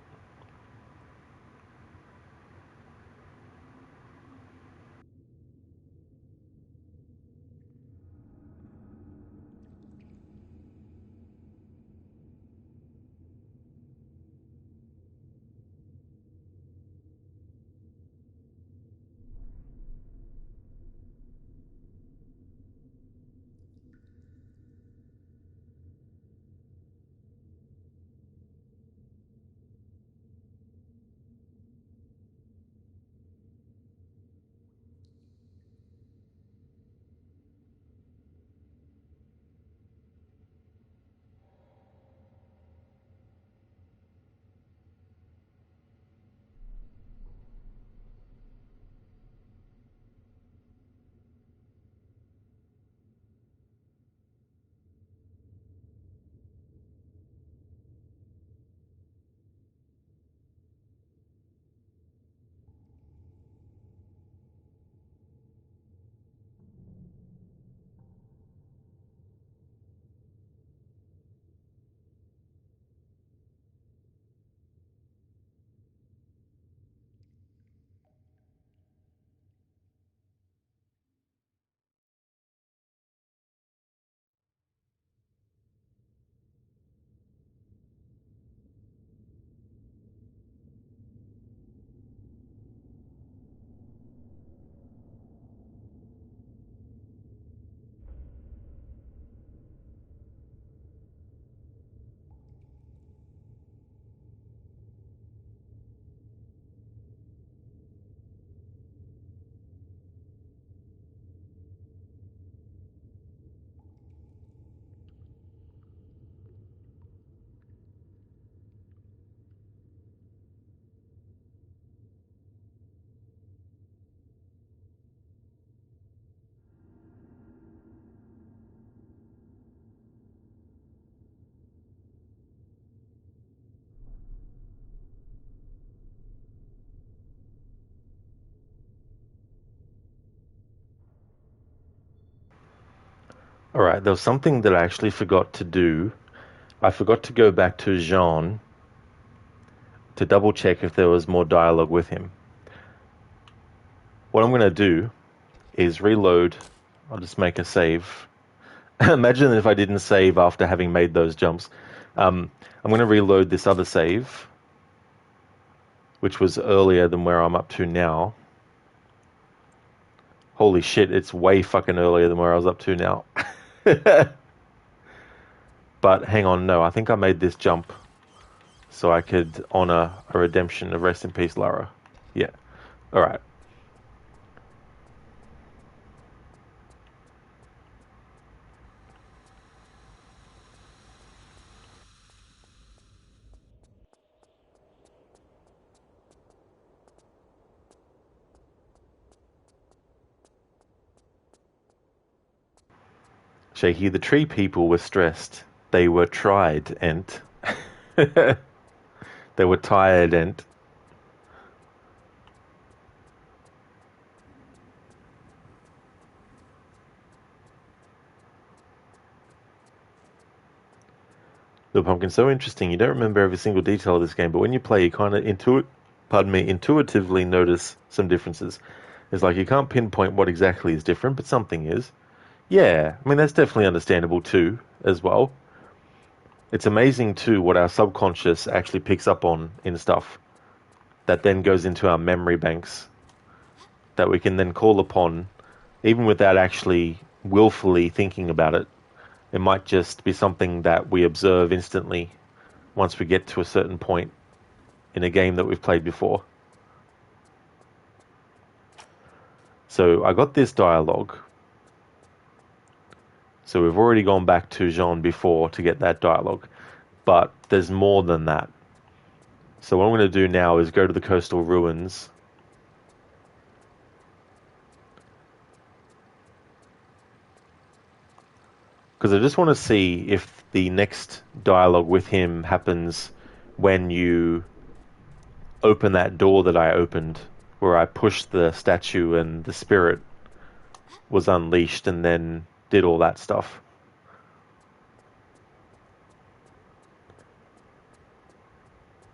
Alright, there was something that I actually forgot to do. I forgot to go back to Jean to double check if there was more dialogue with him. What I'm going to do is reload. I'll just make a save. Imagine if I didn't save after having made those jumps. I'm going to reload this other save, which was earlier than where I'm up to now. Holy shit, it's way fucking earlier than where I was up to now. But hang on, no, I think I made this jump so I could honor a redemption of Rest in Peace, Lara. Yeah. Alright. Shaky, the tree people were stressed. They were tried, Ent. They They were tired and... The Pumpkin, so interesting. You don't remember every single detail of this game, but when you play, you kind of intuitively notice some differences. It's like you can't pinpoint what exactly is different, but something is. Yeah, I mean, that's definitely understandable too, as well. It's amazing too what our subconscious actually picks up on in stuff that then goes into our memory banks that we can then call upon even without actually willfully thinking about it. It might just be something that we observe instantly once we get to a certain point in a game that we've played before. So I got this dialogue. So we've already gone back to Jean before to get that dialogue. But there's more than that. So what I'm going to do now is go to the coastal ruins. Because I just want to see if the next dialogue with him happens when you open that door that I opened, where I pushed the statue and the spirit was unleashed and then did all that stuff.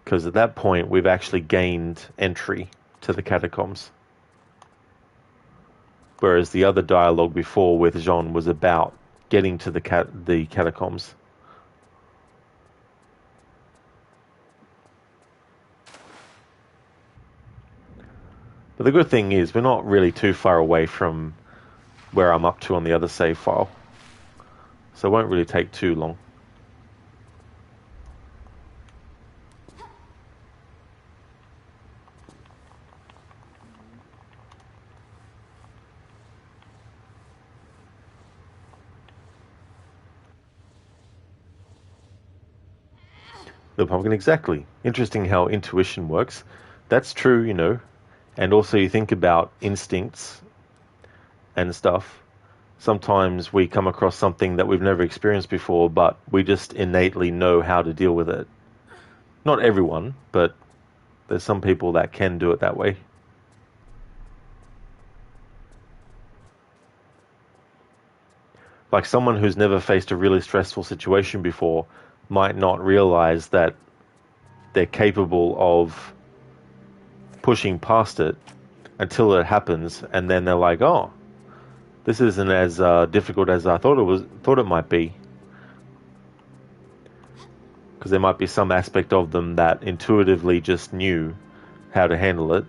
Because at that point, we've actually gained entry to the catacombs. Whereas the other dialogue before with Jean was about getting to the catacombs. But the good thing is, we're not really too far away from where I'm up to on the other save file. So it won't really take too long. The pumpkin, exactly. Interesting how intuition works. That's true, you know. And also you think about instincts and stuff. Sometimes we come across something that we've never experienced before, but we just innately know how to deal with it. Not everyone, but there's some people that can do it that way. Like someone who's never faced a really stressful situation before might not realize that they're capable of pushing past it until it happens, and then they're like, "Oh, this isn't as difficult as I thought it might be." Because there might be some aspect of them that intuitively just knew how to handle it.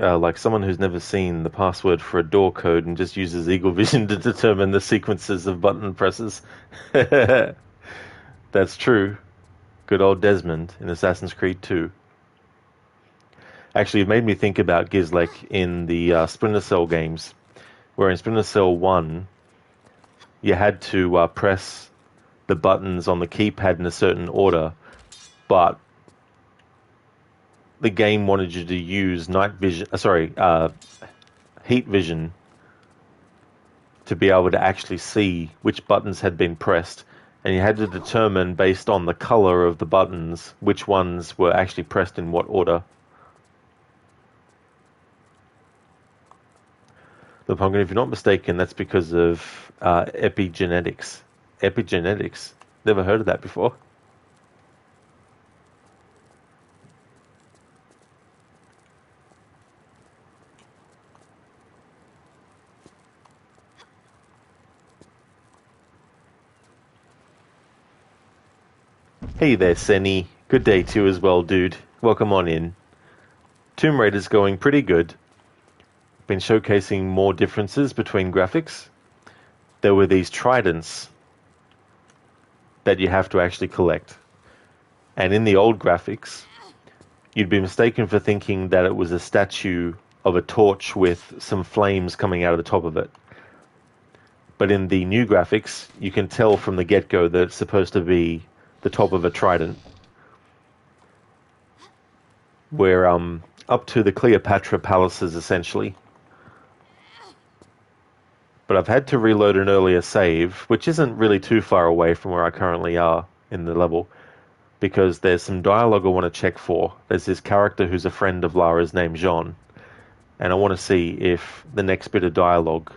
Like someone who's never seen the password for a door code and just uses Eagle Vision to determine the sequences of button presses. That's true. Good old Desmond in Assassin's Creed 2. Actually, it made me think about Gizlek in the Splinter Cell games, where in Splinter Cell 1, you had to press the buttons on the keypad in a certain order, but the game wanted you to use heat vision to be able to actually see which buttons had been pressed, and you had to determine based on the color of the buttons which ones were actually pressed in what order. The pumpkin, if you're not mistaken, that's because of epigenetics. Epigenetics? Never heard of that before. Hey there, Senny. Good day to you as well, dude. Welcome on in. Tomb Raider's going pretty good. Been showcasing more differences between graphics. There were these tridents that you have to actually collect. And in the old graphics, you'd be mistaken for thinking that it was a statue of a torch with some flames coming out of the top of it. But in the new graphics, you can tell from the get-go that it's supposed to be the top of a trident. We're up to the Cleopatra palaces, essentially. But I've had to reload an earlier save, which isn't really too far away from where I currently are in the level, because there's some dialogue I want to check for. There's this character who's a friend of Lara's named Jean, and I want to see if the next bit of dialogue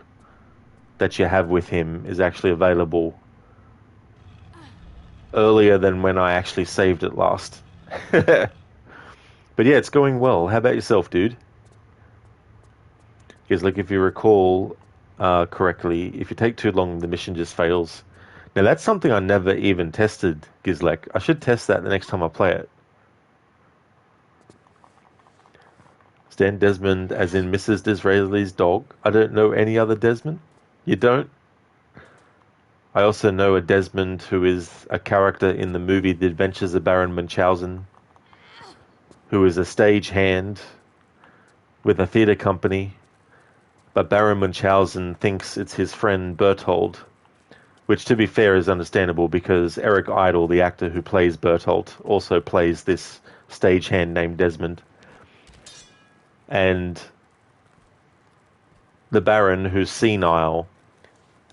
that you have with him is actually available earlier than when I actually saved it last. But yeah, it's going well. How about yourself, dude? Because, like, if you recall correctly, if you take too long, the mission just fails. Now, that's something I never even tested, Gizlek. I should test that the next time I play it. Stan Desmond, as in Mrs. Disraeli's dog. I don't know any other Desmond. You don't? I also know a Desmond who is a character in the movie The Adventures of Baron Munchausen, who is a stagehand with a theatre company, but Baron Munchausen thinks it's his friend Berthold, which, to be fair, is understandable because Eric Idle, the actor who plays Berthold, also plays this stagehand named Desmond. And the Baron, who's senile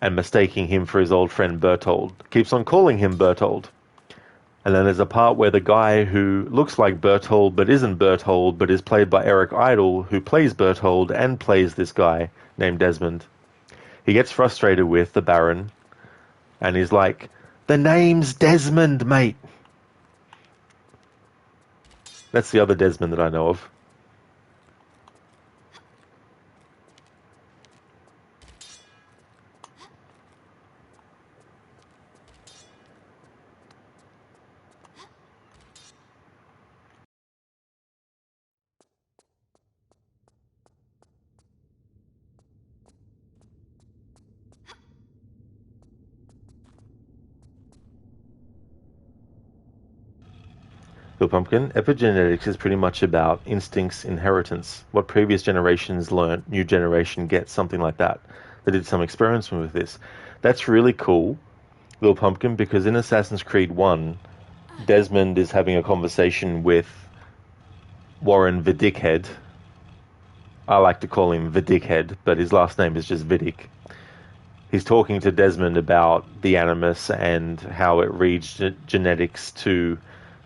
and mistaking him for his old friend Berthold, keeps on calling him Berthold. And then there's a part where the guy who looks like Berthold but isn't Berthold but is played by Eric Idle, who plays Berthold and plays this guy named Desmond, he gets frustrated with the Baron and he's like, "The name's Desmond, mate." That's the other Desmond that I know of. So Pumpkin, epigenetics is pretty much about instincts inheritance. What previous generations learnt, new generation gets, something like that. They did some experiments with this. That's really cool, Little Pumpkin, because in Assassin's Creed 1, Desmond is having a conversation with Warren Vidickhead. I like to call him Vidickhead, but his last name is just Vidic. He's talking to Desmond about the Animus and how it reads genetics to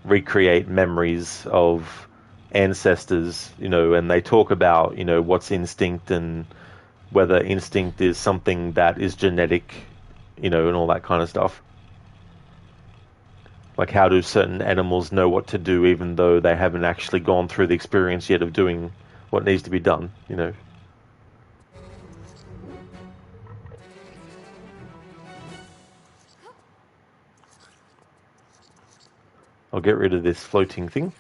recreate memories of ancestors, and they talk about, what's instinct and whether instinct is something that is genetic, and all that kind of stuff. Like, how do certain animals know what to do even though they haven't actually gone through the experience yet of doing what needs to be done, I'll get rid of this floating thing.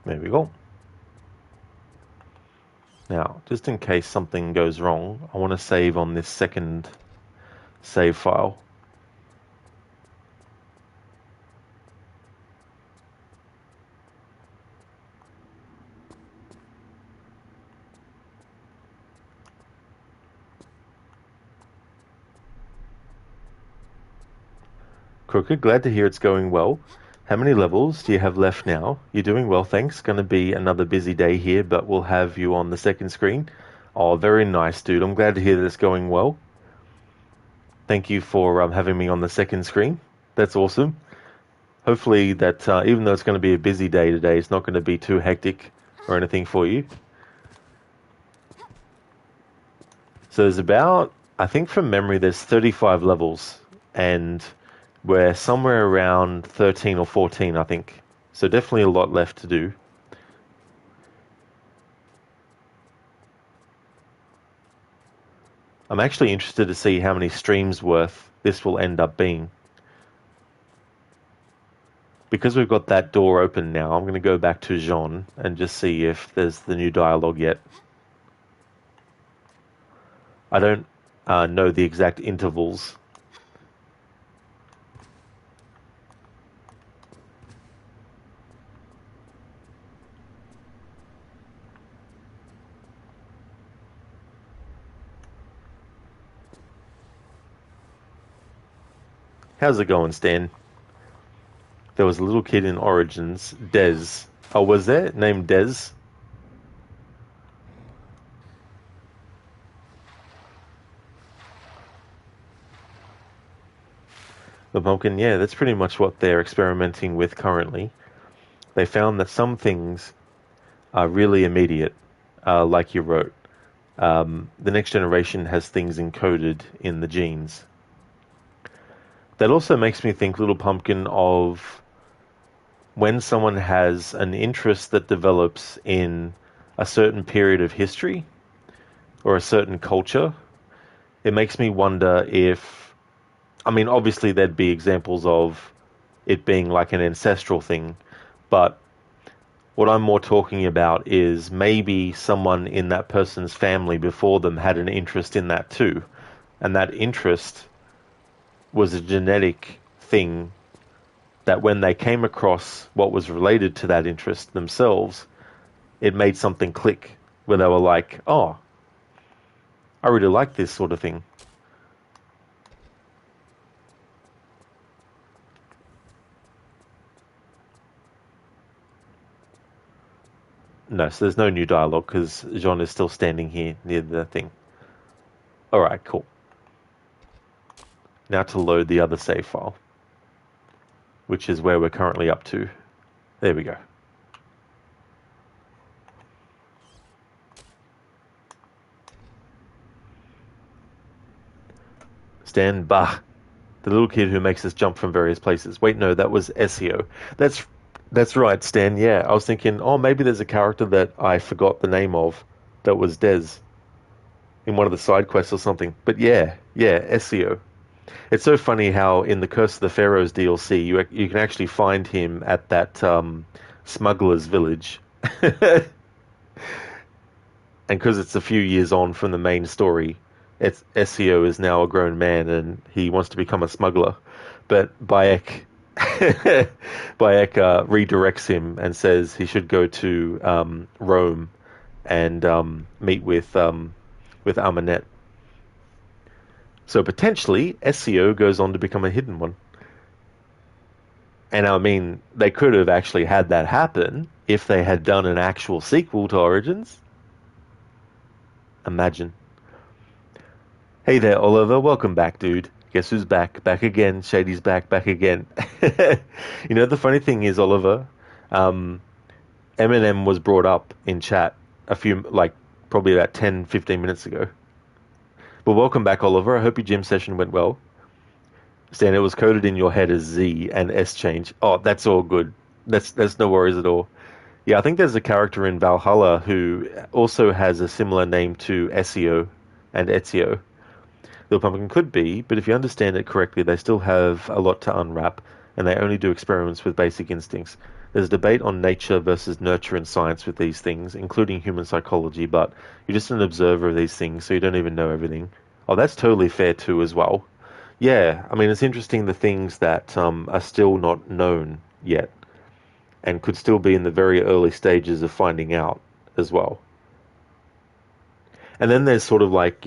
There we go. Now, just in case something goes wrong, I want to save on this second save file. Crooked, glad to hear it's going well. How many levels do you have left now? You're doing well, thanks. Going to be another busy day here, but we'll have you on the second screen. Oh, very nice, dude. I'm glad to hear that it's going well. Thank you for having me on the second screen. That's awesome. Hopefully that even though it's going to be a busy day today, it's not going to be too hectic or anything for you. So there's about, I think from memory, there's 35 levels, and we're somewhere around 13 or 14, I think. So definitely a lot left to do. I'm actually interested to see how many streams worth this will end up being. Because we've got that door open now, I'm going to go back to Jean and just see if there's the new dialogue yet. I don't know the exact intervals. How's it going, Stan? There was a little kid in Origins, Dez. Oh, was there? Named Dez? The pumpkin, yeah, that's pretty much what they're experimenting with currently. They found that some things are really immediate, like you wrote. The next generation has things encoded in the genes. That also makes me think, Little Pumpkin, of when someone has an interest that develops in a certain period of history or a certain culture. It makes me wonder if, I mean, obviously there'd be examples of it being like an ancestral thing, but what I'm more talking about is maybe someone in that person's family before them had an interest in that too, and that interest was a genetic thing that when they came across what was related to that interest themselves, it made something click where they were like, oh, I really like this sort of thing. No, so there's no new dialogue because Jean is still standing here near the thing. Alright, cool. Now to load the other save file, which is where we're currently up to. There we go. Stan Bah, the little kid who makes us jump from various places. Wait, no, that was Ezio. That's right, Stan. Yeah, I was thinking, oh, maybe there's a character that I forgot the name of that was Dez in one of the side quests or something. But yeah, Ezio. It's so funny how in the Curse of the Pharaohs DLC you can actually find him at that smuggler's village, and because it's a few years on from the main story, Ezio is now a grown man and he wants to become a smuggler, but Bayek redirects him and says he should go to Rome and meet with Amunet. So potentially, Ezio goes on to become a hidden one. And I mean, they could have actually had that happen if they had done an actual sequel to Origins. Imagine. Hey there, Oliver. Welcome back, dude. Guess who's back? Back again. Shady's back again. You know, the funny thing is, Oliver, Eminem was brought up in chat probably about 10, 15 minutes ago. But welcome back, Oliver. I hope your gym session went well. Stan, it was coded in your head as Z and S change. Oh, that's all good. That's no worries at all. Yeah, I think there's a character in Valhalla who also has a similar name to Ezio and Ezio. The pumpkin could be, but if you understand it correctly, they still have a lot to unwrap, and they only do experiments with basic instincts. There's a debate on nature versus nurture in science with these things, including human psychology, but you're just an observer of these things, so you don't even know everything. Oh, that's totally fair too as well. Yeah, I mean, it's interesting the things that are still not known yet, and could still be in the very early stages of finding out as well. And then there's sort of like,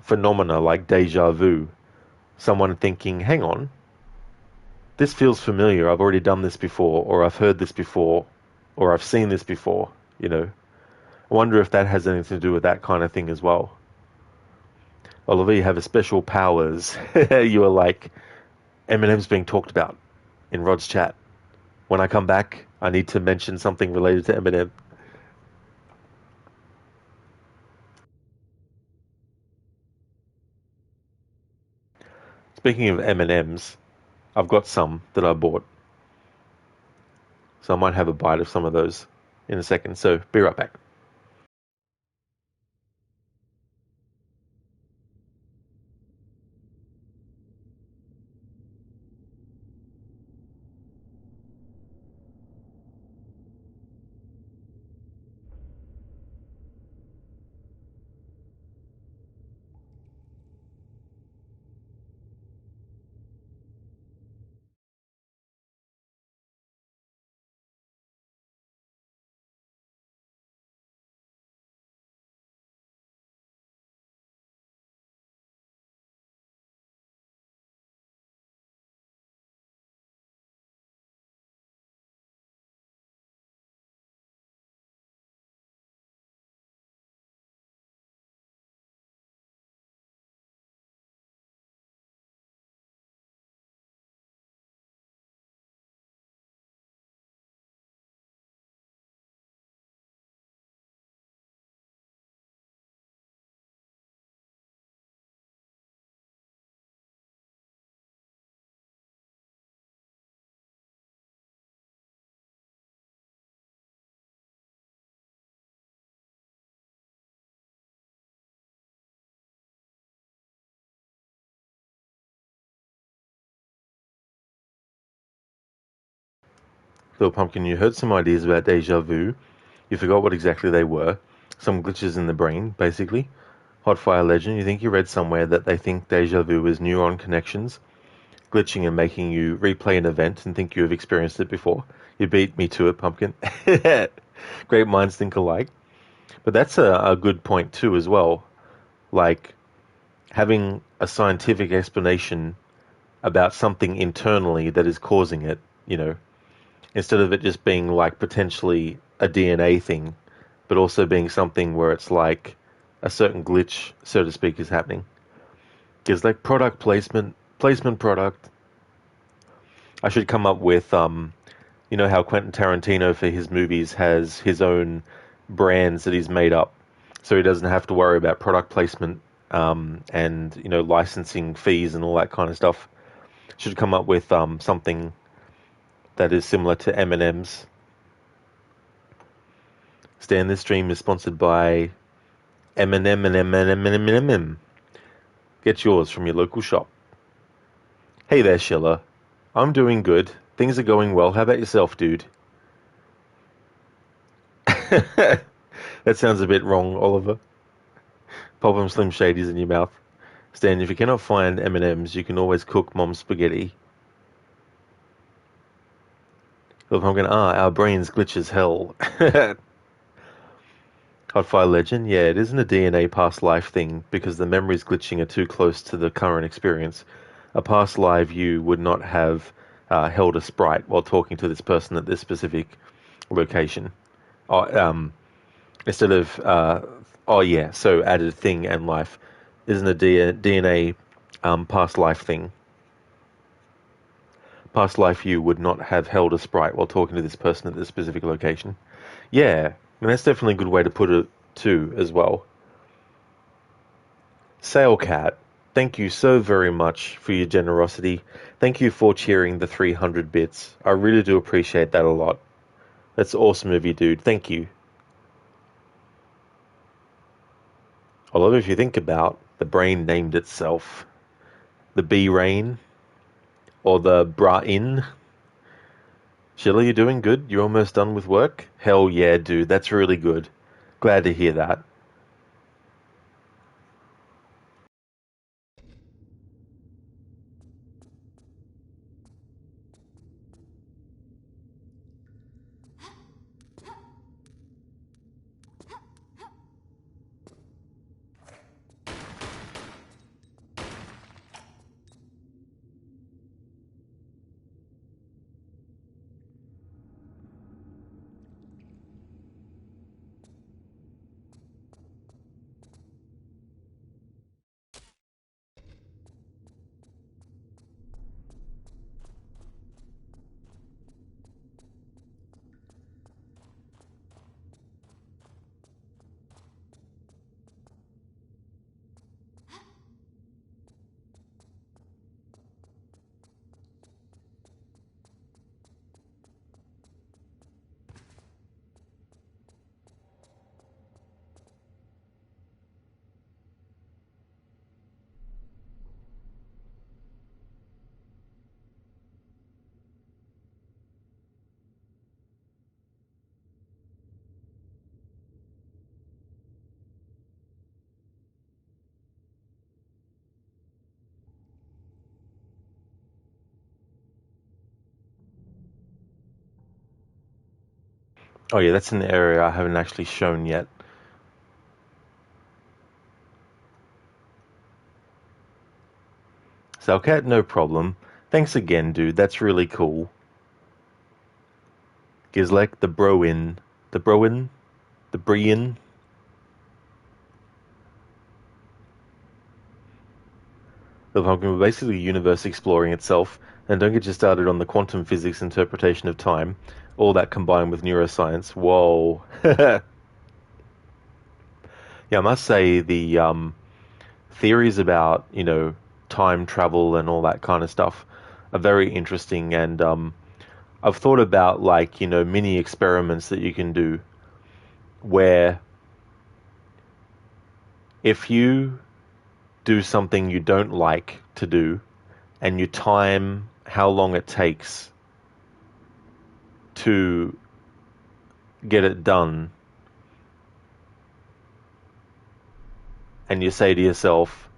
phenomena like deja vu. Someone thinking, hang on, this feels familiar. I've already done this before, or I've heard this before, or I've seen this before, I wonder if that has anything to do with that kind of thing as well. Oliver, you have a special powers. You are like, Eminem's being talked about in Rod's chat. When I come back, I need to mention something related to Eminem. Speaking of M&Ms, I've got some that I bought, so I might have a bite of some of those in a second. So be right back. Little Pumpkin, you heard some ideas about deja vu. You forgot what exactly they were. Some glitches in the brain, basically. Hotfire Legend, you think you read somewhere that they think deja vu is neuron connections, glitching and making you replay an event and think you have experienced it before. You beat me to it, Pumpkin. Great minds think alike. But that's a good point too as well. Like having a scientific explanation about something internally that is causing it, you know, instead of it just being like potentially a DNA thing, but also being something where it's like a certain glitch, so to speak, is happening. Because like product placement, placement product. I should come up with, you know how Quentin Tarantino for his movies has his own brands that he's made up, so he doesn't have to worry about product placement and you know licensing fees and all that kind of stuff. Should come up with something that is similar to M&M's. Stan, this stream is sponsored by M&M and M&M. Get yours from your local shop. Hey there, Schiller. I'm doing good. Things are going well. How about yourself, dude? That sounds a bit wrong, Oliver. Pop 'em Slim Shadys in your mouth. Stan, if you cannot find M&Ms, you can always cook mom's spaghetti. Look, I'm going, our brains glitch as hell. Hotfire Legend, yeah, it isn't a DNA past life thing because the memories glitching are too close to the current experience. A past life you would not have held a sprite while talking to this person at this specific location. Oh, instead of, oh yeah, so added thing and life isn't a DNA past life thing. Past life you would not have held a sprite while talking to this person at this specific location. Yeah, and that's definitely a good way to put it too, as well. Sailcat, thank you so very much for your generosity. Thank you for cheering the 300 bits. I really do appreciate that a lot. That's awesome of you, dude. Thank you. Although if you think about the brain named itself, the B-Rain, or the Bra-In. Sheila, you doing good? You almost done with work? Hell yeah, dude. That's really good. Glad to hear that. Oh yeah, that's an area I haven't actually shown yet. Salcat, no problem. Thanks again, dude. That's really cool. Gizlek, the Broin. The Broin? The Brian? The pumpkin, basically universe exploring itself, and don't get you started on the quantum physics interpretation of time, all that combined with neuroscience. Whoa. Yeah, I must say the theories about, time travel and all that kind of stuff are very interesting, and I've thought about, like, mini experiments that you can do where if you do something you don't like to do and you time how long it takes to get it done, and you say to yourself,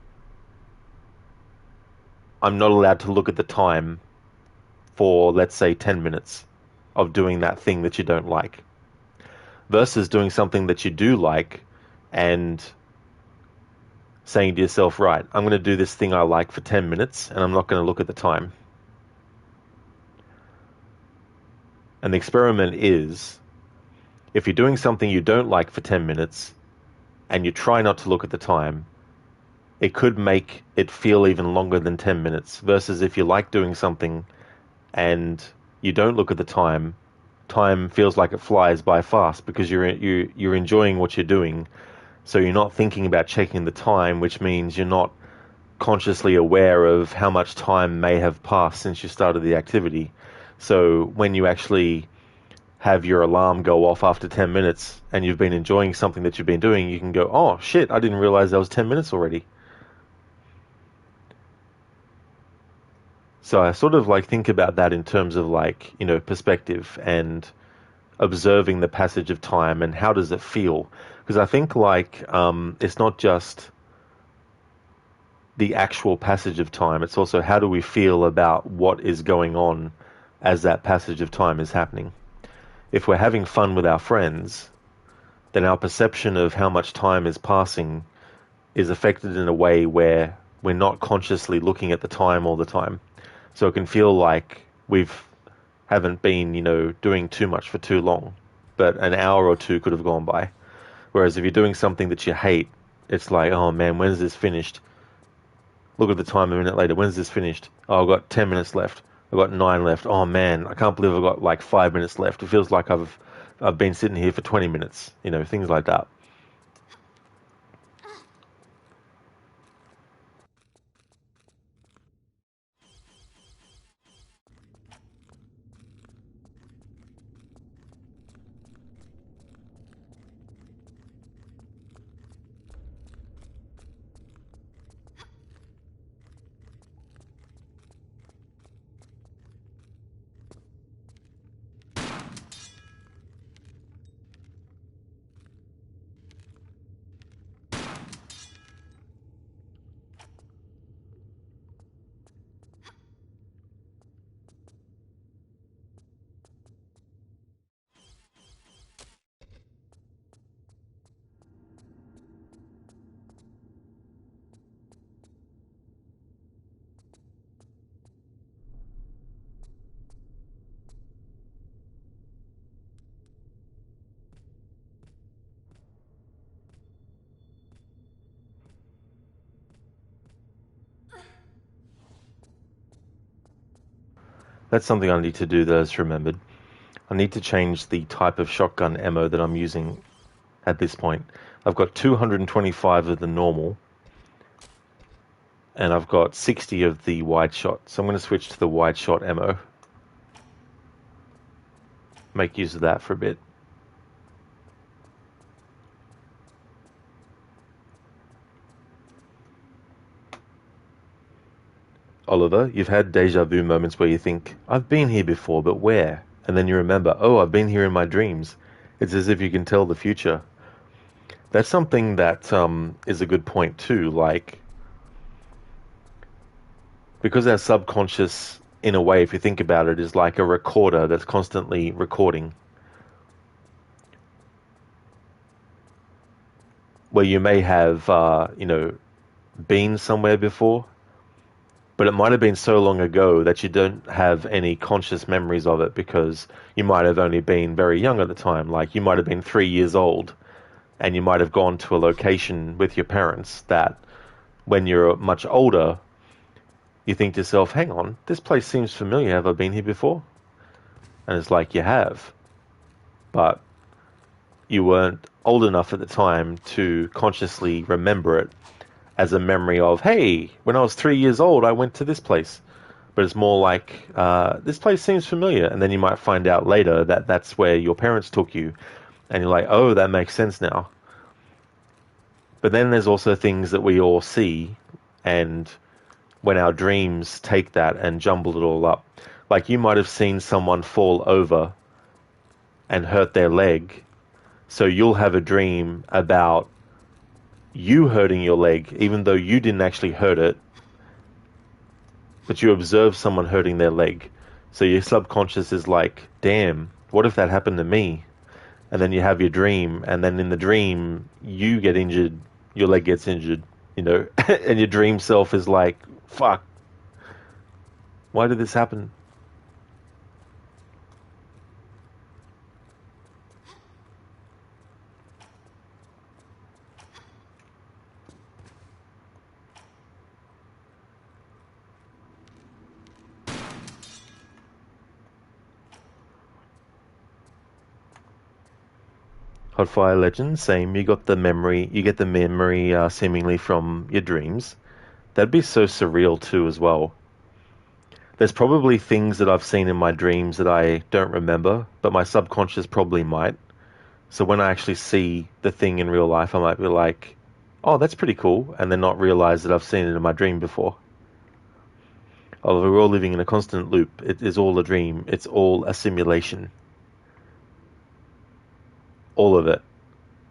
I'm not allowed to look at the time for, let's say, 10 minutes of doing that thing that you don't like, versus doing something that you do like and saying to yourself, right, I'm going to do this thing I like for 10 minutes and I'm not going to look at the time. And the experiment is, if you're doing something you don't like for 10 minutes and you try not to look at the time, it could make it feel even longer than 10 minutes, versus if you like doing something and you don't look at the time, time feels like it flies by fast because you're enjoying what you're doing. So you're not thinking about checking the time, which means you're not consciously aware of how much time may have passed since you started the activity. So when you actually have your alarm go off after 10 minutes and you've been enjoying something that you've been doing, you can go, oh shit, I didn't realize that was 10 minutes already. So I sort of like think about that in terms of, like, perspective and observing the passage of time and how does it feel? Because I think, like, it's not just the actual passage of time, it's also how do we feel about what is going on as that passage of time is happening. If we're having fun with our friends, then our perception of how much time is passing is affected in a way where we're not consciously looking at the time all the time. So it can feel like haven't been, doing too much for too long, but an hour or two could have gone by. Whereas if you're doing something that you hate, it's like, oh man, when's this finished? Look at the time a minute later. When's this finished? Oh, I've got 10 minutes left. I've got 9 left. Oh man, I can't believe I've got like 5 minutes left. It feels like I've been sitting here for 20 minutes. Things like that. That's something I need to do that I just remembered. I need to change the type of shotgun ammo that I'm using at this point. I've got 225 of the normal, and I've got 60 of the wide shot. So I'm going to switch to the wide shot ammo. Make use of that for a bit. Oliver, you've had deja vu moments where you think, I've been here before, but where? And then you remember, oh, I've been here in my dreams. It's as if you can tell the future. That's something that is a good point too. Like, because our subconscious, in a way, if you think about it, is like a recorder that's constantly recording. where you may have, been somewhere before, but it might have been so long ago that you don't have any conscious memories of it because you might have only been very young at the time. Like you might have been 3 years old and you might have gone to a location with your parents that when you're much older, you think to yourself, hang on, this place seems familiar. Have I been here before? And it's like you have. But you weren't old enough at the time to consciously remember it as a memory of, hey, when I was 3 years old, I went to this place. But it's more like, this place seems familiar. And then you might find out later that that's where your parents took you. And you're like, oh, that makes sense now. But then there's also things that we all see. And when our dreams take that and jumble it all up. Like you might have seen someone fall over and hurt their leg. So you'll have a dream about you hurting your leg, even though you didn't actually hurt it, but you observe someone hurting their leg. So your subconscious is like, damn, what if that happened to me? And then you have your dream, and then in the dream, you get injured, your leg gets injured, and your dream self is like, fuck, why did this happen? Hotfire Legend, same. You get the memory seemingly from your dreams. That'd be so surreal too as well. There's probably things that I've seen in my dreams that I don't remember, but my subconscious probably might. So when I actually see the thing in real life, I might be like, oh, that's pretty cool, and then not realize that I've seen it in my dream before. Although we're all living in a constant loop. It is all a dream. It's all a simulation. All of it,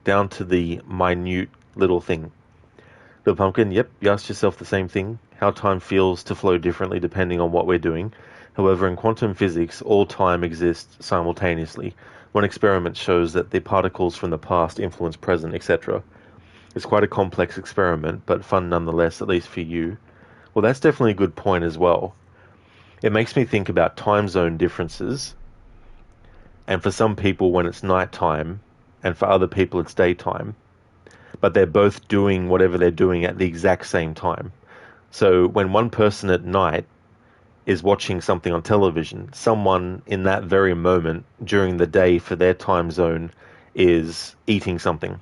down to the minute little thing. Little Pumpkin, yep, you asked yourself the same thing, how time feels to flow differently depending on what we're doing. However, in quantum physics, all time exists simultaneously. One experiment shows that the particles from the past influence present, etc. It's quite a complex experiment, but fun nonetheless, at least for you. Well, that's definitely a good point as well. It makes me think about time zone differences, and for some people when it's nighttime, and for other people it's daytime, but they're both doing whatever they're doing at the exact same time. So when one person at night is watching something on television, someone in that very moment during the day for their time zone is eating something,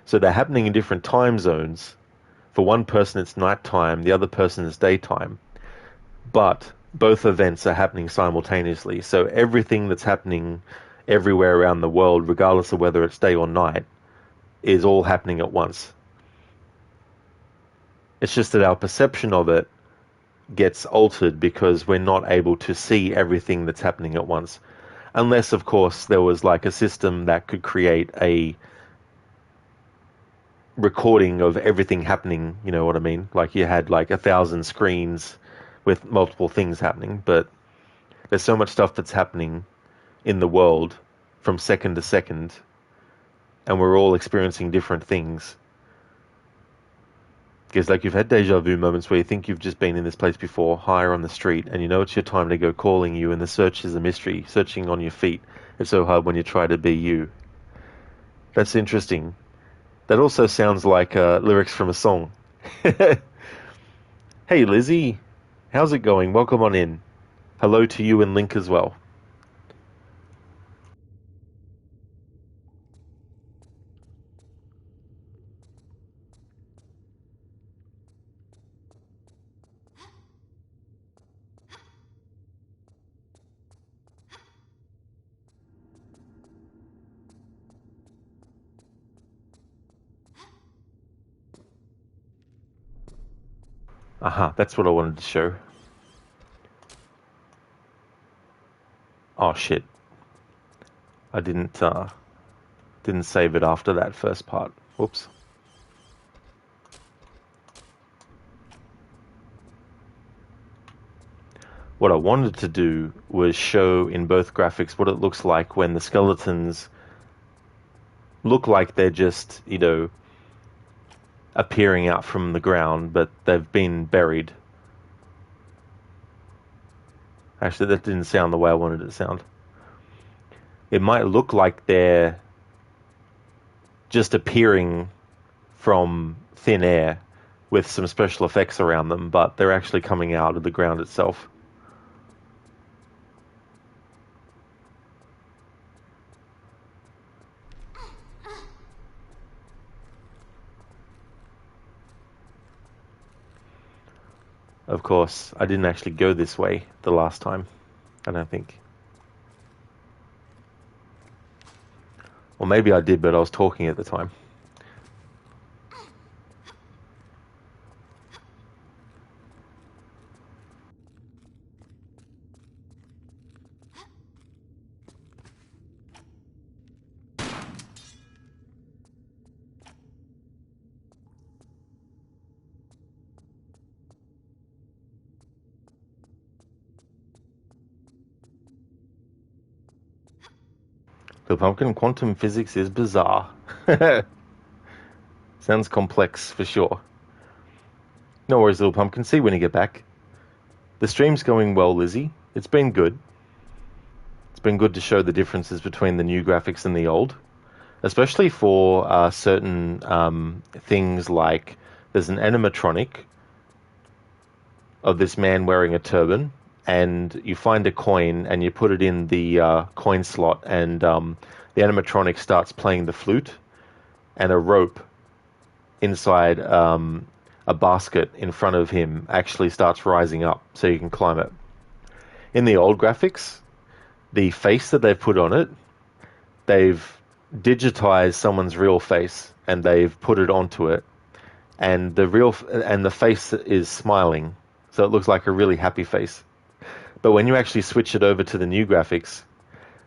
So they're happening in different time zones. For one person it's nighttime, the other person is daytime. But both events are happening simultaneously. So everything that's happening everywhere around the world, regardless of whether it's day or night, is all happening at once. It's just that our perception of it gets altered because we're not able to see everything that's happening at once. Unless, of course, there was like a system that could create a recording of everything happening, you know what I mean? Like you had like 1,000 screens with multiple things happening, but there's so much stuff that's happening in the world from second to second, and we're all experiencing different things. Because like you've had deja vu moments where you think you've just been in this place before, higher on the street, and you know it's your time to go calling you, and the search is a mystery, searching on your feet. It's so hard when you try to be you. That's interesting. That also sounds like lyrics from a song. Hey Lizzie, how's it going? Welcome on in. Hello to you and Link as well. Aha, that's what I wanted to show. Oh shit. I didn't save it after that first part. Whoops. What I wanted to do was show in both graphics what it looks like when the skeletons look like they're just, appearing out from the ground, but they've been buried. Actually, that didn't sound the way I wanted it to sound. It might look like they're just appearing from thin air with some special effects around them, but they're actually coming out of the ground itself. Of course, I didn't actually go this way the last time, I don't think. Or maybe I did, but I was talking at the time. The pumpkin quantum physics is bizarre. Sounds complex for sure. No worries, little pumpkin. See you when you get back. The stream's going well, Lizzie. It's been good. It's been good to show the differences between the new graphics and the old, especially for certain things like there's an animatronic of this man wearing a turban, and you find a coin and you put it in the coin slot, and the animatronic starts playing the flute, and a rope inside a basket in front of him actually starts rising up so you can climb it. In the old graphics, the face that they've put on it, they've digitized someone's real face and they've put it onto it, and the face is smiling, so it looks like a really happy face. But when you actually switch it over to the new graphics,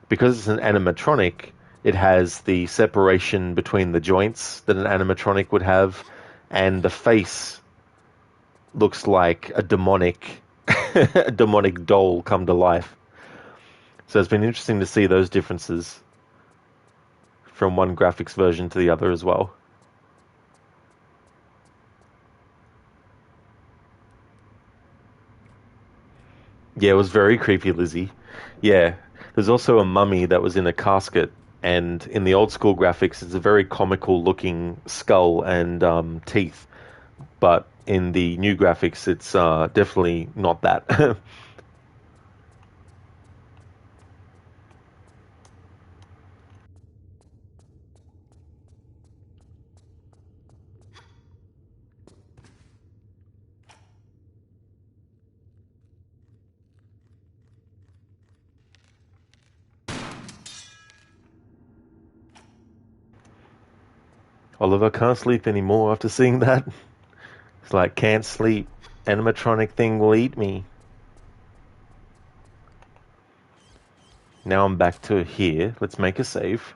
because it's an animatronic, it has the separation between the joints that an animatronic would have, and the face looks like a demonic a demonic doll come to life. So it's been interesting to see those differences from one graphics version to the other as well. Yeah, it was very creepy, Lizzie. Yeah, there's also a mummy that was in a casket, and in the old school graphics, it's a very comical looking skull and teeth. But in the new graphics, it's definitely not that. Oliver can't sleep anymore after seeing that. It's like, can't sleep. Animatronic thing will eat me. Now I'm back to here. Let's make a save.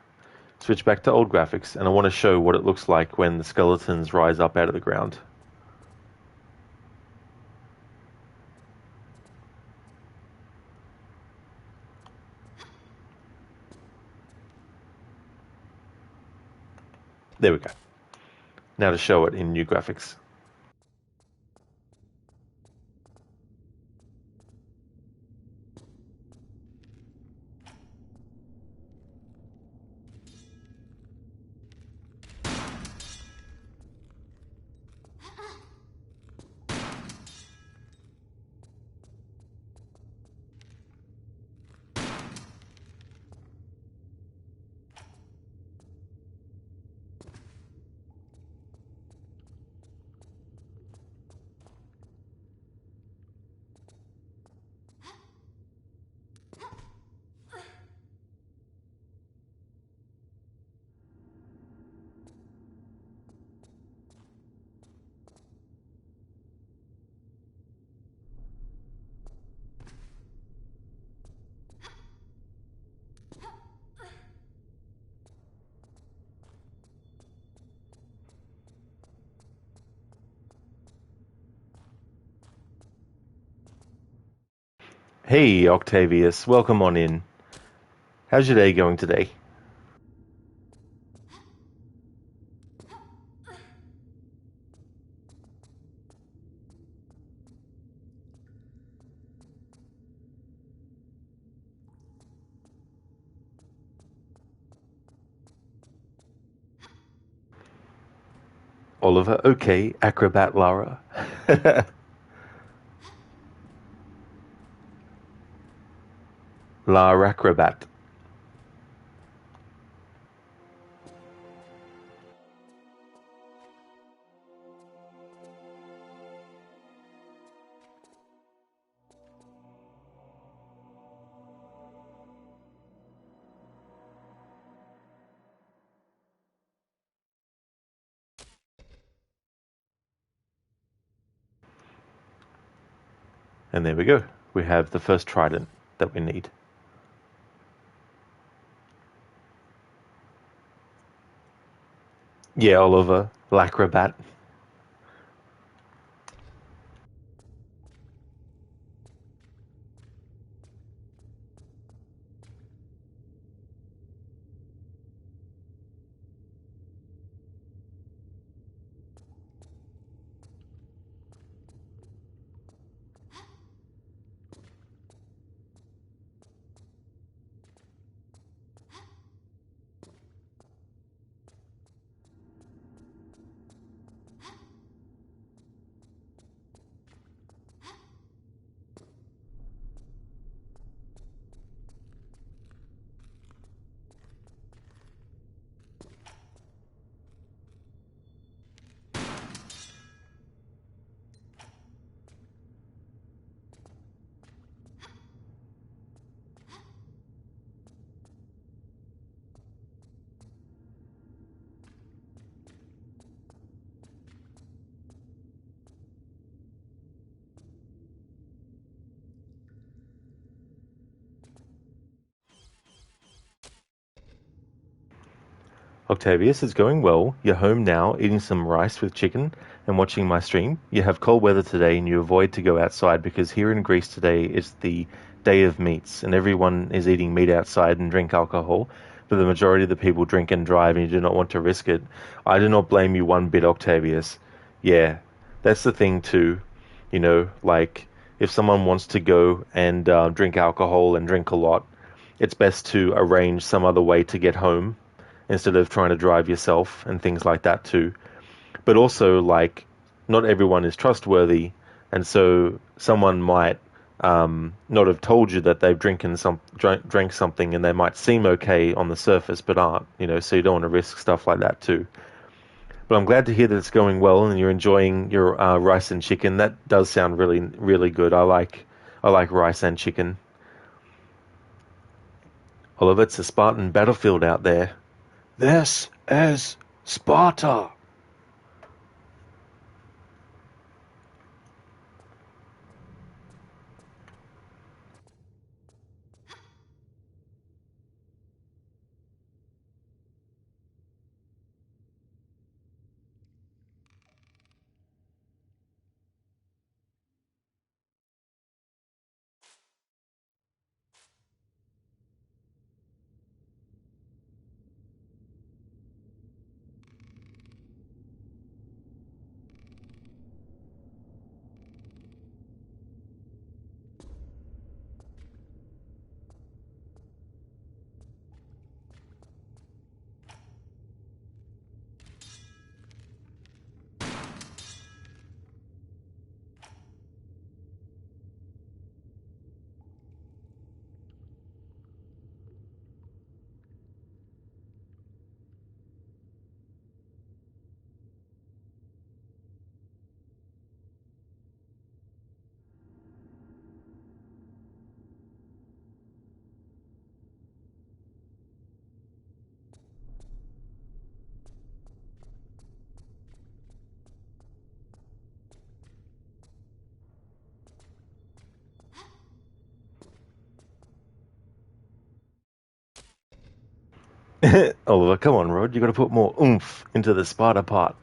Switch back to old graphics, and I want to show what it looks like when the skeletons rise up out of the ground. There we go. Now to show it in new graphics. Hey, Octavius, welcome on in. How's your day going today? Oliver, okay, acrobat Lara. Lara acrobat. And there we go. We have the first trident that we need. Yeah, Oliver, l'acrobat. Octavius, it's going well. You're home now, eating some rice with chicken and watching my stream. You have cold weather today and you avoid to go outside because here in Greece today is the day of meats and everyone is eating meat outside and drink alcohol. But the majority of the people drink and drive and you do not want to risk it. I do not blame you one bit, Octavius. Yeah, that's the thing too. You know, like if someone wants to go and drink alcohol and drink a lot, it's best to arrange some other way to get home instead of trying to drive yourself and things like that too. But also, like, not everyone is trustworthy, and so someone might not have told you that they've drank something, and they might seem okay on the surface, but aren't. You know, so you don't want to risk stuff like that too. But I'm glad to hear that it's going well and you're enjoying your rice and chicken. That does sound really, really good. I like rice and chicken. Oliver, it's a Spartan battlefield out there. This is Sparta. Oliver, come on, Rod. You got to put more oomph into the Sparta part.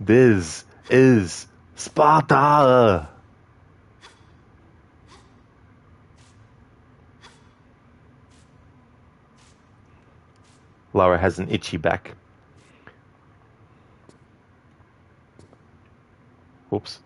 This is Sparta. Lara has an itchy back. Whoops.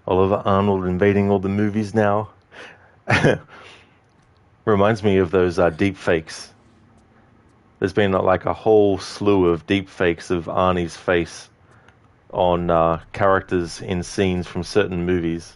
Oliver Arnold invading all the movies now. Reminds me of those deep fakes. There's been like a whole slew of deep fakes of Arnie's face on characters in scenes from certain movies.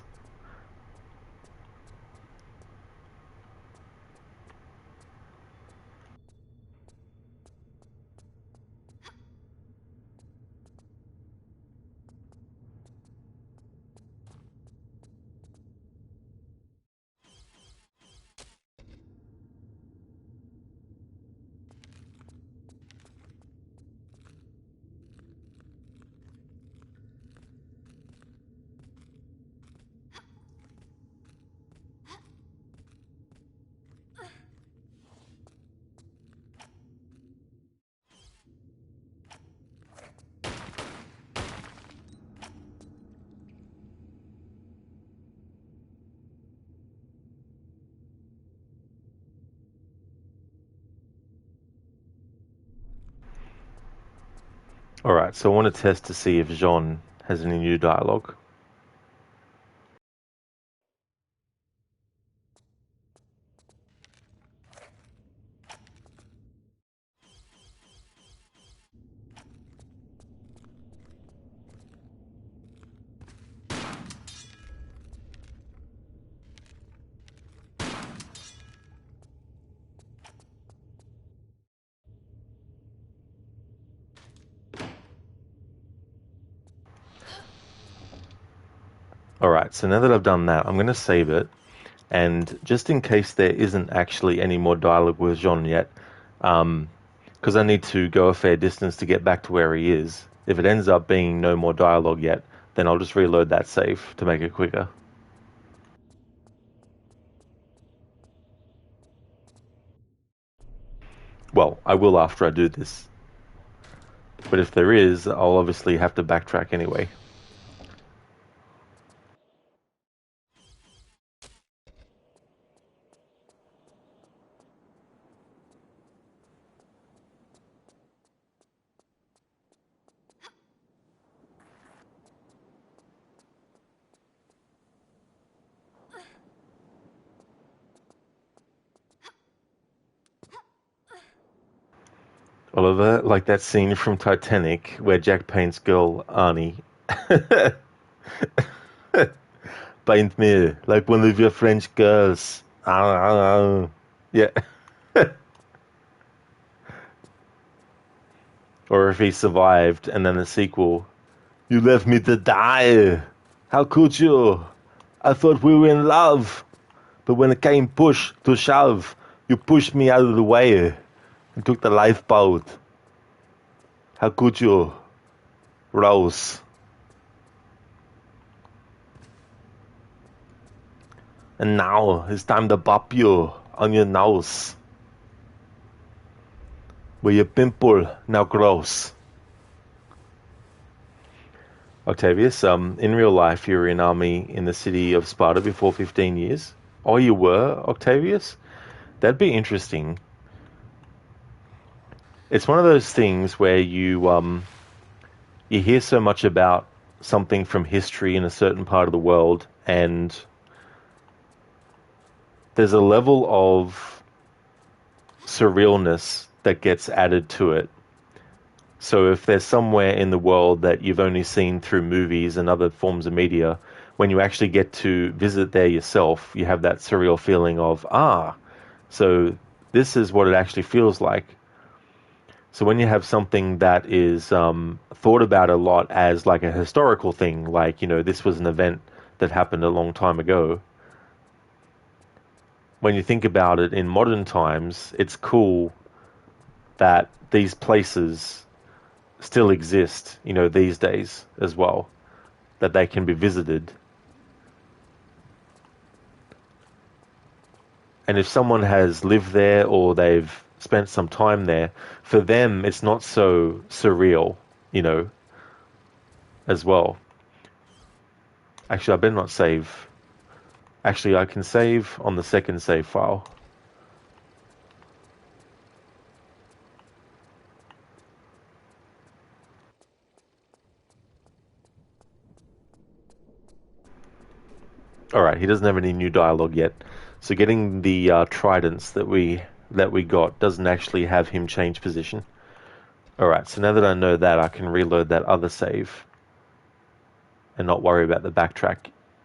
Alright, so I want to test to see if Jean has any new dialogue. Alright, so now that I've done that, I'm going to save it. And just in case there isn't actually any more dialogue with Jean yet, because I need to go a fair distance to get back to where he is, if it ends up being no more dialogue yet, then I'll just reload that save to make it quicker. Well, I will after I do this. But if there is, I'll obviously have to backtrack anyway. Oliver, like that scene from Titanic where Jack paints girl Arnie. Paint me like one of your French girls. Yeah. Or if he survived and then the sequel. You left me to die. How could you? I thought we were in love. But when it came push to shove, you pushed me out of the way and took the lifeboat. How could you, Rose? And now it's time to bop you on your nose. Where your pimple now grows. Octavius, in real life, you were in army in the city of Sparta before 15 years. Oh, you were, Octavius? That'd be interesting. It's one of those things where you hear so much about something from history in a certain part of the world, and there's a level of surrealness that gets added to it. So if there's somewhere in the world that you've only seen through movies and other forms of media, when you actually get to visit there yourself, you have that surreal feeling of, so this is what it actually feels like. So when you have something that is thought about a lot as like a historical thing, like, this was an event that happened a long time ago, when you think about it in modern times, it's cool that these places still exist, these days as well, that they can be visited. And if someone has lived there or they've spent some time there, for them it's not so surreal, as well. Actually, I better not save. Actually, I can save on the second save file. All right, he doesn't have any new dialogue yet, so getting the tridents that we got doesn't actually have him change position. All right, so now that I know that, I can reload that other save and not worry about the backtrack.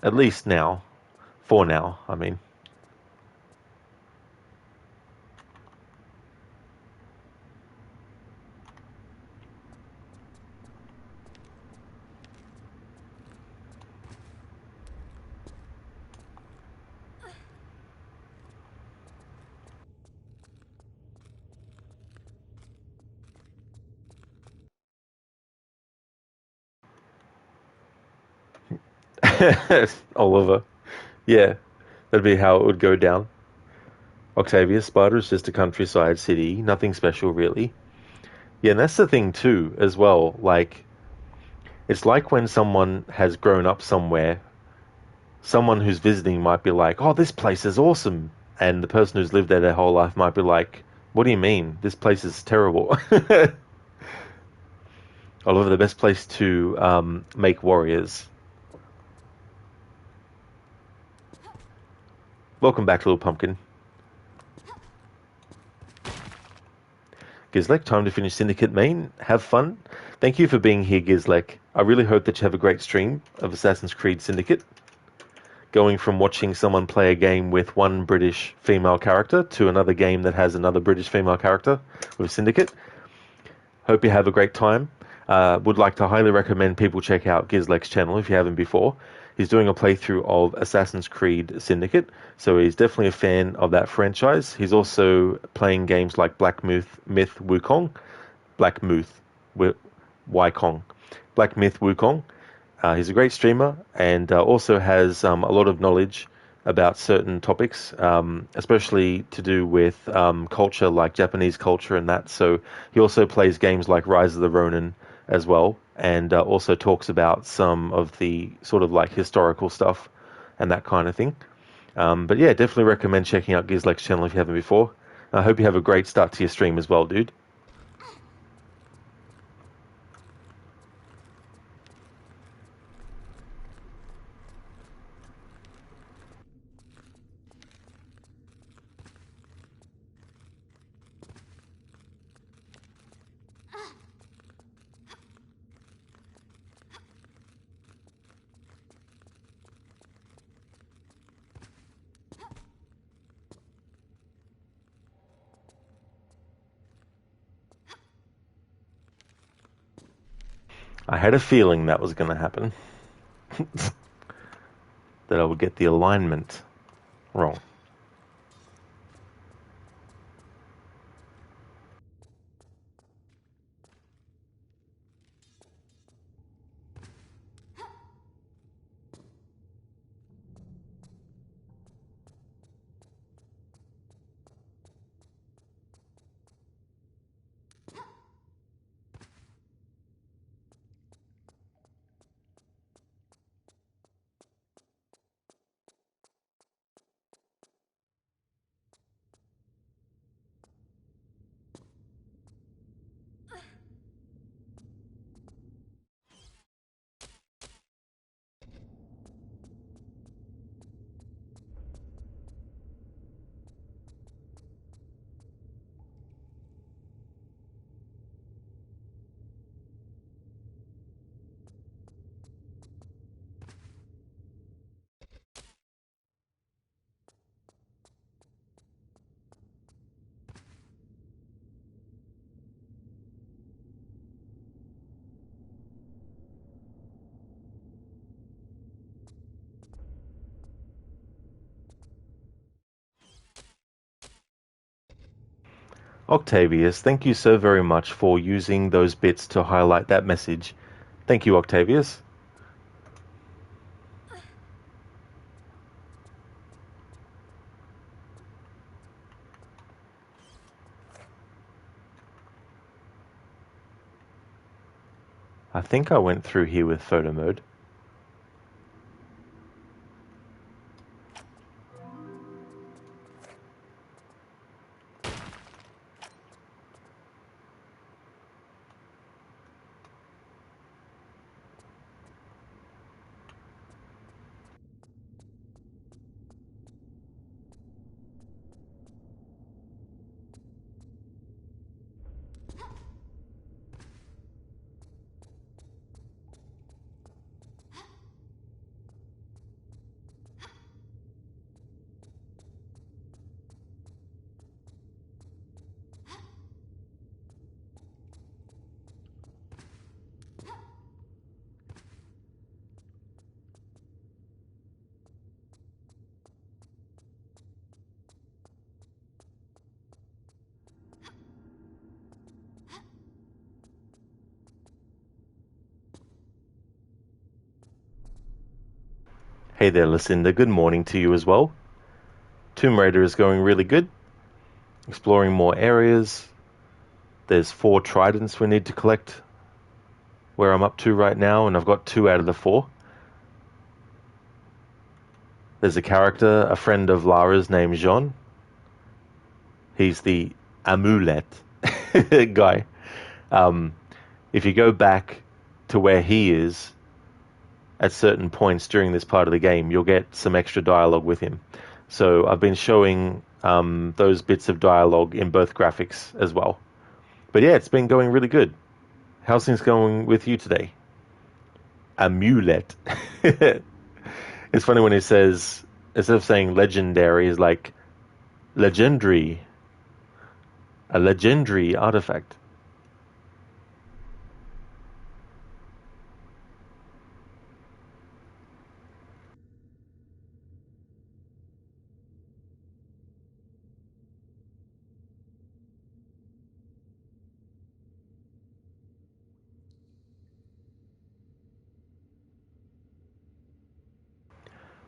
At least now, for now, I mean. Oliver. Yeah, that'd be how it would go down. Octavia, Sparta is just a countryside city, nothing special really. Yeah, and that's the thing too, as well. Like, it's like when someone has grown up somewhere, someone who's visiting might be like, "Oh, this place is awesome," and the person who's lived there their whole life might be like, "What do you mean? This place is terrible." Oliver, the best place to make warriors. Welcome back, little pumpkin. Gizlek, time to finish Syndicate main. Have fun. Thank you for being here, Gizlek. I really hope that you have a great stream of Assassin's Creed Syndicate. Going from watching someone play a game with one British female character to another game that has another British female character with Syndicate. Hope you have a great time. Would like to highly recommend people check out Gizlek's channel if you haven't before. He's doing a playthrough of Assassin's Creed Syndicate, so he's definitely a fan of that franchise. He's also playing games like Myth Wukong, Black Myth Wukong, Black Myth Wukong. He's a great streamer and also has a lot of knowledge about certain topics, especially to do with culture like Japanese culture and that. So he also plays games like Rise of the Ronin as well, and also talks about some of the sort of like historical stuff and that kind of thing. But yeah, definitely recommend checking out Gizlek's channel if you haven't before. I hope you have a great start to your stream as well, dude. I had a feeling that was going to happen. That I would get the alignment wrong. Octavius, thank you so very much for using those bits to highlight that message. Thank you, Octavius. I think I went through here with photo mode. Hey there, Lucinda. Good morning to you as well. Tomb Raider is going really good. Exploring more areas. There's 4 tridents we need to collect where I'm up to right now, and I've got 2 out of the 4. There's a character, a friend of Lara's named Jean. He's the amulet guy. If you go back to where he is at certain points during this part of the game, you'll get some extra dialogue with him. So I've been showing those bits of dialogue in both graphics as well. But yeah, it's been going really good. How's things going with you today? Amulet. It's funny when he says, instead of saying legendary, is like legendary. A legendary artifact.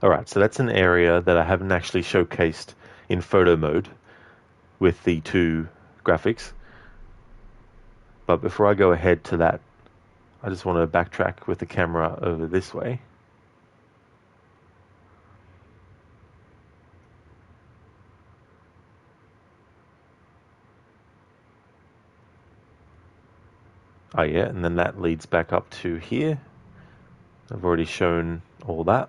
Alright, so that's an area that I haven't actually showcased in photo mode with the 2 graphics. But before I go ahead to that, I just want to backtrack with the camera over this way. Oh yeah, and then that leads back up to here. I've already shown all that.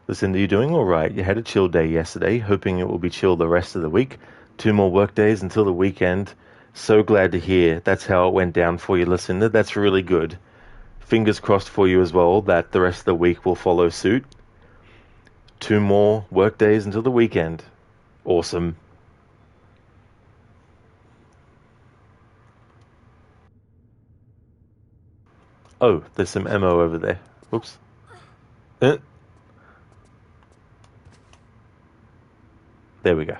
Listen, are you doing all right? You had a chill day yesterday, hoping it will be chill the rest of the week. 2 more work days until the weekend. So glad to hear that's how it went down for you, Lucinda. That's really good. Fingers crossed for you as well that the rest of the week will follow suit. 2 more work days until the weekend. Awesome. Oh, there's some ammo over there. Whoops. Uh, there we go.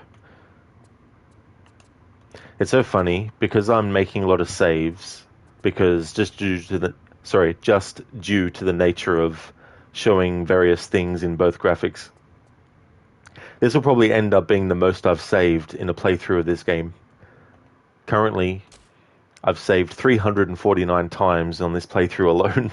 It's so funny because I'm making a lot of saves because just due to the nature of showing various things in both graphics. This will probably end up being the most I've saved in a playthrough of this game. Currently, I've saved 349 times on this playthrough alone.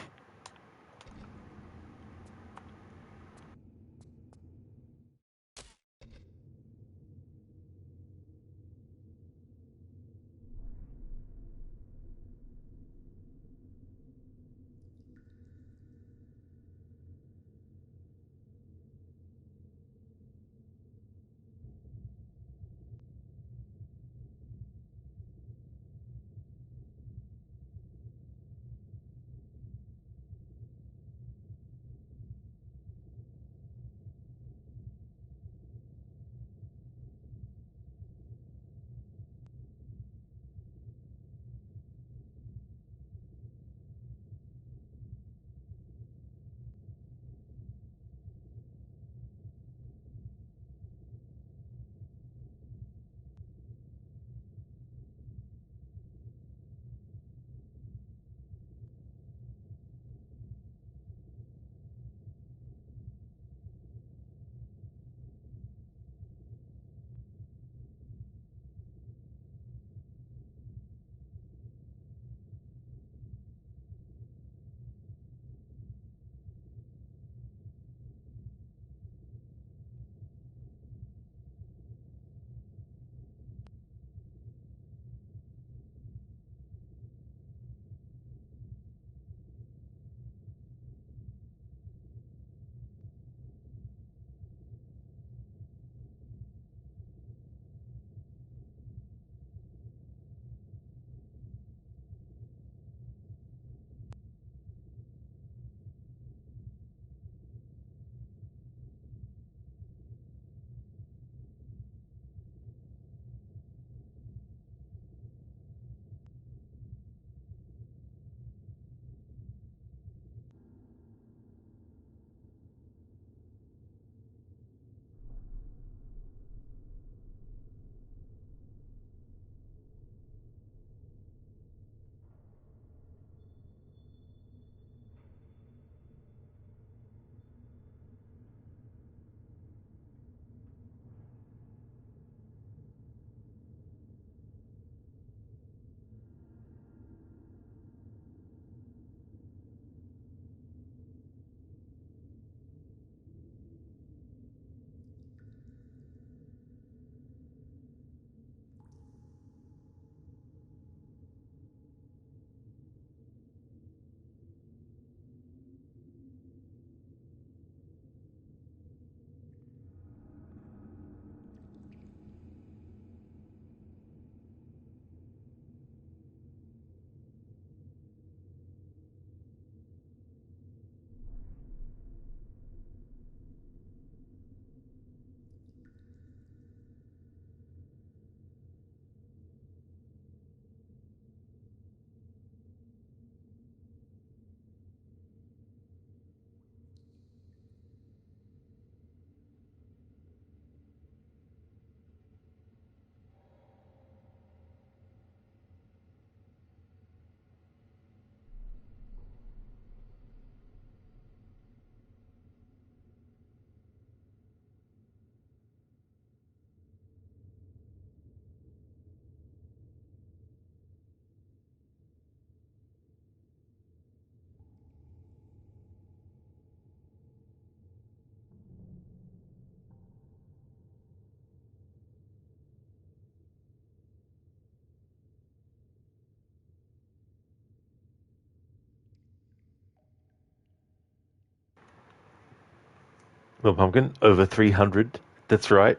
Well, Pumpkin, over 300. That's right,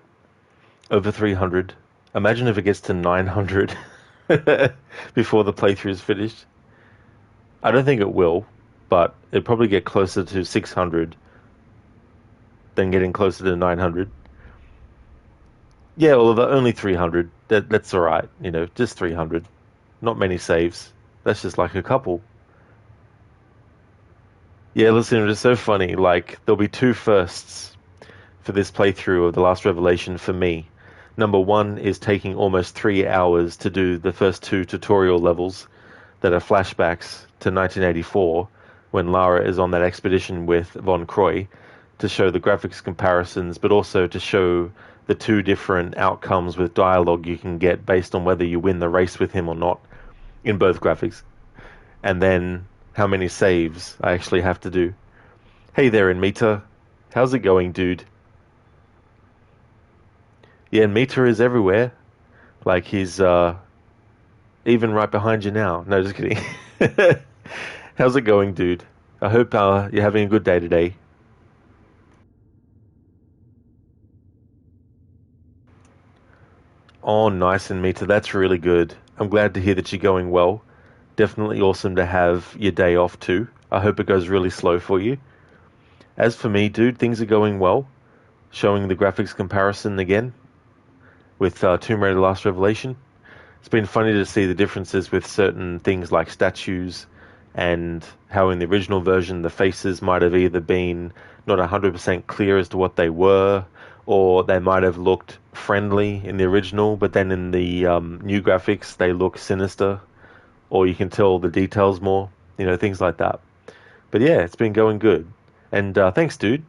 over 300. Imagine if it gets to 900 before the playthrough is finished. I don't think it will, but it'll probably get closer to 600 than getting closer to 900. Yeah, although only 300. That's all right. Just 300. Not many saves. That's just like a couple. Yeah, listen, it's so funny. Like, there'll be two firsts for this playthrough of The Last Revelation for me. Number one is taking almost 3 hours to do the first two tutorial levels that are flashbacks to 1984 when Lara is on that expedition with Von Croy to show the graphics comparisons, but also to show the two different outcomes with dialogue you can get based on whether you win the race with him or not in both graphics. And then how many saves I actually have to do. Hey there, Mita. How's it going, dude? Yeah, Mita is everywhere. Like, he's even right behind you now. No, just kidding. How's it going, dude? I hope you're having a good day today. Oh, nice, and Mita. That's really good. I'm glad to hear that you're going well. Definitely awesome to have your day off too. I hope it goes really slow for you. As for me, dude, things are going well. Showing the graphics comparison again with Tomb Raider: Last Revelation. It's been funny to see the differences with certain things like statues and how in the original version the faces might have either been not 100% clear as to what they were, or they might have looked friendly in the original, but then in the new graphics they look sinister, or you can tell the details more, things like that. But yeah, it's been going good. And thanks, dude.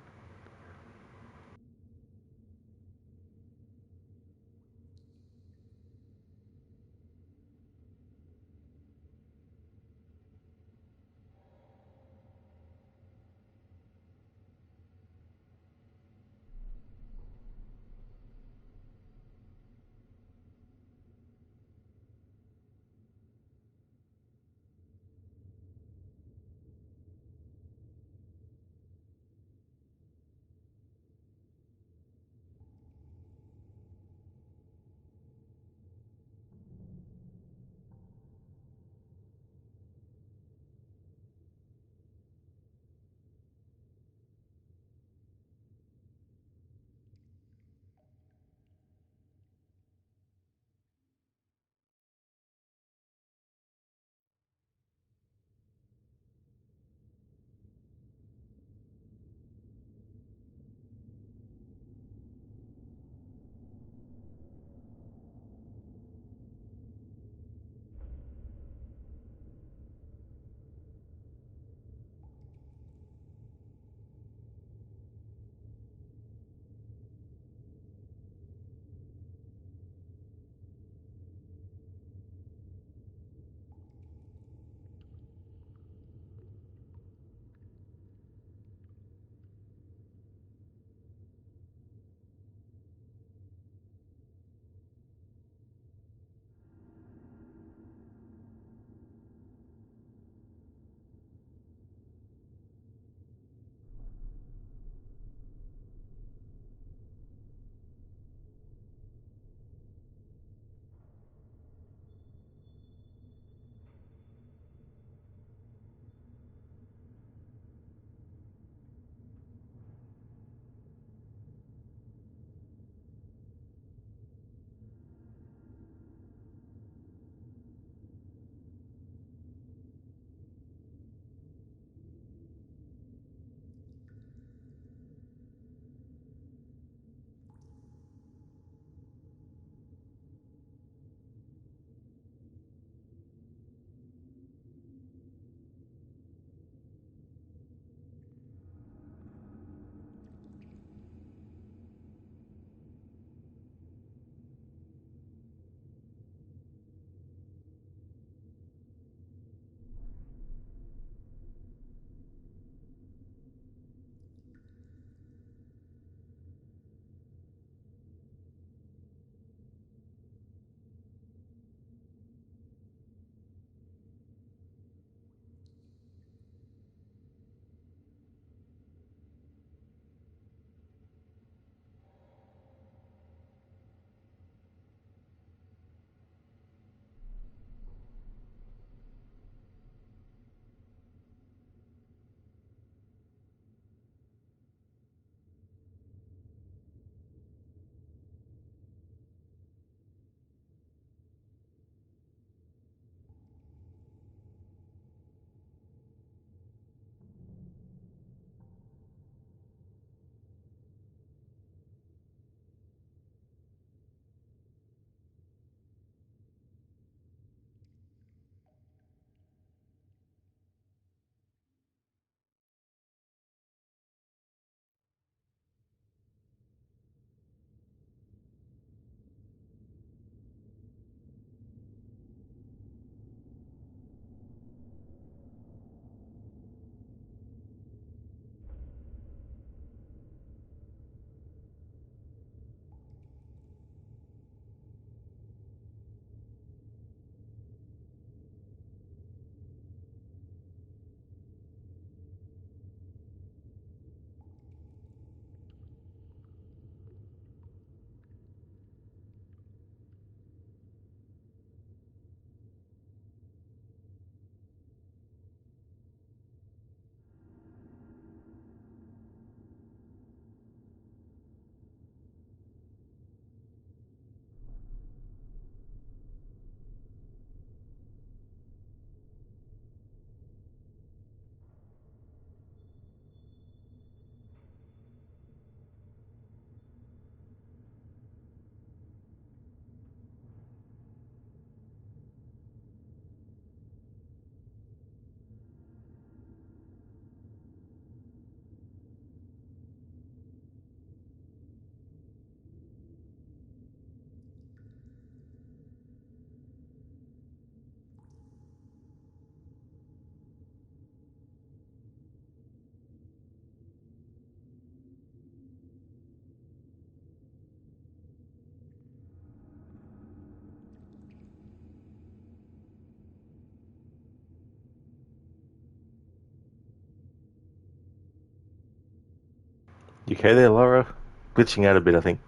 You okay there, Lara? Glitching out a bit, I think.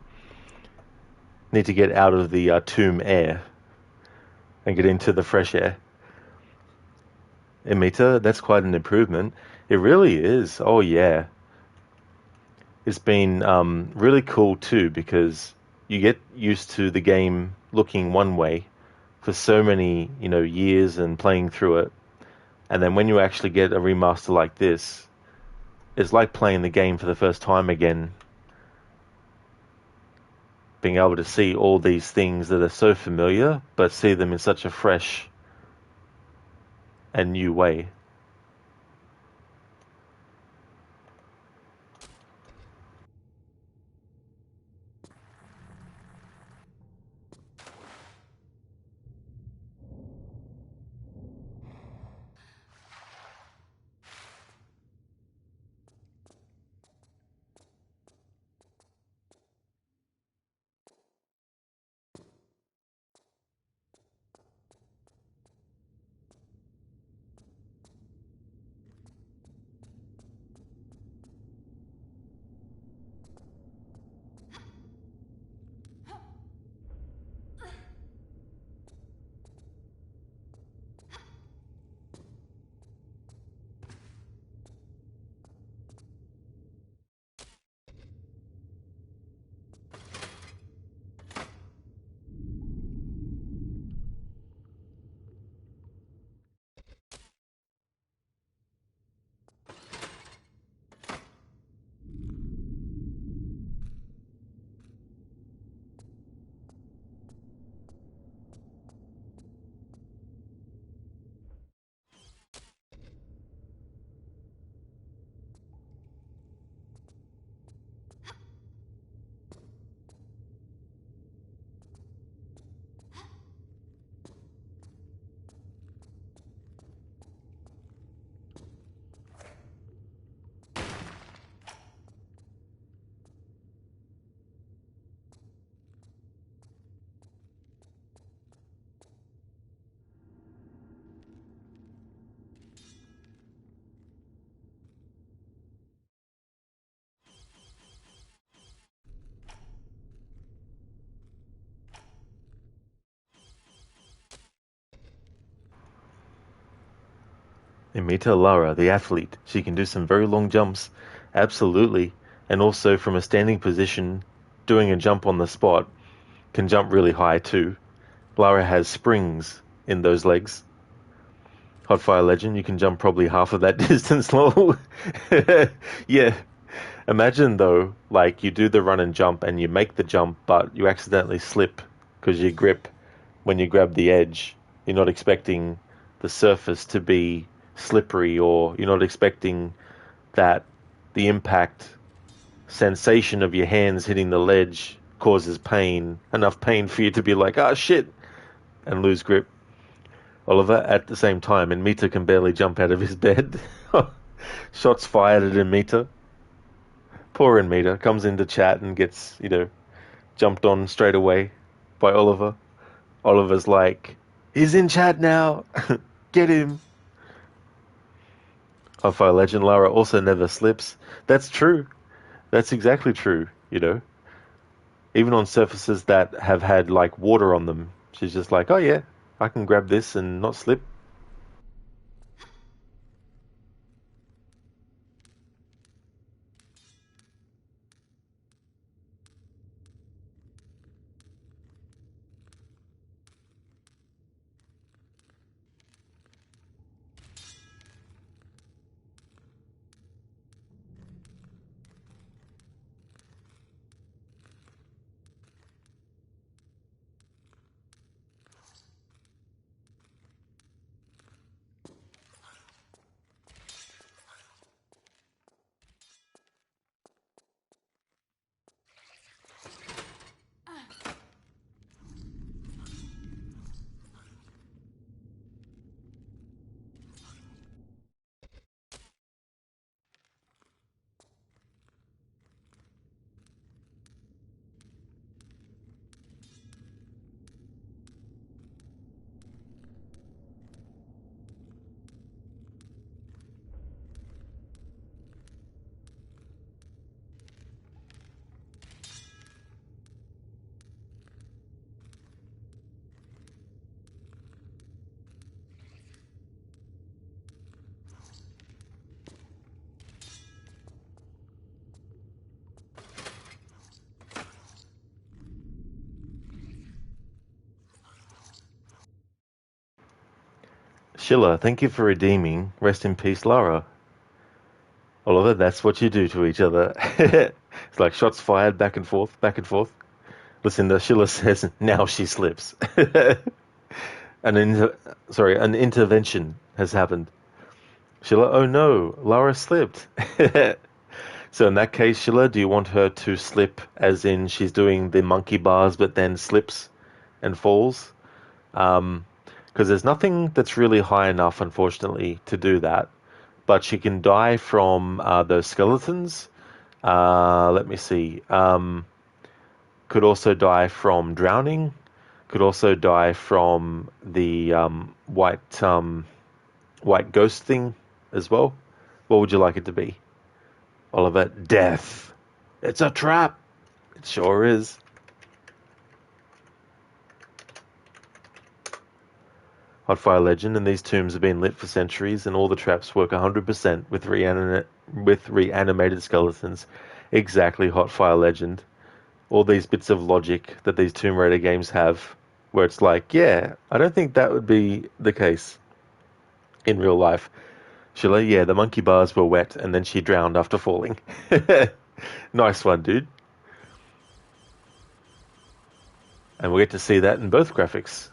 Need to get out of the tomb air and get into the fresh air. Emita, that's quite an improvement. It really is. Oh yeah. It's been really cool too because you get used to the game looking one way for so many, years and playing through it. And then when you actually get a remaster like this, it's like playing the game for the first time again, being able to see all these things that are so familiar, but see them in such a fresh and new way. Emita Lara, the athlete, she can do some very long jumps, absolutely, and also from a standing position, doing a jump on the spot, can jump really high too. Lara has springs in those legs. Hotfire Legend, you can jump probably half of that distance, lol. Yeah. Imagine though, like you do the run and jump and you make the jump, but you accidentally slip because you grip when you grab the edge. You're not expecting the surface to be slippery, or you're not expecting that the impact sensation of your hands hitting the ledge causes pain, enough pain for you to be like, ah, shit, and lose grip. Oliver, at the same time, and Mita can barely jump out of his bed. Shots fired at Mita. Poor Mita comes into chat and gets, jumped on straight away by Oliver. Oliver's like, he's in chat now. Get him. Hotfire Legend Lara also never slips. That's true. That's exactly true. Even on surfaces that have had like water on them, she's just like, oh yeah, I can grab this and not slip. Schiller, thank you for redeeming. Rest in peace, Lara. Oliver, that's what you do to each other. It's like shots fired back and forth, back and forth. Listen, the Schiller says, now she slips. An intervention has happened. Schiller, oh no, Lara slipped. So in that case, Schiller, do you want her to slip as in she's doing the monkey bars but then slips and falls? Because there's nothing that's really high enough, unfortunately, to do that. But she can die from those skeletons. Let me see. Could also die from drowning. Could also die from the white ghost thing as well. What would you like it to be? Oliver, death. It's a trap. It sure is. Hotfire legend, and these tombs have been lit for centuries, and all the traps work 100% with reanimated skeletons. Exactly, Hotfire legend. All these bits of logic that these Tomb Raider games have, where it's like, yeah, I don't think that would be the case in real life. Sheila, yeah, the monkey bars were wet, and then she drowned after falling. Nice one, dude. And we get to see that in both graphics.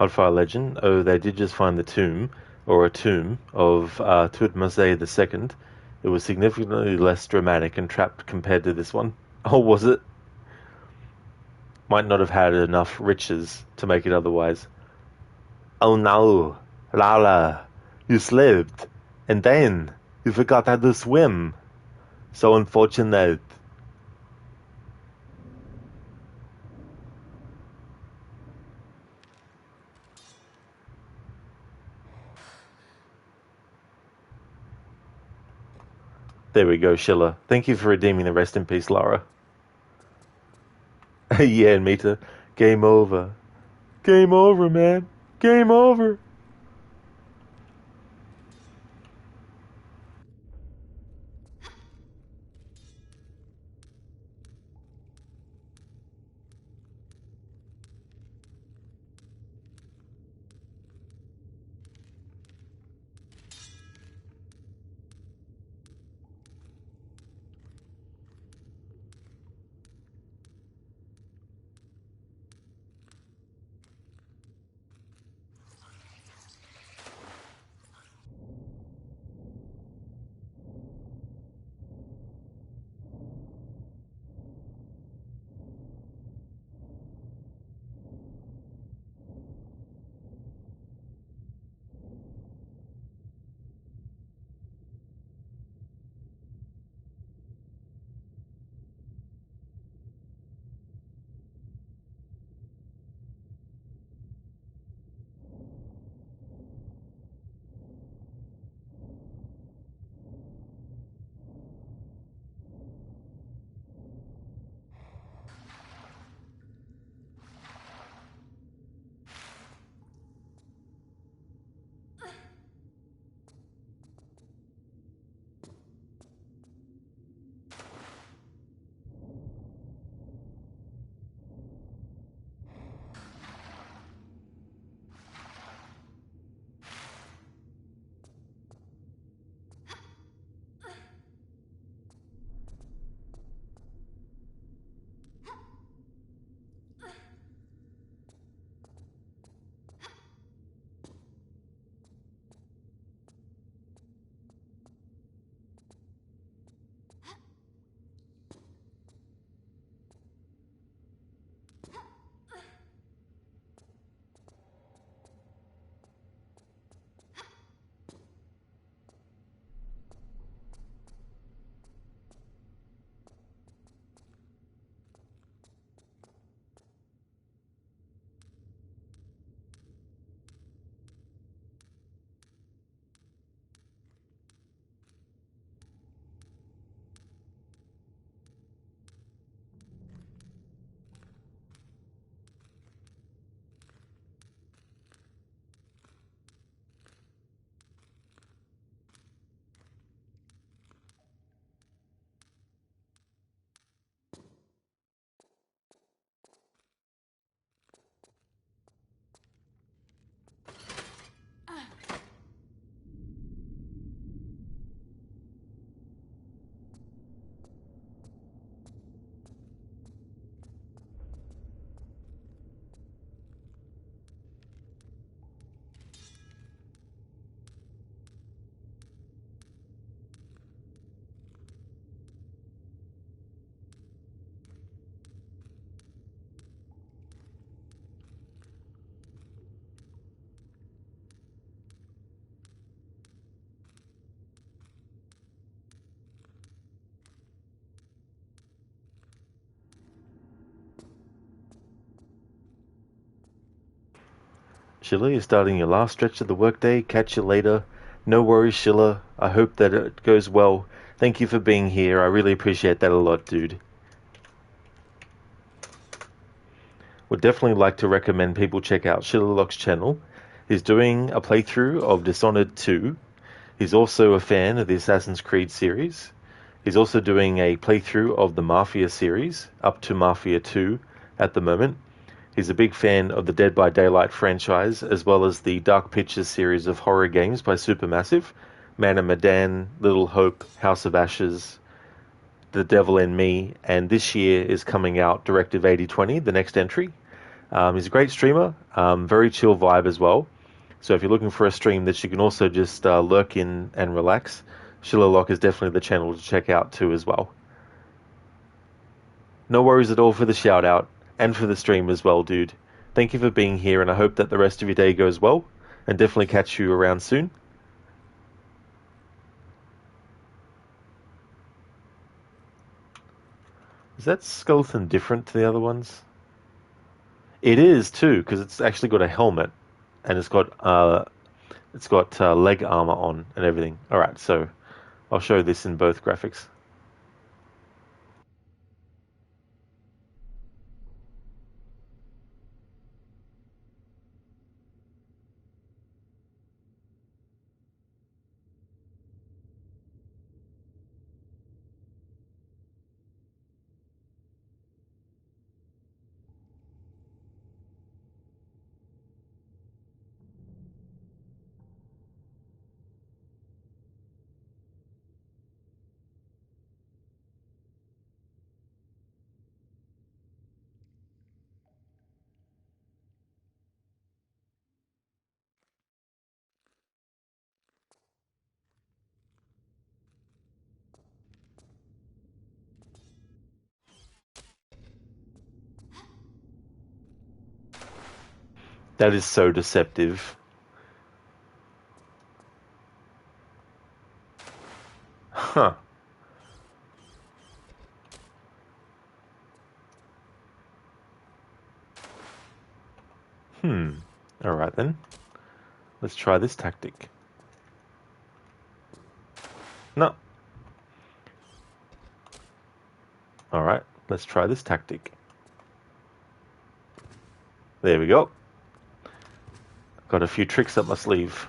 Hotfire legend. Oh, they did just find the tomb, or a tomb, of Tutmose II. It was significantly less dramatic and trapped compared to this one. Oh, was it? Might not have had enough riches to make it otherwise. Oh no, Lara, you slipped, and then you forgot how to swim. So unfortunate. There we go, Schiller. Thank you for redeeming the rest in peace, Lara. Yeah, Mita. Game over. Game over, man. Game over. Sheila, you're starting your last stretch of the workday. Catch you later. No worries, Sheila. I hope that it goes well. Thank you for being here. I really appreciate that a lot, dude. Would definitely like to recommend people check out Shillerlock's channel. He's doing a playthrough of Dishonored 2. He's also a fan of the Assassin's Creed series. He's also doing a playthrough of the Mafia series, up to Mafia 2 at the moment. He's a big fan of the Dead by Daylight franchise, as well as the Dark Pictures series of horror games by Supermassive, Man of Medan, Little Hope, House of Ashes, The Devil in Me, and this year is coming out Directive 8020, the next entry. He's a great streamer, very chill vibe as well. So if you're looking for a stream that you can also just lurk in and relax, Shillerlock is definitely the channel to check out too as well. No worries at all for the shout out and for the stream as well, dude. Thank you for being here, and I hope that the rest of your day goes well, and definitely catch you around soon. Is that skeleton different to the other ones? It is too, because it's actually got a helmet, and it's got leg armor on and everything. All right, so I'll show this in both graphics. That is so deceptive. Huh. Alright then. Let's try this tactic. No. Alright, let's try this tactic. There we go. Got a few tricks up my sleeve.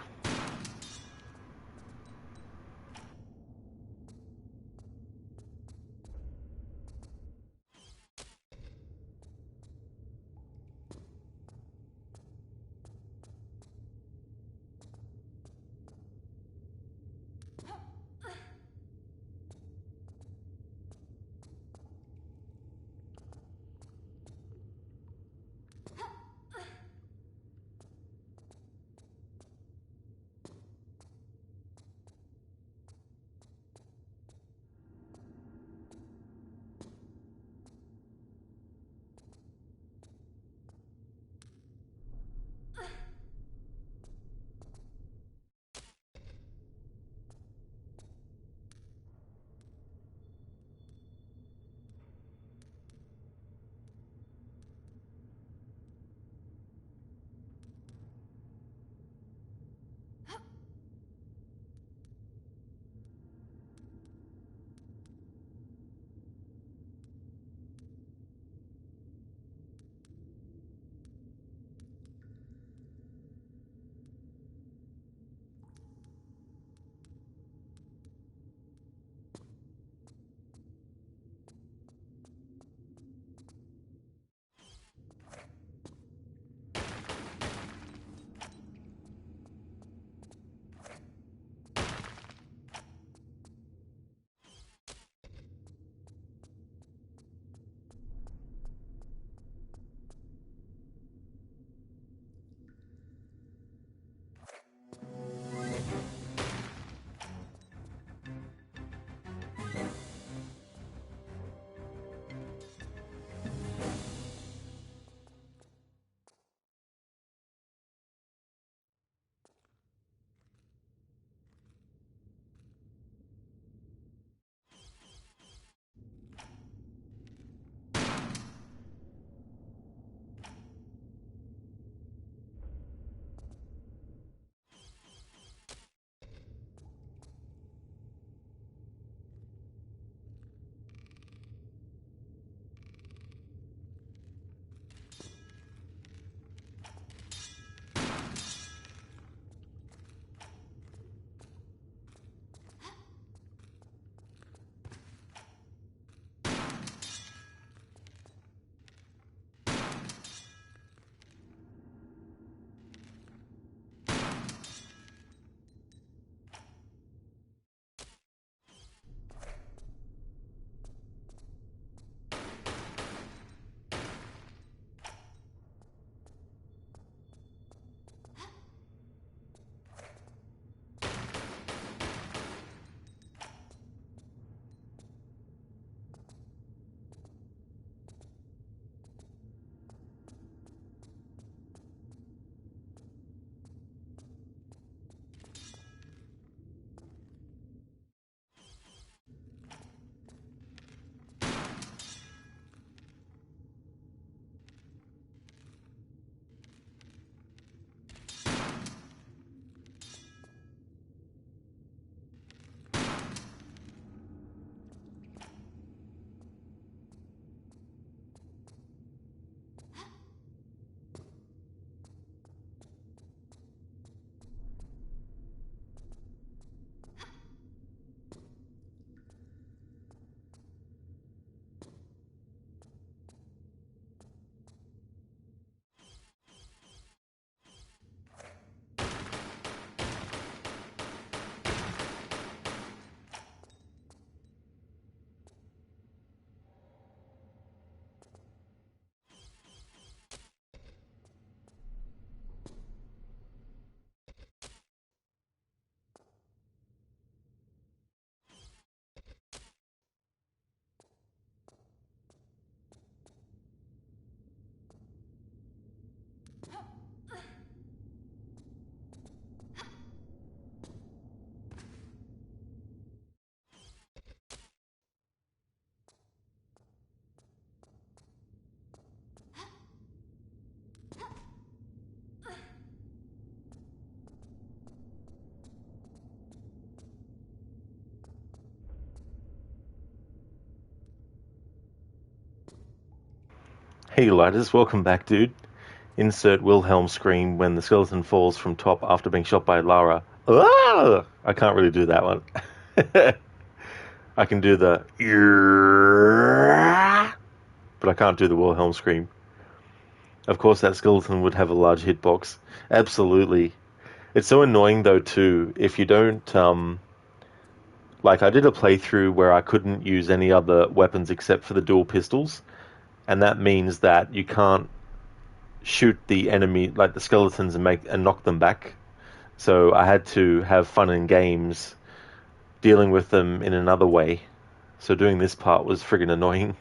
Hey Lighters, welcome back, dude. Insert Wilhelm scream when the skeleton falls from top after being shot by Lara. Ah! I can't really do that one. I can do the but I can't do the Wilhelm scream. Of course, that skeleton would have a large hitbox. Absolutely. It's so annoying though too if you don't like I did a playthrough where I couldn't use any other weapons except for the dual pistols, and that means that you can't shoot the enemy like the skeletons and knock them back. So I had to have fun in games dealing with them in another way. So doing this part was friggin' annoying.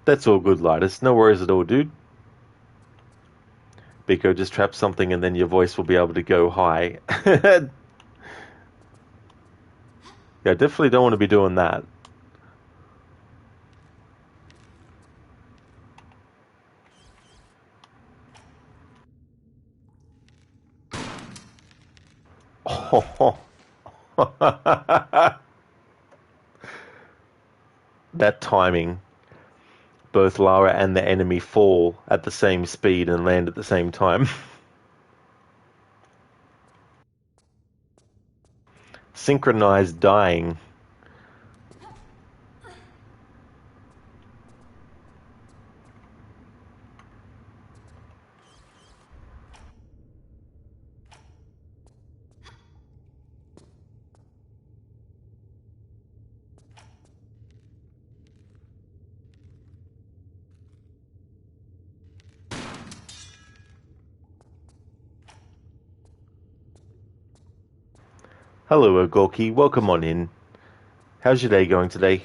That's all good, Lidus. No worries at all, dude. Biko, just trap something and then your voice will be able to go high. Yeah, definitely don't want to be doing that. Oh, that timing. Both Lara and the enemy fall at the same speed and land at the same time. Synchronized dying. Hello, Ogorki. Welcome on in. How's your day going today?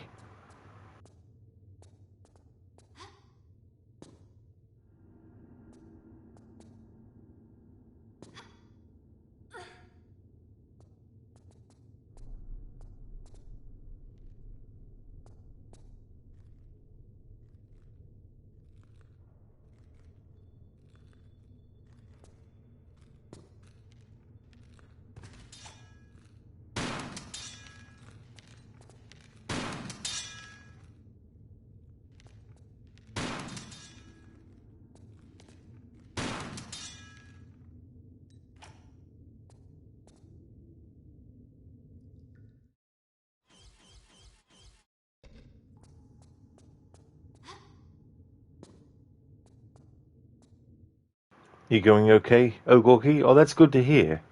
You going okay, Ogorki? Oh, that's good to hear.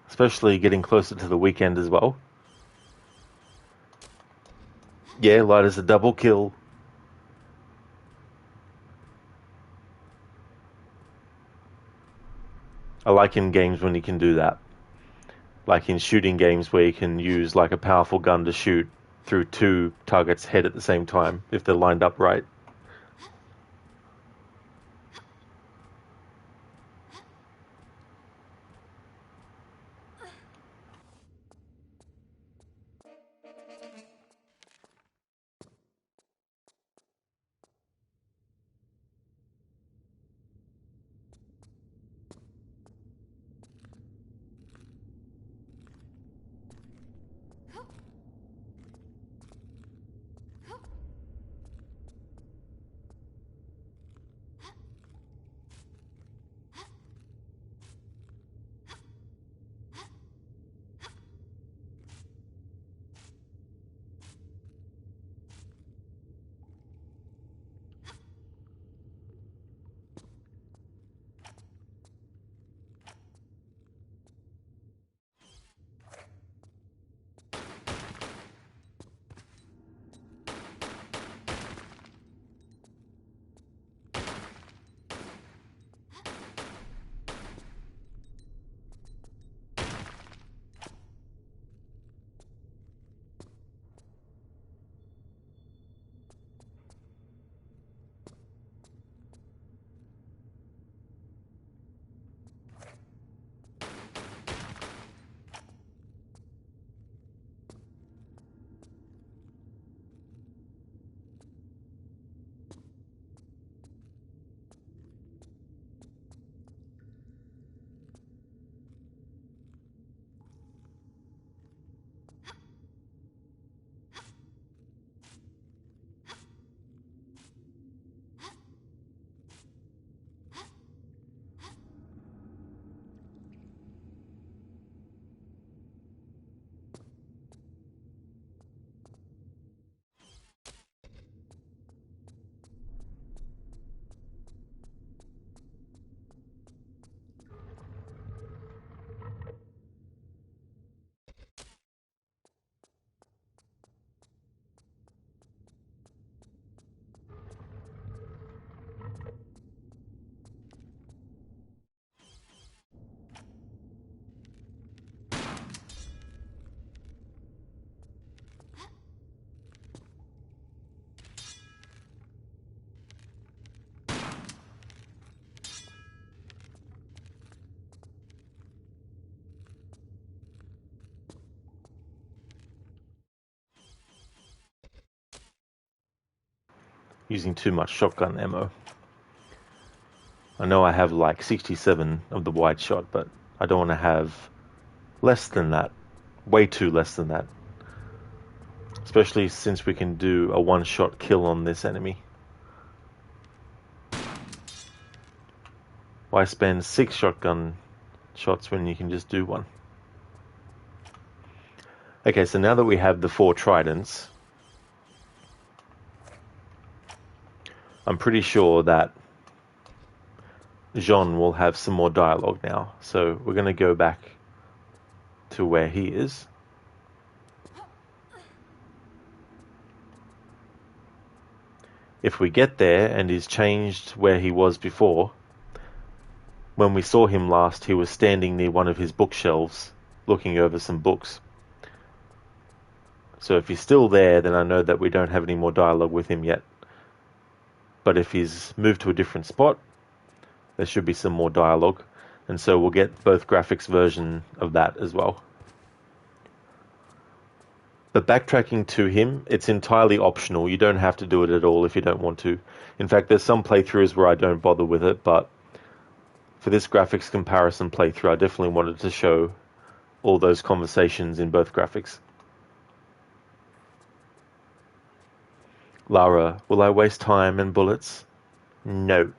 Especially getting closer to the weekend as well. Yeah, light as a double kill. I like in games when you can do that. Like in shooting games where you can use like a powerful gun to shoot through two targets' head at the same time if they're lined up right. using too much shotgun ammo. I know I have like 67 of the wide shot, but I don't want to have less than that. Way too less than that. Especially since we can do a one-shot kill on this enemy. Why spend 6 shotgun shots when you can just do one? Okay, so now that we have the 4 tridents, I'm pretty sure that Jean will have some more dialogue now. So we're going to go back to where he is. If we get there and he's changed where he was before, when we saw him last, he was standing near one of his bookshelves, looking over some books. So if he's still there, then I know that we don't have any more dialogue with him yet. But if he's moved to a different spot, there should be some more dialogue. And so we'll get both graphics version of that as well. But backtracking to him, it's entirely optional. You don't have to do it at all if you don't want to. In fact, there's some playthroughs where I don't bother with it, but for this graphics comparison playthrough, I definitely wanted to show all those conversations in both graphics. Lara, will I waste time and bullets? No.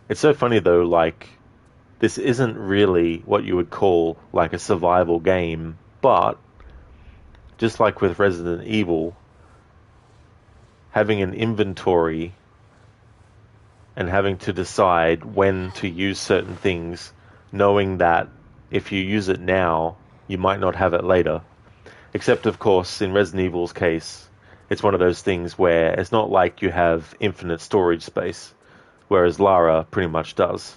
It's so funny though, like, this isn't really what you would call like a survival game, but just like with Resident Evil, having an inventory and having to decide when to use certain things, knowing that if you use it now, you might not have it later. Except, of course, in Resident Evil's case, it's one of those things where it's not like you have infinite storage space, whereas Lara pretty much does.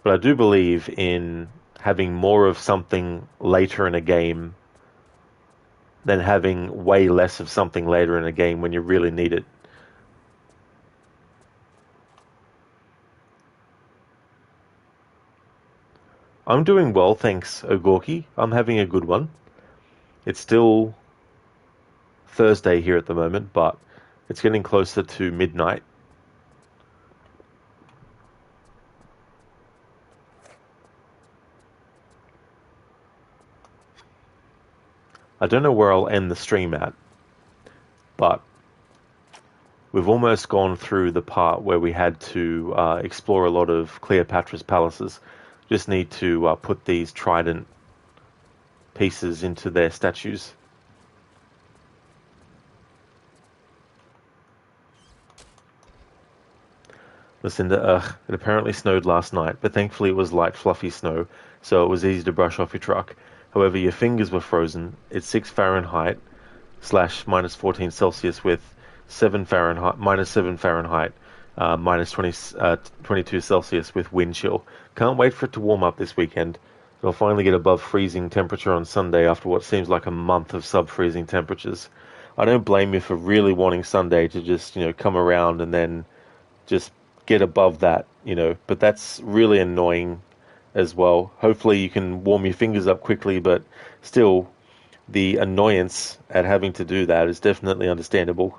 But I do believe in having more of something later in a game than having way less of something later in a game when you really need it. I'm doing well, thanks, Ogorki. I'm having a good one. It's still Thursday here at the moment, but it's getting closer to midnight. I don't know where I'll end the stream at, but we've almost gone through the part where we had to explore a lot of Cleopatra's palaces. Just need to put these trident pieces into their statues. Lucinda, it apparently snowed last night, but thankfully it was light, fluffy snow, so it was easy to brush off your truck. However, your fingers were frozen. It's 6 Fahrenheit / minus 14 Celsius with 7 Fahrenheit, minus 7 Fahrenheit, minus 22 Celsius with wind chill. Can't wait for it to warm up this weekend. It'll finally get above freezing temperature on Sunday after what seems like a month of sub-freezing temperatures. I don't blame you for really wanting Sunday to just, come around and then just get above that, but that's really annoying as well. Hopefully you can warm your fingers up quickly, but still, the annoyance at having to do that is definitely understandable.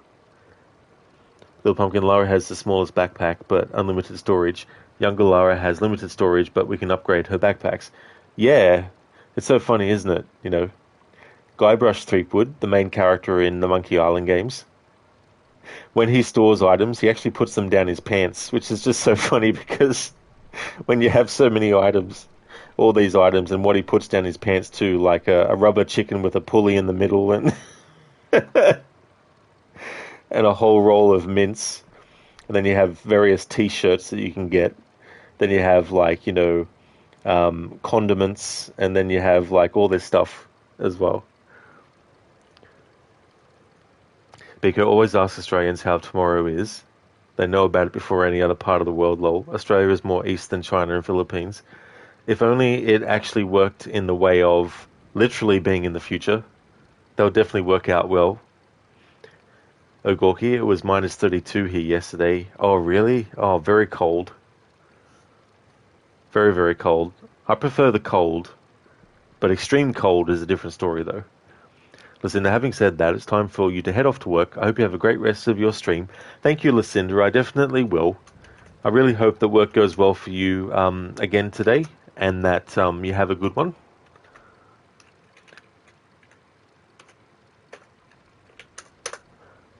Little Pumpkin, Lara has the smallest backpack, but unlimited storage. Younger Lara has limited storage, but we can upgrade her backpacks. Yeah, it's so funny, isn't it? Guybrush Threepwood, the main character in the Monkey Island games, when he stores items, he actually puts them down his pants, which is just so funny because when you have so many items, all these items, and what he puts down his pants too, like a rubber chicken with a pulley in the middle and and a whole roll of mints. And then you have various t-shirts that you can get. Then you have condiments, and then you have all this stuff as well. Biko always asks Australians how tomorrow is. They know about it before any other part of the world, lol. Australia is more east than China and Philippines. If only it actually worked in the way of literally being in the future, that would definitely work out well. Oh, Gorky, it was minus 32 here yesterday. Oh, really? Oh, very cold. Very, very cold. I prefer the cold, but extreme cold is a different story, though. Lucinda, having said that, it's time for you to head off to work. I hope you have a great rest of your stream. Thank you, Lucinda. I definitely will. I really hope that work goes well for you again today, and that you have a good one.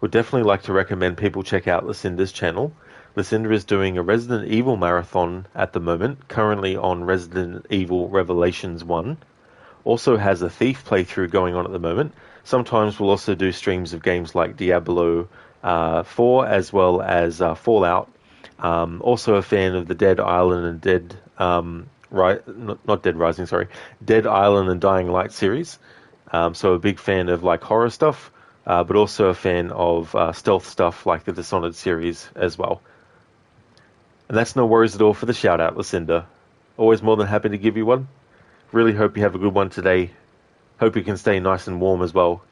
Would definitely like to recommend people check out Lucinda's channel. Lucinda is doing a Resident Evil marathon at the moment, currently on Resident Evil Revelations 1. Also has a Thief playthrough going on at the moment. Sometimes we'll also do streams of games like Diablo 4 as well as Fallout. Also a fan of the Dead Island and not Dead Rising, sorry, Dead Island and Dying Light series. So a big fan of like horror stuff, but also a fan of stealth stuff like the Dishonored series as well. And that's no worries at all for the shout out, Lucinda. Always more than happy to give you one. Really hope you have a good one today. Hope you can stay nice and warm as well.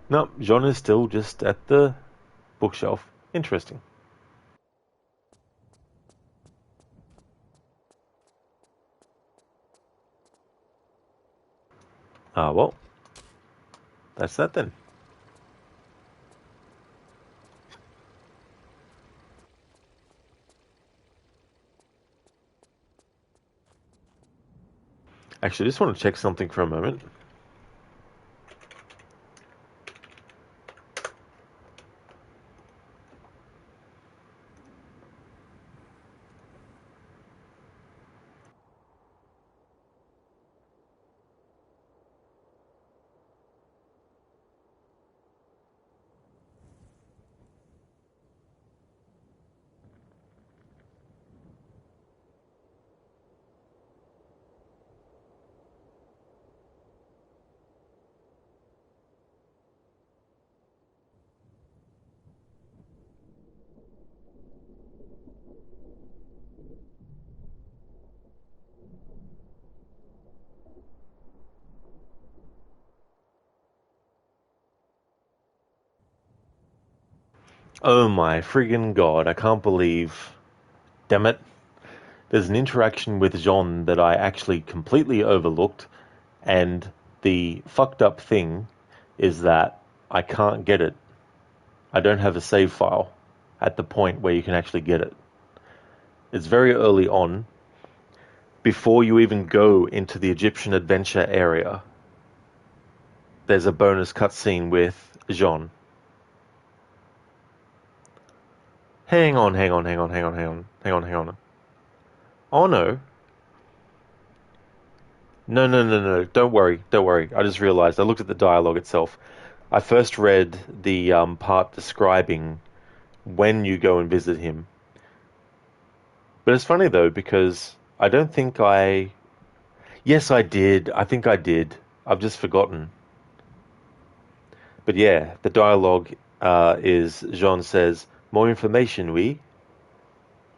No, John is still just at the bookshelf. Interesting. Well, that's that then. Actually, I just want to check something for a moment. Oh my friggin' god, I can't believe. Damn it. There's an interaction with Jean that I actually completely overlooked, and the fucked up thing is that I can't get it. I don't have a save file at the point where you can actually get it. It's very early on, before you even go into the Egyptian adventure area. There's a bonus cutscene with Jean. Hang on. Oh no. No. Don't worry. I just realized, I looked at the dialogue itself. I first read the part describing when you go and visit him. But it's funny though, because I don't think I... Yes, I did. I think I did. I've just forgotten. But yeah, the dialogue is, Jean says, more information, oui?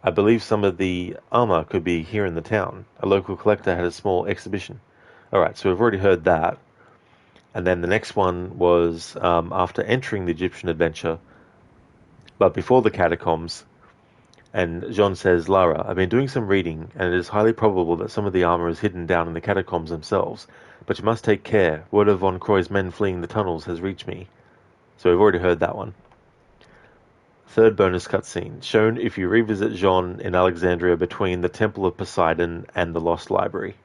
I believe some of the armor could be here in the town. A local collector had a small exhibition. Alright, so we've already heard that. And then the next one was after entering the Egyptian adventure, but before the catacombs. And Jean says, Lara, I've been doing some reading, and it is highly probable that some of the armor is hidden down in the catacombs themselves. But you must take care. Word of Von Croy's men fleeing the tunnels has reached me. So we've already heard that one. Third bonus cutscene, shown if you revisit Jean in Alexandria between the Temple of Poseidon and the Lost Library.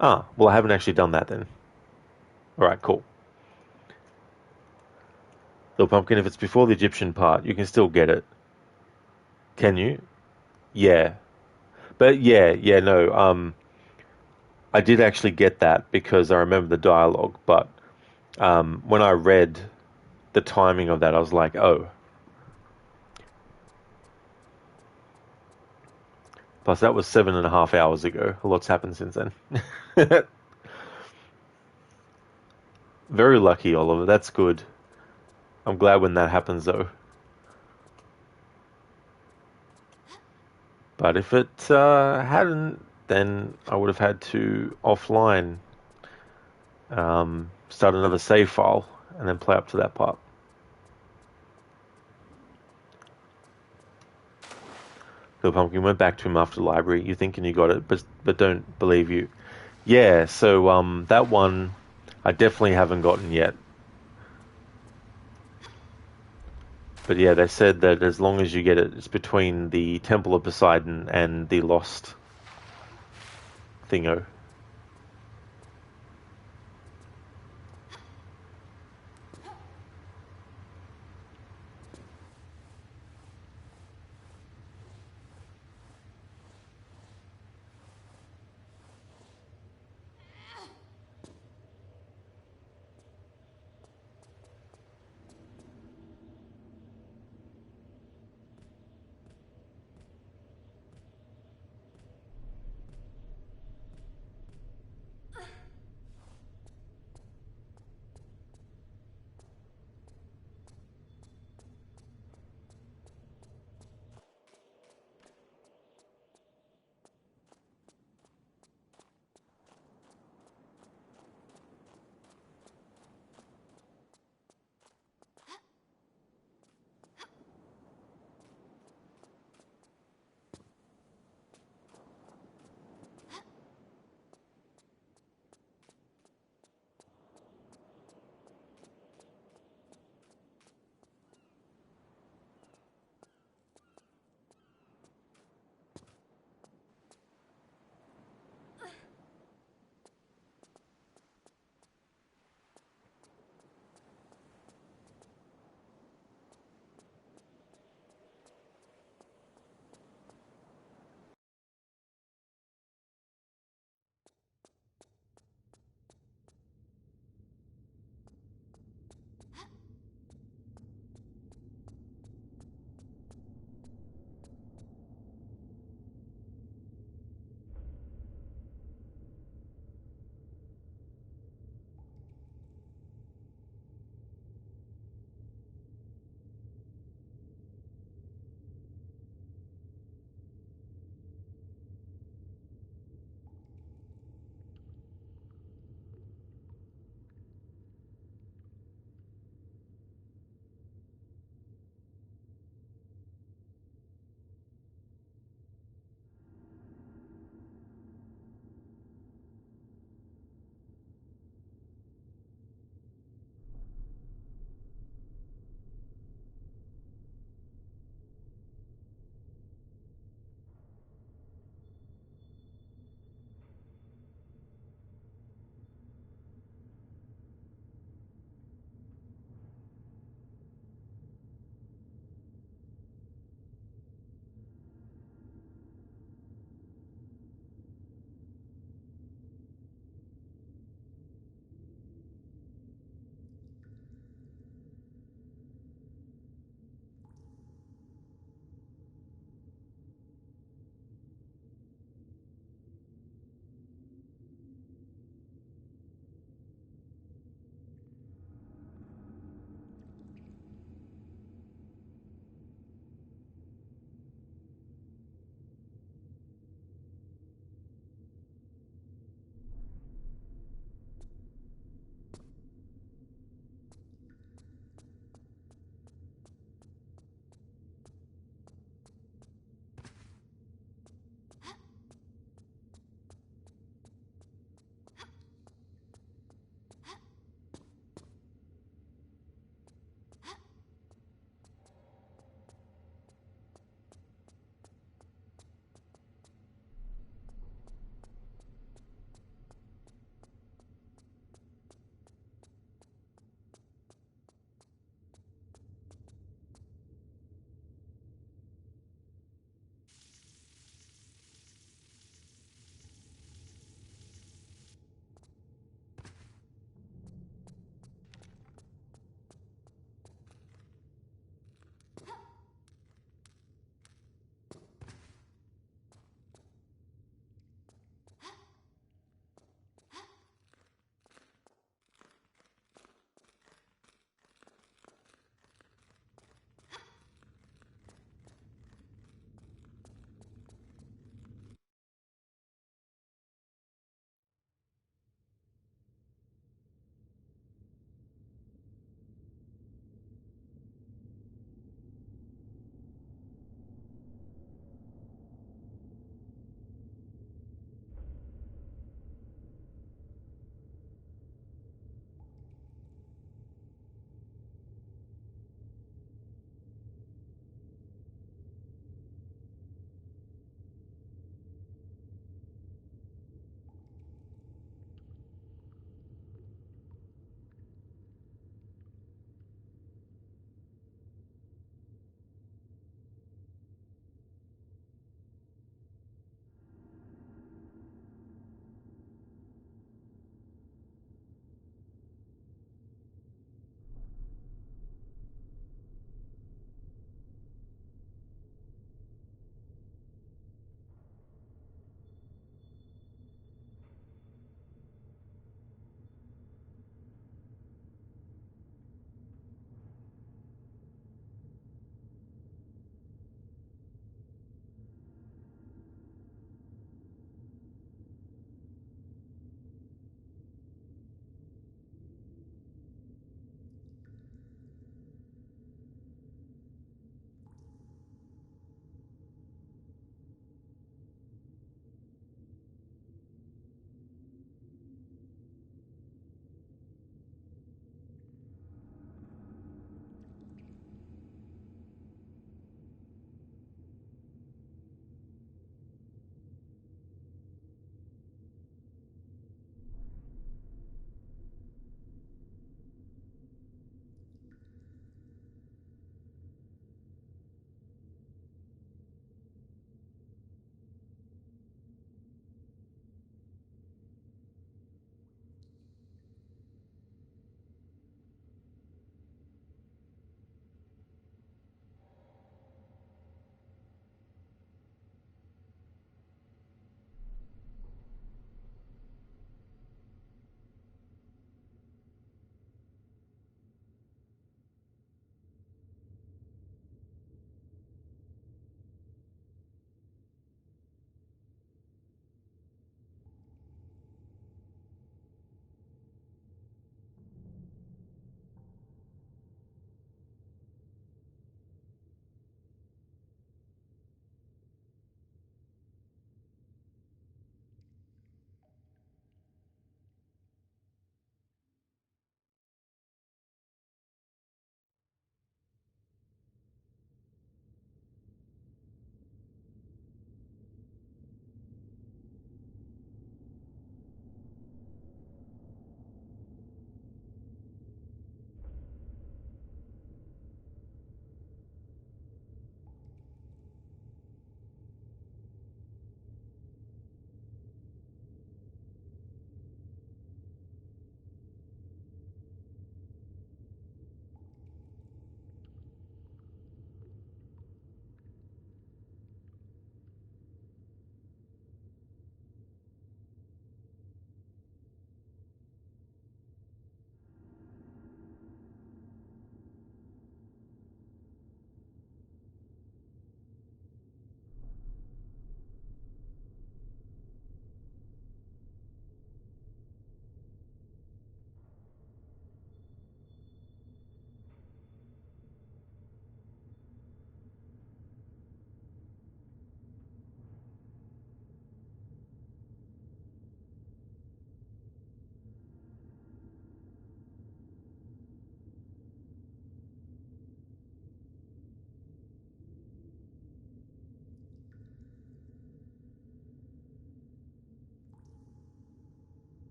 Ah, well, I haven't actually done that then. Alright, cool. Little Pumpkin, if it's before the Egyptian part, you can still get it. Can you? Yeah. But no, I did actually get that because I remember the dialogue, but when I read the timing of that, I was like, oh. Plus, that was 7.5 hours ago. A lot's happened since then. Very lucky, Oliver. That's good. I'm glad when that happens, though. But if it hadn't, then I would have had to offline start another save file and then play up to that part. The pumpkin went back to him after the library. You thinking you got it, but don't believe you. Yeah, so that one I definitely haven't gotten yet. But yeah, they said that as long as you get it, it's between the Temple of Poseidon and the Lost thingo.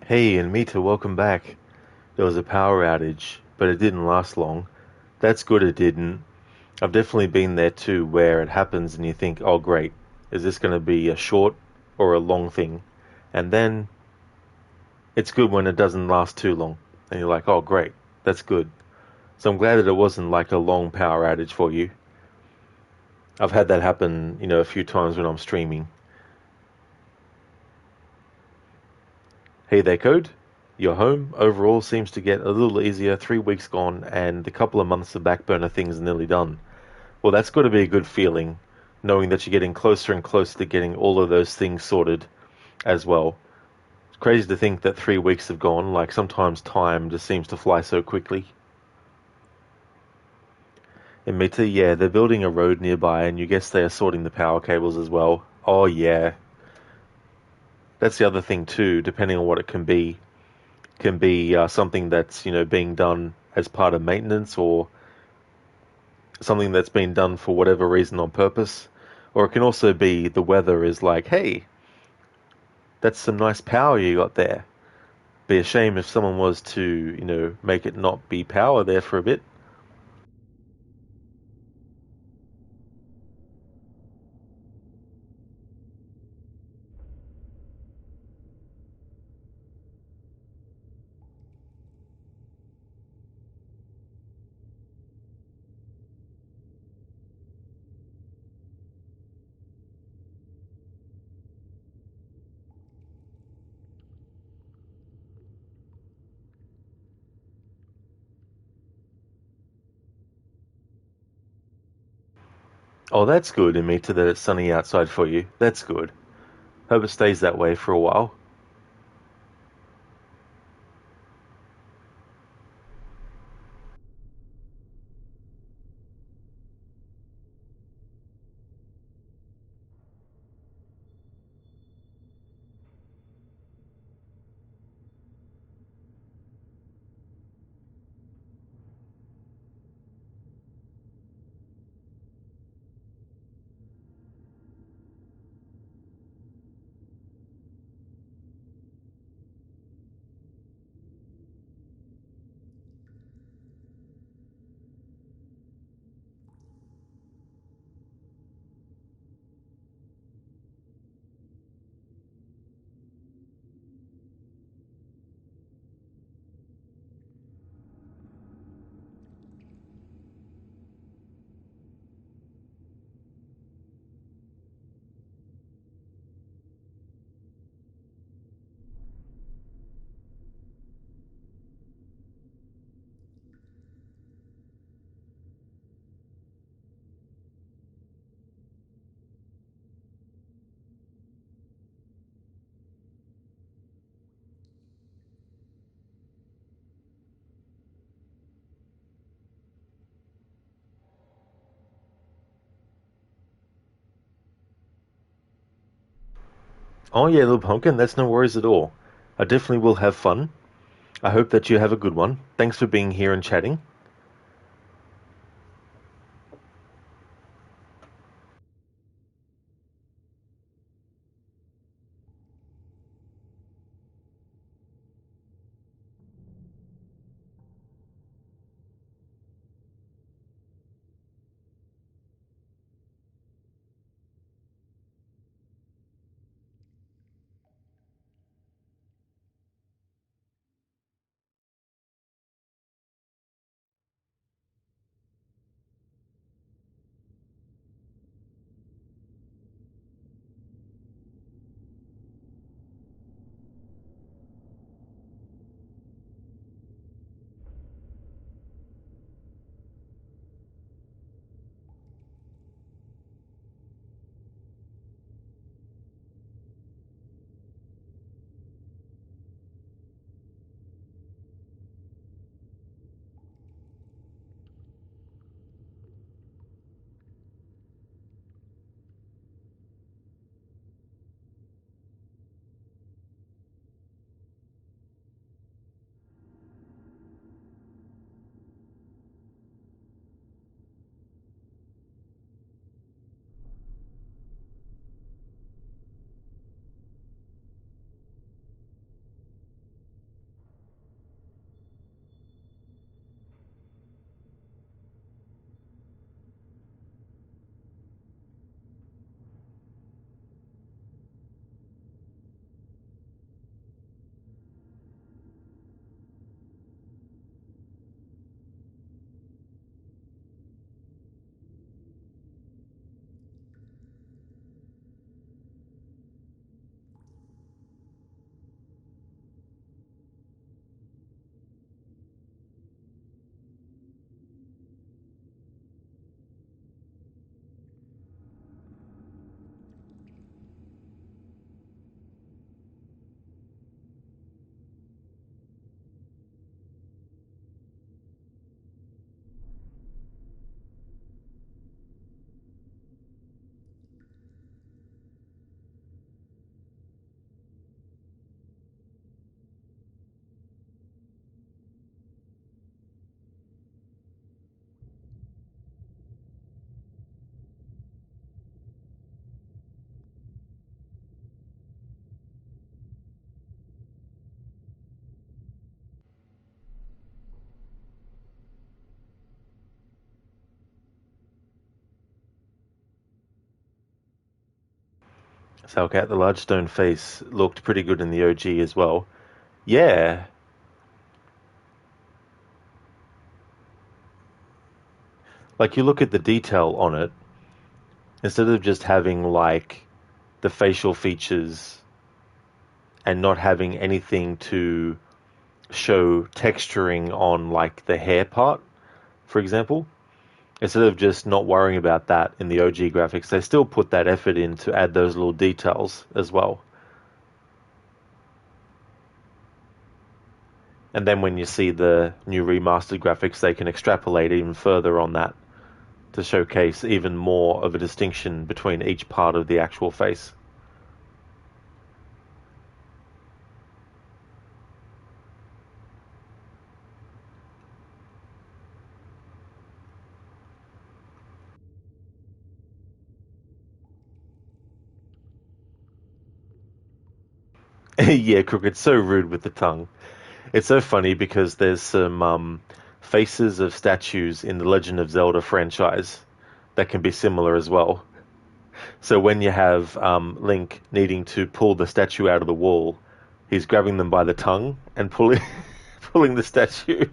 Hey, and Mita, welcome back. There was a power outage, but it didn't last long. That's good it didn't. I've definitely been there too, where it happens and you think, oh great, is this going to be a short or a long thing? And then it's good when it doesn't last too long. And you're like, oh great, that's good. So I'm glad that it wasn't like a long power outage for you. I've had that happen, a few times when I'm streaming. Hey there, Code. Your home overall seems to get a little easier. 3 weeks gone, and the couple of months of backburner things are nearly done. Well, that's got to be a good feeling, knowing that you're getting closer and closer to getting all of those things sorted as well. It's crazy to think that 3 weeks have gone. Like, sometimes time just seems to fly so quickly. In Mita, yeah, they're building a road nearby, and you guess they are sorting the power cables as well. Oh, yeah. That's the other thing, too, depending on what it can be something that's, being done as part of maintenance or something that's been done for whatever reason on purpose. Or it can also be the weather is like, hey, that's some nice power you got there. Be a shame if someone was to, make it not be power there for a bit. Oh, that's good, Amita, that it's sunny outside for you. That's good. Hope it stays that way for a while. Oh, yeah, little pumpkin, that's no worries at all. I definitely will have fun. I hope that you have a good one. Thanks for being here and chatting. So okay, the large stone face looked pretty good in the OG as well. Yeah, like you look at the detail on it, instead of just having like the facial features and not having anything to show texturing on like the hair part, for example, instead of just not worrying about that in the OG graphics, they still put that effort in to add those little details as well. And then when you see the new remastered graphics, they can extrapolate even further on that to showcase even more of a distinction between each part of the actual face. Yeah, Crook, it's so rude with the tongue. It's so funny because there's some faces of statues in the Legend of Zelda franchise that can be similar as well. So when you have Link needing to pull the statue out of the wall, he's grabbing them by the tongue and pulling pulling the statue.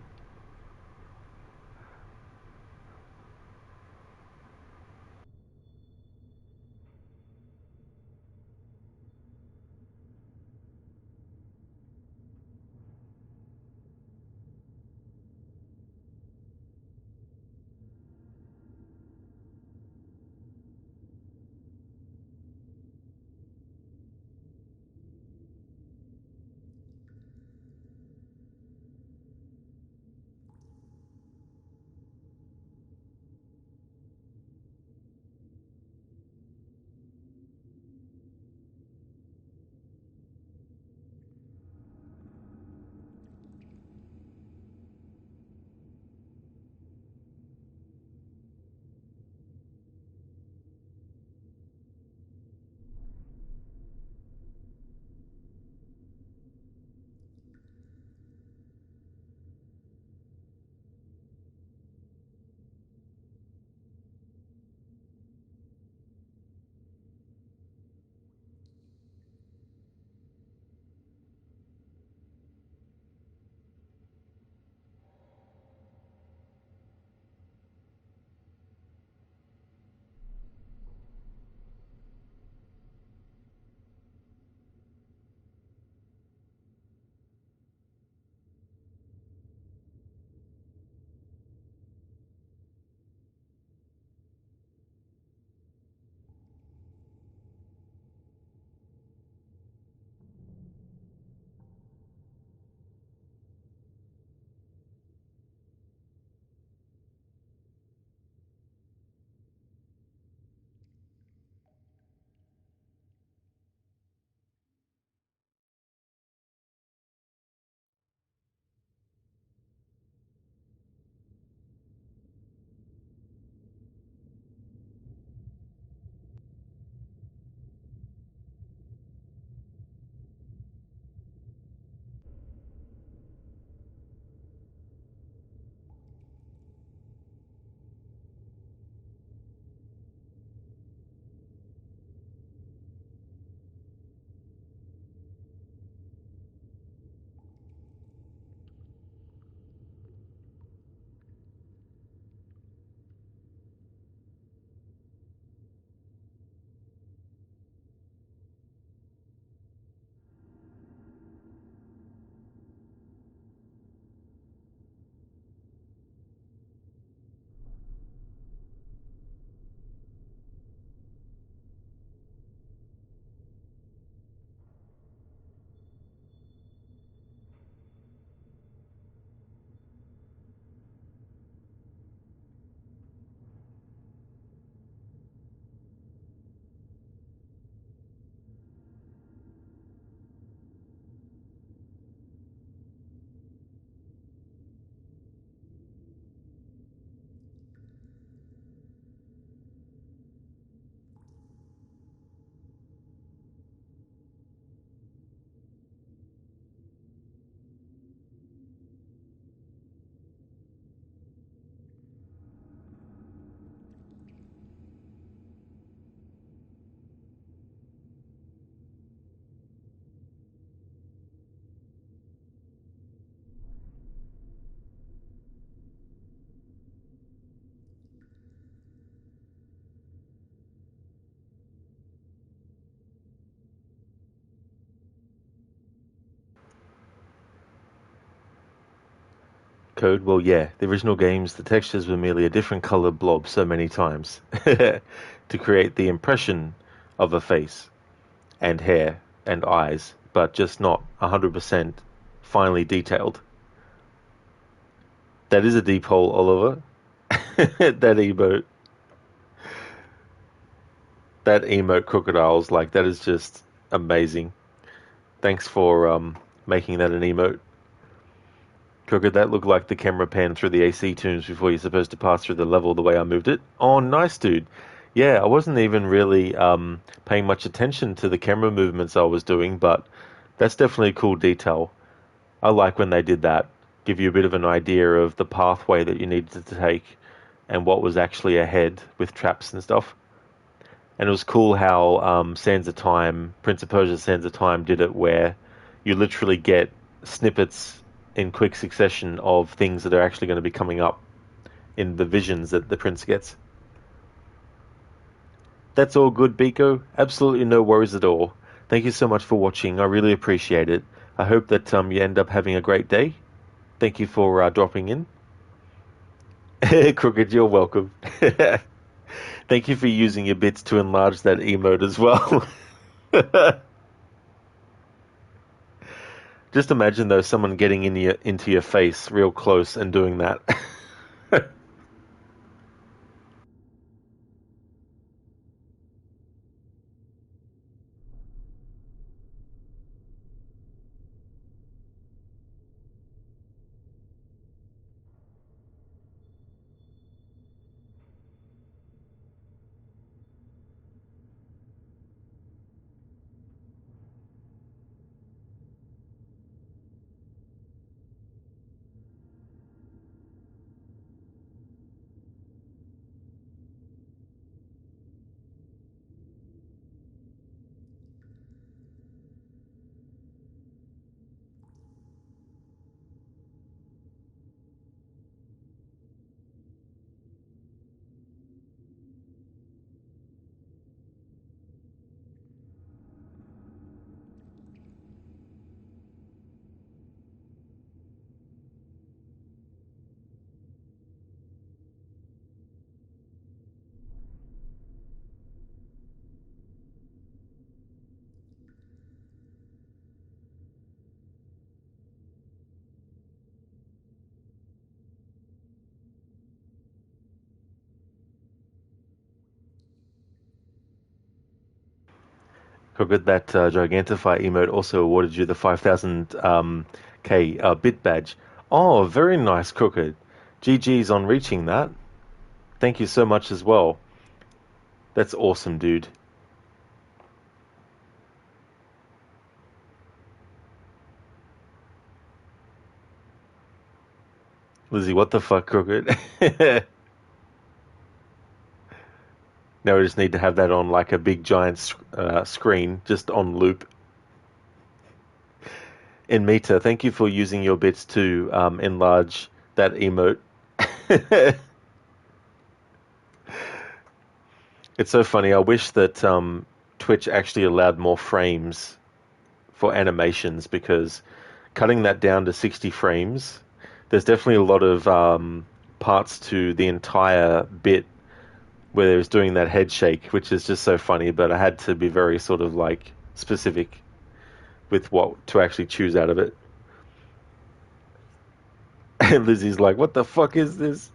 Code, well, yeah, the original games, the textures were merely a different color blob so many times to create the impression of a face and hair and eyes, but just not 100% finely detailed. That is a deep hole, Oliver. that emote, that emote crocodiles, like that is just amazing. Thanks for making that an emote. Crooked, that looked like the camera pan through the AC tunes before you're supposed to pass through the level the way I moved it. Oh, nice, dude. Yeah, I wasn't even really paying much attention to the camera movements I was doing, but that's definitely a cool detail. I like when they did that. Give you a bit of an idea of the pathway that you needed to take and what was actually ahead with traps and stuff. And it was cool how Sands of Time, Prince of Persia Sands of Time did it where you literally get snippets in quick succession of things that are actually going to be coming up in the visions that the prince gets. That's all good, Biko. Absolutely no worries at all. Thank you so much for watching. I really appreciate it. I hope that you end up having a great day. Thank you for dropping in. Crooked, you're welcome. Thank you for using your bits to enlarge that emote as well. Just imagine though someone getting into your face real close and doing that. Crooked, that Gigantify emote also awarded you the 5000 K bit badge. Oh, very nice, Crooked. GG's on reaching that. Thank you so much as well. That's awesome, dude. Lizzie, what the fuck, Crooked? Now we just need to have that on like a big giant screen, just on loop. In Meta, thank you for using your bits to enlarge that emote. It's so funny. I wish that Twitch actually allowed more frames for animations because cutting that down to 60 frames, there's definitely a lot of parts to the entire bit where it was doing that head shake, which is just so funny, but I had to be very sort of like specific with what to actually choose out of it. And Lizzie's like, what the fuck is this?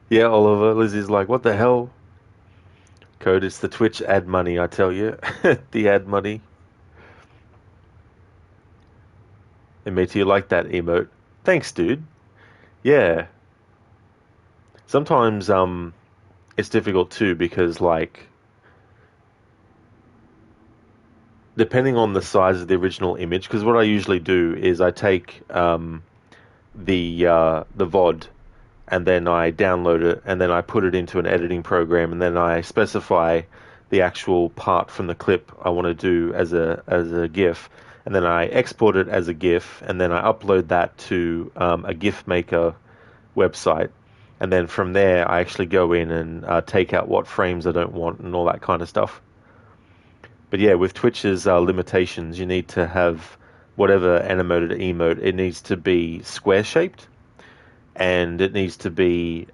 Yeah, Oliver. Lizzie's like, what the hell? Code, it's the Twitch ad money, I tell you. The ad money. And mate, you like that emote? Thanks, dude. Yeah. Sometimes it's difficult too because like depending on the size of the original image, because what I usually do is I take the VOD and then I download it and then I put it into an editing program and then I specify the actual part from the clip I want to do as a GIF, and then I export it as a GIF and then I upload that to a GIF maker website, and then from there I actually go in and take out what frames I don't want and all that kind of stuff. But yeah, with Twitch's limitations, you need to have whatever animated emote, it needs to be square shaped. and it needs to be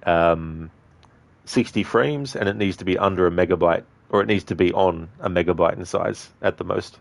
60 frames, and it needs to be under a megabyte, or it needs to be on a megabyte in size at the most.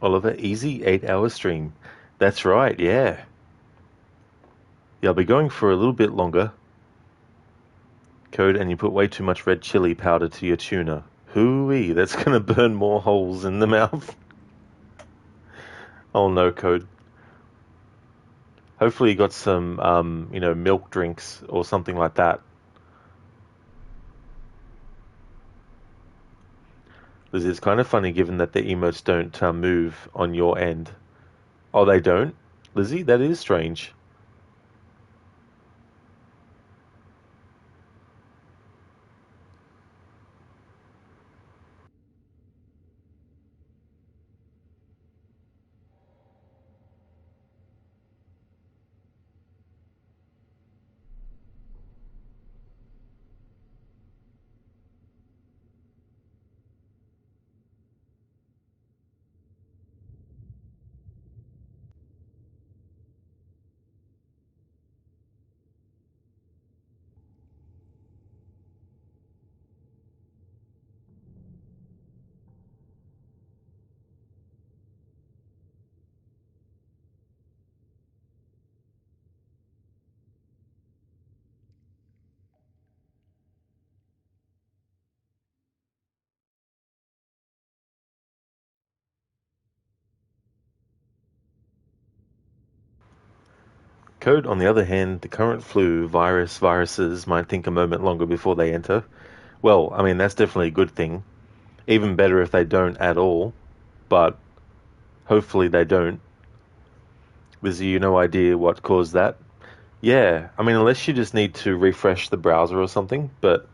Oliver, easy 8 hour stream. That's right, yeah. Yeah, I'll be going for a little bit longer. Code, and you put way too much red chili powder to your tuna. Hooey, that's gonna burn more holes in the mouth. Oh no, Code. Hopefully you got some, milk drinks or something like that. This is kind of funny given that the emotes don't move on your end. Oh, they don't? Lizzie, that is strange. Code, on the other hand, the current viruses might think a moment longer before they enter. Well, I mean, that's definitely a good thing. Even better if they don't at all, but hopefully they don't. With you no idea what caused that? Yeah, I mean, unless you just need to refresh the browser or something, but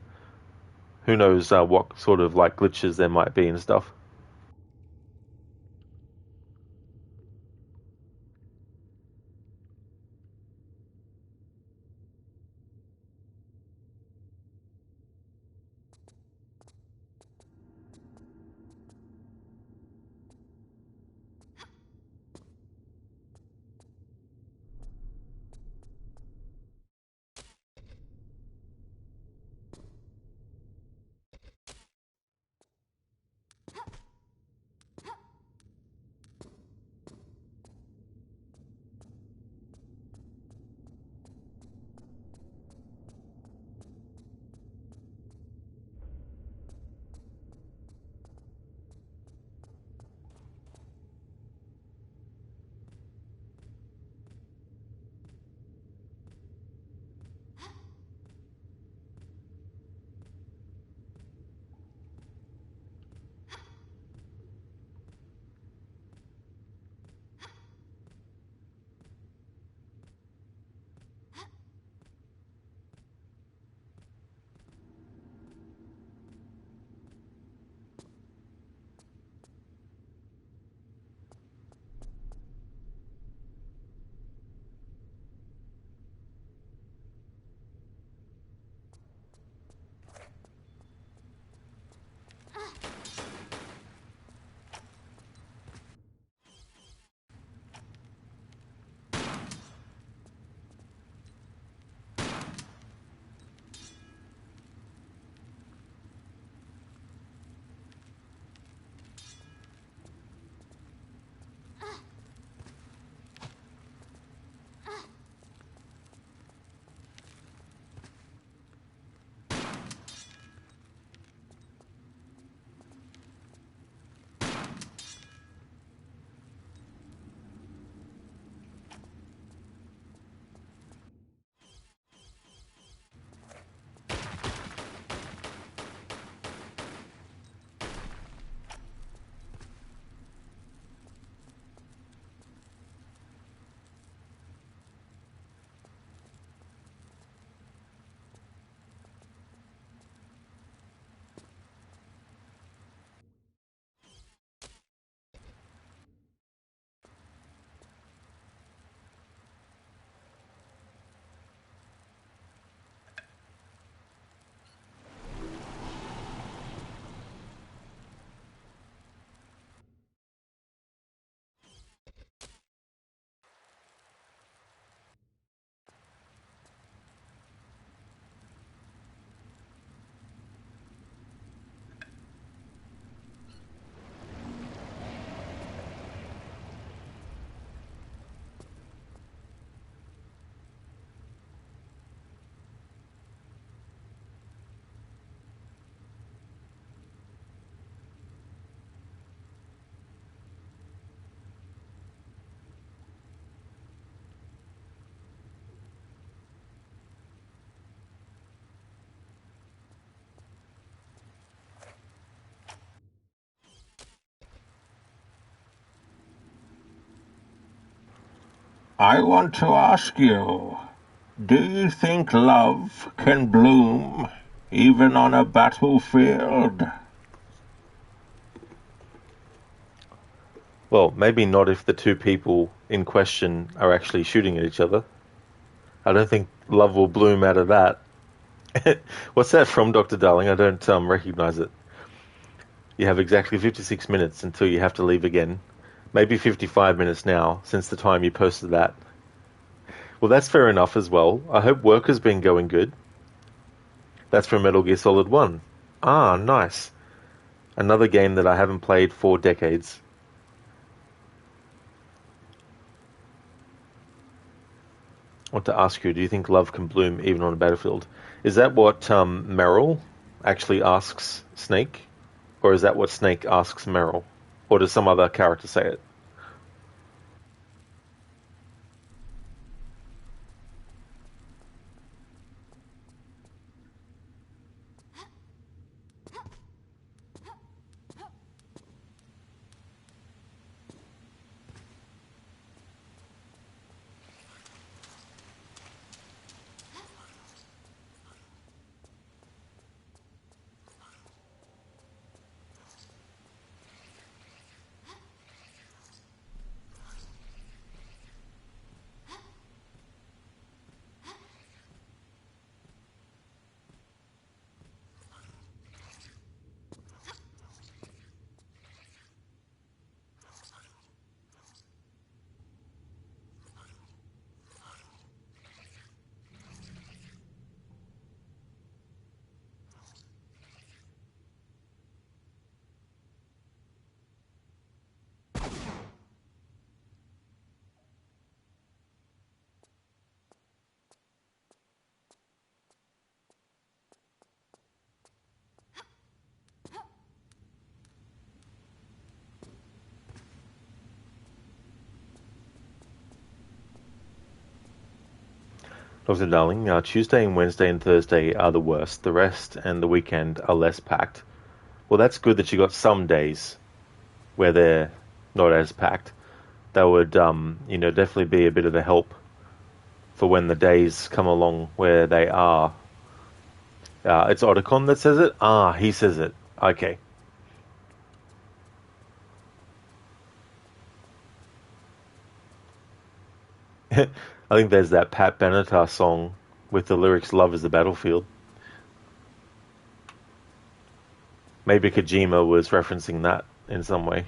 who knows what sort of like glitches there might be and stuff. I want to ask you, do you think love can bloom even on a battlefield? Well, maybe not if the two people in question are actually shooting at each other. I don't think love will bloom out of that. What's that from, Dr. Darling? I don't recognize it. You have exactly 56 minutes until you have to leave again. Maybe 55 minutes now, since the time you posted that. Well, that's fair enough as well. I hope work has been going good. That's from Metal Gear Solid 1. Ah, nice. Another game that I haven't played for decades. I want to ask you, do you think love can bloom even on a battlefield? Is that what Meryl actually asks Snake? Or is that what Snake asks Meryl? Or does some other character say it? Dr. Darling, Tuesday and Wednesday and Thursday are the worst. The rest and the weekend are less packed. Well, that's good that you got some days where they're not as packed. That would, definitely be a bit of a help for when the days come along where they are. It's Otacon that says it? Ah, he says it. Okay. I think there's that Pat Benatar song with the lyrics "Love is the battlefield." Maybe Kojima was referencing that in some way.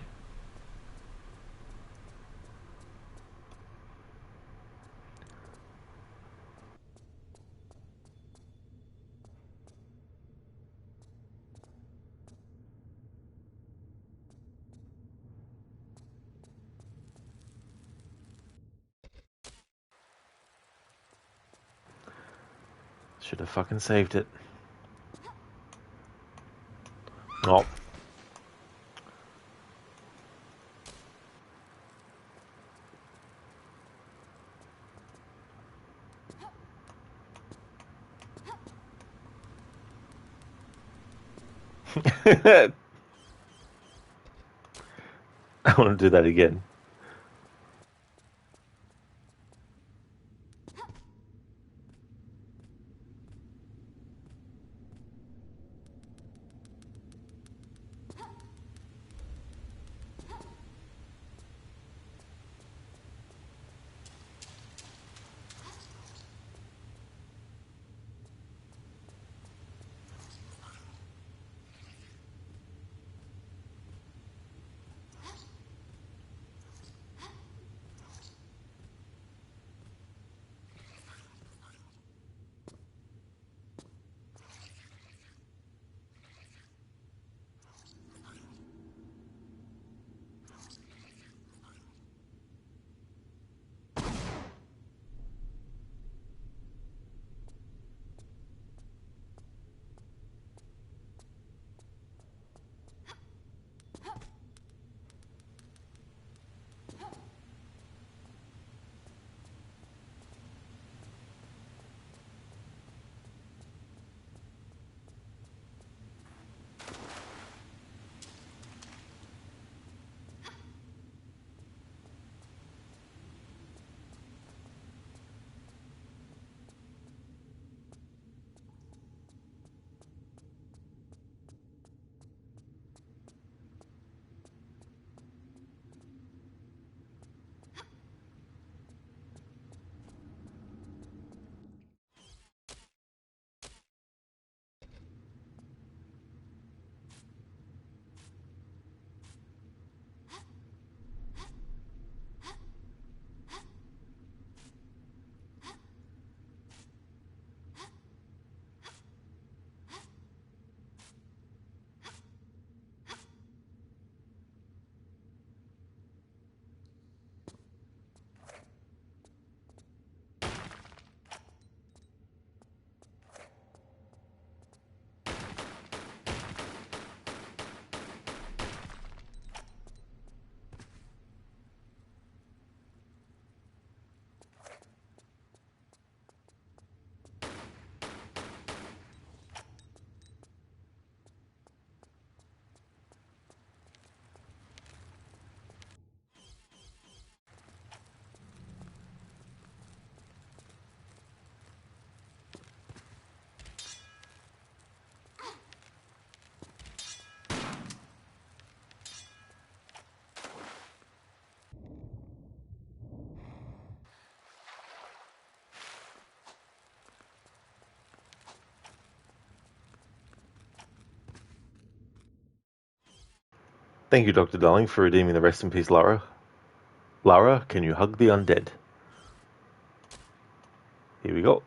Should have fucking saved it. Oh. I want to do that again. Thank you, Dr. Darling, for redeeming the rest in peace, Lara. Lara, can you hug the undead? Here we go.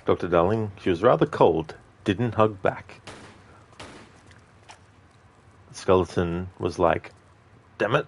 Dr. Darling, she was rather cold, didn't hug back. The skeleton was like, damn it.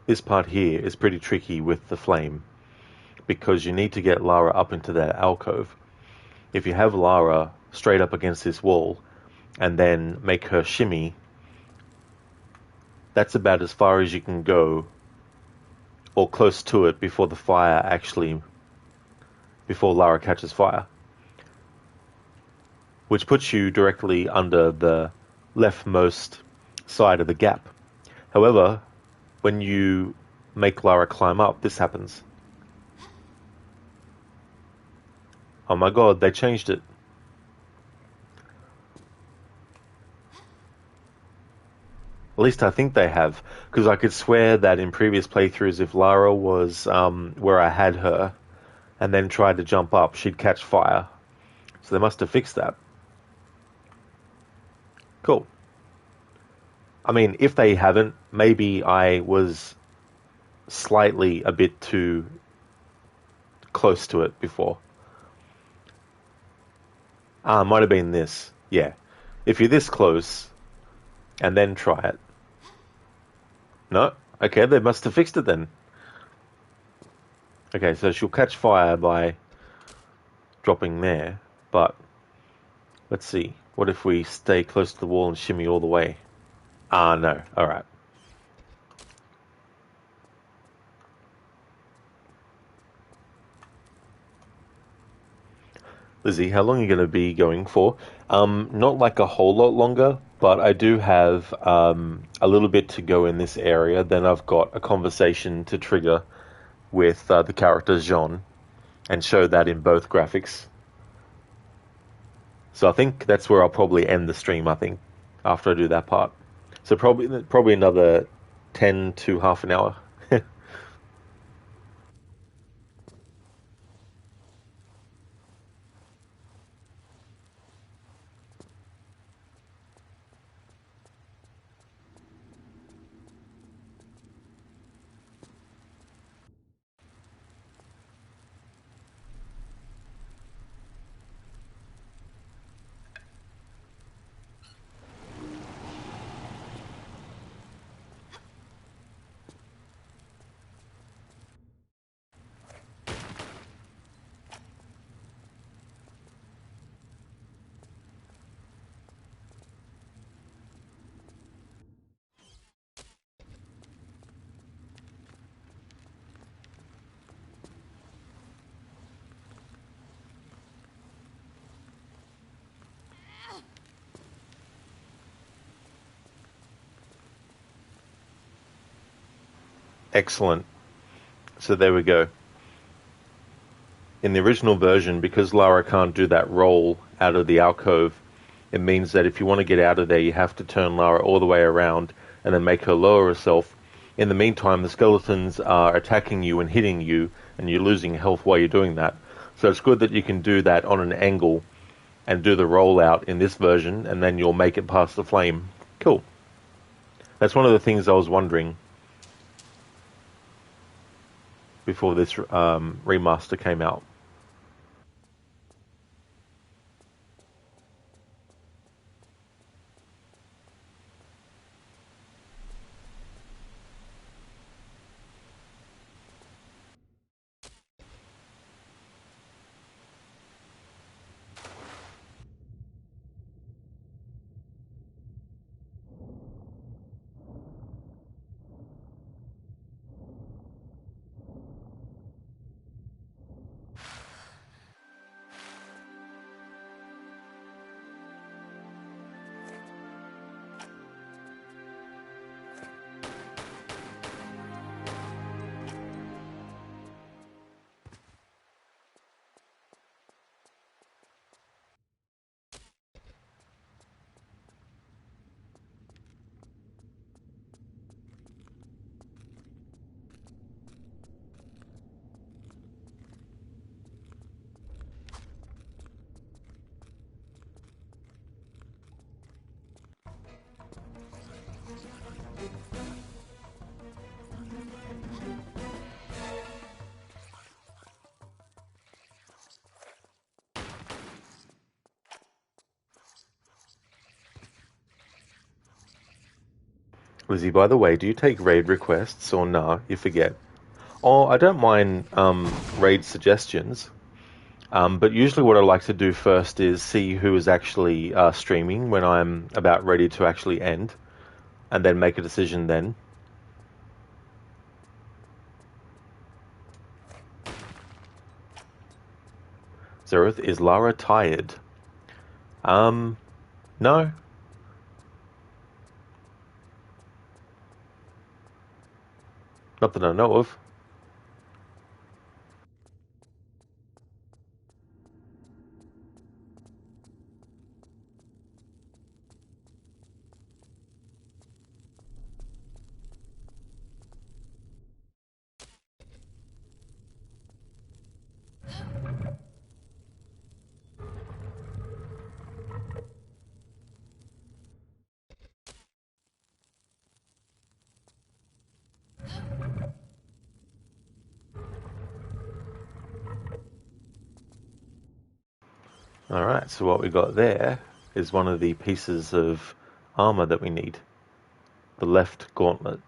this part here is pretty tricky with the flame, because you need to get Lara up into that alcove. If you have Lara straight up against this wall and then make her shimmy, that's about as far as you can go, or close to it, before Lara catches fire, which puts you directly under the leftmost side of the gap. However, when you make Lara climb up, this happens. Oh my god, they changed it. At least I think they have, because I could swear that in previous playthroughs, if Lara was where I had her and then tried to jump up, she'd catch fire. So they must have fixed that. Cool. I mean, if they haven't, maybe I was slightly a bit too close to it before. Might have been this. Yeah. If you're this close and then try it. No? Okay, they must have fixed it then. Okay, so she'll catch fire by dropping there, but let's see. What if we stay close to the wall and shimmy all the way? No. Alright. Lizzie, how long are you going to be going for? Not like a whole lot longer, but I do have a little bit to go in this area. Then I've got a conversation to trigger with the character Jean and show that in both graphics. So I think that's where I'll probably end the stream, I think, after I do that part. So probably another 10 to half an hour. Excellent. So there we go. In the original version, because Lara can't do that roll out of the alcove, it means that if you want to get out of there, you have to turn Lara all the way around and then make her lower herself. In the meantime, the skeletons are attacking you and hitting you, and you're losing health while you're doing that. So it's good that you can do that on an angle and do the rollout in this version, and then you'll make it past the flame. Cool. That's one of the things I was wondering before this remaster came out. Lizzie, by the way, do you take raid requests or nah? You forget. Oh, I don't mind raid suggestions. But usually what I like to do first is see who is actually streaming when I'm about ready to actually end, and then make a decision then. Zereth, is Lara tired? No. Not that I know of. Alright, so what we got there is one of the pieces of armor that we need. The left gauntlet.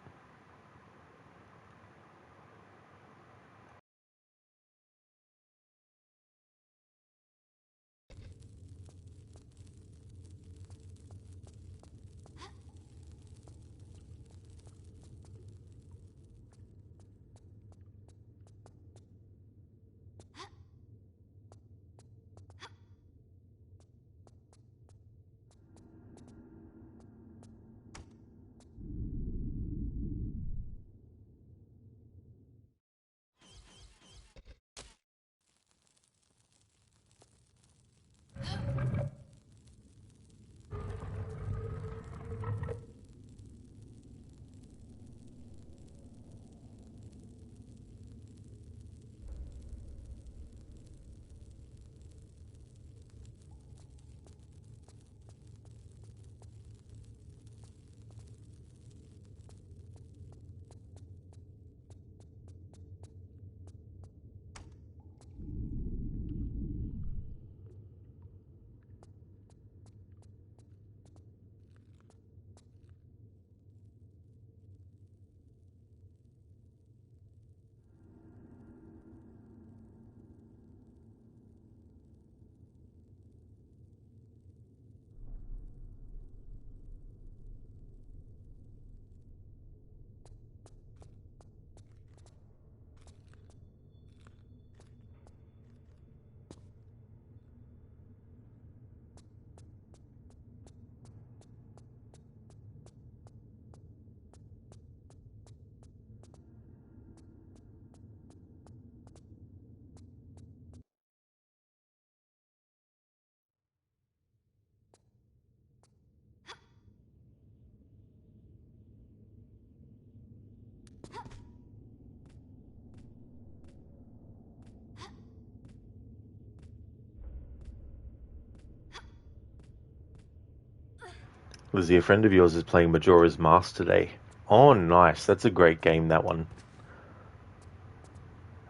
Lizzie, a friend of yours is playing Majora's Mask today. Oh, nice. That's a great game, that one.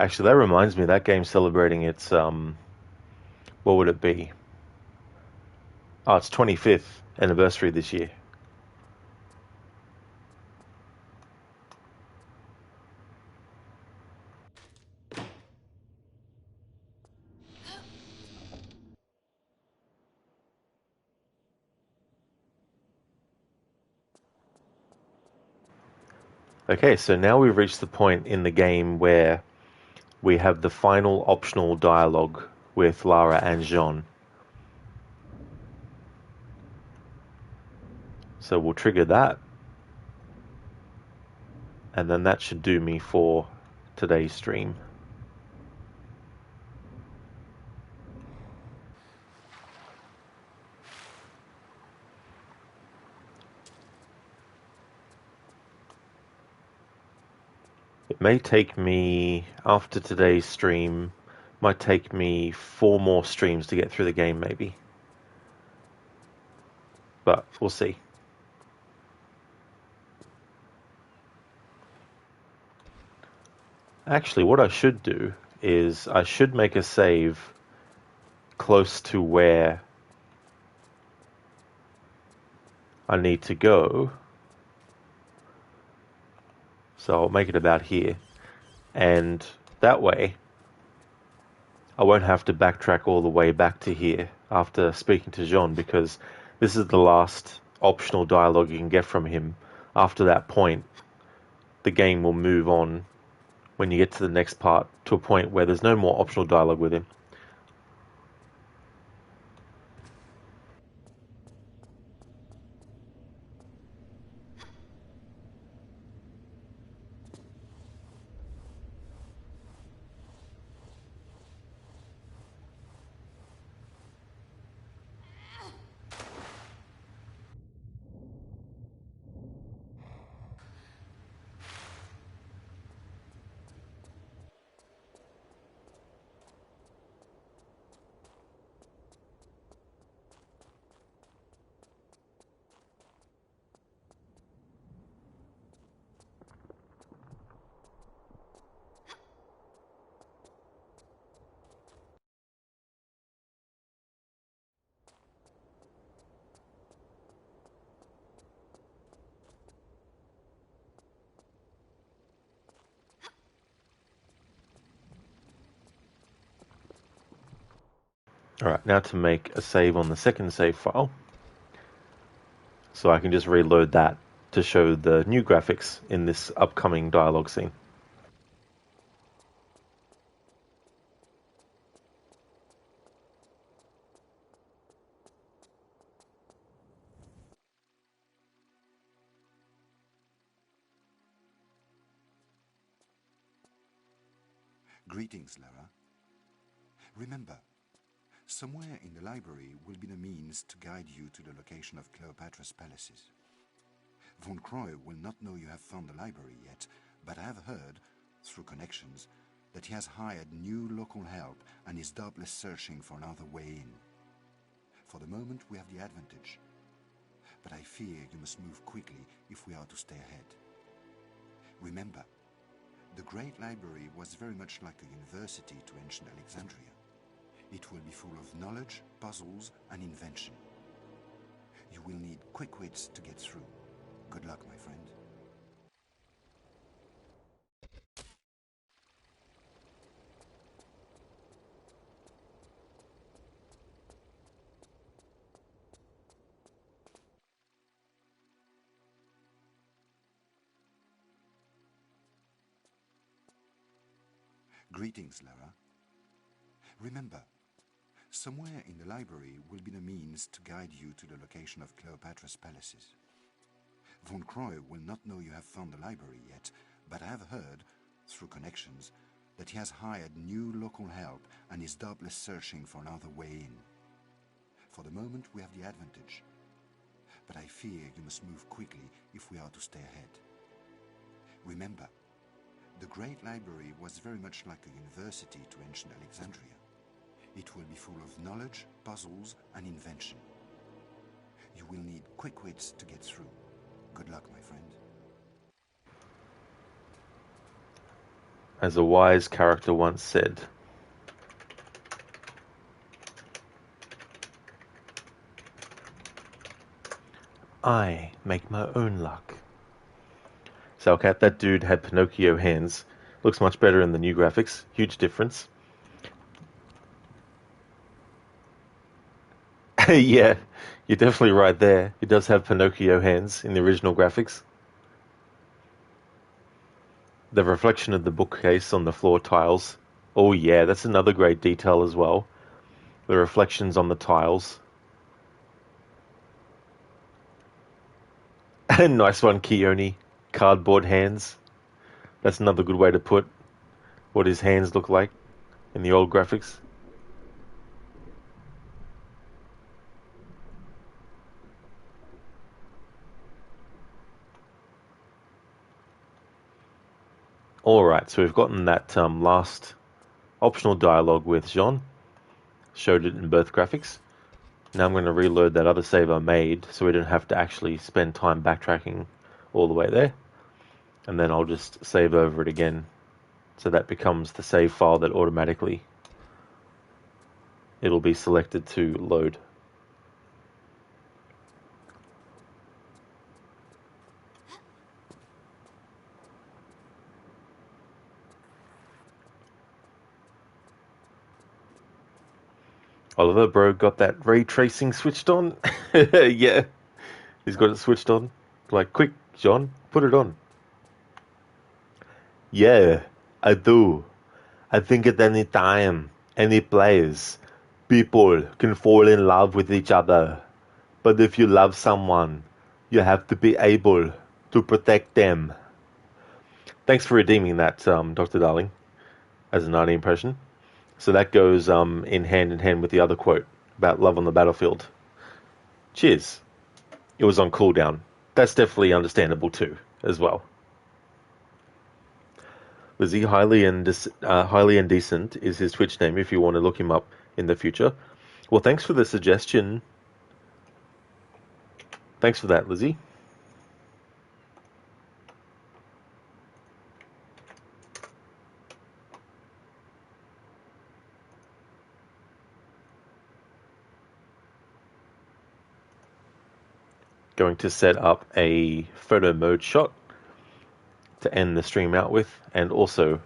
Actually, that reminds me, that game's celebrating its, what would it be? Oh, it's 25th anniversary this year. Okay, so now we've reached the point in the game where we have the final optional dialogue with Lara and Jean. So we'll trigger that. And then that should do me for today's stream. It may take me, after today's stream, might take me 4 more streams to get through the game maybe. But we'll see. Actually, what I should do is I should make a save close to where I need to go. So I'll make it about here. And that way, I won't have to backtrack all the way back to here after speaking to Jean, because this is the last optional dialogue you can get from him. After that point, the game will move on when you get to the next part to a point where there's no more optional dialogue with him. Alright, now to make a save on the second save file. So I can just reload that to show the new graphics in this upcoming dialogue scene. Greetings, Lara. Remember, somewhere in the library will be the means to guide you to the location of Cleopatra's palaces. Von Croy will not know you have found the library yet, but I have heard, through connections, that he has hired new local help and is doubtless searching for another way in. For the moment, we have the advantage, but I fear you must move quickly if we are to stay ahead. Remember, the Great Library was very much like a university to ancient Alexandria. It will be full of knowledge, puzzles, and invention. You will need quick wits to get through. Good luck, my friend. Greetings, Lara. Remember, somewhere in the library will be the means to guide you to the location of Cleopatra's palaces. Von Croy will not know you have found the library yet, but I have heard, through connections, that he has hired new local help and is doubtless searching for another way in. For the moment, we have the advantage, but I fear you must move quickly if we are to stay ahead. Remember, the Great Library was very much like a university to ancient Alexandria. It will be full of knowledge, puzzles, and invention. You will need quick wits to get through. Good luck, my friend. As a wise character once said, I make my own luck. Salcat, that dude had Pinocchio hands. Looks much better in the new graphics. Huge difference. Yeah, you're definitely right there. He does have Pinocchio hands in the original graphics. The reflection of the bookcase on the floor tiles. Oh yeah, that's another great detail as well. The reflections on the tiles. Nice one, Keone. Cardboard hands. That's another good way to put what his hands look like in the old graphics. Alright, so we've gotten that last optional dialogue with Jean. Showed it in both graphics. Now I'm going to reload that other save I made so we don't have to actually spend time backtracking all the way there. And then I'll just save over it again. So that becomes the save file that automatically it'll be selected to load. Oliver, bro, got that ray tracing switched on? Yeah, he's got it switched on. Like, quick, John, put it on. Yeah, I do. I think at any time, any place, people can fall in love with each other. But if you love someone, you have to be able to protect them. Thanks for redeeming that, Dr. Darling, as a 90 impression. So that goes in hand with the other quote about love on the battlefield. Cheers. It was on cooldown. That's definitely understandable too, as well. Lizzie, highly indecent is his Twitch name if you want to look him up in the future. Well, thanks for the suggestion. Thanks for that, Lizzie. Going to set up a photo mode shot to end the stream out with, and also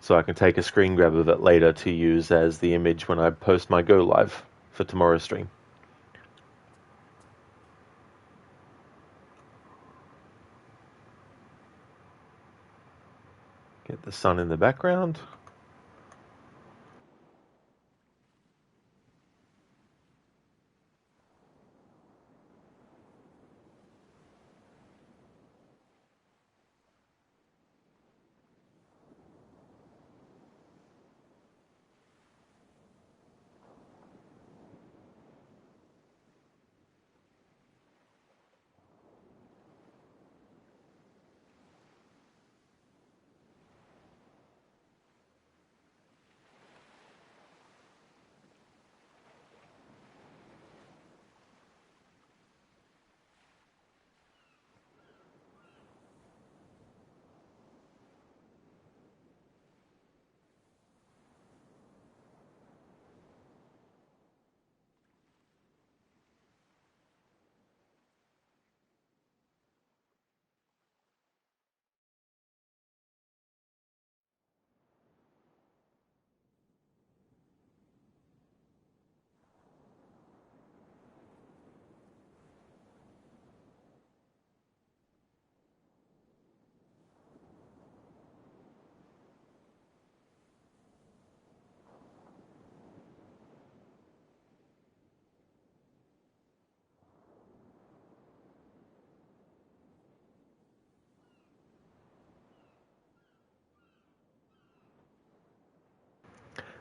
so I can take a screen grab of it later to use as the image when I post my go live for tomorrow's stream. Get the sun in the background.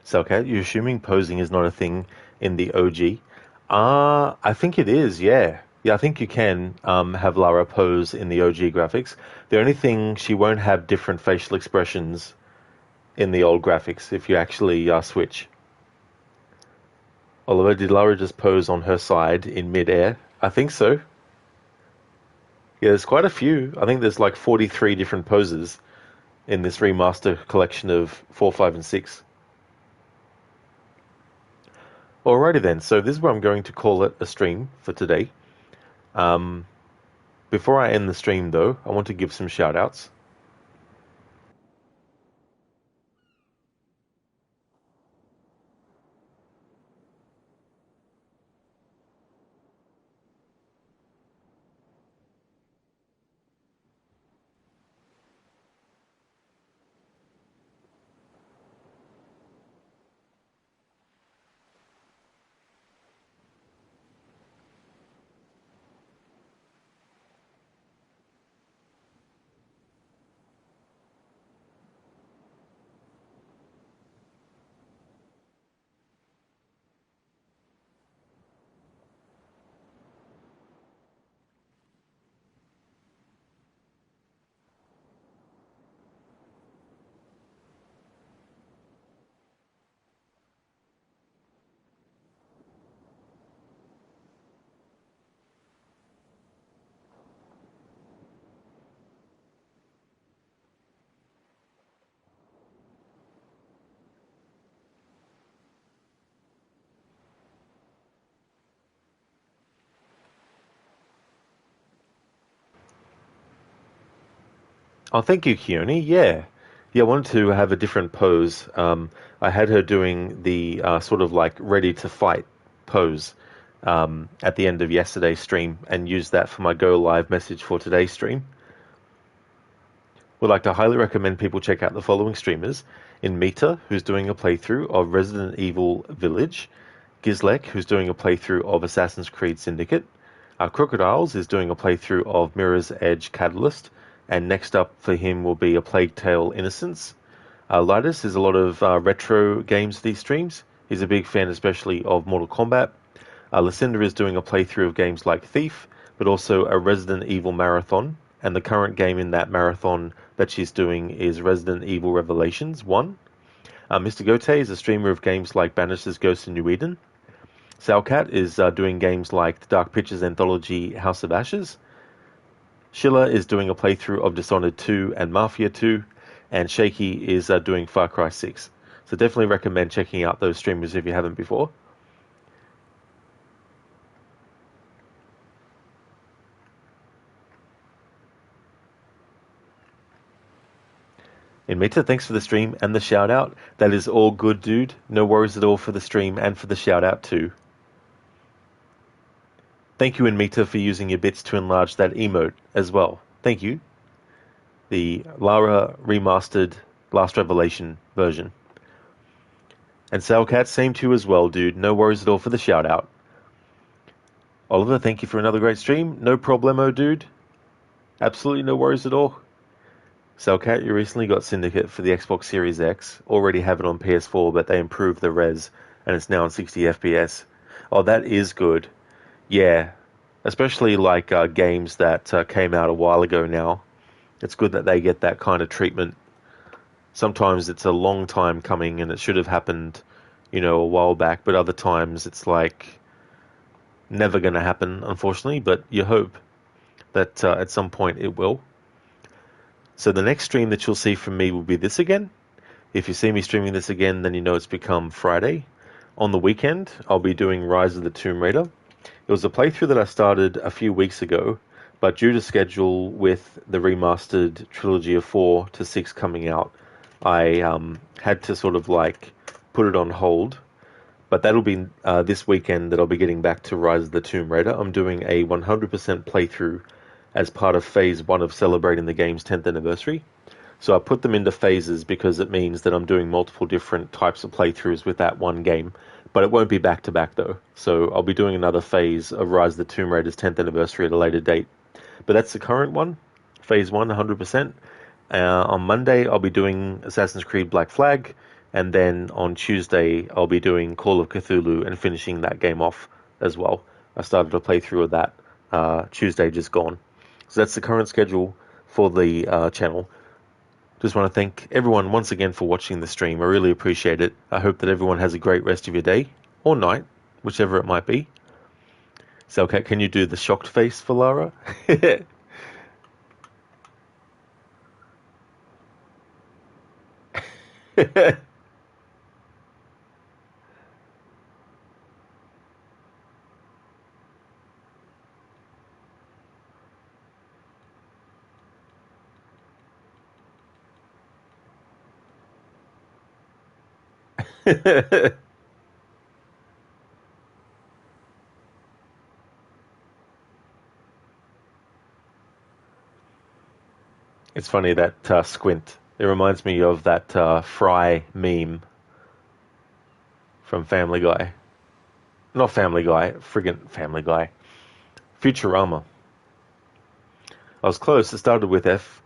So, okay, you're assuming posing is not a thing in the OG. I think it is, yeah. Yeah, I think you can have Lara pose in the OG graphics. The only thing, she won't have different facial expressions in the old graphics if you actually switch. Oliver, did Lara just pose on her side in mid-air? I think so. Yeah, there's quite a few. I think there's like 43 different poses in this remaster collection of 4, 5, and 6. Alrighty then, so this is where I'm going to call it a stream for today. Before I end the stream though, I want to give some shout outs. Oh, thank you, Keone. Yeah. Yeah, I wanted to have a different pose. I had her doing the sort of like ready to fight pose at the end of yesterday's stream and used that for my go live message for today's stream. Would like to highly recommend people check out the following streamers: in Mita, who's doing a playthrough of Resident Evil Village; Gizlek, who's doing a playthrough of Assassin's Creed Syndicate; Crocodiles is doing a playthrough of Mirror's Edge Catalyst; and next up for him will be A Plague Tale Innocence. Lidus is a lot of retro games these streams. He's a big fan especially of Mortal Kombat. Lucinda is doing a playthrough of games like Thief, but also a Resident Evil marathon, and the current game in that marathon that she's doing is Resident Evil Revelations 1. Mr. Gote is a streamer of games like Banish's Ghost in New Eden. Salcat is doing games like the Dark Pictures anthology House of Ashes. Schiller is doing a playthrough of Dishonored 2 and Mafia 2. And Shaky is doing Far Cry 6. So definitely recommend checking out those streamers if you haven't before. In Mita, thanks for the stream and the shout out. That is all good, dude. No worries at all for the stream and for the shout out too. Thank you, Inmita, for using your bits to enlarge that emote as well. Thank you. The Lara Remastered Last Revelation version. And Salcat, same to you as well, dude. No worries at all for the shout out. Oliver, thank you for another great stream. No problemo, dude. Absolutely no worries at all. Salcat, you recently got Syndicate for the Xbox Series X. Already have it on PS4, but they improved the res, and it's now on 60 FPS. Oh, that is good. Yeah, especially like games that came out a while ago now. It's good that they get that kind of treatment. Sometimes it's a long time coming and it should have happened, a while back, but other times it's like never going to happen, unfortunately, but you hope that at some point it will. So the next stream that you'll see from me will be this again. If you see me streaming this again, then you know it's become Friday. On the weekend, I'll be doing Rise of the Tomb Raider. It was a playthrough that I started a few weeks ago, but due to schedule with the remastered trilogy of 4 to 6 coming out, I had to sort of like put it on hold. But that'll be this weekend that I'll be getting back to Rise of the Tomb Raider. I'm doing a 100% playthrough as part of Phase 1 of celebrating the game's 10th anniversary. So I put them into phases because it means that I'm doing multiple different types of playthroughs with that one game. But it won't be back-to-back, though. So I'll be doing another phase of Rise of the Tomb Raider's 10th anniversary at a later date. But that's the current one, Phase 1, 100%. On Monday, I'll be doing Assassin's Creed Black Flag. And then on Tuesday, I'll be doing Call of Cthulhu and finishing that game off as well. I started a playthrough of that Tuesday just gone. So that's the current schedule for the channel. Just want to thank everyone once again for watching the stream. I really appreciate it. I hope that everyone has a great rest of your day or night, whichever it might be. Selcat, can you do the shocked face for Lara? It's funny that squint. It reminds me of that Fry meme from Family Guy. Not Family Guy, friggin' Family Guy. Futurama. I was close. It started with F.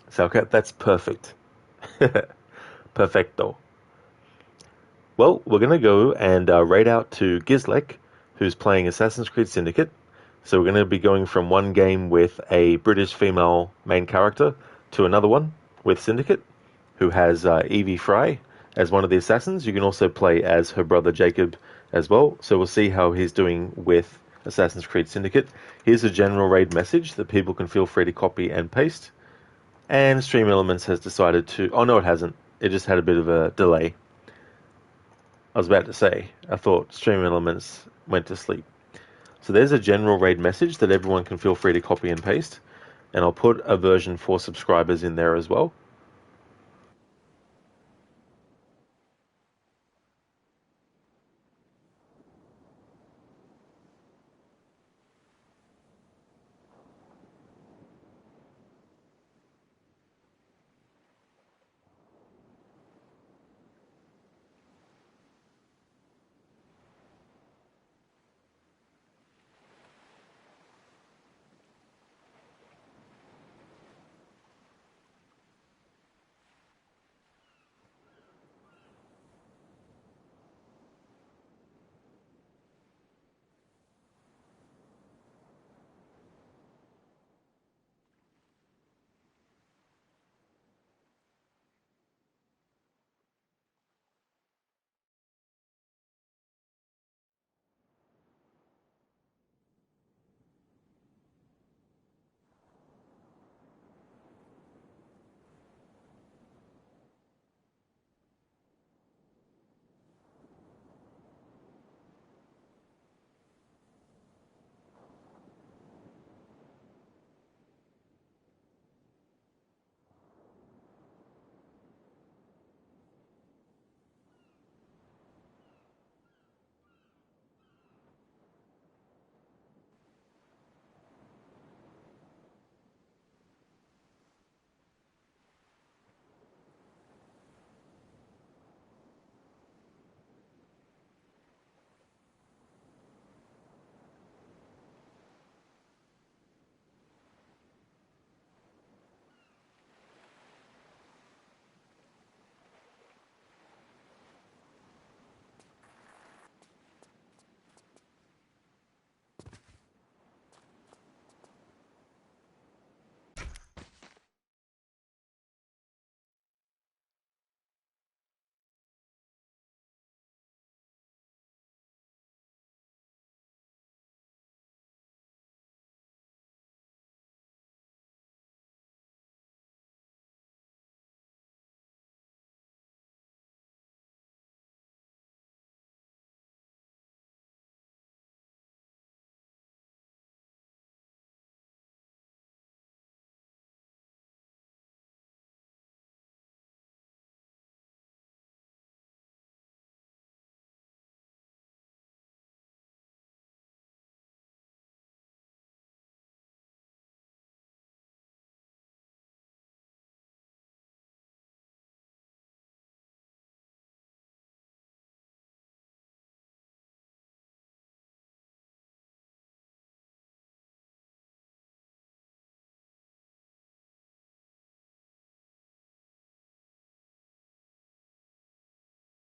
So, okay, that's perfect. Perfecto. Well, we're going to go and raid out to Gizlek, who's playing Assassin's Creed Syndicate. So we're going to be going from one game with a British female main character to another one with Syndicate, who has Evie Fry as one of the assassins. You can also play as her brother Jacob as well. So we'll see how he's doing with Assassin's Creed Syndicate. Here's a general raid message that people can feel free to copy and paste. And Stream Elements has decided to... Oh, no, it hasn't. It just had a bit of a delay. I was about to say, I thought Stream Elements went to sleep. So there's a general raid message that everyone can feel free to copy and paste. And I'll put a version for subscribers in there as well.